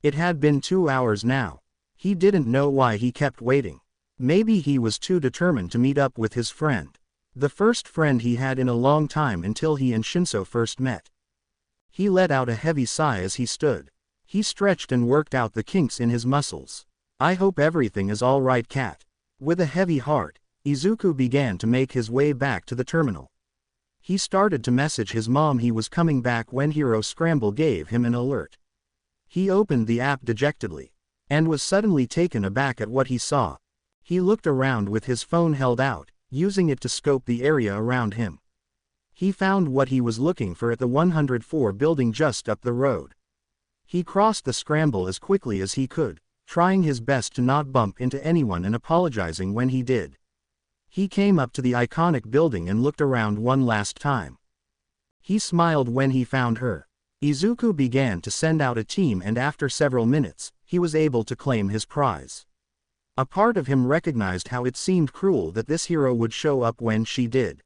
It had been 2 hours now. He didn't know why he kept waiting. Maybe he was too determined to meet up with his friend. The first friend he had in a long time until he and Shinso first met. He let out a heavy sigh as he stood. He stretched and worked out the kinks in his muscles. "I hope everything is all right, Cat." With a heavy heart, Izuku began to make his way back to the terminal. He started to message his mom he was coming back when Hero Scramble gave him an alert. He opened the app dejectedly, and was suddenly taken aback at what he saw. He looked around with his phone held out, using it to scope the area around him. He found what he was looking for at the 104 building just up the road. He crossed the scramble as quickly as he could, trying his best to not bump into anyone and apologizing when he did. He came up to the iconic building and looked around one last time. He smiled when he found her. Izuku began to send out a team, and after several minutes, he was able to claim his prize. A part of him recognized how it seemed cruel that this hero would show up when she did.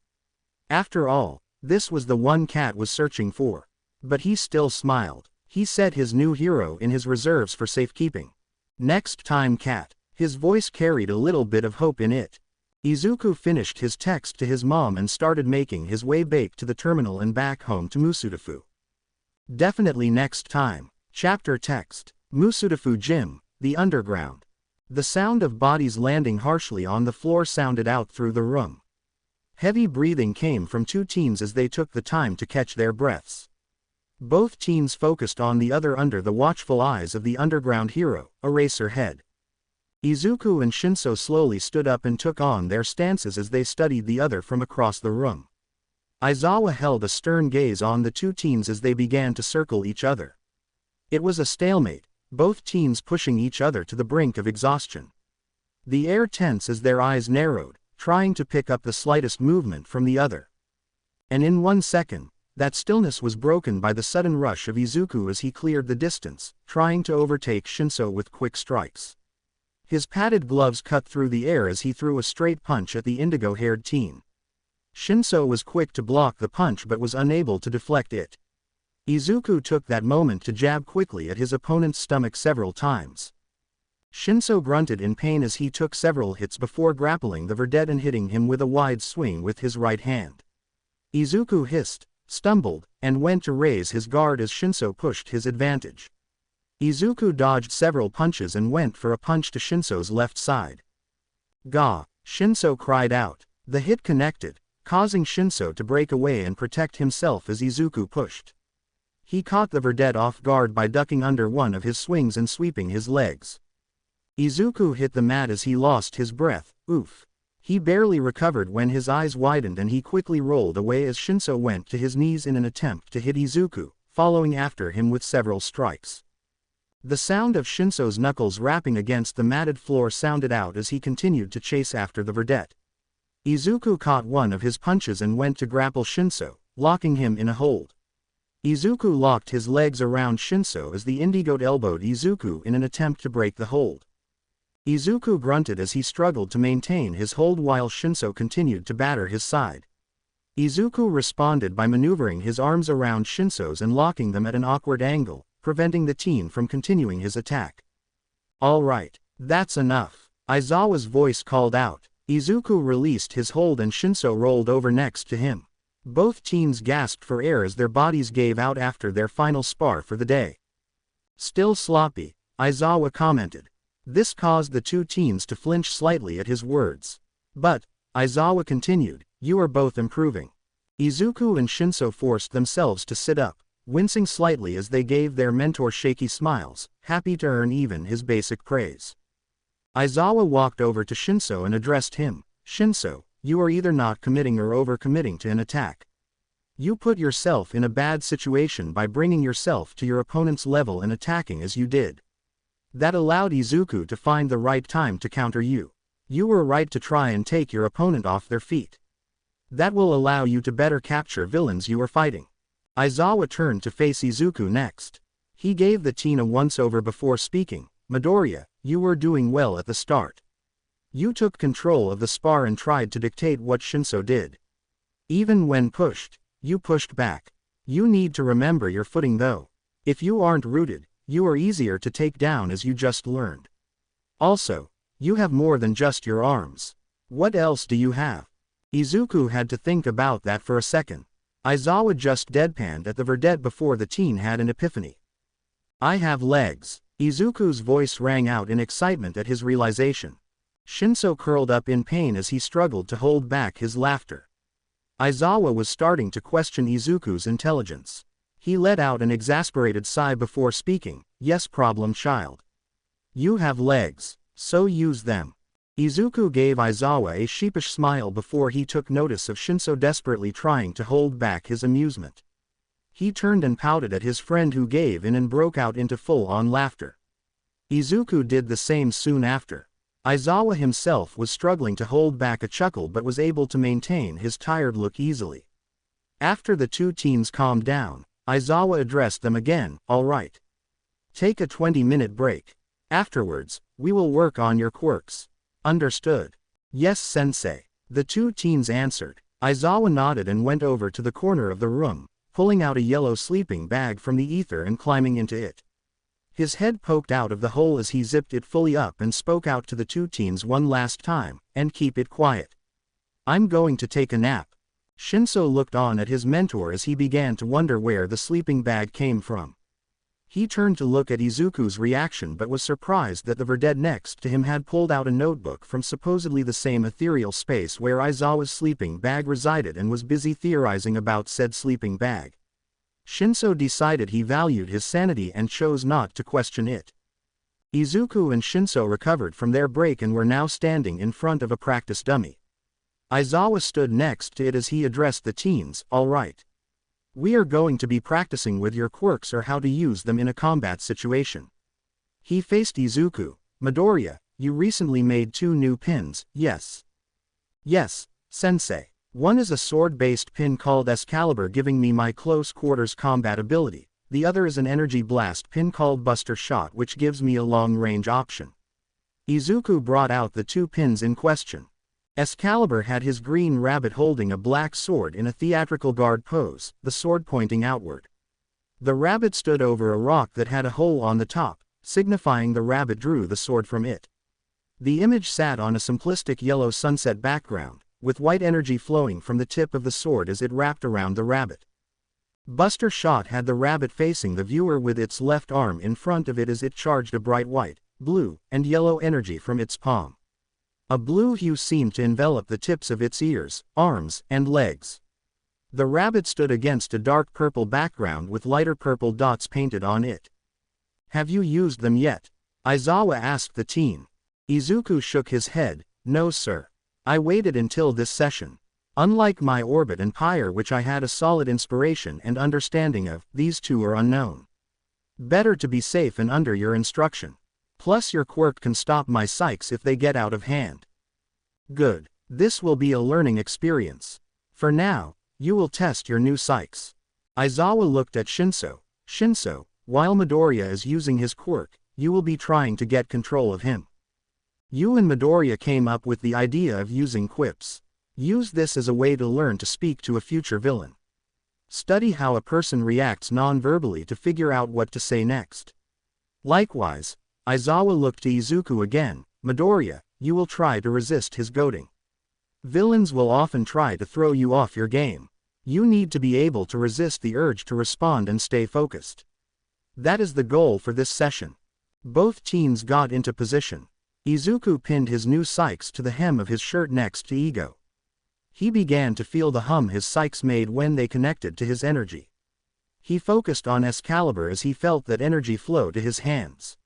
After all, this was the one Cat was searching for. But he still smiled. He set his new hero in his reserves for safekeeping. Next time, Cat. His voice carried a little bit of hope in it. Izuku finished his text to his mom and started making his way back to the terminal and back home to Musudafu. Definitely next time. Chapter text. Musudafu Gym, the underground. The sound of bodies landing harshly on the floor sounded out through the room. Heavy breathing came from two teens as they took the time to catch their breaths. Both teens focused on the other under the watchful eyes of the underground hero, Eraserhead. Izuku and Shinso slowly stood up and took on their stances as they studied the other from across the room. Aizawa held a stern gaze on the two teens as they began to circle each other. It was a stalemate, both teens pushing each other to the brink of exhaustion. The air tense as their eyes narrowed, trying to pick up the slightest movement from the other. And in 1 second, that stillness was broken by the sudden rush of Izuku as he cleared the distance, trying to overtake Shinso with quick strikes. His padded gloves cut through the air as he threw a straight punch at the indigo-haired teen. Shinso was quick to block the punch but was unable to deflect it. Izuku took that moment to jab quickly at his opponent's stomach several times. Shinso grunted in pain as he took several hits before grappling the verdette and hitting him with a wide swing with his right hand. Izuku hissed, stumbled, and went to raise his guard as Shinso pushed his advantage. Izuku dodged several punches and went for a punch to Shinso's left side. Gah! Shinso cried out. The hit connected, causing Shinso to break away and protect himself as Izuku pushed. He caught the verdette off guard by ducking under one of his swings and sweeping his legs. Izuku hit the mat as he lost his breath. Oof. He barely recovered when his eyes widened and he quickly rolled away as Shinso went to his knees in an attempt to hit Izuku, following after him with several strikes. The sound of Shinso's knuckles rapping against the matted floor sounded out as he continued to chase after the verdette. Izuku caught one of his punches and went to grapple Shinso, locking him in a hold. Izuku locked his legs around Shinso as the indigo elbowed Izuku in an attempt to break the hold. Izuku grunted as he struggled to maintain his hold while Shinso continued to batter his side. Izuku responded by maneuvering his arms around Shinso's and locking them at an awkward angle, preventing the teen from continuing his attack. All right, that's enough. Aizawa's voice called out. Izuku released his hold and Shinso rolled over next to him. Both teens gasped for air as their bodies gave out after their final spar for the day. Still sloppy, Aizawa commented. This caused the two teens to flinch slightly at his words. But, Aizawa continued, you are both improving. Izuku and Shinso forced themselves to sit up, wincing slightly as they gave their mentor shaky smiles, happy to earn even his basic praise. Aizawa walked over to Shinso and addressed him. Shinso, you are either not committing or over-committing to an attack. You put yourself in a bad situation by bringing yourself to your opponent's level and attacking as you did. That allowed Izuku to find the right time to counter you. You were right to try and take your opponent off their feet. That will allow you to better capture villains you are fighting. Aizawa turned to face Izuku next. He gave the teen a once-over before speaking. Midoriya, you were doing well at the start. You took control of the spar and tried to dictate what Shinso did. Even when pushed, you pushed back. You need to remember your footing though. If you aren't rooted, you are easier to take down as you just learned. Also, you have more than just your arms. What else do you have? Izuku had to think about that for a second. Aizawa just deadpanned at the verdette before the teen had an epiphany. I have legs. Izuku's voice rang out in excitement at his realization. Shinso curled up in pain as he struggled to hold back his laughter. Aizawa was starting to question Izuku's intelligence. He let out an exasperated sigh before speaking. Yes, problem child. You have legs, so use them. Izuku gave Aizawa a sheepish smile before he took notice of Shinso desperately trying to hold back his amusement. He turned and pouted at his friend, who gave in and broke out into full-on laughter. Izuku did the same soon after. Aizawa himself was struggling to hold back a chuckle but was able to maintain his tired look easily. After the two teens calmed down, Aizawa addressed them again. "All right. Take a 20-minute break. Afterwards, we will work on your quirks." "Understood." "Yes, sensei." The two teens answered. Aizawa nodded and went over to the corner of the room, pulling out a yellow sleeping bag from the ether and climbing into it. His head poked out of the hole as he zipped it fully up and spoke out to the two teens one last time, "And keep it quiet. I'm going to take a nap." Shinso looked on at his mentor as he began to wonder where the sleeping bag came from. He turned to look at Izuku's reaction but was surprised that the verdette next to him had pulled out a notebook from supposedly the same ethereal space where Aizawa's sleeping bag resided and was busy theorizing about said sleeping bag. Shinso decided he valued his sanity and chose not to question it. Izuku and Shinso recovered from their break and were now standing in front of a practice dummy. Aizawa stood next to it as he addressed the teens. "All right. We are going to be practicing with your quirks or how to use them in a combat situation." He faced Izuku. "Midoriya, you recently made 2 new pins, yes?" "Yes, sensei. One is a sword-based pin called Excalibur giving me my close quarters combat ability, the other is an energy blast pin called Buster Shot which gives me a long-range option." Izuku brought out the 2 pins in question. Excalibur had his green rabbit holding a black sword in a theatrical guard pose, the sword pointing outward. The rabbit stood over a rock that had a hole on the top, signifying the rabbit drew the sword from it. The image sat on a simplistic yellow sunset background, with white energy flowing from the tip of the sword as it wrapped around the rabbit. Buster Shot had the rabbit facing the viewer with its left arm in front of it as it charged a bright white, blue, and yellow energy from its palm. A blue hue seemed to envelop the tips of its ears, arms, and legs. The rabbit stood against a dark purple background with lighter purple dots painted on it. "Have you used them yet?" Aizawa asked the teen. Izuku shook his head. "No sir. I waited until this session. Unlike my Orbit and Pyre which I had a solid inspiration and understanding of, these two are unknown. Better to be safe and under your instruction. Plus your quirk can stop my psyches if they get out of hand." "Good. This will be a learning experience. For now, you will test your new psyches." Aizawa looked at Shinso. "Shinso, while Midoriya is using his quirk, you will be trying to get control of him. You and Midoriya came up with the idea of using quips. Use this as a way to learn to speak to a future villain. Study how a person reacts non-verbally to figure out what to say next." Likewise, Aizawa looked to Izuku again. "Midoriya, you will try to resist his goading. Villains will often try to throw you off your game. You need to be able to resist the urge to respond and stay focused. That is the goal for this session." Both teens got into position. Izuku pinned his new psyches to the hem of his shirt next to Ego. He began to feel the hum his psyches made when they connected to his energy. He focused on Excalibur as he felt that energy flow to his hands.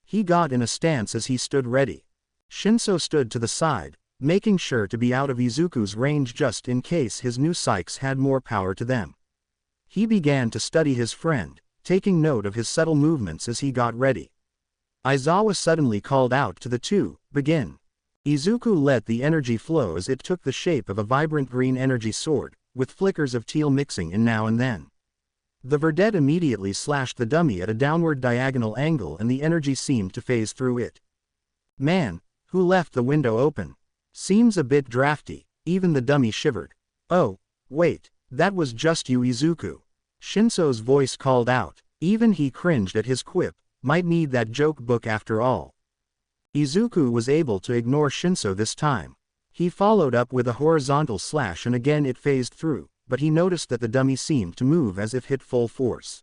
He got in a stance as he stood ready. Shinso stood to the side, making sure to be out of Izuku's range just in case his new psyches had more power to them. He began to study his friend, taking note of his subtle movements as he got ready. Aizawa suddenly called out to the two, "Begin." Izuku let the energy flow as it took the shape of a vibrant green energy sword, with flickers of teal mixing in now and then. The verdette immediately slashed the dummy at a downward diagonal angle and the energy seemed to phase through it. "Man, who left the window open? Seems a bit drafty." Even the dummy shivered. "Oh, wait, that was just you Izuku." Shinso's voice called out. Even he cringed at his quip, "Might need that joke book after all." Izuku was able to ignore Shinso this time. He followed up with a horizontal slash and again it phased through, but he noticed that the dummy seemed to move as if hit full force.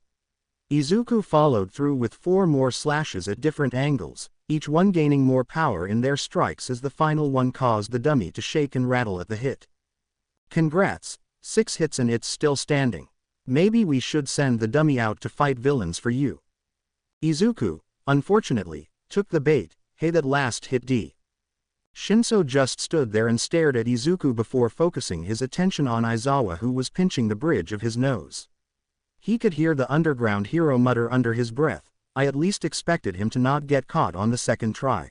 Izuku followed through with 4 more slashes at different angles, each one gaining more power in their strikes as the final one caused the dummy to shake and rattle at the hit. "Congrats, 6 hits and it's still standing. Maybe we should send the dummy out to fight villains for you." Izuku, unfortunately, took the bait. "Hey, that last hit D. Shinso just stood there and stared at Izuku before focusing his attention on Aizawa, who was pinching the bridge of his nose. He could hear the underground hero mutter under his breath, "I at least expected him to not get caught on the second try."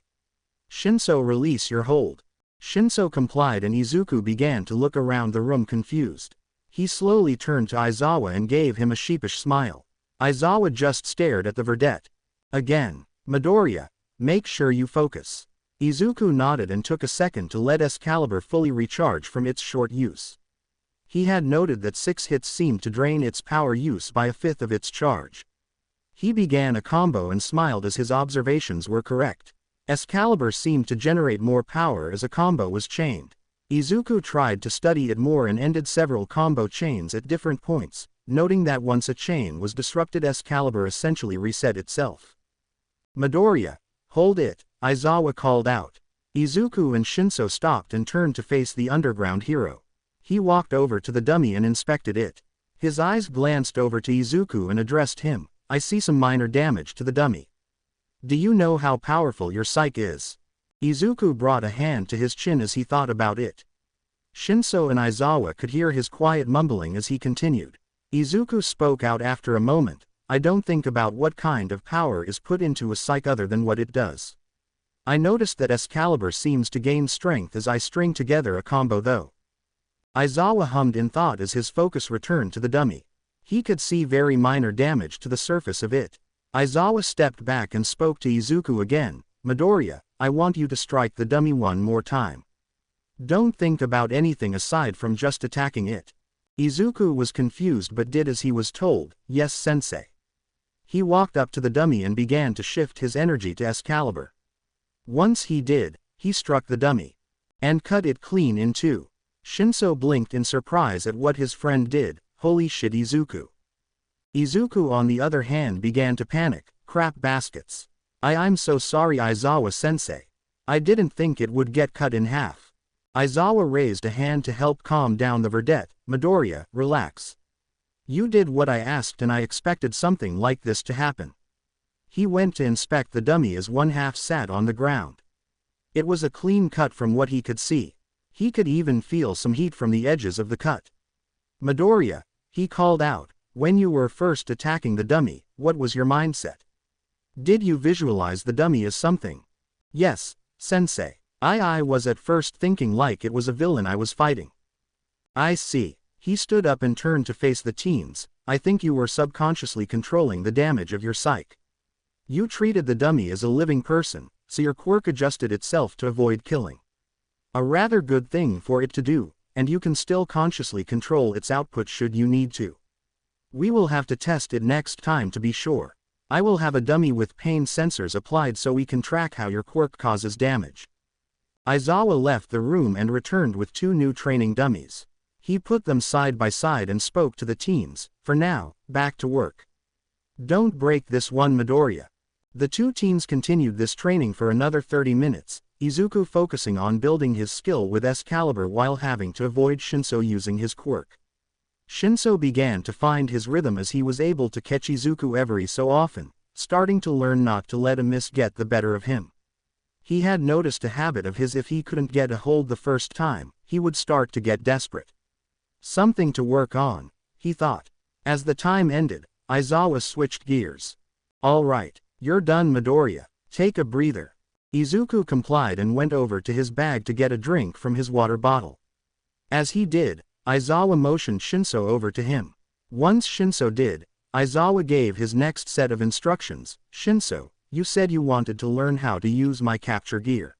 "Shinso, release your hold." Shinso complied and Izuku began to look around the room confused. He slowly turned to Aizawa and gave him a sheepish smile. Aizawa just stared at the verdette. Again. "Midoriya, make sure you focus." Izuku nodded and took a second to let Excalibur fully recharge from its short use. He had noted that 6 hits seemed to drain its power use by a fifth of its charge. He began a combo and smiled as his observations were correct. Excalibur seemed to generate more power as a combo was chained. Izuku tried to study it more and ended several combo chains at different points, noting that once a chain was disrupted, Excalibur essentially reset itself. "Midoriya, hold it," Aizawa called out. Izuku and Shinso stopped and turned to face the underground hero. He walked over to the dummy and inspected it. His eyes glanced over to Izuku and addressed him. "I see some minor damage to the dummy. Do you know how powerful your psyche is?" Izuku brought a hand to his chin as he thought about it. Shinso and Aizawa could hear his quiet mumbling as he continued. Izuku spoke out after a moment. "I don't think about what kind of power is put into a psyche other than what it does. I noticed that Excalibur seems to gain strength as I string together a combo though." Aizawa hummed in thought as his focus returned to the dummy. He could see very minor damage to the surface of it. Aizawa stepped back and spoke to Izuku again. "Midoriya, I want you to strike the dummy one more time. Don't think about anything aside from just attacking it." Izuku was confused but did as he was told. "Yes, sensei." He walked up to the dummy and began to shift his energy to Excalibur. Once he did, he struck the dummy and cut it clean in two. Shinso blinked in surprise at what his friend did. "Holy shit, Izuku." Izuku on the other hand began to panic. "Crap baskets. I'm so sorry, Aizawa-sensei. I didn't think it would get cut in half." Aizawa raised a hand to help calm down the verdette. "Midoriya, relax. You did what I asked and I expected something like this to happen." He went to inspect the dummy as one half sat on the ground. It was a clean cut from what he could see. He could even feel some heat from the edges of the cut. "Midoriya," he called out, "when you were first attacking the dummy, what was your mindset? Did you visualize the dummy as something?" "Yes, sensei. I was at first thinking like it was a villain I was fighting." "I see." He stood up and turned to face the teens. "I think you were subconsciously controlling the damage of your psyche. You treated the dummy as a living person, so your quirk adjusted itself to avoid killing. A rather good thing for it to do, and you can still consciously control its output should you need to. We will have to test it next time to be sure. I will have a dummy with pain sensors applied so we can track how your quirk causes damage." Aizawa left the room and returned with 2 new training dummies. He put them side by side and spoke to the teens. "For now, back to work. Don't break this one, Midoriya." The 2 teens continued this training for another 30 minutes, Izuku focusing on building his skill with Excalibur while having to avoid Shinso using his quirk. Shinso began to find his rhythm as he was able to catch Izuku every so often, starting to learn not to let a miss get the better of him. He had noticed a habit of his: if he couldn't get a hold the first time, he would start to get desperate. Something to work on, he thought. As the time ended, Aizawa switched gears. "All right, you're done, Midoriya. Take a breather." Izuku complied and went over to his bag to get a drink from his water bottle. As he did, Aizawa motioned Shinso over to him. Once Shinso did, Aizawa gave his next set of instructions. "Shinso, you said you wanted to learn how to use my capture gear.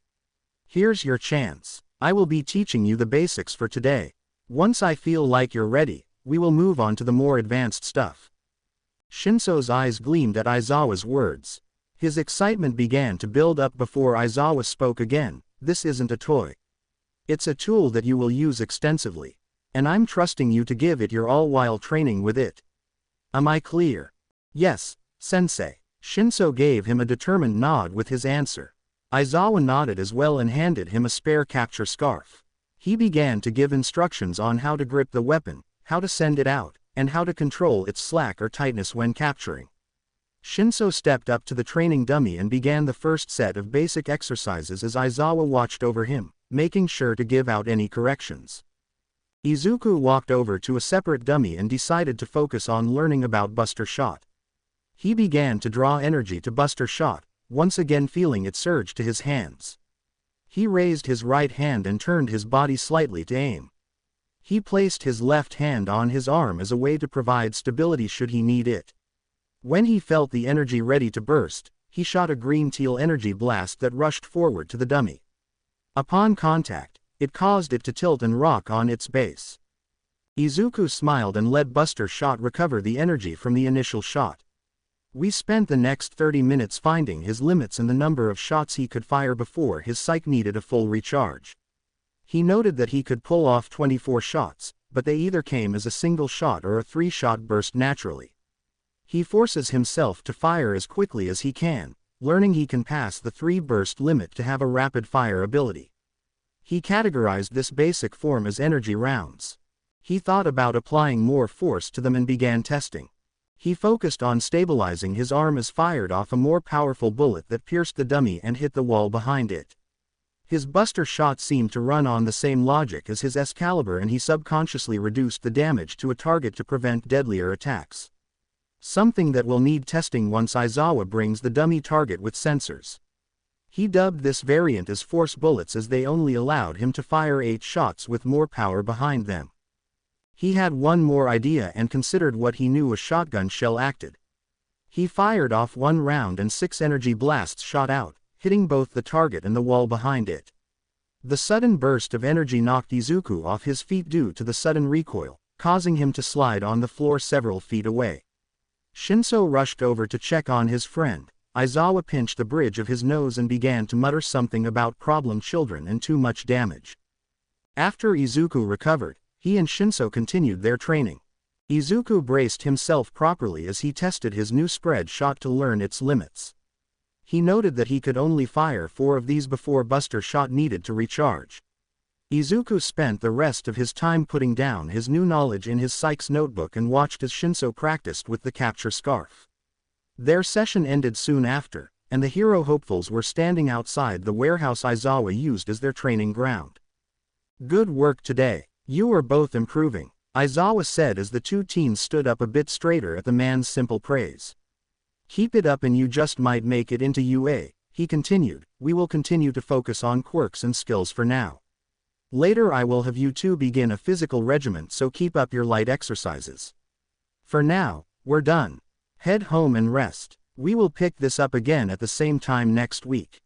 Here's your chance. I will be teaching you the basics for today. Once I feel like you're ready, we will move on to the more advanced stuff." Shinso's eyes gleamed at Aizawa's words. His excitement began to build up before Aizawa spoke again. "This isn't a toy. It's a tool that you will use extensively. And I'm trusting you to give it your all while training with it. Am I clear?" "Yes, sensei." Shinso gave him a determined nod with his answer. Aizawa nodded as well and handed him a spare capture scarf. He began to give instructions on how to grip the weapon, how to send it out, and how to control its slack or tightness when capturing. Shinso stepped up to the training dummy and began the first set of basic exercises as Aizawa watched over him, making sure to give out any corrections. Izuku walked over to a separate dummy and decided to focus on learning about Buster Shot. He began to draw energy to Buster Shot, once again feeling it surge to his hands. He raised his right hand and turned his body slightly to aim. He placed his left hand on his arm as a way to provide stability should he need it. When he felt the energy ready to burst, he shot a green-teal energy blast that rushed forward to the dummy. Upon contact, it caused it to tilt and rock on its base. Izuku smiled and let Buster Shot recover the energy from the initial shot. We spent the next 30 minutes finding his limits and the number of shots he could fire before his psyche needed a full recharge. He noted that he could pull off 24 shots, but they either came as a single shot or a 3-shot burst naturally. He forces himself to fire as quickly as he can, learning he can pass the 3-burst limit to have a rapid-fire ability. He categorized this basic form as energy rounds. He thought about applying more force to them and began testing. He focused on stabilizing his arm as fired off a more powerful bullet that pierced the dummy and hit the wall behind it. His Buster Shot seemed to run on the same logic as his Excalibur, and he subconsciously reduced the damage to a target to prevent deadlier attacks. Something that will need testing once Aizawa brings the dummy target with sensors. He dubbed this variant as force bullets as they only allowed him to fire 8 shots with more power behind them. He had one more idea and considered what he knew a shotgun shell acted. He fired off 1 round and 6 energy blasts shot out, hitting both the target and the wall behind it. The sudden burst of energy knocked Izuku off his feet due to the sudden recoil, causing him to slide on the floor several feet away. Shinso rushed over to check on his friend. Aizawa pinched the bridge of his nose and began to mutter something about problem children and too much damage. After Izuku recovered, he and Shinso continued their training. Izuku braced himself properly as he tested his new spread shot to learn its limits. He noted that he could only fire 4 of these before Buster Shot needed to recharge. Izuku spent the rest of his time putting down his new knowledge in his psych's notebook and watched as Shinso practiced with the capture scarf. Their session ended soon after, and the hero hopefuls were standing outside the warehouse Aizawa used as their training ground. "Good work today. You are both improving," Aizawa said as the 2 teens stood up a bit straighter at the man's simple praise. "Keep it up and you just might make it into UA," he continued. "We will continue to focus on quirks and skills for now. Later I will have you 2 begin a physical regiment, so keep up your light exercises. For now, we're done. Head home and rest. We will pick this up again at the same time next week."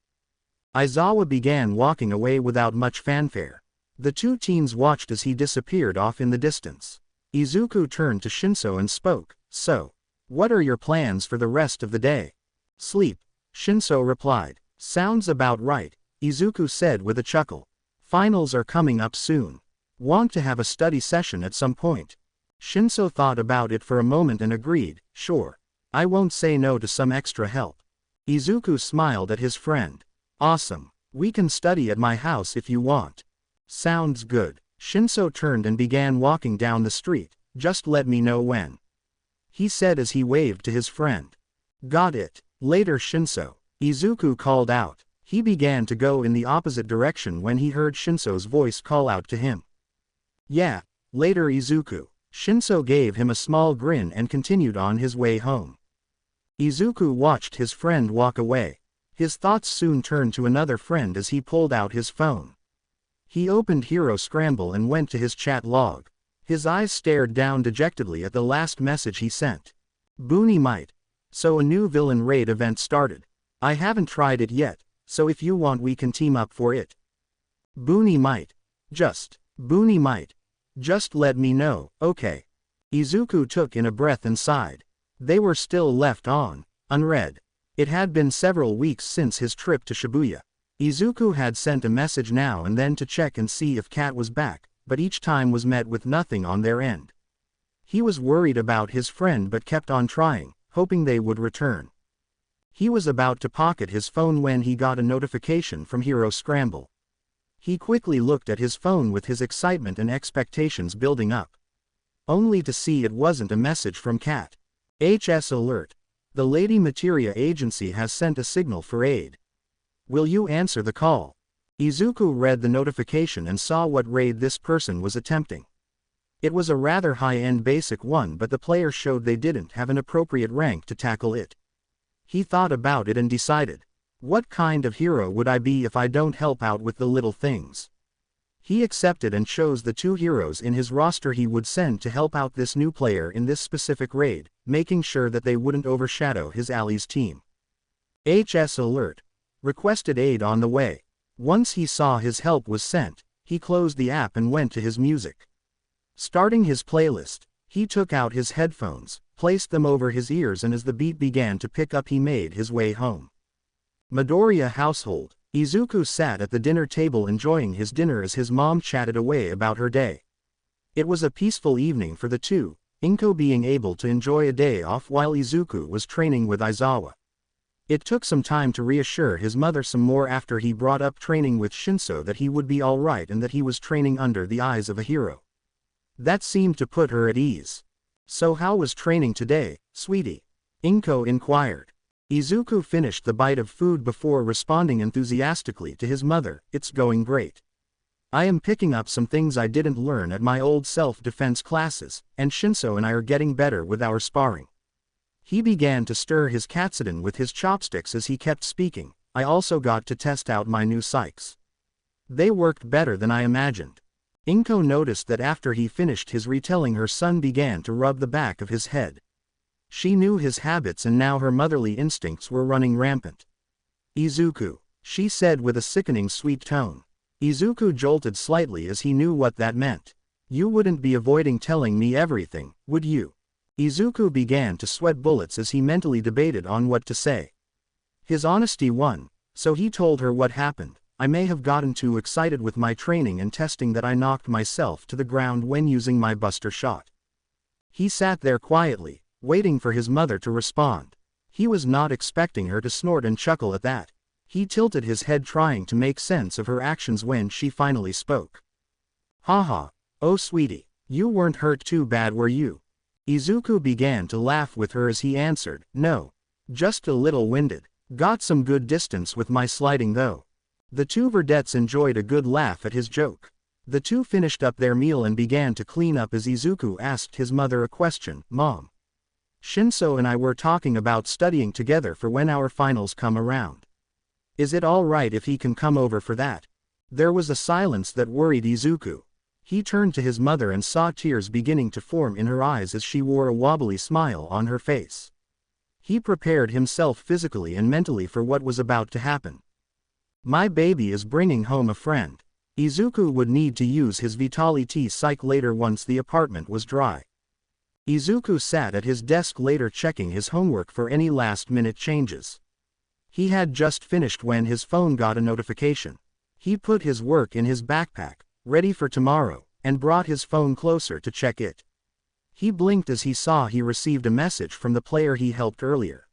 Aizawa began walking away without much fanfare. The 2 teens watched as he disappeared off in the distance. Izuku turned to Shinso and spoke. "So, what are your plans for the rest of the day?" "Sleep," Shinso replied. "Sounds about right," Izuku said with a chuckle. "Finals are coming up soon. Want to have a study session at some point?" Shinso thought about it for a moment and agreed. "Sure. I won't say no to some extra help." Izuku smiled at his friend. "Awesome. We can study at my house if you want." "Sounds good." Shinso turned and began walking down the street. "Just let me know when," he said as he waved to his friend. "Got it." Later, Shinso, Izuku called out. He began to go in the opposite direction when he heard Shinso's voice call out to him. "Yeah." Later, Izuku. Shinso gave him a small grin and continued on his way home. Izuku watched his friend walk away. His thoughts soon turned to another friend as he pulled out his phone. He opened Hero Scramble and went to his chat log. His eyes stared down dejectedly at the last message he sent. "Boony might. So a new villain raid event started. I haven't tried it yet, so if you want we can team up for it. Boony might. Boony might. Just let me know, okay." Izuku took in a breath and sighed. They were still left on unread. It had been several weeks since his trip to Shibuya. Izuku had sent a message now and then to check and see if Kat was back, but each time was met with nothing on their end. He was worried about his friend but kept on trying, hoping they would return. He was about to pocket his phone when he got a notification from Hero Scramble. He quickly looked at his phone with his excitement and expectations building up. Only to see it wasn't a message from Kat. HS alert. The Lady Materia Agency has sent a signal for aid. Will you answer the call? Izuku read the notification and saw what raid this person was attempting. It was a rather high-end basic one, but the player showed they didn't have an appropriate rank to tackle it. He thought about it and decided, what kind of hero would I be if I don't help out with the little things? He accepted and chose the 2 heroes in his roster he would send to help out this new player in this specific raid, making sure that they wouldn't overshadow his allies' team. HS alert. Requested aid on the way. Once he saw his help was sent, he closed the app and went to his music. Starting his playlist, he took out his headphones, placed them over his ears, and as the beat began to pick up he made his way home. Midoriya household. Izuku sat at the dinner table enjoying his dinner as his mom chatted away about her day. It was a peaceful evening for the two, Inko being able to enjoy a day off while Izuku was training with Aizawa. It took some time to reassure his mother some more after he brought up training with Shinso that he would be alright and that he was training under the eyes of a hero. That seemed to put her at ease. So how was training today, sweetie? Inko inquired. Izuku finished the bite of food before responding enthusiastically to his mother, it's going great. I am picking up some things I didn't learn at my old self-defense classes, and Shinso and I are getting better with our sparring. He began to stir his katsudon with his chopsticks as he kept speaking. I also got to test out my new psychs. They worked better than I imagined. Inko noticed that after he finished his retelling her son began to rub the back of his head. She knew his habits and now her motherly instincts were running rampant. Izuku, she said with a sickening sweet tone. Izuku jolted slightly as he knew what that meant. You wouldn't be avoiding telling me everything, would you? Izuku began to sweat bullets as he mentally debated on what to say. His honesty won, so he told her what happened. I may have gotten too excited with my training and testing that I knocked myself to the ground when using my buster shot. He sat there quietly, waiting for his mother to respond. He was not expecting her to snort and chuckle at that. He tilted his head trying to make sense of her actions when she finally spoke. Haha, oh sweetie, you weren't hurt too bad were you? Izuku began to laugh with her as he answered, no. Just a little winded. Got some good distance with my sliding though. The two vedettes enjoyed a good laugh at his joke. The two finished up their meal and began to clean up as Izuku asked his mother a question. Mom. Shinso and I were talking about studying together for when our finals come around. Is it all right if he can come over for that? There was a silence that worried Izuku. He turned to his mother and saw tears beginning to form in her eyes as she wore a wobbly smile on her face. He prepared himself physically and mentally for what was about to happen. My baby is bringing home a friend. Izuku would need to use his Vitality Psych later once the apartment was dry. Izuku sat at his desk later checking his homework for any last-minute changes. He had just finished when his phone got a notification. He put his work in his backpack, ready for tomorrow, and brought his phone closer to check it. He blinked as he saw he received a message from the player he helped earlier.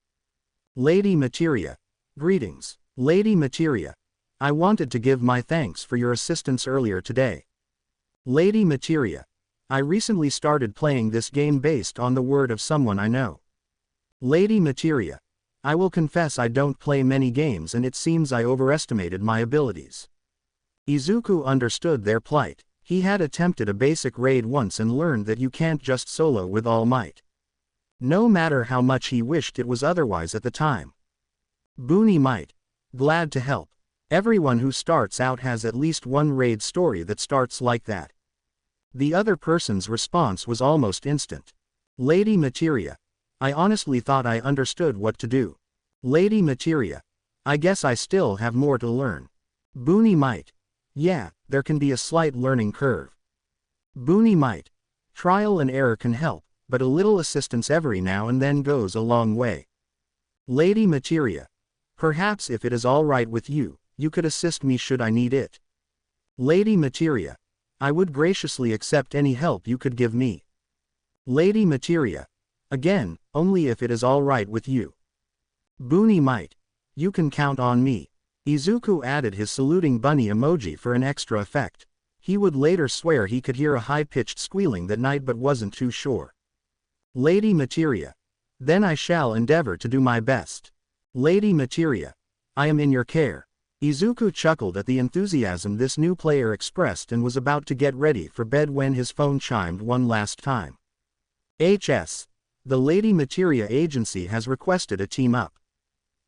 Lady Materia. Greetings, Lady Materia. I wanted to give my thanks for your assistance earlier today. Lady Materia. I recently started playing this game based on the word of someone I know. Lady Materia. I will confess I don't play many games and it seems I overestimated my abilities. Izuku understood their plight. He had attempted a basic raid once and learned that you can't just solo with all might. No matter how much he wished it was otherwise at the time. Boony might. Glad to help. Everyone who starts out has at least one raid story that starts like that. The other person's response was almost instant. Lady Materia. I honestly thought I understood what to do. Lady Materia. I guess I still have more to learn. Boony might. Yeah, there can be a slight learning curve. Boony might. Trial and error can help, but a little assistance every now and then goes a long way. Lady Materia. Perhaps if it is all right with you, you could assist me should I need it. Lady Materia. I would graciously accept any help you could give me. Lady Materia. Again, only if it is all right with you. Boony might. You can count on me. Izuku added his saluting bunny emoji for an extra effect. He would later swear he could hear a high-pitched squealing that night but wasn't too sure. Lady Materia. Then I shall endeavor to do my best. Lady Materia. I am in your care. Izuku chuckled at the enthusiasm this new player expressed and was about to get ready for bed when his phone chimed one last time. HS. The Lady Materia agency has requested a team-up.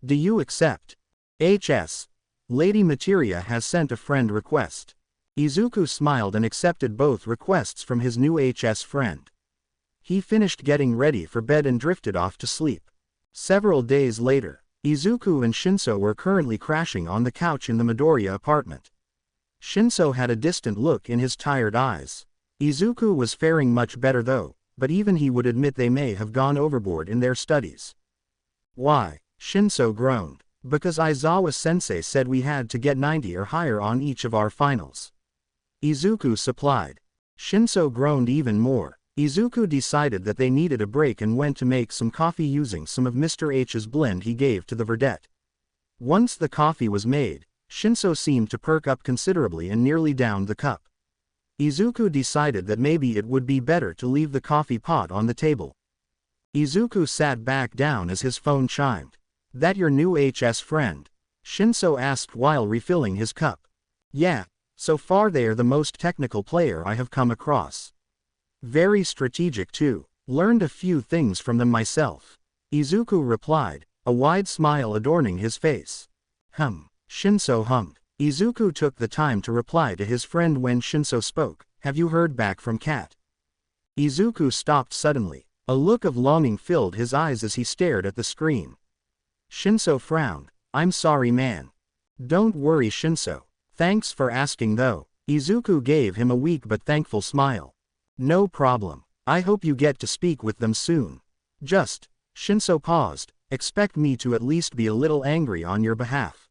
Do you accept? HS. Lady Materia has sent a friend request. Izuku smiled and accepted both requests from his new HS friend. He finished getting ready for bed and drifted off to sleep. Several days later, Izuku and Shinso were currently crashing on the couch in the Midoriya apartment. Shinso had a distant look in his tired eyes. Izuku was faring much better though, but even he would admit they may have gone overboard in their studies. Why? Shinso groaned. Because Aizawa-sensei said we had to get 90 or higher on each of our finals. Izuku supplied. Shinso groaned even more. Izuku decided that they needed a break and went to make some coffee using some of Mr. H's blend he gave to the verdette. Once the coffee was made, Shinso seemed to perk up considerably and nearly downed the cup. Izuku decided that maybe it would be better to leave the coffee pot on the table. Izuku sat back down as his phone chimed. That your new HS friend? Shinso asked while refilling his cup. Yeah, so far they are the most technical player I have come across. Very strategic too. Learned a few things from them myself. Izuku replied, a wide smile adorning his face. Shinso hummed. Izuku took the time to reply to his friend when Shinso spoke, have you heard back from Cat? Izuku stopped suddenly. A look of longing filled his eyes as he stared at the screen. Shinso frowned. I'm sorry man. Don't worry Shinso. Thanks for asking though. Izuku gave him a weak but thankful smile. No problem. I hope you get to speak with them soon. Just, Shinso paused, expect me to at least be a little angry on your behalf.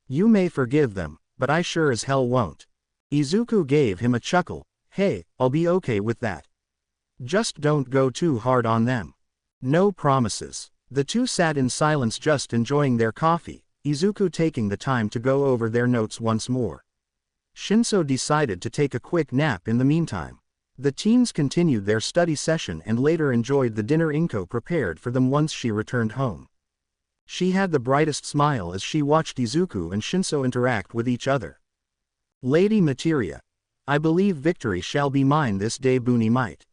You may forgive them, but I sure as hell won't. Izuku gave him a chuckle. Hey, I'll be okay with that. Just don't go too hard on them. No promises. The two sat in silence just enjoying their coffee, Izuku taking the time to go over their notes once more. Shinso decided to take a quick nap in the meantime. The teens continued their study session and later enjoyed the dinner Inko prepared for them once she returned home. She had the brightest smile as she watched Izuku and Shinso interact with each other. Lady Materia. I believe victory shall be mine this day Boonie might.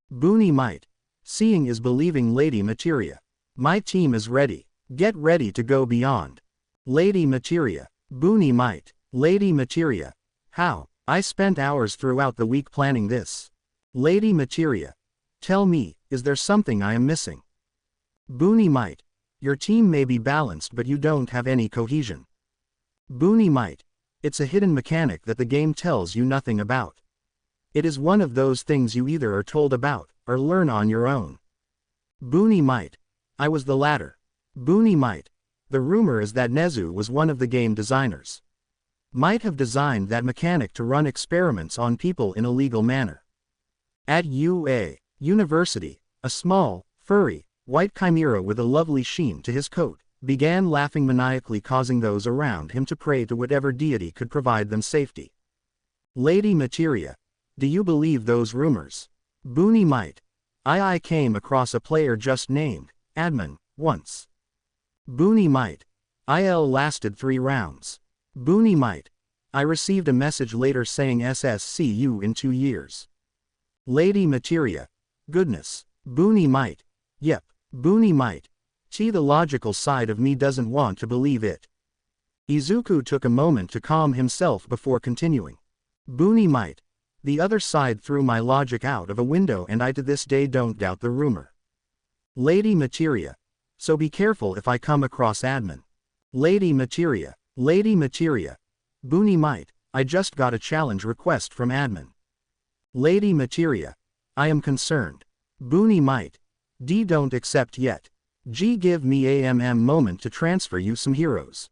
Boonie might. Seeing is believing Lady Materia. My team is ready. Get ready to go beyond. Lady Materia. Boonie might. Lady Materia. How? I spent hours throughout the week planning this. Lady Materia. Tell me, is there something I am missing? Boonie might. Your team may be balanced but you don't have any cohesion. Boonie might. It's a hidden mechanic that the game tells you nothing about. It is one of those things you either are told about, or learn on your own. Boonie might. I was the latter. Boonie might. The rumor is that Nezu was one of the game designers. Might have designed that mechanic to run experiments on people in a legal manner. At UA University, a small, furry, white chimera with a lovely sheen to his coat, began laughing maniacally causing those around him to pray to whatever deity could provide them safety. Lady Materia. Do you believe those rumors? Boonie might. I came across a player just named, Admin, once. Boonie might. IL lasted 3 rounds. Boonie might. I received a message later saying SSCU in 2 years. Lady Materia. Goodness. Boonie might. Yep. Boonie might. The logical side of me doesn't want to believe it. Izuku took a moment to calm himself before continuing. Boonie might. The other side threw my logic out of a window and I to this day don't doubt the rumor. Lady Materia. So be careful if I come across Admin. Lady Materia. Lady Materia. Boonie might. I just got a challenge request from Admin. Lady Materia. I am concerned. Boonie might. D don't accept yet. G give me a moment to transfer you some heroes.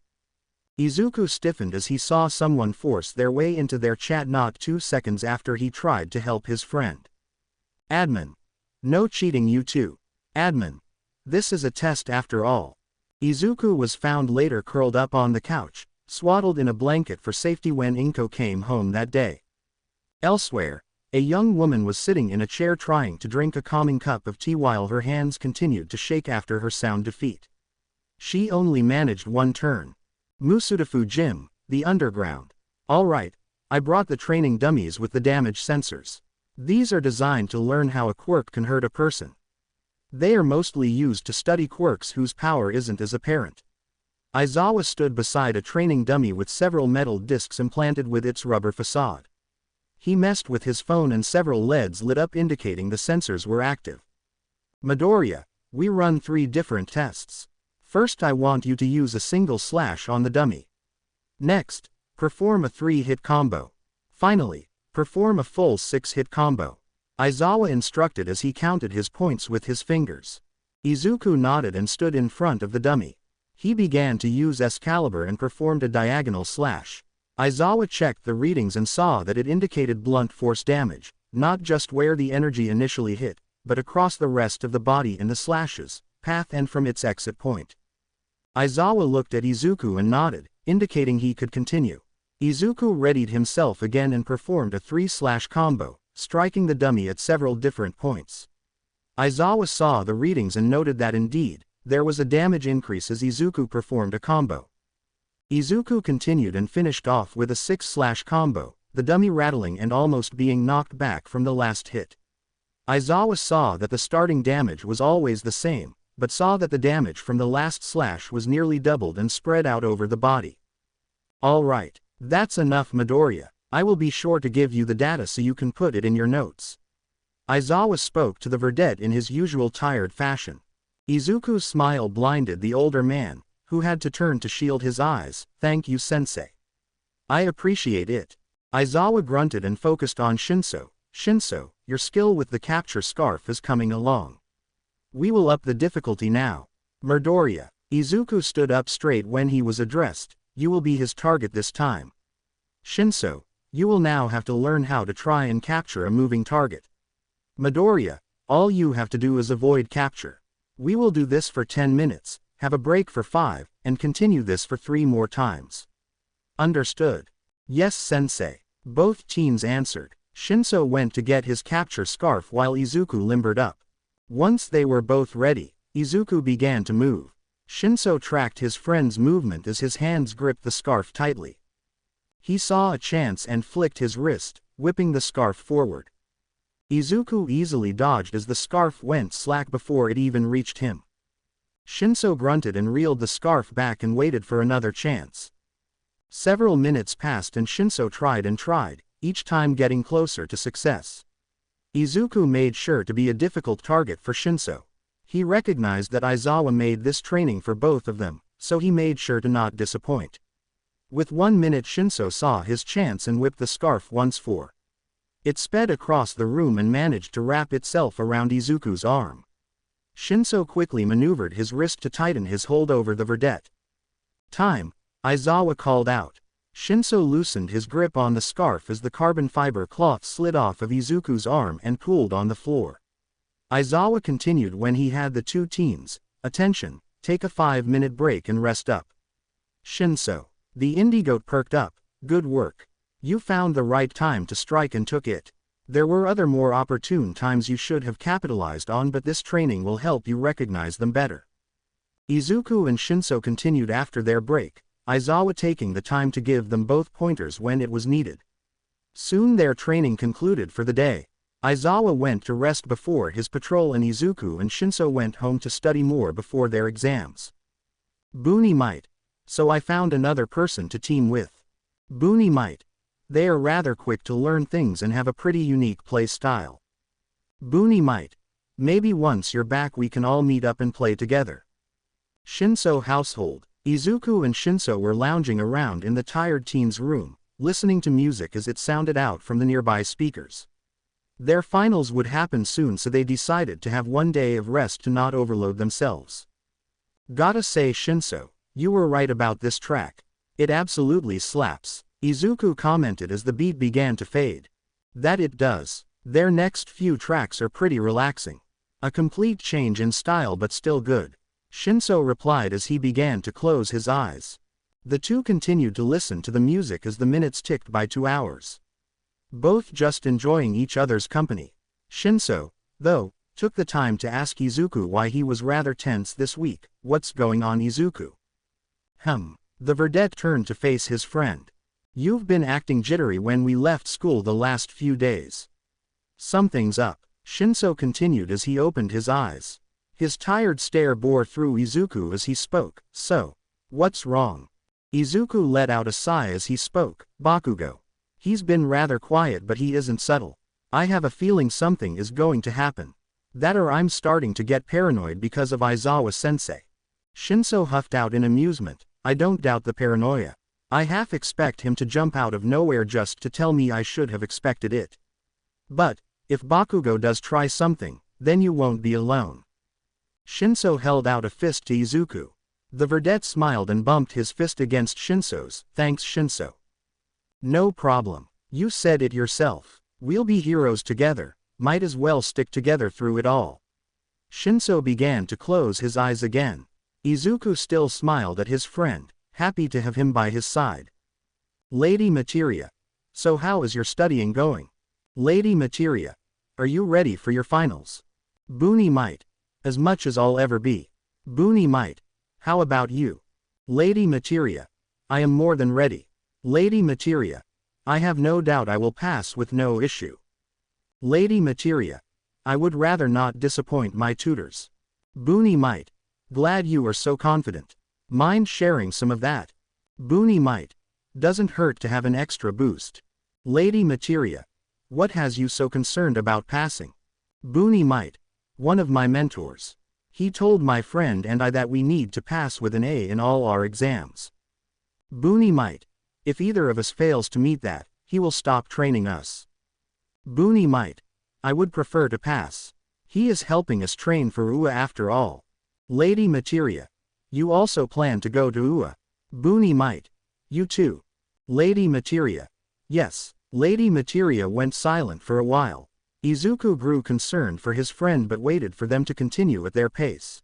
Izuku stiffened as he saw someone force their way into their chat not 2 seconds after he tried to help his friend. Admin. No cheating you two. Admin. This is a test after all. Izuku was found later curled up on the couch, swaddled in a blanket for safety when Inko came home that day. Elsewhere, A young woman was sitting in a chair trying to drink a calming cup of tea while her hands continued to shake after her sound defeat. She only managed one turn. Musutafu Gym, the underground. Alright, I brought the training dummies with the damage sensors. These are designed to learn how a quirk can hurt a person. They are mostly used to study quirks whose power isn't as apparent. Aizawa stood beside a training dummy with several metal discs implanted with its rubber facade. He messed with his phone and several LEDs lit up indicating the sensors were active. Midoriya, we run 3 different tests. First I want you to use a single slash on the dummy. Next, perform a 3-hit combo. Finally, perform a full 6-hit combo. Aizawa instructed as he counted his points with his fingers. Izuku nodded and stood in front of the dummy. He began to use Excalibur and performed a diagonal slash. Aizawa checked the readings and saw that it indicated blunt force damage, not just where the energy initially hit, but across the rest of the body in the slash's path and from its exit point. Aizawa looked at Izuku and nodded, indicating he could continue. Izuku readied himself again and performed a 3-slash combo, striking the dummy at several different points. Aizawa saw the readings and noted that indeed, there was a damage increase as Izuku performed a combo. Izuku continued and finished off with a 6-slash combo, the dummy rattling and almost being knocked back from the last hit. Aizawa saw that the starting damage was always the same, but saw that the damage from the last slash was nearly doubled and spread out over the body. Alright, that's enough Midoriya, I will be sure to give you the data so you can put it in your notes. Aizawa spoke to the verdette in his usual tired fashion. Izuku's smile blinded the older man, who had to turn to shield his eyes. Thank you sensei. I appreciate it. Aizawa grunted and focused on Shinso. Shinso, your skill with the capture scarf is coming along. We will up the difficulty now. Midoriya. Izuku stood up straight when he was addressed. You will be his target this time. Shinso, you will now have to learn how to try and capture a moving target. Midoriya, all you have to do is avoid capture. We will do this for 10 minutes, have a break for 5, and continue this for 3 more times. Understood. Yes sensei. Both teens answered. Shinso went to get his capture scarf while Izuku limbered up. Once they were both ready, Izuku began to move. Shinso tracked his friend's movement as his hands gripped the scarf tightly. He saw a chance and flicked his wrist, whipping the scarf forward. Izuku easily dodged as the scarf went slack before it even reached him. Shinso grunted and reeled the scarf back and waited for another chance. Several minutes passed and Shinso tried and tried, each time getting closer to success. Izuku made sure to be a difficult target for Shinso. He recognized that Aizawa made this training for both of them, so he made sure to not disappoint. With 1 minute Shinso saw his chance and whipped the scarf once for. It sped across the room and managed to wrap itself around Izuku's arm. Shinso quickly maneuvered his wrist to tighten his hold over the verdette. Time, Aizawa called out. Shinso loosened his grip on the scarf as the carbon fiber cloth slid off of Izuku's arm and pooled on the floor. Aizawa continued when he had the 2 teens. Attention, take a 5-minute break and rest up. Shinso. The Indigoat perked up. Good work. You found the right time to strike and took it. There were other more opportune times you should have capitalized on, but this training will help you recognize them better. Izuku and Shinso continued after their break, Aizawa taking the time to give them both pointers when it was needed. Soon their training concluded for the day. Aizawa went to rest before his patrol and Izuku and Shinso went home to study more before their exams. Boonie might. So I found another person to team with. Boonie might. They are rather quick to learn things and have a pretty unique play style. Boonie might. Maybe once you're back we can all meet up and play together. Shinso household. Izuku and Shinso were lounging around in the tired teen's room, listening to music as it sounded out from the nearby speakers. Their finals would happen soon, so they decided to have 1 day of rest to not overload themselves. Gotta say Shinso, you were right about this track. It absolutely slaps. Izuku commented as the beat began to fade. That it does. Their next few tracks are pretty relaxing. A complete change in style but still good. Shinso replied as he began to close his eyes. The two continued to listen to the music as the minutes ticked by 2 hours. both just enjoying each other's company. Shinso, though, took the time to ask Izuku why he was rather tense this week. What's going on, Izuku? The verdette turned to face his friend. You've been acting jittery when we left school the last few days. Something's up, Shinso continued as he opened his eyes. His tired stare bore through Izuku as he spoke. So, what's wrong? Izuku let out a sigh as he spoke. Bakugo. He's been rather quiet, but he isn't subtle. I have a feeling something is going to happen. That or I'm starting to get paranoid because of Aizawa-sensei. Shinso huffed out in amusement. I don't doubt the paranoia. I half expect him to jump out of nowhere just to tell me I should have expected it. But, if Bakugo does try something, then you won't be alone. Shinso held out a fist to Izuku. The verdette smiled and bumped his fist against Shinso's. Thanks, Shinso. No problem. You said it yourself. We'll be heroes together. Might as well stick together through it all. Shinso began to close his eyes again. Izuku still smiled at his friend, happy to have him by his side. Lady Materia. So how is your studying going? Lady Materia. Are you ready for your finals? Boonie might. As much as I'll ever be. Boonie might. How about you? Lady Materia. I am more than ready. Lady Materia. I have no doubt I will pass with no issue. Lady Materia. I would rather not disappoint my tutors. Boonie might. Glad you are so confident. Mind sharing some of that? Boonie might. Doesn't hurt to have an extra boost. Lady Materia. What has you so concerned about passing? Boonie might. One of my mentors. He told my friend and I that we need to pass with an A in all our exams. Boonie might. If either of us fails to meet that, he will stop training us. Boonie might. I would prefer to pass. He is helping us train for UA after all. Lady Materia. You also plan to go to UA. Boonie might. You too. Lady Materia. Yes. Lady Materia went silent for a while. Izuku grew concerned for his friend but waited for them to continue at their pace.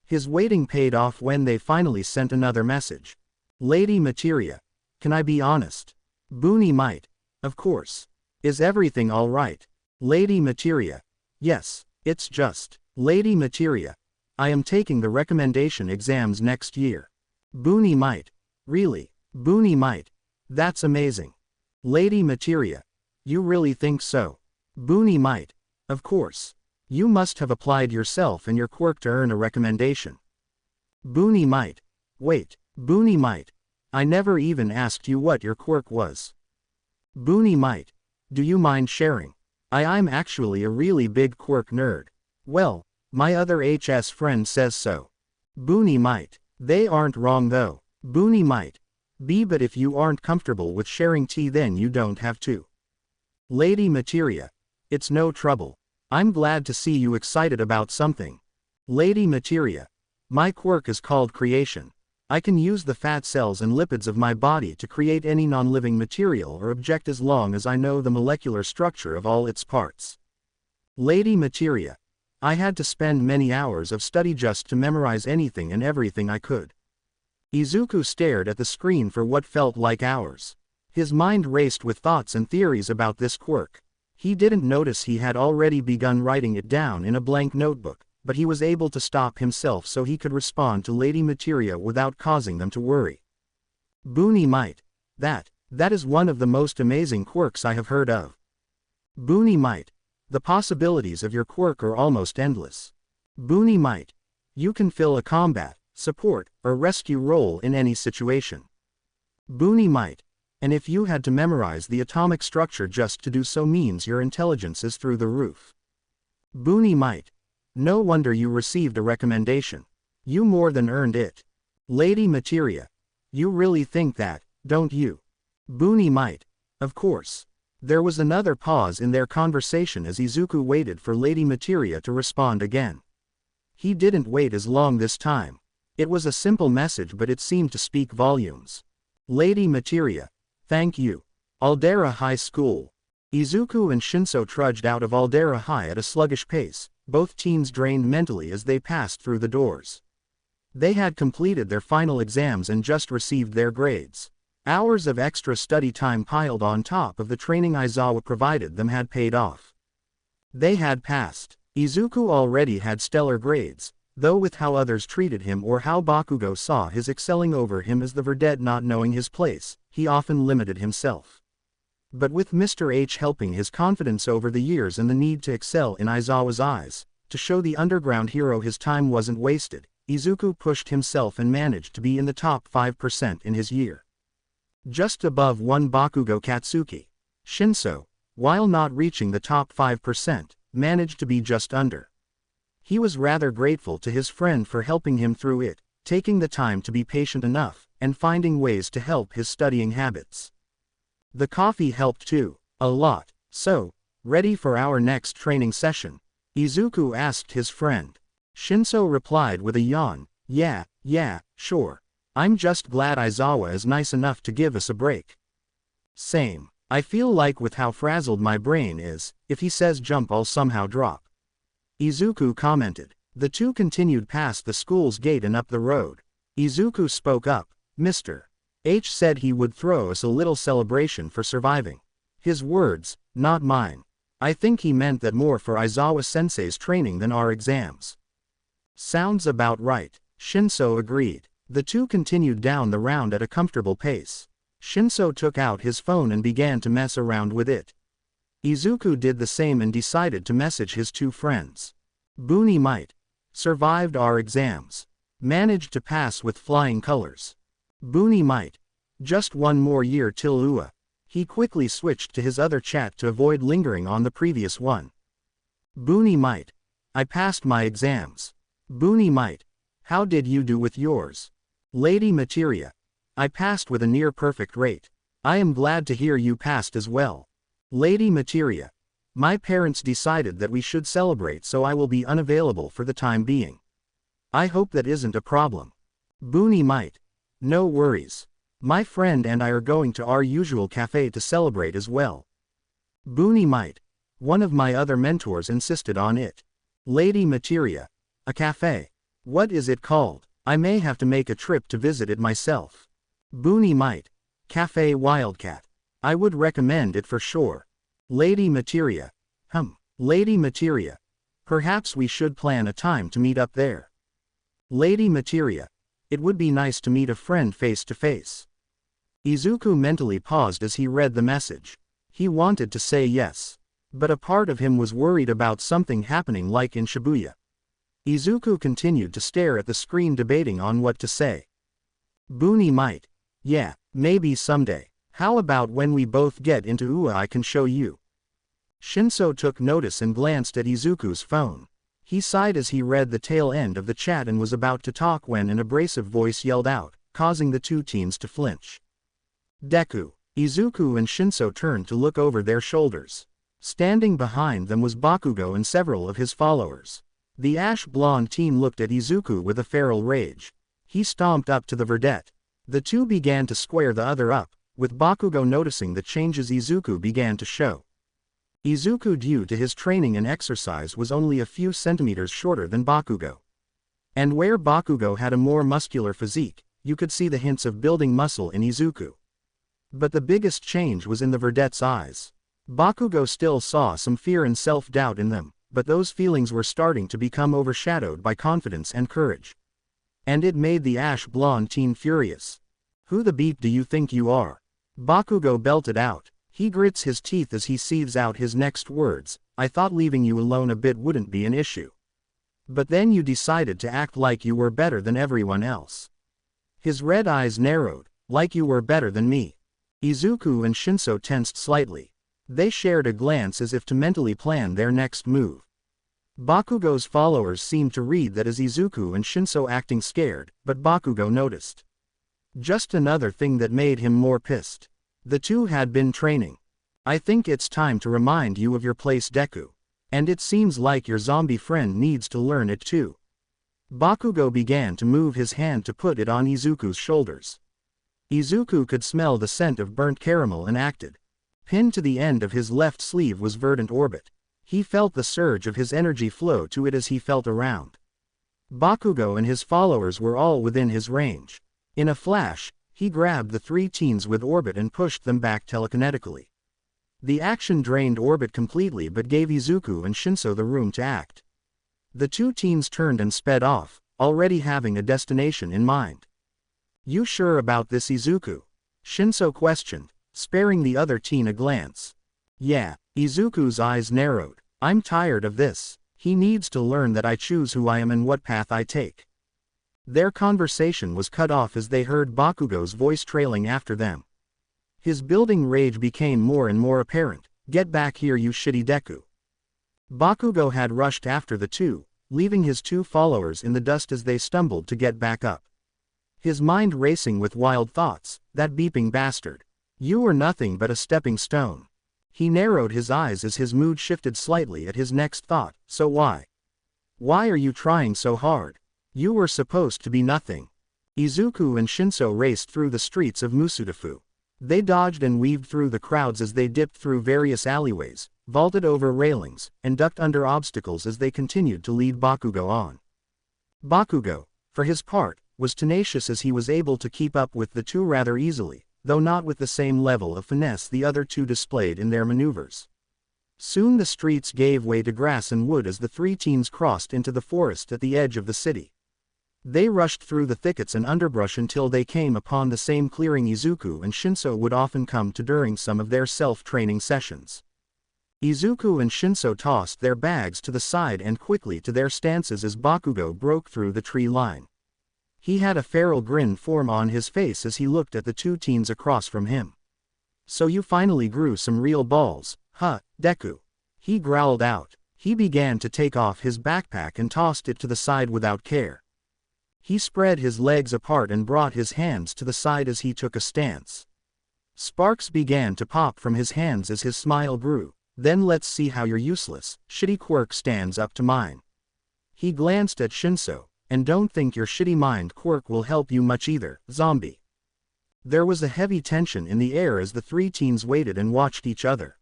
His waiting paid off when they finally sent another message. Lady Materia. Can I be honest? Boonie might. Of course. Is everything all right? Lady Materia. Yes, it's just. Lady Materia. I am taking the recommendation exams next year. Boonie might. Really? Boonie might. That's amazing. Lady Materia. You really think so? Boonie might. Of course. You must have applied yourself and your quirk to earn a recommendation. Boonie might. Wait, Boonie might. I never even asked you what your quirk was. Boonie might. Do you mind sharing? I'm actually a really big quirk nerd. Well, my other HS friend says so. Boonie might. They aren't wrong though. Boonie might. But if you aren't comfortable with sharing tea then you don't have to. Lady Materia. It's no trouble. I'm glad to see you excited about something. Lady Materia. My quirk is called creation. I can use the fat cells and lipids of my body to create any non-living material or object as long as I know the molecular structure of all its parts. Lady Materia. I had to spend many hours of study just to memorize anything and everything I could. Izuku stared at the screen for what felt like hours. His mind raced with thoughts and theories about this quirk. He didn't notice he had already begun writing it down in a blank notebook, but he was able to stop himself so he could respond to Lady Materia without causing them to worry. Boonie might. That is one of the most amazing quirks I have heard of. Boonie might. The possibilities of your quirk are almost endless. Boonie might. You can fill a combat, support, or rescue role in any situation. Boonie might. And if you had to memorize the atomic structure just to do so means your intelligence is through the roof. Boonie might. No wonder you received a recommendation. You more than earned it. Lady Materia. You really think that, don't you? Boonie might. Of course. There was another pause in their conversation as Izuku waited for Lady Materia to respond again. He didn't wait as long this time. It was a simple message but it seemed to speak volumes. Lady Materia. Thank you. Aldera High School. Izuku and Shinso trudged out of Aldera High at a sluggish pace, both teens drained mentally as they passed through the doors. They had completed their final exams and just received their grades. Hours of extra study time piled on top of the training Aizawa provided them had paid off. They had passed. Izuku already had stellar grades, though with how others treated him or how Bakugo saw his excelling over him as the verdette not knowing his place, he often limited himself. But with Mr. H helping his confidence over the years and the need to excel in Aizawa's eyes, to show the underground hero his time wasn't wasted, Izuku pushed himself and managed to be in the top 5% in his year. Just above one Bakugo Katsuki. Shinso, while not reaching the top 5%, managed to be just under. He was rather grateful to his friend for helping him through it, taking the time to be patient enough, and finding ways to help his studying habits. The coffee helped too, a lot. So, ready for our next training session? Izuku asked his friend. Shinso replied with a yawn, yeah, sure. I'm just glad Aizawa is nice enough to give us a break. Same. I feel like with how frazzled my brain is, if he says jump I'll somehow drop. Izuku commented. The two continued past the school's gate and up the road. Izuku spoke up. Mr. H said he would throw us a little celebration for surviving. His words, not mine. I think he meant that more for Aizawa-sensei's training than our exams. Sounds about right. Shinso agreed. The two continued down the round at a comfortable pace. Shinso took out his phone and began to mess around with it. Izuku did the same and decided to message his two friends. Boonie might. Survived our exams. Managed to pass with flying colors. Boonie might. Just one more year till UA. He quickly switched to his other chat to avoid lingering on the previous one. Boonie might. I passed my exams. Boonie might. How did you do with yours? Lady Materia. I passed with a near perfect rate. I am glad to hear you passed as well. Lady Materia. My parents decided that we should celebrate, so I will be unavailable for the time being. I hope that isn't a problem. Boonie might. No worries. My friend and I are going to our usual cafe to celebrate as well. Boonie might. One of my other mentors insisted on it. Lady Materia. A cafe. What is it called? I may have to make a trip to visit it myself. Boonie might. Cafe Wildcat. I would recommend it for sure. Lady Materia. Lady Materia. Perhaps we should plan a time to meet up there. Lady Materia. It would be nice to meet a friend face to face. Izuku mentally paused as he read the message. He wanted to say yes. But a part of him was worried about something happening like in Shibuya. Izuku continued to stare at the screen debating on what to say. Boonie might. Yeah, maybe someday. How about when we both get into UA I can show you. Shinso took notice and glanced at Izuku's phone. He sighed as he read the tail end of the chat and was about to talk when an abrasive voice yelled out, causing the two teens to flinch. Deku. Izuku and Shinso turned to look over their shoulders. Standing behind them was Bakugo and several of his followers. The ash-blonde teen looked at Izuku with a feral rage. He stomped up to the verdette. The two began to square the other up, with Bakugo noticing the changes Izuku began to show. Izuku, due to his training and exercise, was only a few centimeters shorter than Bakugo. And where Bakugo had a more muscular physique, you could see the hints of building muscle in Izuku. But the biggest change was in the verdette's eyes. Bakugo still saw some fear and self-doubt in them, but those feelings were starting to become overshadowed by confidence and courage. And it made the ash-blonde teen furious. Who the beep do you think you are? Bakugo belted out. He grits his teeth as he seethes out his next words. I thought leaving you alone a bit wouldn't be an issue. But then you decided to act like you were better than everyone else. His red eyes narrowed. Like you were better than me. Izuku and Shinso tensed slightly. They shared a glance as if to mentally plan their next move. Bakugo's followers seemed to read that as Izuku and Shinso acting scared, but Bakugo noticed. Just another thing that made him more pissed. The two had been training. I think it's time to remind you of your place, Deku. And it seems like your zombie friend needs to learn it too. Bakugo began to move his hand to put it on Izuku's shoulders. Izuku could smell the scent of burnt caramel and acted. Pinned to the end of his left sleeve was Verdant Orbit. He felt the surge of his energy flow to it as he felt around. Bakugo and his followers were all within his range. In a flash, He grabbed the three teens with Orbit and pushed them back telekinetically. The action drained Orbit completely but gave Izuku and Shinso the room to act. The two teens turned and sped off, already having a destination in mind. "You sure about this, Izuku?" Shinso questioned, sparing the other teen a glance. "Yeah." Izuku's eyes narrowed. "I'm tired of this. He needs to learn that I choose who I am and what path I take." Their conversation was cut off as they heard Bakugo's voice trailing after them. His building rage became more and more apparent. "Get back here, you shitty Deku." Bakugo had rushed after the two, leaving his two followers in the dust as they stumbled to get back up. His mind racing with wild thoughts. That beeping bastard. You were nothing but a stepping stone. He narrowed his eyes as his mood shifted slightly at his next thought. So why? Why are you trying so hard? You were supposed to be nothing. Izuku and Shinso raced through the streets of Musudafu. They dodged and weaved through the crowds as they dipped through various alleyways, vaulted over railings, and ducked under obstacles as they continued to lead Bakugo on. Bakugo, for his part, was tenacious as he was able to keep up with the two rather easily, though not with the same level of finesse the other two displayed in their maneuvers. Soon the streets gave way to grass and wood as the three teens crossed into the forest at the edge of the city. They rushed through the thickets and underbrush until they came upon the same clearing Izuku and Shinso would often come to during some of their self-training sessions. Izuku and Shinso tossed their bags to the side and quickly to their stances as Bakugo broke through the tree line. He had a feral grin form on his face as he looked at the two teens across from him. "So you finally grew some real balls, huh, Deku?" he growled out. He began to take off his backpack and tossed it to the side without care. He spread his legs apart and brought his hands to the side as he took a stance. Sparks began to pop from his hands as his smile grew. "Then let's see how your useless, shitty quirk stands up to mine." He glanced at Shinso. "And don't think your shitty mind quirk will help you much either, zombie." There was a heavy tension in the air as the three teens waited and watched each other.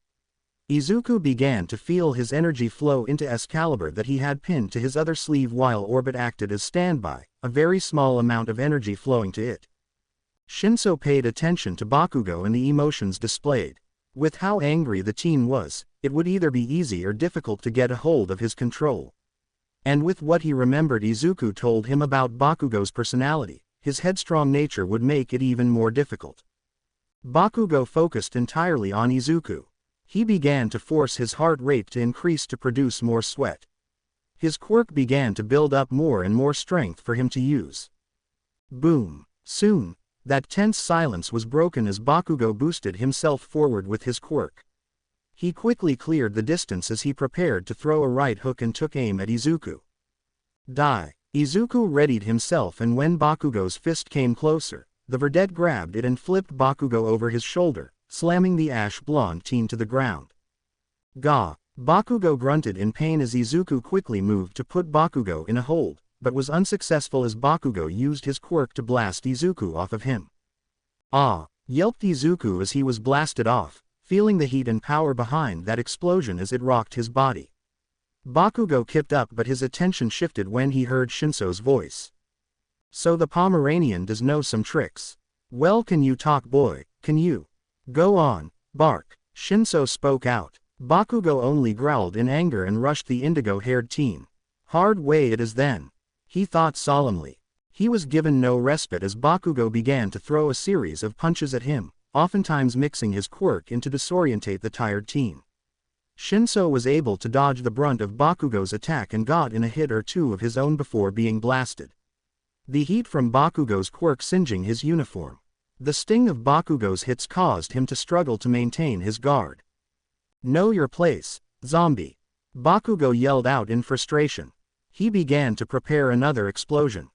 Izuku began to feel his energy flow into Excalibur that he had pinned to his other sleeve while Orbit acted as standby, a very small amount of energy flowing to it. Shinso paid attention to Bakugo and the emotions displayed. With how angry the teen was, it would either be easy or difficult to get a hold of his control. And with what he remembered Izuku told him about Bakugo's personality, his headstrong nature would make it even more difficult. Bakugo focused entirely on Izuku. He began to force his heart rate to increase to produce more sweat. His quirk began to build up more and more strength for him to use. Boom! Soon, that tense silence was broken as Bakugo boosted himself forward with his quirk. He quickly cleared the distance as he prepared to throw a right hook and took aim at Izuku. Die! Izuku readied himself, and when Bakugo's fist came closer, the verdette grabbed it and flipped Bakugo over his shoulder, slamming the ash-blonde teen to the ground. Gah! Bakugo grunted in pain as Izuku quickly moved to put Bakugo in a hold, but was unsuccessful as Bakugo used his quirk to blast Izuku off of him. "Ah!" yelped Izuku as he was blasted off, feeling the heat and power behind that explosion as it rocked his body. Bakugo kept up, but his attention shifted when he heard Shinso's voice. "So the Pomeranian does know some tricks. Well, can you talk, boy, can you? Go on, bark." Shinso spoke out. Bakugo only growled in anger and rushed the indigo-haired teen. "Hard way it is then," he thought solemnly. He was given no respite as Bakugo began to throw a series of punches at him, oftentimes mixing his quirk in to disorientate the tired teen. Shinso was able to dodge the brunt of Bakugo's attack and got in a hit or two of his own before being blasted. The heat from Bakugo's quirk singeing his uniform. The sting of Bakugo's hits caused him to struggle to maintain his guard. "Know your place, zombie!" Bakugo yelled out in frustration. He began to prepare another explosion.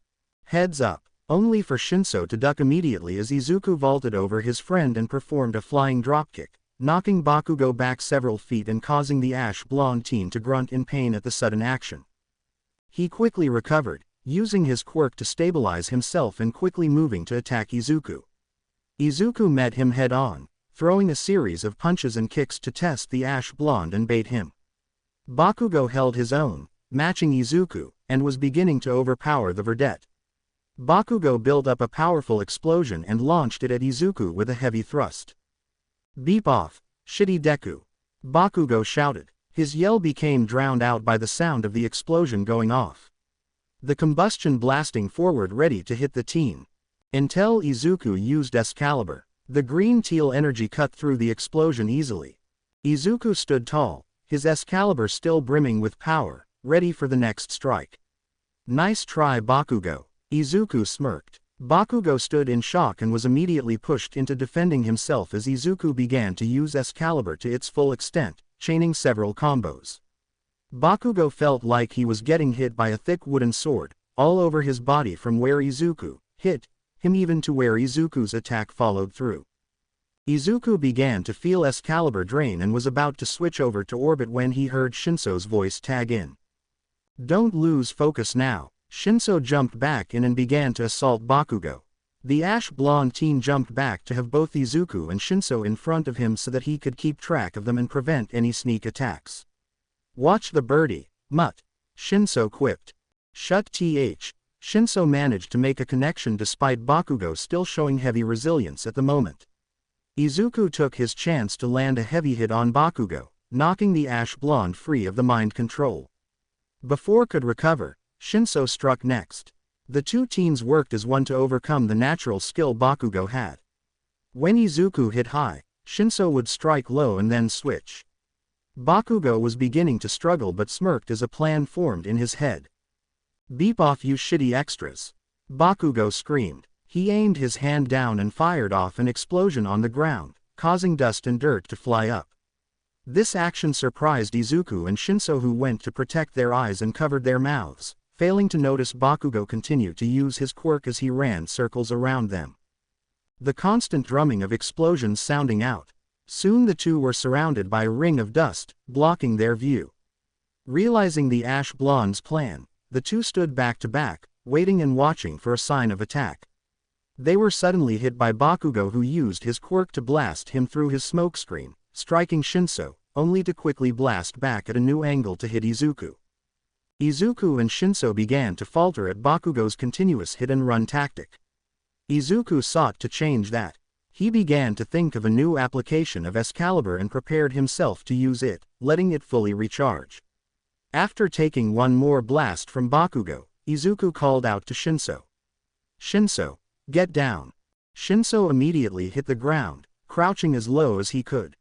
Heads up, only for Shinso to duck immediately as Izuku vaulted over his friend and performed a flying dropkick, knocking Bakugo back several feet and causing the ash-blonde teen to grunt in pain at the sudden action. He quickly recovered, using his quirk to stabilize himself and quickly moving to attack Izuku. Izuku met him head-on, throwing a series of punches and kicks to test the ash-blonde and bait him. Bakugo held his own, matching Izuku, and was beginning to overpower the verdette. Bakugo built up a powerful explosion and launched it at Izuku with a heavy thrust. "Beep off, shitty Deku!" Bakugo shouted. His yell became drowned out by the sound of the explosion going off. The combustion blasting forward ready to hit the teen. Until Izuku used Excalibur. The green-teal energy cut through the explosion easily. Izuku stood tall, his Excalibur still brimming with power, ready for the next strike. "Nice try, Bakugo." Izuku smirked. Bakugo stood in shock and was immediately pushed into defending himself as Izuku began to use Excalibur to its full extent, chaining several combos. Bakugo felt like he was getting hit by a thick wooden sword, all over his body from where Izuku hit him even to where Izuku's attack followed through. Izuku began to feel Excalibur drain and was about to switch over to orbit when he heard Shinso's voice tag in. "Don't lose focus now." Shinso jumped back in and began to assault Bakugo. The ash-blonde teen jumped back to have both Izuku and Shinso in front of him so that he could keep track of them and prevent any sneak attacks. "Watch the birdie, mutt," Shinso quipped. "Shut th." Shinso managed to make a connection despite Bakugo still showing heavy resilience at the moment. Izuku took his chance to land a heavy hit on Bakugo, knocking the ash-blonde free of the mind control. Before could recover, Shinso struck next. The two teens worked as one to overcome the natural skill Bakugo had. When Izuku hit high, Shinso would strike low and then switch. Bakugo was beginning to struggle but smirked as a plan formed in his head. "Beep off, you shitty extras!" Bakugo screamed. He aimed his hand down and fired off an explosion on the ground, causing dust and dirt to fly up. This action surprised Izuku and Shinso, who went to protect their eyes and covered their mouths, failing to notice Bakugo continue to use his quirk as he ran circles around them. The constant drumming of explosions sounding out. Soon the two were surrounded by a ring of dust, blocking their view. Realizing the Ash Blonde's plan, the two stood back to back, waiting and watching for a sign of attack. They were suddenly hit by Bakugo, who used his quirk to blast him through his smokescreen, striking Shinso, only to quickly blast back at a new angle to hit Izuku. Izuku and Shinso began to falter at Bakugo's continuous hit-and-run tactic. Izuku sought to change that. He began to think of a new application of Excalibur and prepared himself to use it, letting it fully recharge. After taking one more blast from Bakugo, Izuku called out to Shinso. "Shinso, get down." Shinso immediately hit the ground, crouching as low as he could.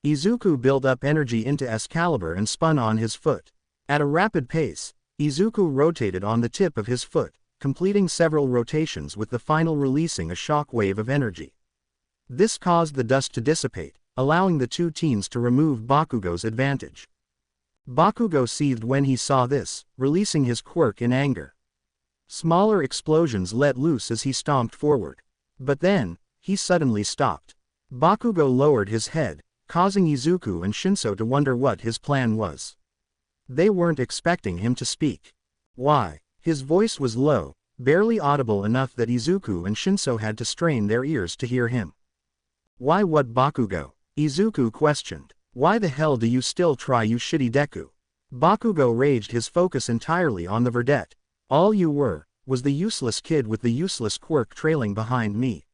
Izuku built up energy into Excalibur and spun on his foot. At a rapid pace, Izuku rotated on the tip of his foot, completing several rotations with the final releasing a shock wave of energy. This caused the dust to dissipate, allowing the two teens to remove Bakugo's advantage. Bakugo seethed when he saw this, releasing his quirk in anger. Smaller explosions let loose as he stomped forward. But then, he suddenly stopped. Bakugo lowered his head, causing Izuku and Shinso to wonder what his plan was. They weren't expecting him to speak. "Why?" His voice was low, barely audible enough that Izuku and Shinso had to strain their ears to hear him. "Why what, Bakugo?" Izuku questioned. "Why the hell do you still try, you shitty Deku?" Bakugo raged, his focus entirely on the verdette. "All you were, was the useless kid with the useless quirk trailing behind me."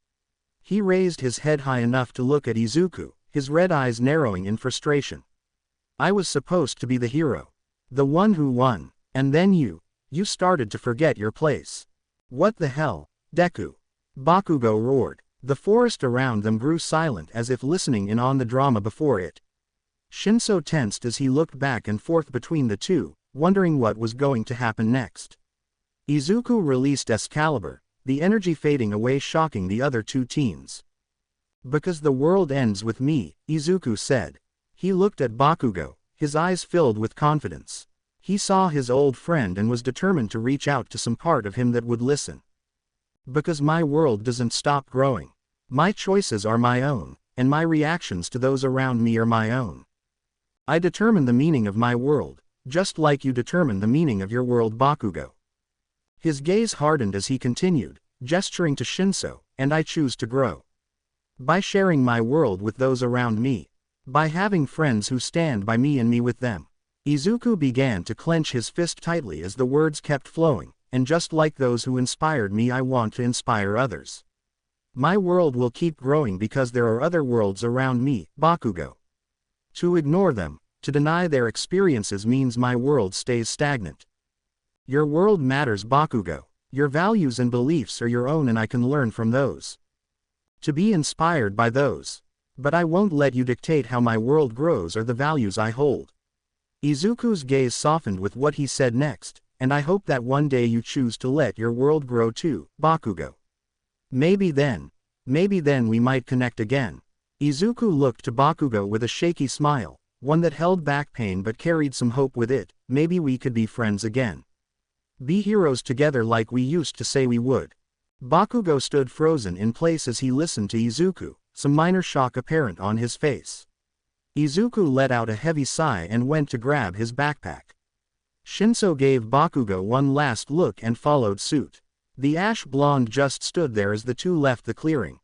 He raised his head high enough to look at Izuku, his red eyes narrowing in frustration. "I was supposed to be the hero. The one who won. And then you started to forget your place. What the hell, Deku?" Bakugo roared. The forest around them grew silent as if listening in on the drama before it. Shinso tensed as he looked back and forth between the two, wondering what was going to happen next. Izuku released Excalibur, the energy fading away, shocking the other two teens. "Because the world ends with me," Izuku said. He looked at Bakugo, his eyes filled with confidence. He saw his old friend and was determined to reach out to some part of him that would listen. "Because my world doesn't stop growing. My choices are my own, and my reactions to those around me are my own. I determine the meaning of my world, just like you determine the meaning of your world, Bakugo." His gaze hardened as he continued, gesturing to Shinso, "And I choose to grow. By sharing my world with those around me. By having friends who stand by me and me with them." Izuku began to clench his fist tightly as the words kept flowing, and just like those who inspired me, I want to inspire others. My world will keep growing because there are other worlds around me, Bakugo. To ignore them, to deny their experiences means my world stays stagnant. Your world matters, Bakugo. Your values and beliefs are your own and I can learn from those. To be inspired by those. But I won't let you dictate how my world grows or the values I hold. Izuku's gaze softened with what he said next, and I hope that one day you choose to let your world grow too, Bakugo. Maybe then we might connect again. Izuku looked to Bakugo with a shaky smile, one that held back pain but carried some hope with it. Maybe we could be friends again. Be heroes together like we used to say we would. Bakugo stood frozen in place as he listened to Izuku, some minor shock apparent on his face. Izuku let out a heavy sigh and went to grab his backpack. Shinso gave Bakugo one last look and followed suit. The ash blonde just stood there as the two left the clearing.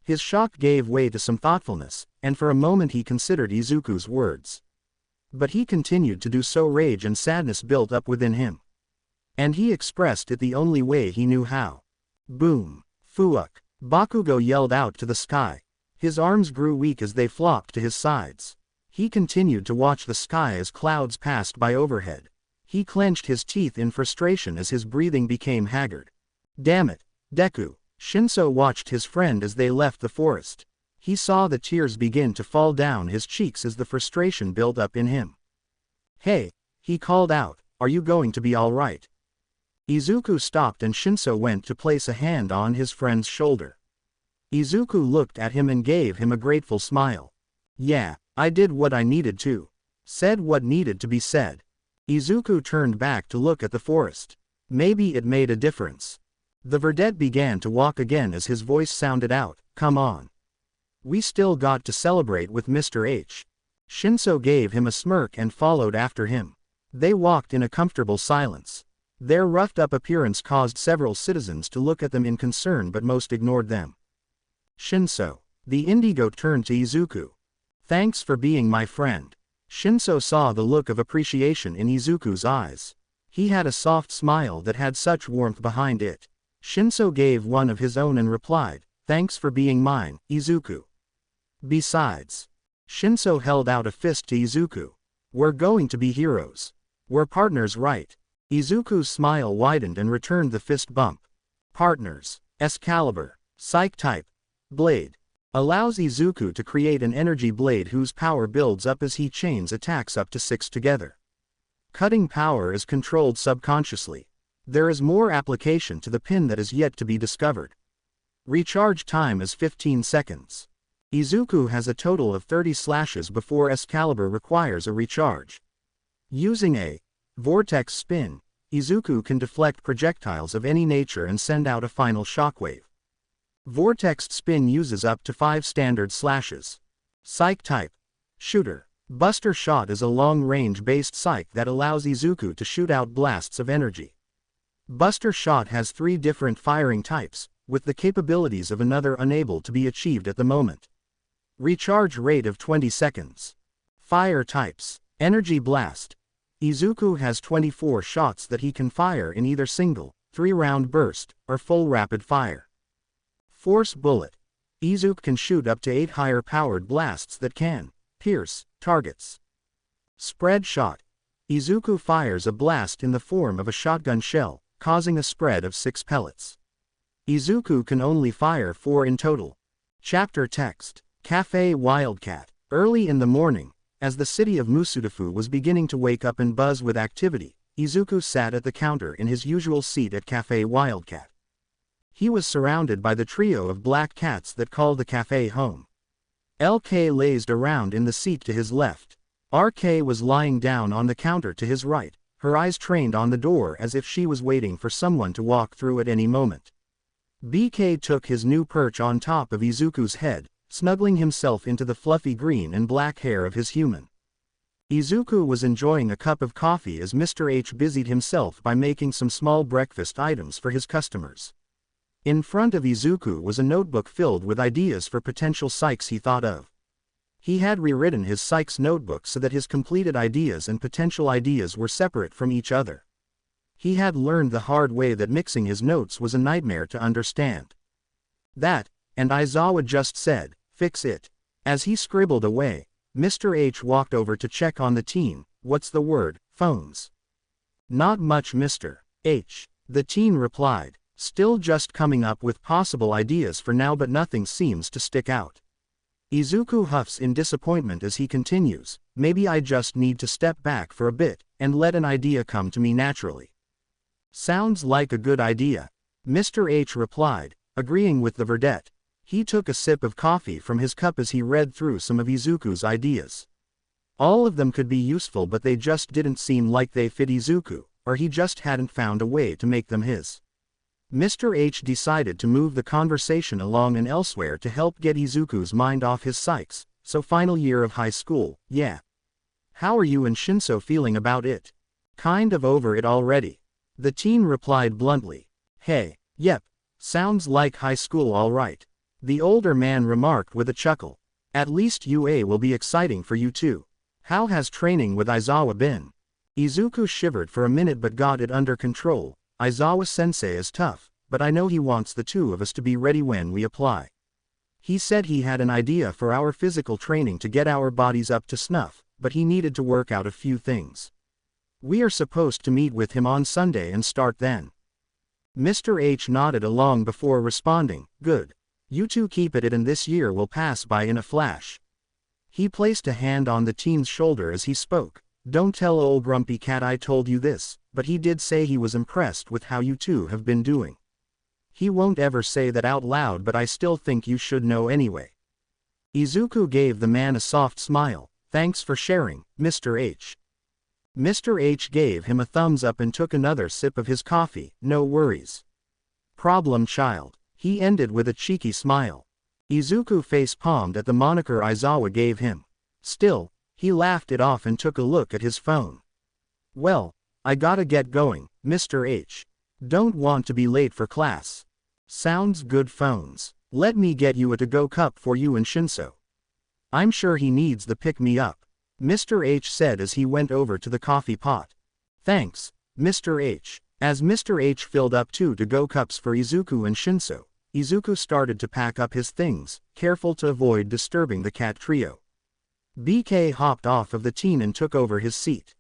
His shock gave way to some thoughtfulness, and for a moment he considered Izuku's words. But he continued to do so. Rage and sadness built up within him. And he expressed it the only way he knew how. Boom! Fuck! Bakugo yelled out to the sky. His arms grew weak as they flopped to his sides. He continued to watch the sky as clouds passed by overhead. He clenched his teeth in frustration as his breathing became haggard. Damn it, Deku! Shinso watched his friend as they left the forest. He saw the tears begin to fall down his cheeks as the frustration built up in him. Hey, he called out, are you going to be alright? Izuku stopped and Shinso went to place a hand on his friend's shoulder. Izuku looked at him and gave him a grateful smile. Yeah, I did what I needed to. Said what needed to be said. Izuku turned back to look at the forest. Maybe it made a difference. The verdette began to walk again as his voice sounded out, come on. We still got to celebrate with Mr. H. Shinso gave him a smirk and followed after him. They walked in a comfortable silence. Their roughed-up appearance caused several citizens to look at them in concern but most ignored them. Shinso. The indigo turned to Izuku. Thanks for being my friend. Shinso saw the look of appreciation in Izuku's eyes. He had a soft smile that had such warmth behind it. Shinso gave one of his own and replied, thanks for being mine, Izuku. Besides. Shinso held out a fist to Izuku. We're going to be heroes. We're partners, right? Izuku's smile widened and returned the fist bump. Partners. Excalibur. Psych type. Blade. Allows Izuku to create an energy blade whose power builds up as he chains attacks up to 6 together. Cutting power is controlled subconsciously. There is more application to the pin that is yet to be discovered. Recharge time is 15 seconds. Izuku has a total of 30 slashes before Excalibur requires a recharge. Using a vortex spin, Izuku can deflect projectiles of any nature and send out a final shockwave. Vortex spin uses up to 5 standard slashes. Psych type. Shooter. Buster Shot is a long-range based psych that allows Izuku to shoot out blasts of energy. Buster Shot has 3 different firing types, with the capabilities of another unable to be achieved at the moment. Recharge rate of 20 seconds. Fire types. Energy Blast. Izuku has 24 shots that he can fire in either single, 3-round burst, or full rapid fire. Force Bullet. Izuku can shoot up to 8 higher-powered blasts that can pierce targets. Spread Shot. Izuku fires a blast in the form of a shotgun shell, causing a spread of 6 pellets. Izuku can only fire 4 in total. Chapter text. Cafe Wildcat. Early in the morning, as the city of Musudafu was beginning to wake up and buzz with activity, Izuku sat at the counter in his usual seat at Cafe Wildcat. He was surrounded by the trio of black cats that called the cafe home. LK lazed around in the seat to his left. RK was lying down on the counter to his right, her eyes trained on the door as if she was waiting for someone to walk through at any moment. BK took his new perch on top of Izuku's head, snuggling himself into the fluffy green and black hair of his human. Izuku was enjoying a cup of coffee as Mr. H busied himself by making some small breakfast items for his customers. In front of Izuku was a notebook filled with ideas for potential psychs he thought of. He had rewritten his psychs notebook so that his completed ideas and potential ideas were separate from each other. He had learned the hard way that mixing his notes was a nightmare to understand. That, and Aizawa just said, "Fix it." As he scribbled away, Mr. H walked over to check on the teen. "What's the word, phones?" "Not much, Mr. H." The teen replied, "Still just coming up with possible ideas for now, but nothing seems to stick out." Izuku huffs in disappointment as he continues, "Maybe I just need to step back for a bit, and let an idea come to me naturally." "Sounds like a good idea," Mr. H replied, agreeing with the verdette. He took a sip of coffee from his cup as he read through some of Izuku's ideas. All of them could be useful, but they just didn't seem like they fit Izuku, or he just hadn't found a way to make them his. Mr. H decided to move the conversation along and elsewhere to help get Izuku's mind off his psyches. "So final year of high school, yeah. How are you and Shinso feeling about it?" "Kind of over it already," the teen replied bluntly. "Hey, yep, sounds like high school all right," the older man remarked with a chuckle. "At least UA will be exciting for you too. How has training with Aizawa been?" Izuku shivered for a minute but got it under control. "Aizawa-sensei is tough, but I know he wants the two of us to be ready when we apply. He said he had an idea for our physical training to get our bodies up to snuff, but he needed to work out a few things. We are supposed to meet with him on Sunday and start then." Mr. H nodded along before responding, "Good. You two keep at it and this year will pass by in a flash." He placed a hand on the teen's shoulder as he spoke. "Don't tell old grumpy cat I told you this, but he did say he was impressed with how you two have been doing. He won't ever say that out loud, but I still think you should know anyway." Izuku gave the man a soft smile. "Thanks for sharing, Mr. H." Mr. H gave him a thumbs up and took another sip of his coffee. "No worries. Problem child," he ended with a cheeky smile. Izuku face-palmed at the moniker Aizawa gave him. Still, he laughed it off and took a look at his phone. "Well, I gotta get going, Mr. H. Don't want to be late for class." "Sounds good, phones. Let me get you a to-go cup for you and Shinso. I'm sure he needs the pick-me-up," Mr. H said as he went over to the coffee pot. "Thanks, Mr. H." As Mr. H filled up 2 to-go cups for Izuku and Shinso, Izuku started to pack up his things, careful to avoid disturbing the cat trio. BK hopped off of the teen and took over his seat.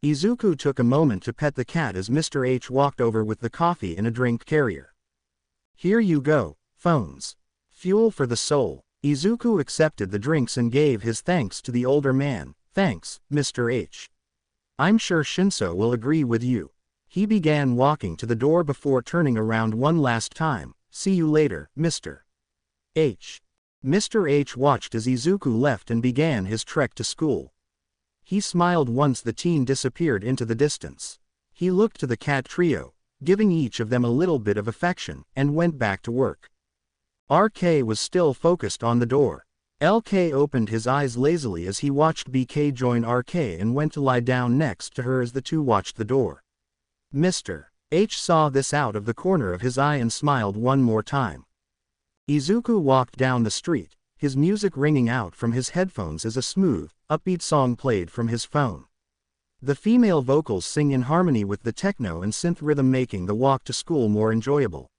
Izuku took a moment to pet the cat as Mr. H walked over with the coffee in a drink carrier. "Here you go, phones. Fuel for the soul." Izuku accepted the drinks and gave his thanks to the older man. "Thanks, Mr. H. I'm sure Shinso will agree with you." He began walking to the door before turning around one last time. "See you later, Mr. H." Mr. H watched as Izuku left and began his trek to school. He smiled once the teen disappeared into the distance. He looked to the cat trio, giving each of them a little bit of affection, and went back to work. RK was still focused on the door. LK opened his eyes lazily as he watched BK join RK and went to lie down next to her as the two watched the door. Mr. H saw this out of the corner of his eye and smiled one more time. Izuku walked down the street, his music ringing out from his headphones as a smooth, upbeat song played from his phone. The female vocals sing in harmony with the techno and synth rhythm, making the walk to school more enjoyable.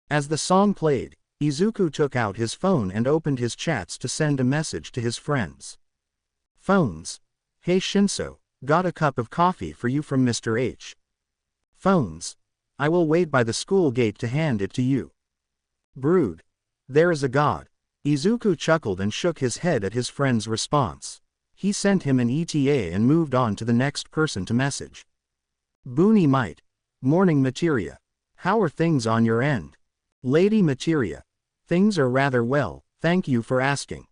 As the song played, Izuku took out his phone and opened his chats to send a message to his friends. Phones. "Hey Shinso, got a cup of coffee for you from Mr. H. Phones. I will wait by the school gate to hand it to you. Brood. There is a god." Izuku chuckled and shook his head at his friend's response. He sent him an ETA and moved on to the next person to message. Boony Might. "Morning Materia. How are things on your end?" Lady Materia. "Things are rather well, thank you for asking."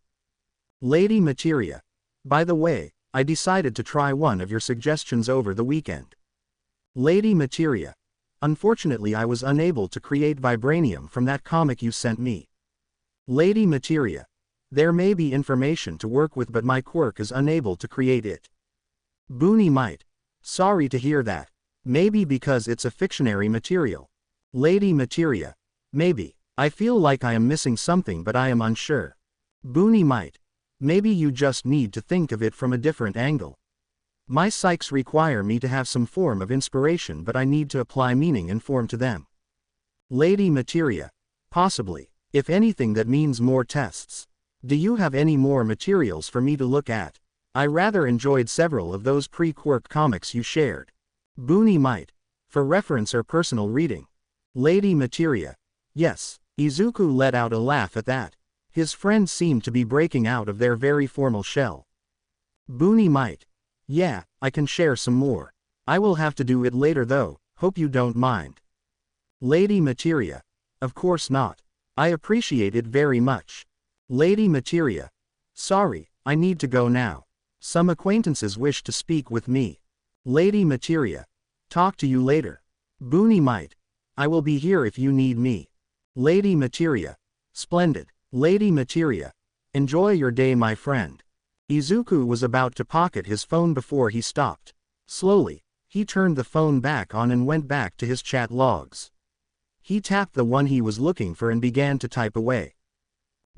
Lady Materia. "By the way, I decided to try one of your suggestions over the weekend." Lady Materia. "Unfortunately I was unable to create vibranium from that comic you sent me." Lady Materia. "There may be information to work with but my Quirk is unable to create it." Boony Might. "Sorry to hear that. Maybe because it's a fictionary material." Lady Materia. "Maybe. I feel like I am missing something but I am unsure." Boony Might. "Maybe you just need to think of it from a different angle." My psyches require me to have some form of inspiration, but I need to apply meaning and form to them. Lady Materia. Possibly. If anything, that means more tests. Do you have any more materials for me to look at? I rather enjoyed several of those pre-Quirk comics you shared. Boony might. For reference or personal reading. Lady Materia. Yes. Izuku let out a laugh at that. His friend seemed to be breaking out of their very formal shell. Boony might. Yeah, I can share some more. I will have to do it later though, hope you don't mind. Lady Materia. Of course not. I appreciate it very much. Lady Materia. Sorry, I need to go now. Some acquaintances wish to speak with me. Lady Materia. Talk to you later. Boony might. I will be here if you need me. Lady Materia. Splendid. Lady Materia. Enjoy your day, my friend. Izuku was about to pocket his phone before he stopped. Slowly, he turned the phone back on and went back to his chat logs. He tapped the one he was looking for and began to type away.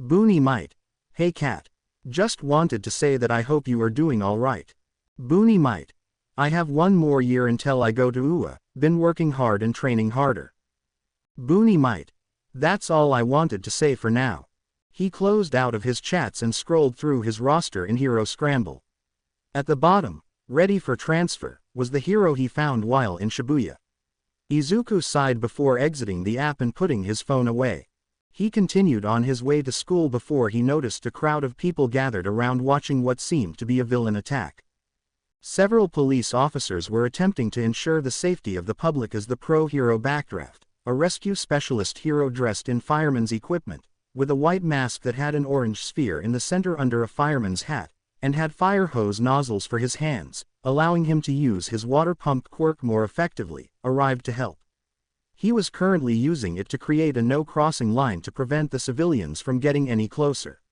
Boony might. Hey cat. Just wanted to say that I hope you are doing alright. Boony might. I have one more year until I go to UA, been working hard and training harder. Boony might. That's all I wanted to say for now. He closed out of his chats and scrolled through his roster in Hero Scramble. At the bottom, ready for transfer, was the hero he found while in Shibuya. Izuku sighed before exiting the app and putting his phone away. He continued on his way to school before he noticed a crowd of people gathered around watching what seemed to be a villain attack. Several police officers were attempting to ensure the safety of the public as the pro-hero backdraft, a rescue specialist hero dressed in fireman's equipment, with a white mask that had an orange sphere in the center under a fireman's hat, and had fire hose nozzles for his hands, allowing him to use his water pump Quirk more effectively, arrived to help. He was currently using it to create a no-crossing line to prevent the civilians from getting any closer.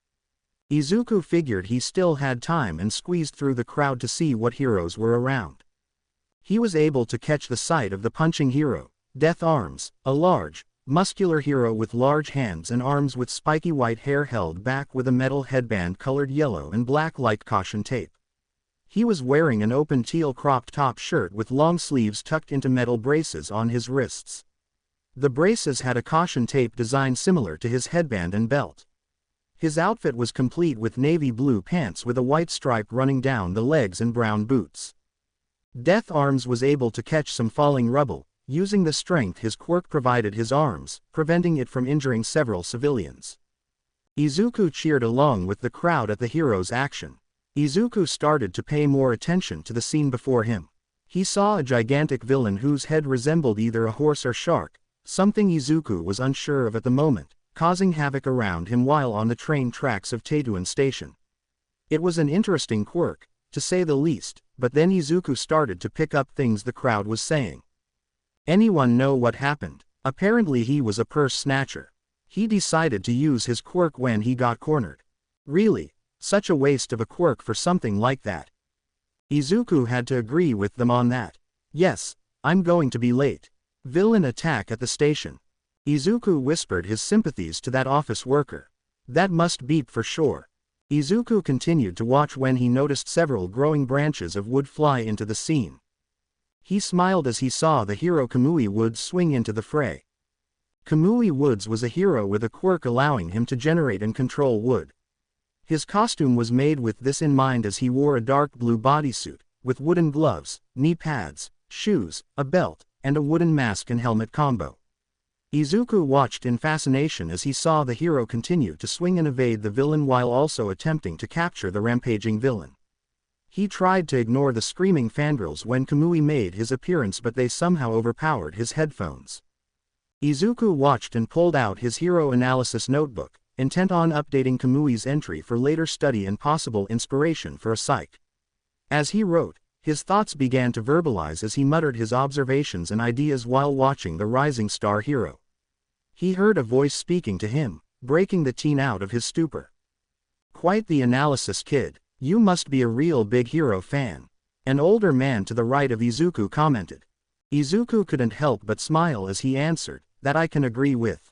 Izuku figured he still had time and squeezed through the crowd to see what heroes were around. He was able to catch the sight of the punching hero, Death Arms, a large, muscular hero with large hands and arms with spiky white hair held back with a metal headband colored yellow and black like caution tape. He was wearing an open teal cropped top shirt with long sleeves tucked into metal braces on his wrists. The braces had a caution tape design similar to his headband and belt. His outfit was complete with navy blue pants with a white stripe running down the legs and brown boots. Death Arms was able to catch some falling rubble, using the strength his quirk provided his arms, preventing it from injuring several civilians. Izuku cheered along with the crowd at the hero's action. Izuku started to pay more attention to the scene before him. He saw a gigantic villain whose head resembled either a horse or shark, something Izuku was unsure of at the moment, causing havoc around him while on the train tracks of Teituan Station. It was an interesting quirk, to say the least, but then Izuku started to pick up things the crowd was saying. Anyone know what happened? Apparently he was a purse snatcher. He decided to use his quirk when he got cornered. Really? Such a waste of a quirk for something like that. Izuku had to agree with them on that. Yes, I'm going to be late. Villain attack at the station. Izuku whispered his sympathies to that office worker. That must beep for sure. Izuku continued to watch when he noticed several growing branches of wood fly into the scene. He smiled as he saw the hero Kamui Woods swing into the fray. Kamui Woods was a hero with a quirk allowing him to generate and control wood. His costume was made with this in mind as he wore a dark blue bodysuit, with wooden gloves, knee pads, shoes, a belt, and a wooden mask and helmet combo. Izuku watched in fascination as he saw the hero continue to swing and evade the villain while also attempting to capture the rampaging villain. He tried to ignore the screaming fangirls when Kamui made his appearance, but they somehow overpowered his headphones. Izuku watched and pulled out his hero analysis notebook, intent on updating Kamui's entry for later study and possible inspiration for a psych. As he wrote, his thoughts began to verbalize as he muttered his observations and ideas while watching the rising star hero. He heard a voice speaking to him, breaking the teen out of his stupor. Quite the analysis, kid. You must be a real big hero fan. An older man to the right of Izuku commented. Izuku couldn't help but smile as he answered, that I can agree with.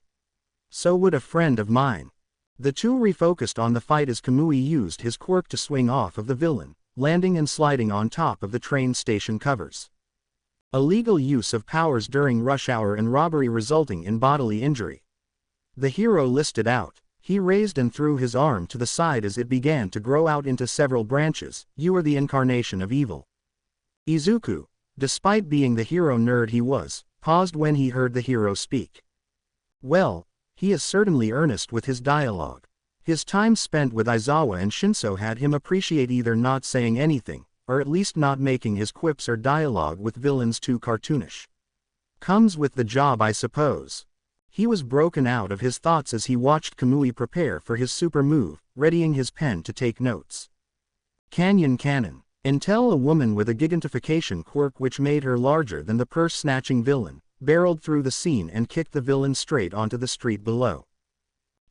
So would a friend of mine. The two refocused on the fight as Kamui used his quirk to swing off of the villain, landing and sliding on top of the train station covers. Illegal use of powers during rush hour and robbery resulting in bodily injury. The hero listed out. He raised and threw his arm to the side as it began to grow out into several branches. You are the incarnation of evil. Izuku, despite being the hero nerd he was, paused when he heard the hero speak. Well, he is certainly earnest with his dialogue. His time spent with Aizawa and Shinso had him appreciate either not saying anything, or at least not making his quips or dialogue with villains too cartoonish. Comes with the job, I suppose. He was broken out of his thoughts as he watched Kamui prepare for his super move, readying his pen to take notes. Canyon Cannon. Until a woman with a gigantification quirk which made her larger than the purse-snatching villain, barreled through the scene and kicked the villain straight onto the street below.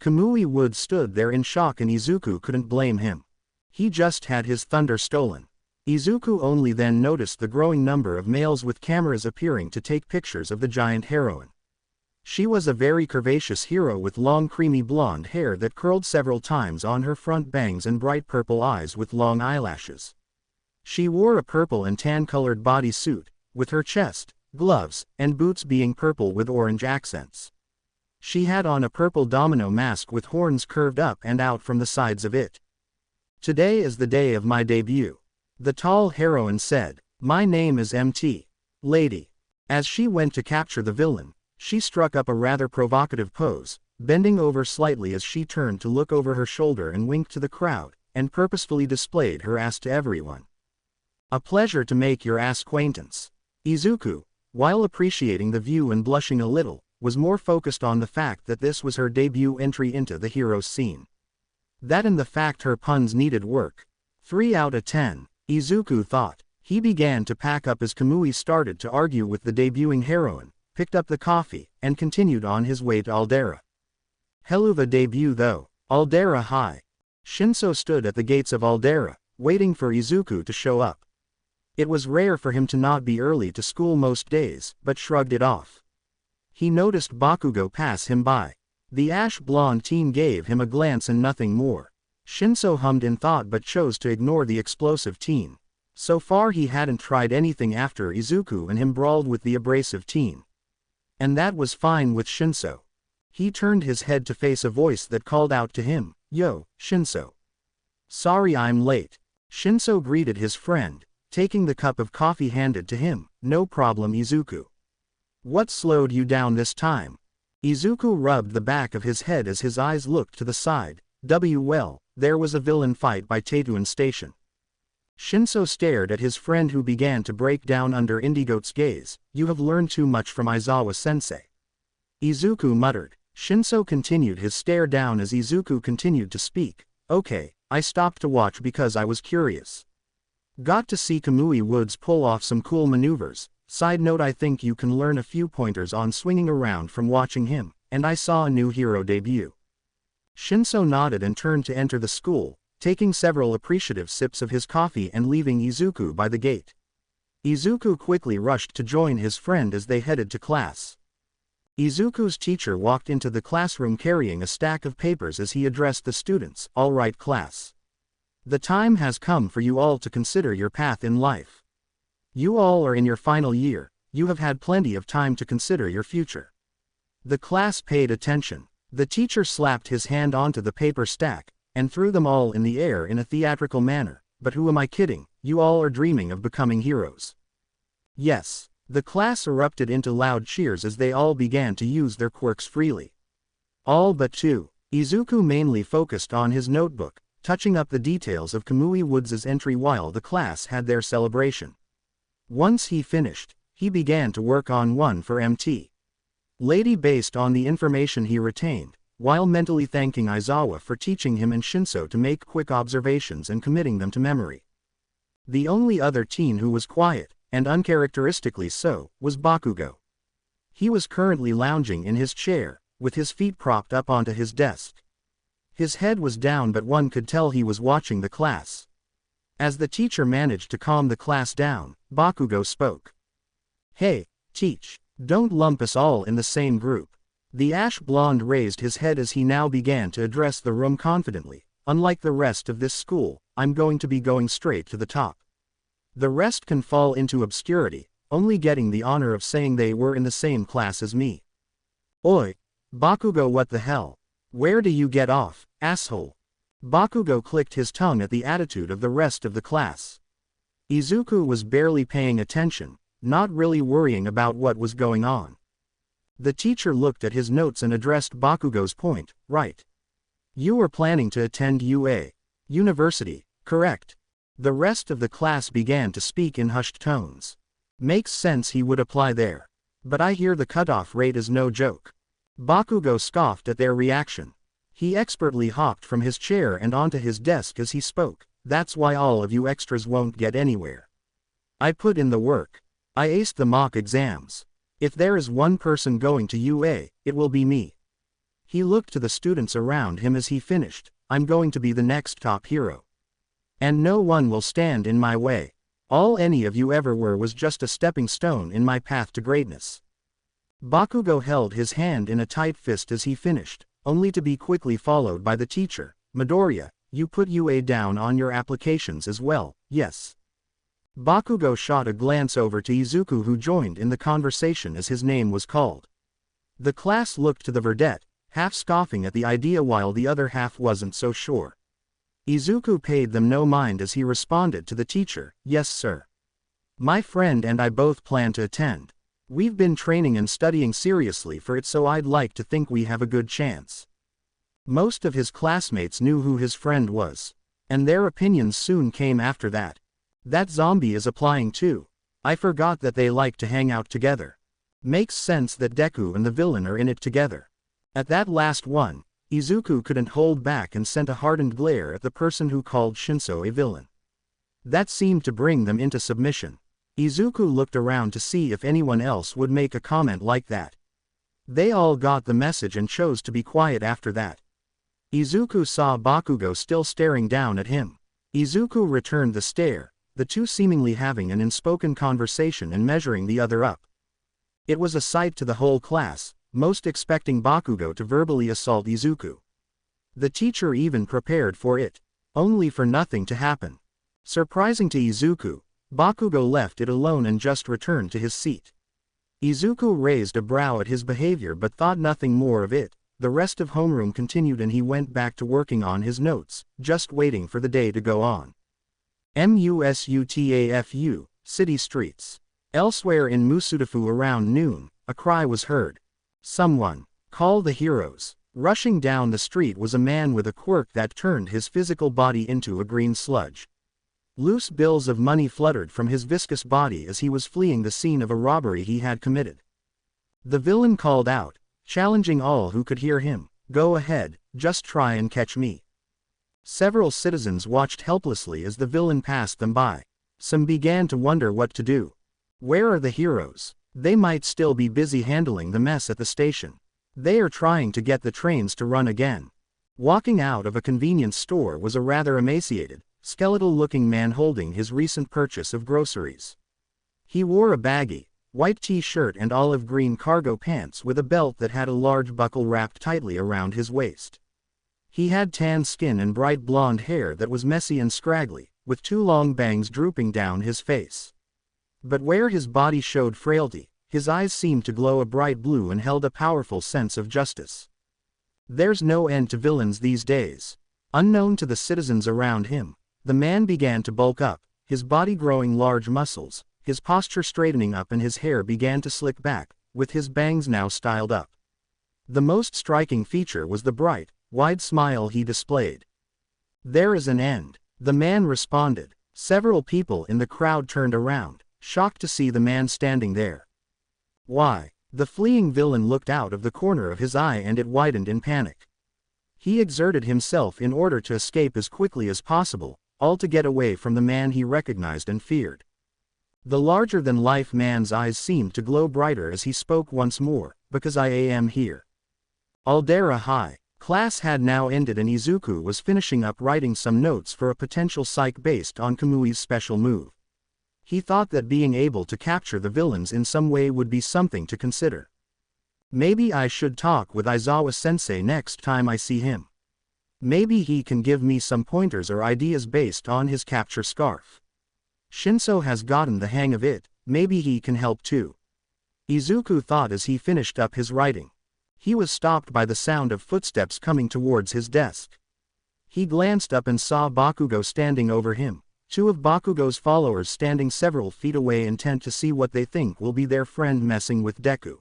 Kamui Wood stood there in shock and Izuku couldn't blame him. He just had his thunder stolen. Izuku only then noticed the growing number of males with cameras appearing to take pictures of the giant heroine. She was a very curvaceous hero with long creamy blonde hair that curled several times on her front bangs and bright purple eyes with long eyelashes. She wore a purple and tan-colored bodysuit, with her chest, gloves, and boots being purple with orange accents. She had on a purple domino mask with horns curved up and out from the sides of it. Today is the day of my debut. The tall heroine said, My name is MT. Lady. As she went to capture the villain, she struck up a rather provocative pose, bending over slightly as she turned to look over her shoulder and winked to the crowd, and purposefully displayed her ass to everyone. A pleasure to make your ass acquaintance. Izuku, while appreciating the view and blushing a little, was more focused on the fact that this was her debut entry into the hero's scene. That and the fact her puns needed work. 3 out of 10, Izuku thought. He began to pack up as Kamui started to argue with the debuting heroine, picked up the coffee, and continued on his way to Aldera. Helluva debut though. Aldera High. Shinso stood at the gates of Aldera, waiting for Izuku to show up. It was rare for him to not be early to school most days, but shrugged it off. He noticed Bakugo pass him by. The ash-blonde teen gave him a glance and nothing more. Shinso hummed in thought but chose to ignore the explosive teen. So far he hadn't tried anything after Izuku and him brawled with the abrasive teen. And that was fine with Shinso. He turned his head to face a voice that called out to him, Yo, Shinso. Sorry I'm late. Shinso greeted his friend, taking the cup of coffee handed to him. No problem Izuku. What slowed you down this time? Izuku rubbed the back of his head as his eyes looked to the side. Well, there was a villain fight by Tetuan Station. Shinso stared at his friend who began to break down under Indigo's gaze. You have learned too much from Aizawa-sensei. Izuku muttered. Shinso continued his stare down as Izuku continued to speak. Okay, I stopped to watch because I was curious. Got to see Kamui Woods pull off some cool maneuvers. Side note, I think you can learn a few pointers on swinging around from watching him, and I saw a new hero debut. Shinso nodded and turned to enter the school, taking several appreciative sips of his coffee and leaving Izuku by the gate. Izuku quickly rushed to join his friend as they headed to class. Izuku's teacher walked into the classroom carrying a stack of papers as he addressed the students. All right class. The time has come for you all to consider your path in life. You all are in your final year, you have had plenty of time to consider your future. The class paid attention. The teacher slapped his hand onto the paper stack, and threw them all in the air in a theatrical manner. But who am I kidding, you all are dreaming of becoming heroes. Yes. The class erupted into loud cheers as they all began to use their quirks freely. All but two. Izuku mainly focused on his notebook, touching up the details of Kamui Woods' entry while the class had their celebration. Once he finished, he began to work on one for MT. Lady based on the information he retained, while mentally thanking Aizawa for teaching him and Shinso to make quick observations and committing them to memory. The only other teen who was quiet, and uncharacteristically so, was Bakugo. He was currently lounging in his chair, with his feet propped up onto his desk. His head was down but one could tell he was watching the class. As the teacher managed to calm the class down, Bakugo spoke. Hey, teach, don't lump us all in the same group. The ash blonde raised his head as he now began to address the room confidently. Unlike the rest of this school, I'm going to be going straight to the top. The rest can fall into obscurity, only getting the honor of saying they were in the same class as me. Oi! Bakugo, what the hell? Where do you get off, asshole? Bakugo clicked his tongue at the attitude of the rest of the class. Izuku was barely paying attention, not really worrying about what was going on. The teacher looked at his notes and addressed Bakugo's point, right? You were planning to attend UA University, correct? The rest of the class began to speak in hushed tones. Makes sense he would apply there. But I hear the cutoff rate is no joke. Bakugo scoffed at their reaction. He expertly hopped from his chair and onto his desk as he spoke. That's why all of you extras won't get anywhere. I put in the work. I aced the mock exams. If there is one person going to UA, it will be me. He looked to the students around him as he finished. I'm going to be the next top hero. And no one will stand in my way. All any of you ever were was just a stepping stone in my path to greatness. Bakugo held his hand in a tight fist as he finished, only to be quickly followed by the teacher. Midoriya, you put UA down on your applications as well, yes? Bakugo shot a glance over to Izuku, who joined in the conversation as his name was called. The class looked to the verdette, half scoffing at the idea while the other half wasn't so sure. Izuku paid them no mind as he responded to the teacher, yes sir. My friend and I both plan to attend. We've been training and studying seriously for it, so I'd like to think we have a good chance. Most of his classmates knew who his friend was, and their opinions soon came after that. That zombie is applying too. I forgot that they like to hang out together. Makes sense that Deku and the villain are in it together. At that last one, Izuku couldn't hold back and sent a hardened glare at the person who called Shinso a villain. That seemed to bring them into submission. Izuku looked around to see if anyone else would make a comment like that. They all got the message and chose to be quiet after that. Izuku saw Bakugo still staring down at him. Izuku returned the stare, the two seemingly having an unspoken conversation and measuring the other up. It was a sight to the whole class, most expecting Bakugo to verbally assault Izuku. The teacher even prepared for it, only for nothing to happen. Surprising to Izuku, Bakugo left it alone and just returned to his seat. Izuku raised a brow at his behavior but thought nothing more of it. The rest of homeroom continued and he went back to working on his notes, just waiting for the day to go on. Musutafu, city streets. Elsewhere in Musutafu around noon, a cry was heard. Someone, call the heroes. Rushing down the street was a man with a quirk that turned his physical body into a green sludge. Loose bills of money fluttered from his viscous body as he was fleeing the scene of a robbery he had committed. The villain called out, challenging all who could hear him, go ahead, just try and catch me. Several citizens watched helplessly as the villain passed them by. Some began to wonder what to do. Where are the heroes? They might still be busy handling the mess at the station. They are trying to get the trains to run again. Walking out of a convenience store was a rather emaciated, skeletal-looking man holding his recent purchase of groceries. He wore a baggy, white t-shirt and olive green cargo pants with a belt that had a large buckle wrapped tightly around his waist. He had tan skin and bright blonde hair that was messy and scraggly, with two long bangs drooping down his face. But where his body showed frailty, his eyes seemed to glow a bright blue and held a powerful sense of justice. There's no end to villains these days. Unknown to the citizens around him, the man began to bulk up, his body growing large muscles, his posture straightening up and his hair began to slick back, with his bangs now styled up. The most striking feature was the bright, wide smile he displayed. There is an end, the man responded. Several people in the crowd turned around, shocked to see the man standing there. Why? The fleeing villain looked out of the corner of his eye and it widened in panic. He exerted himself in order to escape as quickly as possible, all to get away from the man he recognized and feared. The larger-than-life man's eyes seemed to glow brighter as he spoke once more, because I am here. Aldera High. Class had now ended and Izuku was finishing up writing some notes for a potential psych based on Kamui's special move. He thought that being able to capture the villains in some way would be something to consider. Maybe I should talk with Aizawa-sensei next time I see him. Maybe he can give me some pointers or ideas based on his capture scarf. Shinso has gotten the hang of it, maybe he can help too. Izuku thought as he finished up his writing. He was stopped by the sound of footsteps coming towards his desk. He glanced up and saw Bakugo standing over him, two of Bakugo's followers standing several feet away intent to see what they think will be their friend messing with Deku.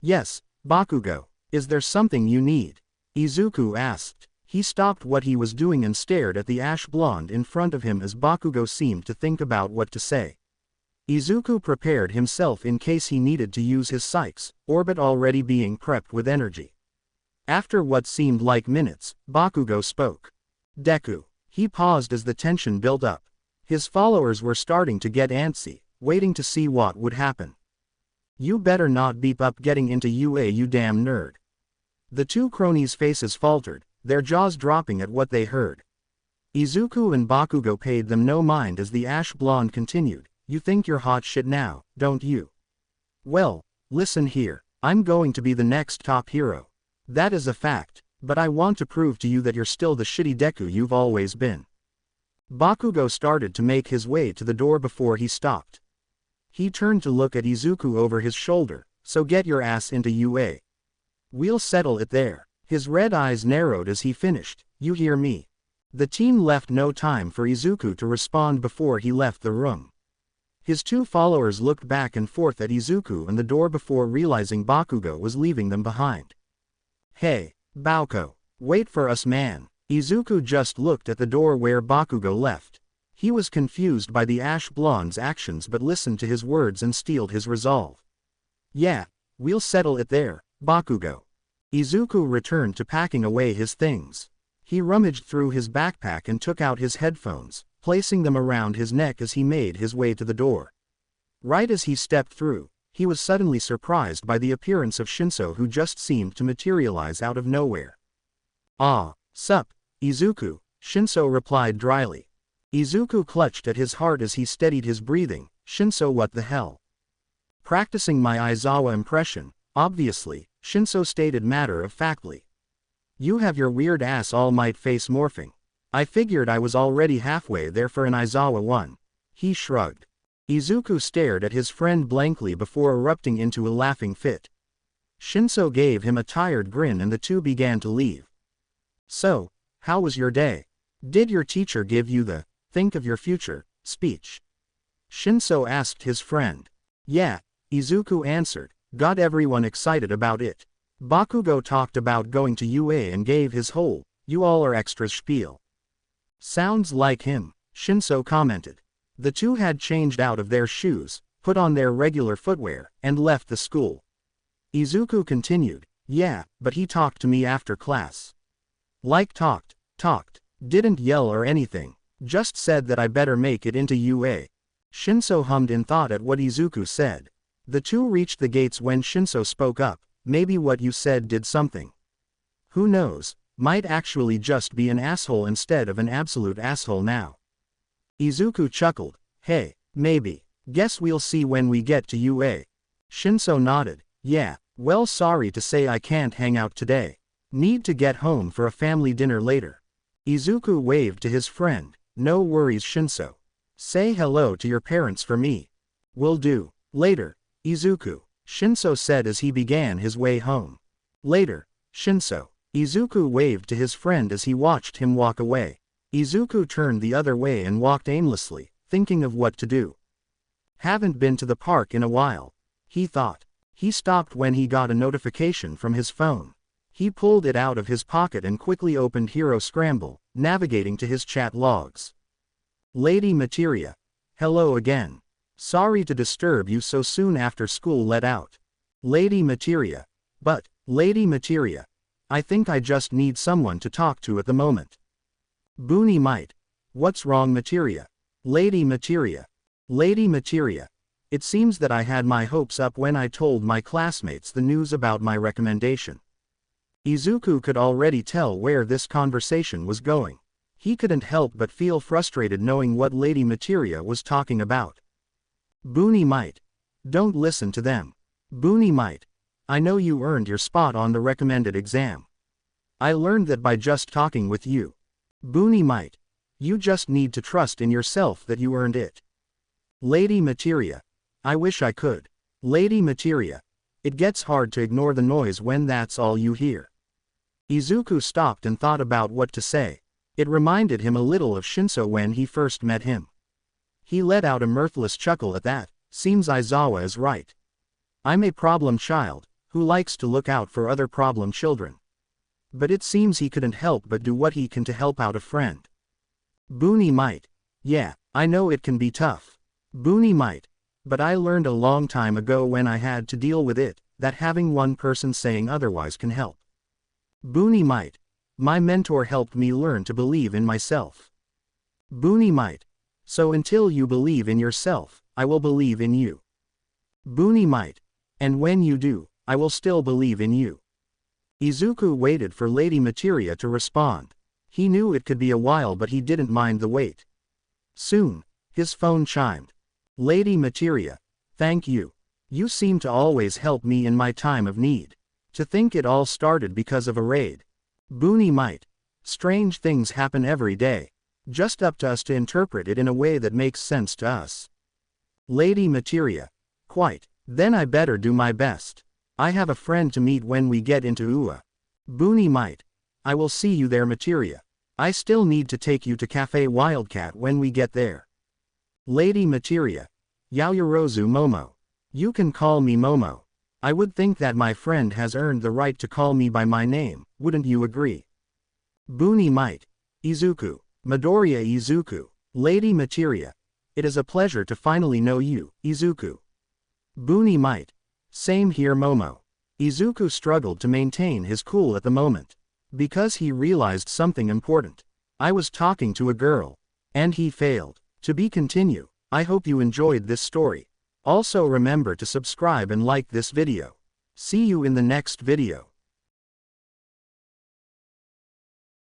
Yes, Bakugo, is there something you need? Izuku asked. He stopped what he was doing and stared at the ash blonde in front of him as Bakugo seemed to think about what to say. Izuku prepared himself in case he needed to use his psychs, orbit already being prepped with energy. After what seemed like minutes, Bakugo spoke. Deku. He paused as the tension built up. His followers were starting to get antsy, waiting to see what would happen. You better not beep up getting into UA, you damn nerd. The two cronies' faces faltered, their jaws dropping at what they heard. Izuku and Bakugo paid them no mind as the ash blonde continued. You think you're hot shit now, don't you? Well, listen here, I'm going to be the next top hero. That is a fact, but I want to prove to you that you're still the shitty Deku you've always been. Bakugo started to make his way to the door before he stopped. He turned to look at Izuku over his shoulder, so get your ass into UA. We'll settle it there. His red eyes narrowed as he finished, you hear me? The team left no time for Izuku to respond before he left the room. His two followers looked back and forth at Izuku and the door before realizing Bakugo was leaving them behind. Hey, Bauko, wait for us man. Izuku just looked at the door where Bakugo left. He was confused by the ash blonde's actions but listened to his words and steeled his resolve. Yeah, we'll settle it there, Bakugo. Izuku returned to packing away his things. He rummaged through his backpack and took out his headphones, placing them around his neck as he made his way to the door. Right as he stepped through, he was suddenly surprised by the appearance of Shinso, who just seemed to materialize out of nowhere. Ah, sup, Izuku, Shinso replied dryly. Izuku clutched at his heart as he steadied his breathing. Shinso, what the hell? Practicing my Aizawa impression, obviously, Shinso stated matter-of-factly. You have your weird ass All Might face morphing. I figured I was already halfway there for an Aizawa one. He shrugged. Izuku stared at his friend blankly before erupting into a laughing fit. Shinso gave him a tired grin and the two began to leave. So, how was your day? Did your teacher give you the think of your future speech? Shinso asked his friend. Yeah, Izuku answered, got everyone excited about it. Bakugo talked about going to UA and gave his whole, you all are extras spiel. Sounds like him, Shinso commented. The two had changed out of their shoes, put on their regular footwear, and left the school. Izuku continued, yeah, but he talked to me after class. Like talked, didn't yell or anything, just said that I better make it into UA. Shinso hummed in thought at what Izuku said. The two reached the gates when Shinso spoke up, maybe what you said did something. Who knows, might actually just be an asshole instead of an absolute asshole now. Izuku chuckled, hey, maybe, guess we'll see when we get to UA. Shinso nodded, yeah, well sorry to say I can't hang out today. Need to get home for a family dinner later. Izuku waved to his friend, no worries Shinso. Say hello to your parents for me. Will do. Later, Izuku, Shinso said as he began his way home. Later, Shinso. Izuku waved to his friend as he watched him walk away. Izuku turned the other way and walked aimlessly, thinking of what to do. Haven't been to the park in a while, he thought. He stopped when he got a notification from his phone. He pulled it out of his pocket and quickly opened Hero Scramble, navigating to his chat logs. Lady Materia. Hello again. Sorry to disturb you so soon after school let out. Lady Materia. But, Lady Materia. I think I just need someone to talk to at the moment. Boony might. What's wrong Materia? Lady Materia. Lady Materia. It seems that I had my hopes up when I told my classmates the news about my recommendation. Izuku could already tell where this conversation was going. He couldn't help but feel frustrated knowing what Lady Materia was talking about. Boony might. Don't listen to them. Boony might. I know you earned your spot on the recommended exam. I learned that by just talking with you. Boonie might. You just need to trust in yourself that you earned it. Lady Materia. I wish I could. Lady Materia. It gets hard to ignore the noise when that's all you hear. Izuku stopped and thought about what to say. It reminded him a little of Shinso when he first met him. He let out a mirthless chuckle at that. Seems Aizawa is right. I'm a problem child, who likes to look out for other problem children. But it seems he couldn't help but do what he can to help out a friend. Boonie might. Yeah, I know it can be tough. Boonie might. But I learned a long time ago when I had to deal with it, that having one person saying otherwise can help. Boonie might. My mentor helped me learn to believe in myself. Boonie might. So until you believe in yourself, I will believe in you. Boonie might. And when you do, I will still believe in you. Izuku waited for Lady Materia to respond. He knew it could be a while, but he didn't mind the wait. Soon, his phone chimed. Lady Materia. Thank you. You seem to always help me in my time of need. To think it all started because of a raid. Boonie might. Strange things happen every day. Just up to us to interpret it in a way that makes sense to us. Lady Materia. Quite. Then I better do my best. I have a friend to meet when we get into Ua. Boonie might. I will see you there, Materia. I still need to take you to Cafe Wildcat when we get there. Lady Materia. Yaoyorozu Momo. You can call me Momo. I would think that my friend has earned the right to call me by my name, wouldn't you agree? Boonie might. Izuku. Midoriya Izuku. Lady Materia. It is a pleasure to finally know you, Izuku. Boonie might. Same here, Momo. Izuku struggled to maintain his cool at the moment. Because he realized something important. I was talking to a girl. And he failed. To be continued. I hope you enjoyed this story. Also remember to subscribe and like this video. See you in the next video.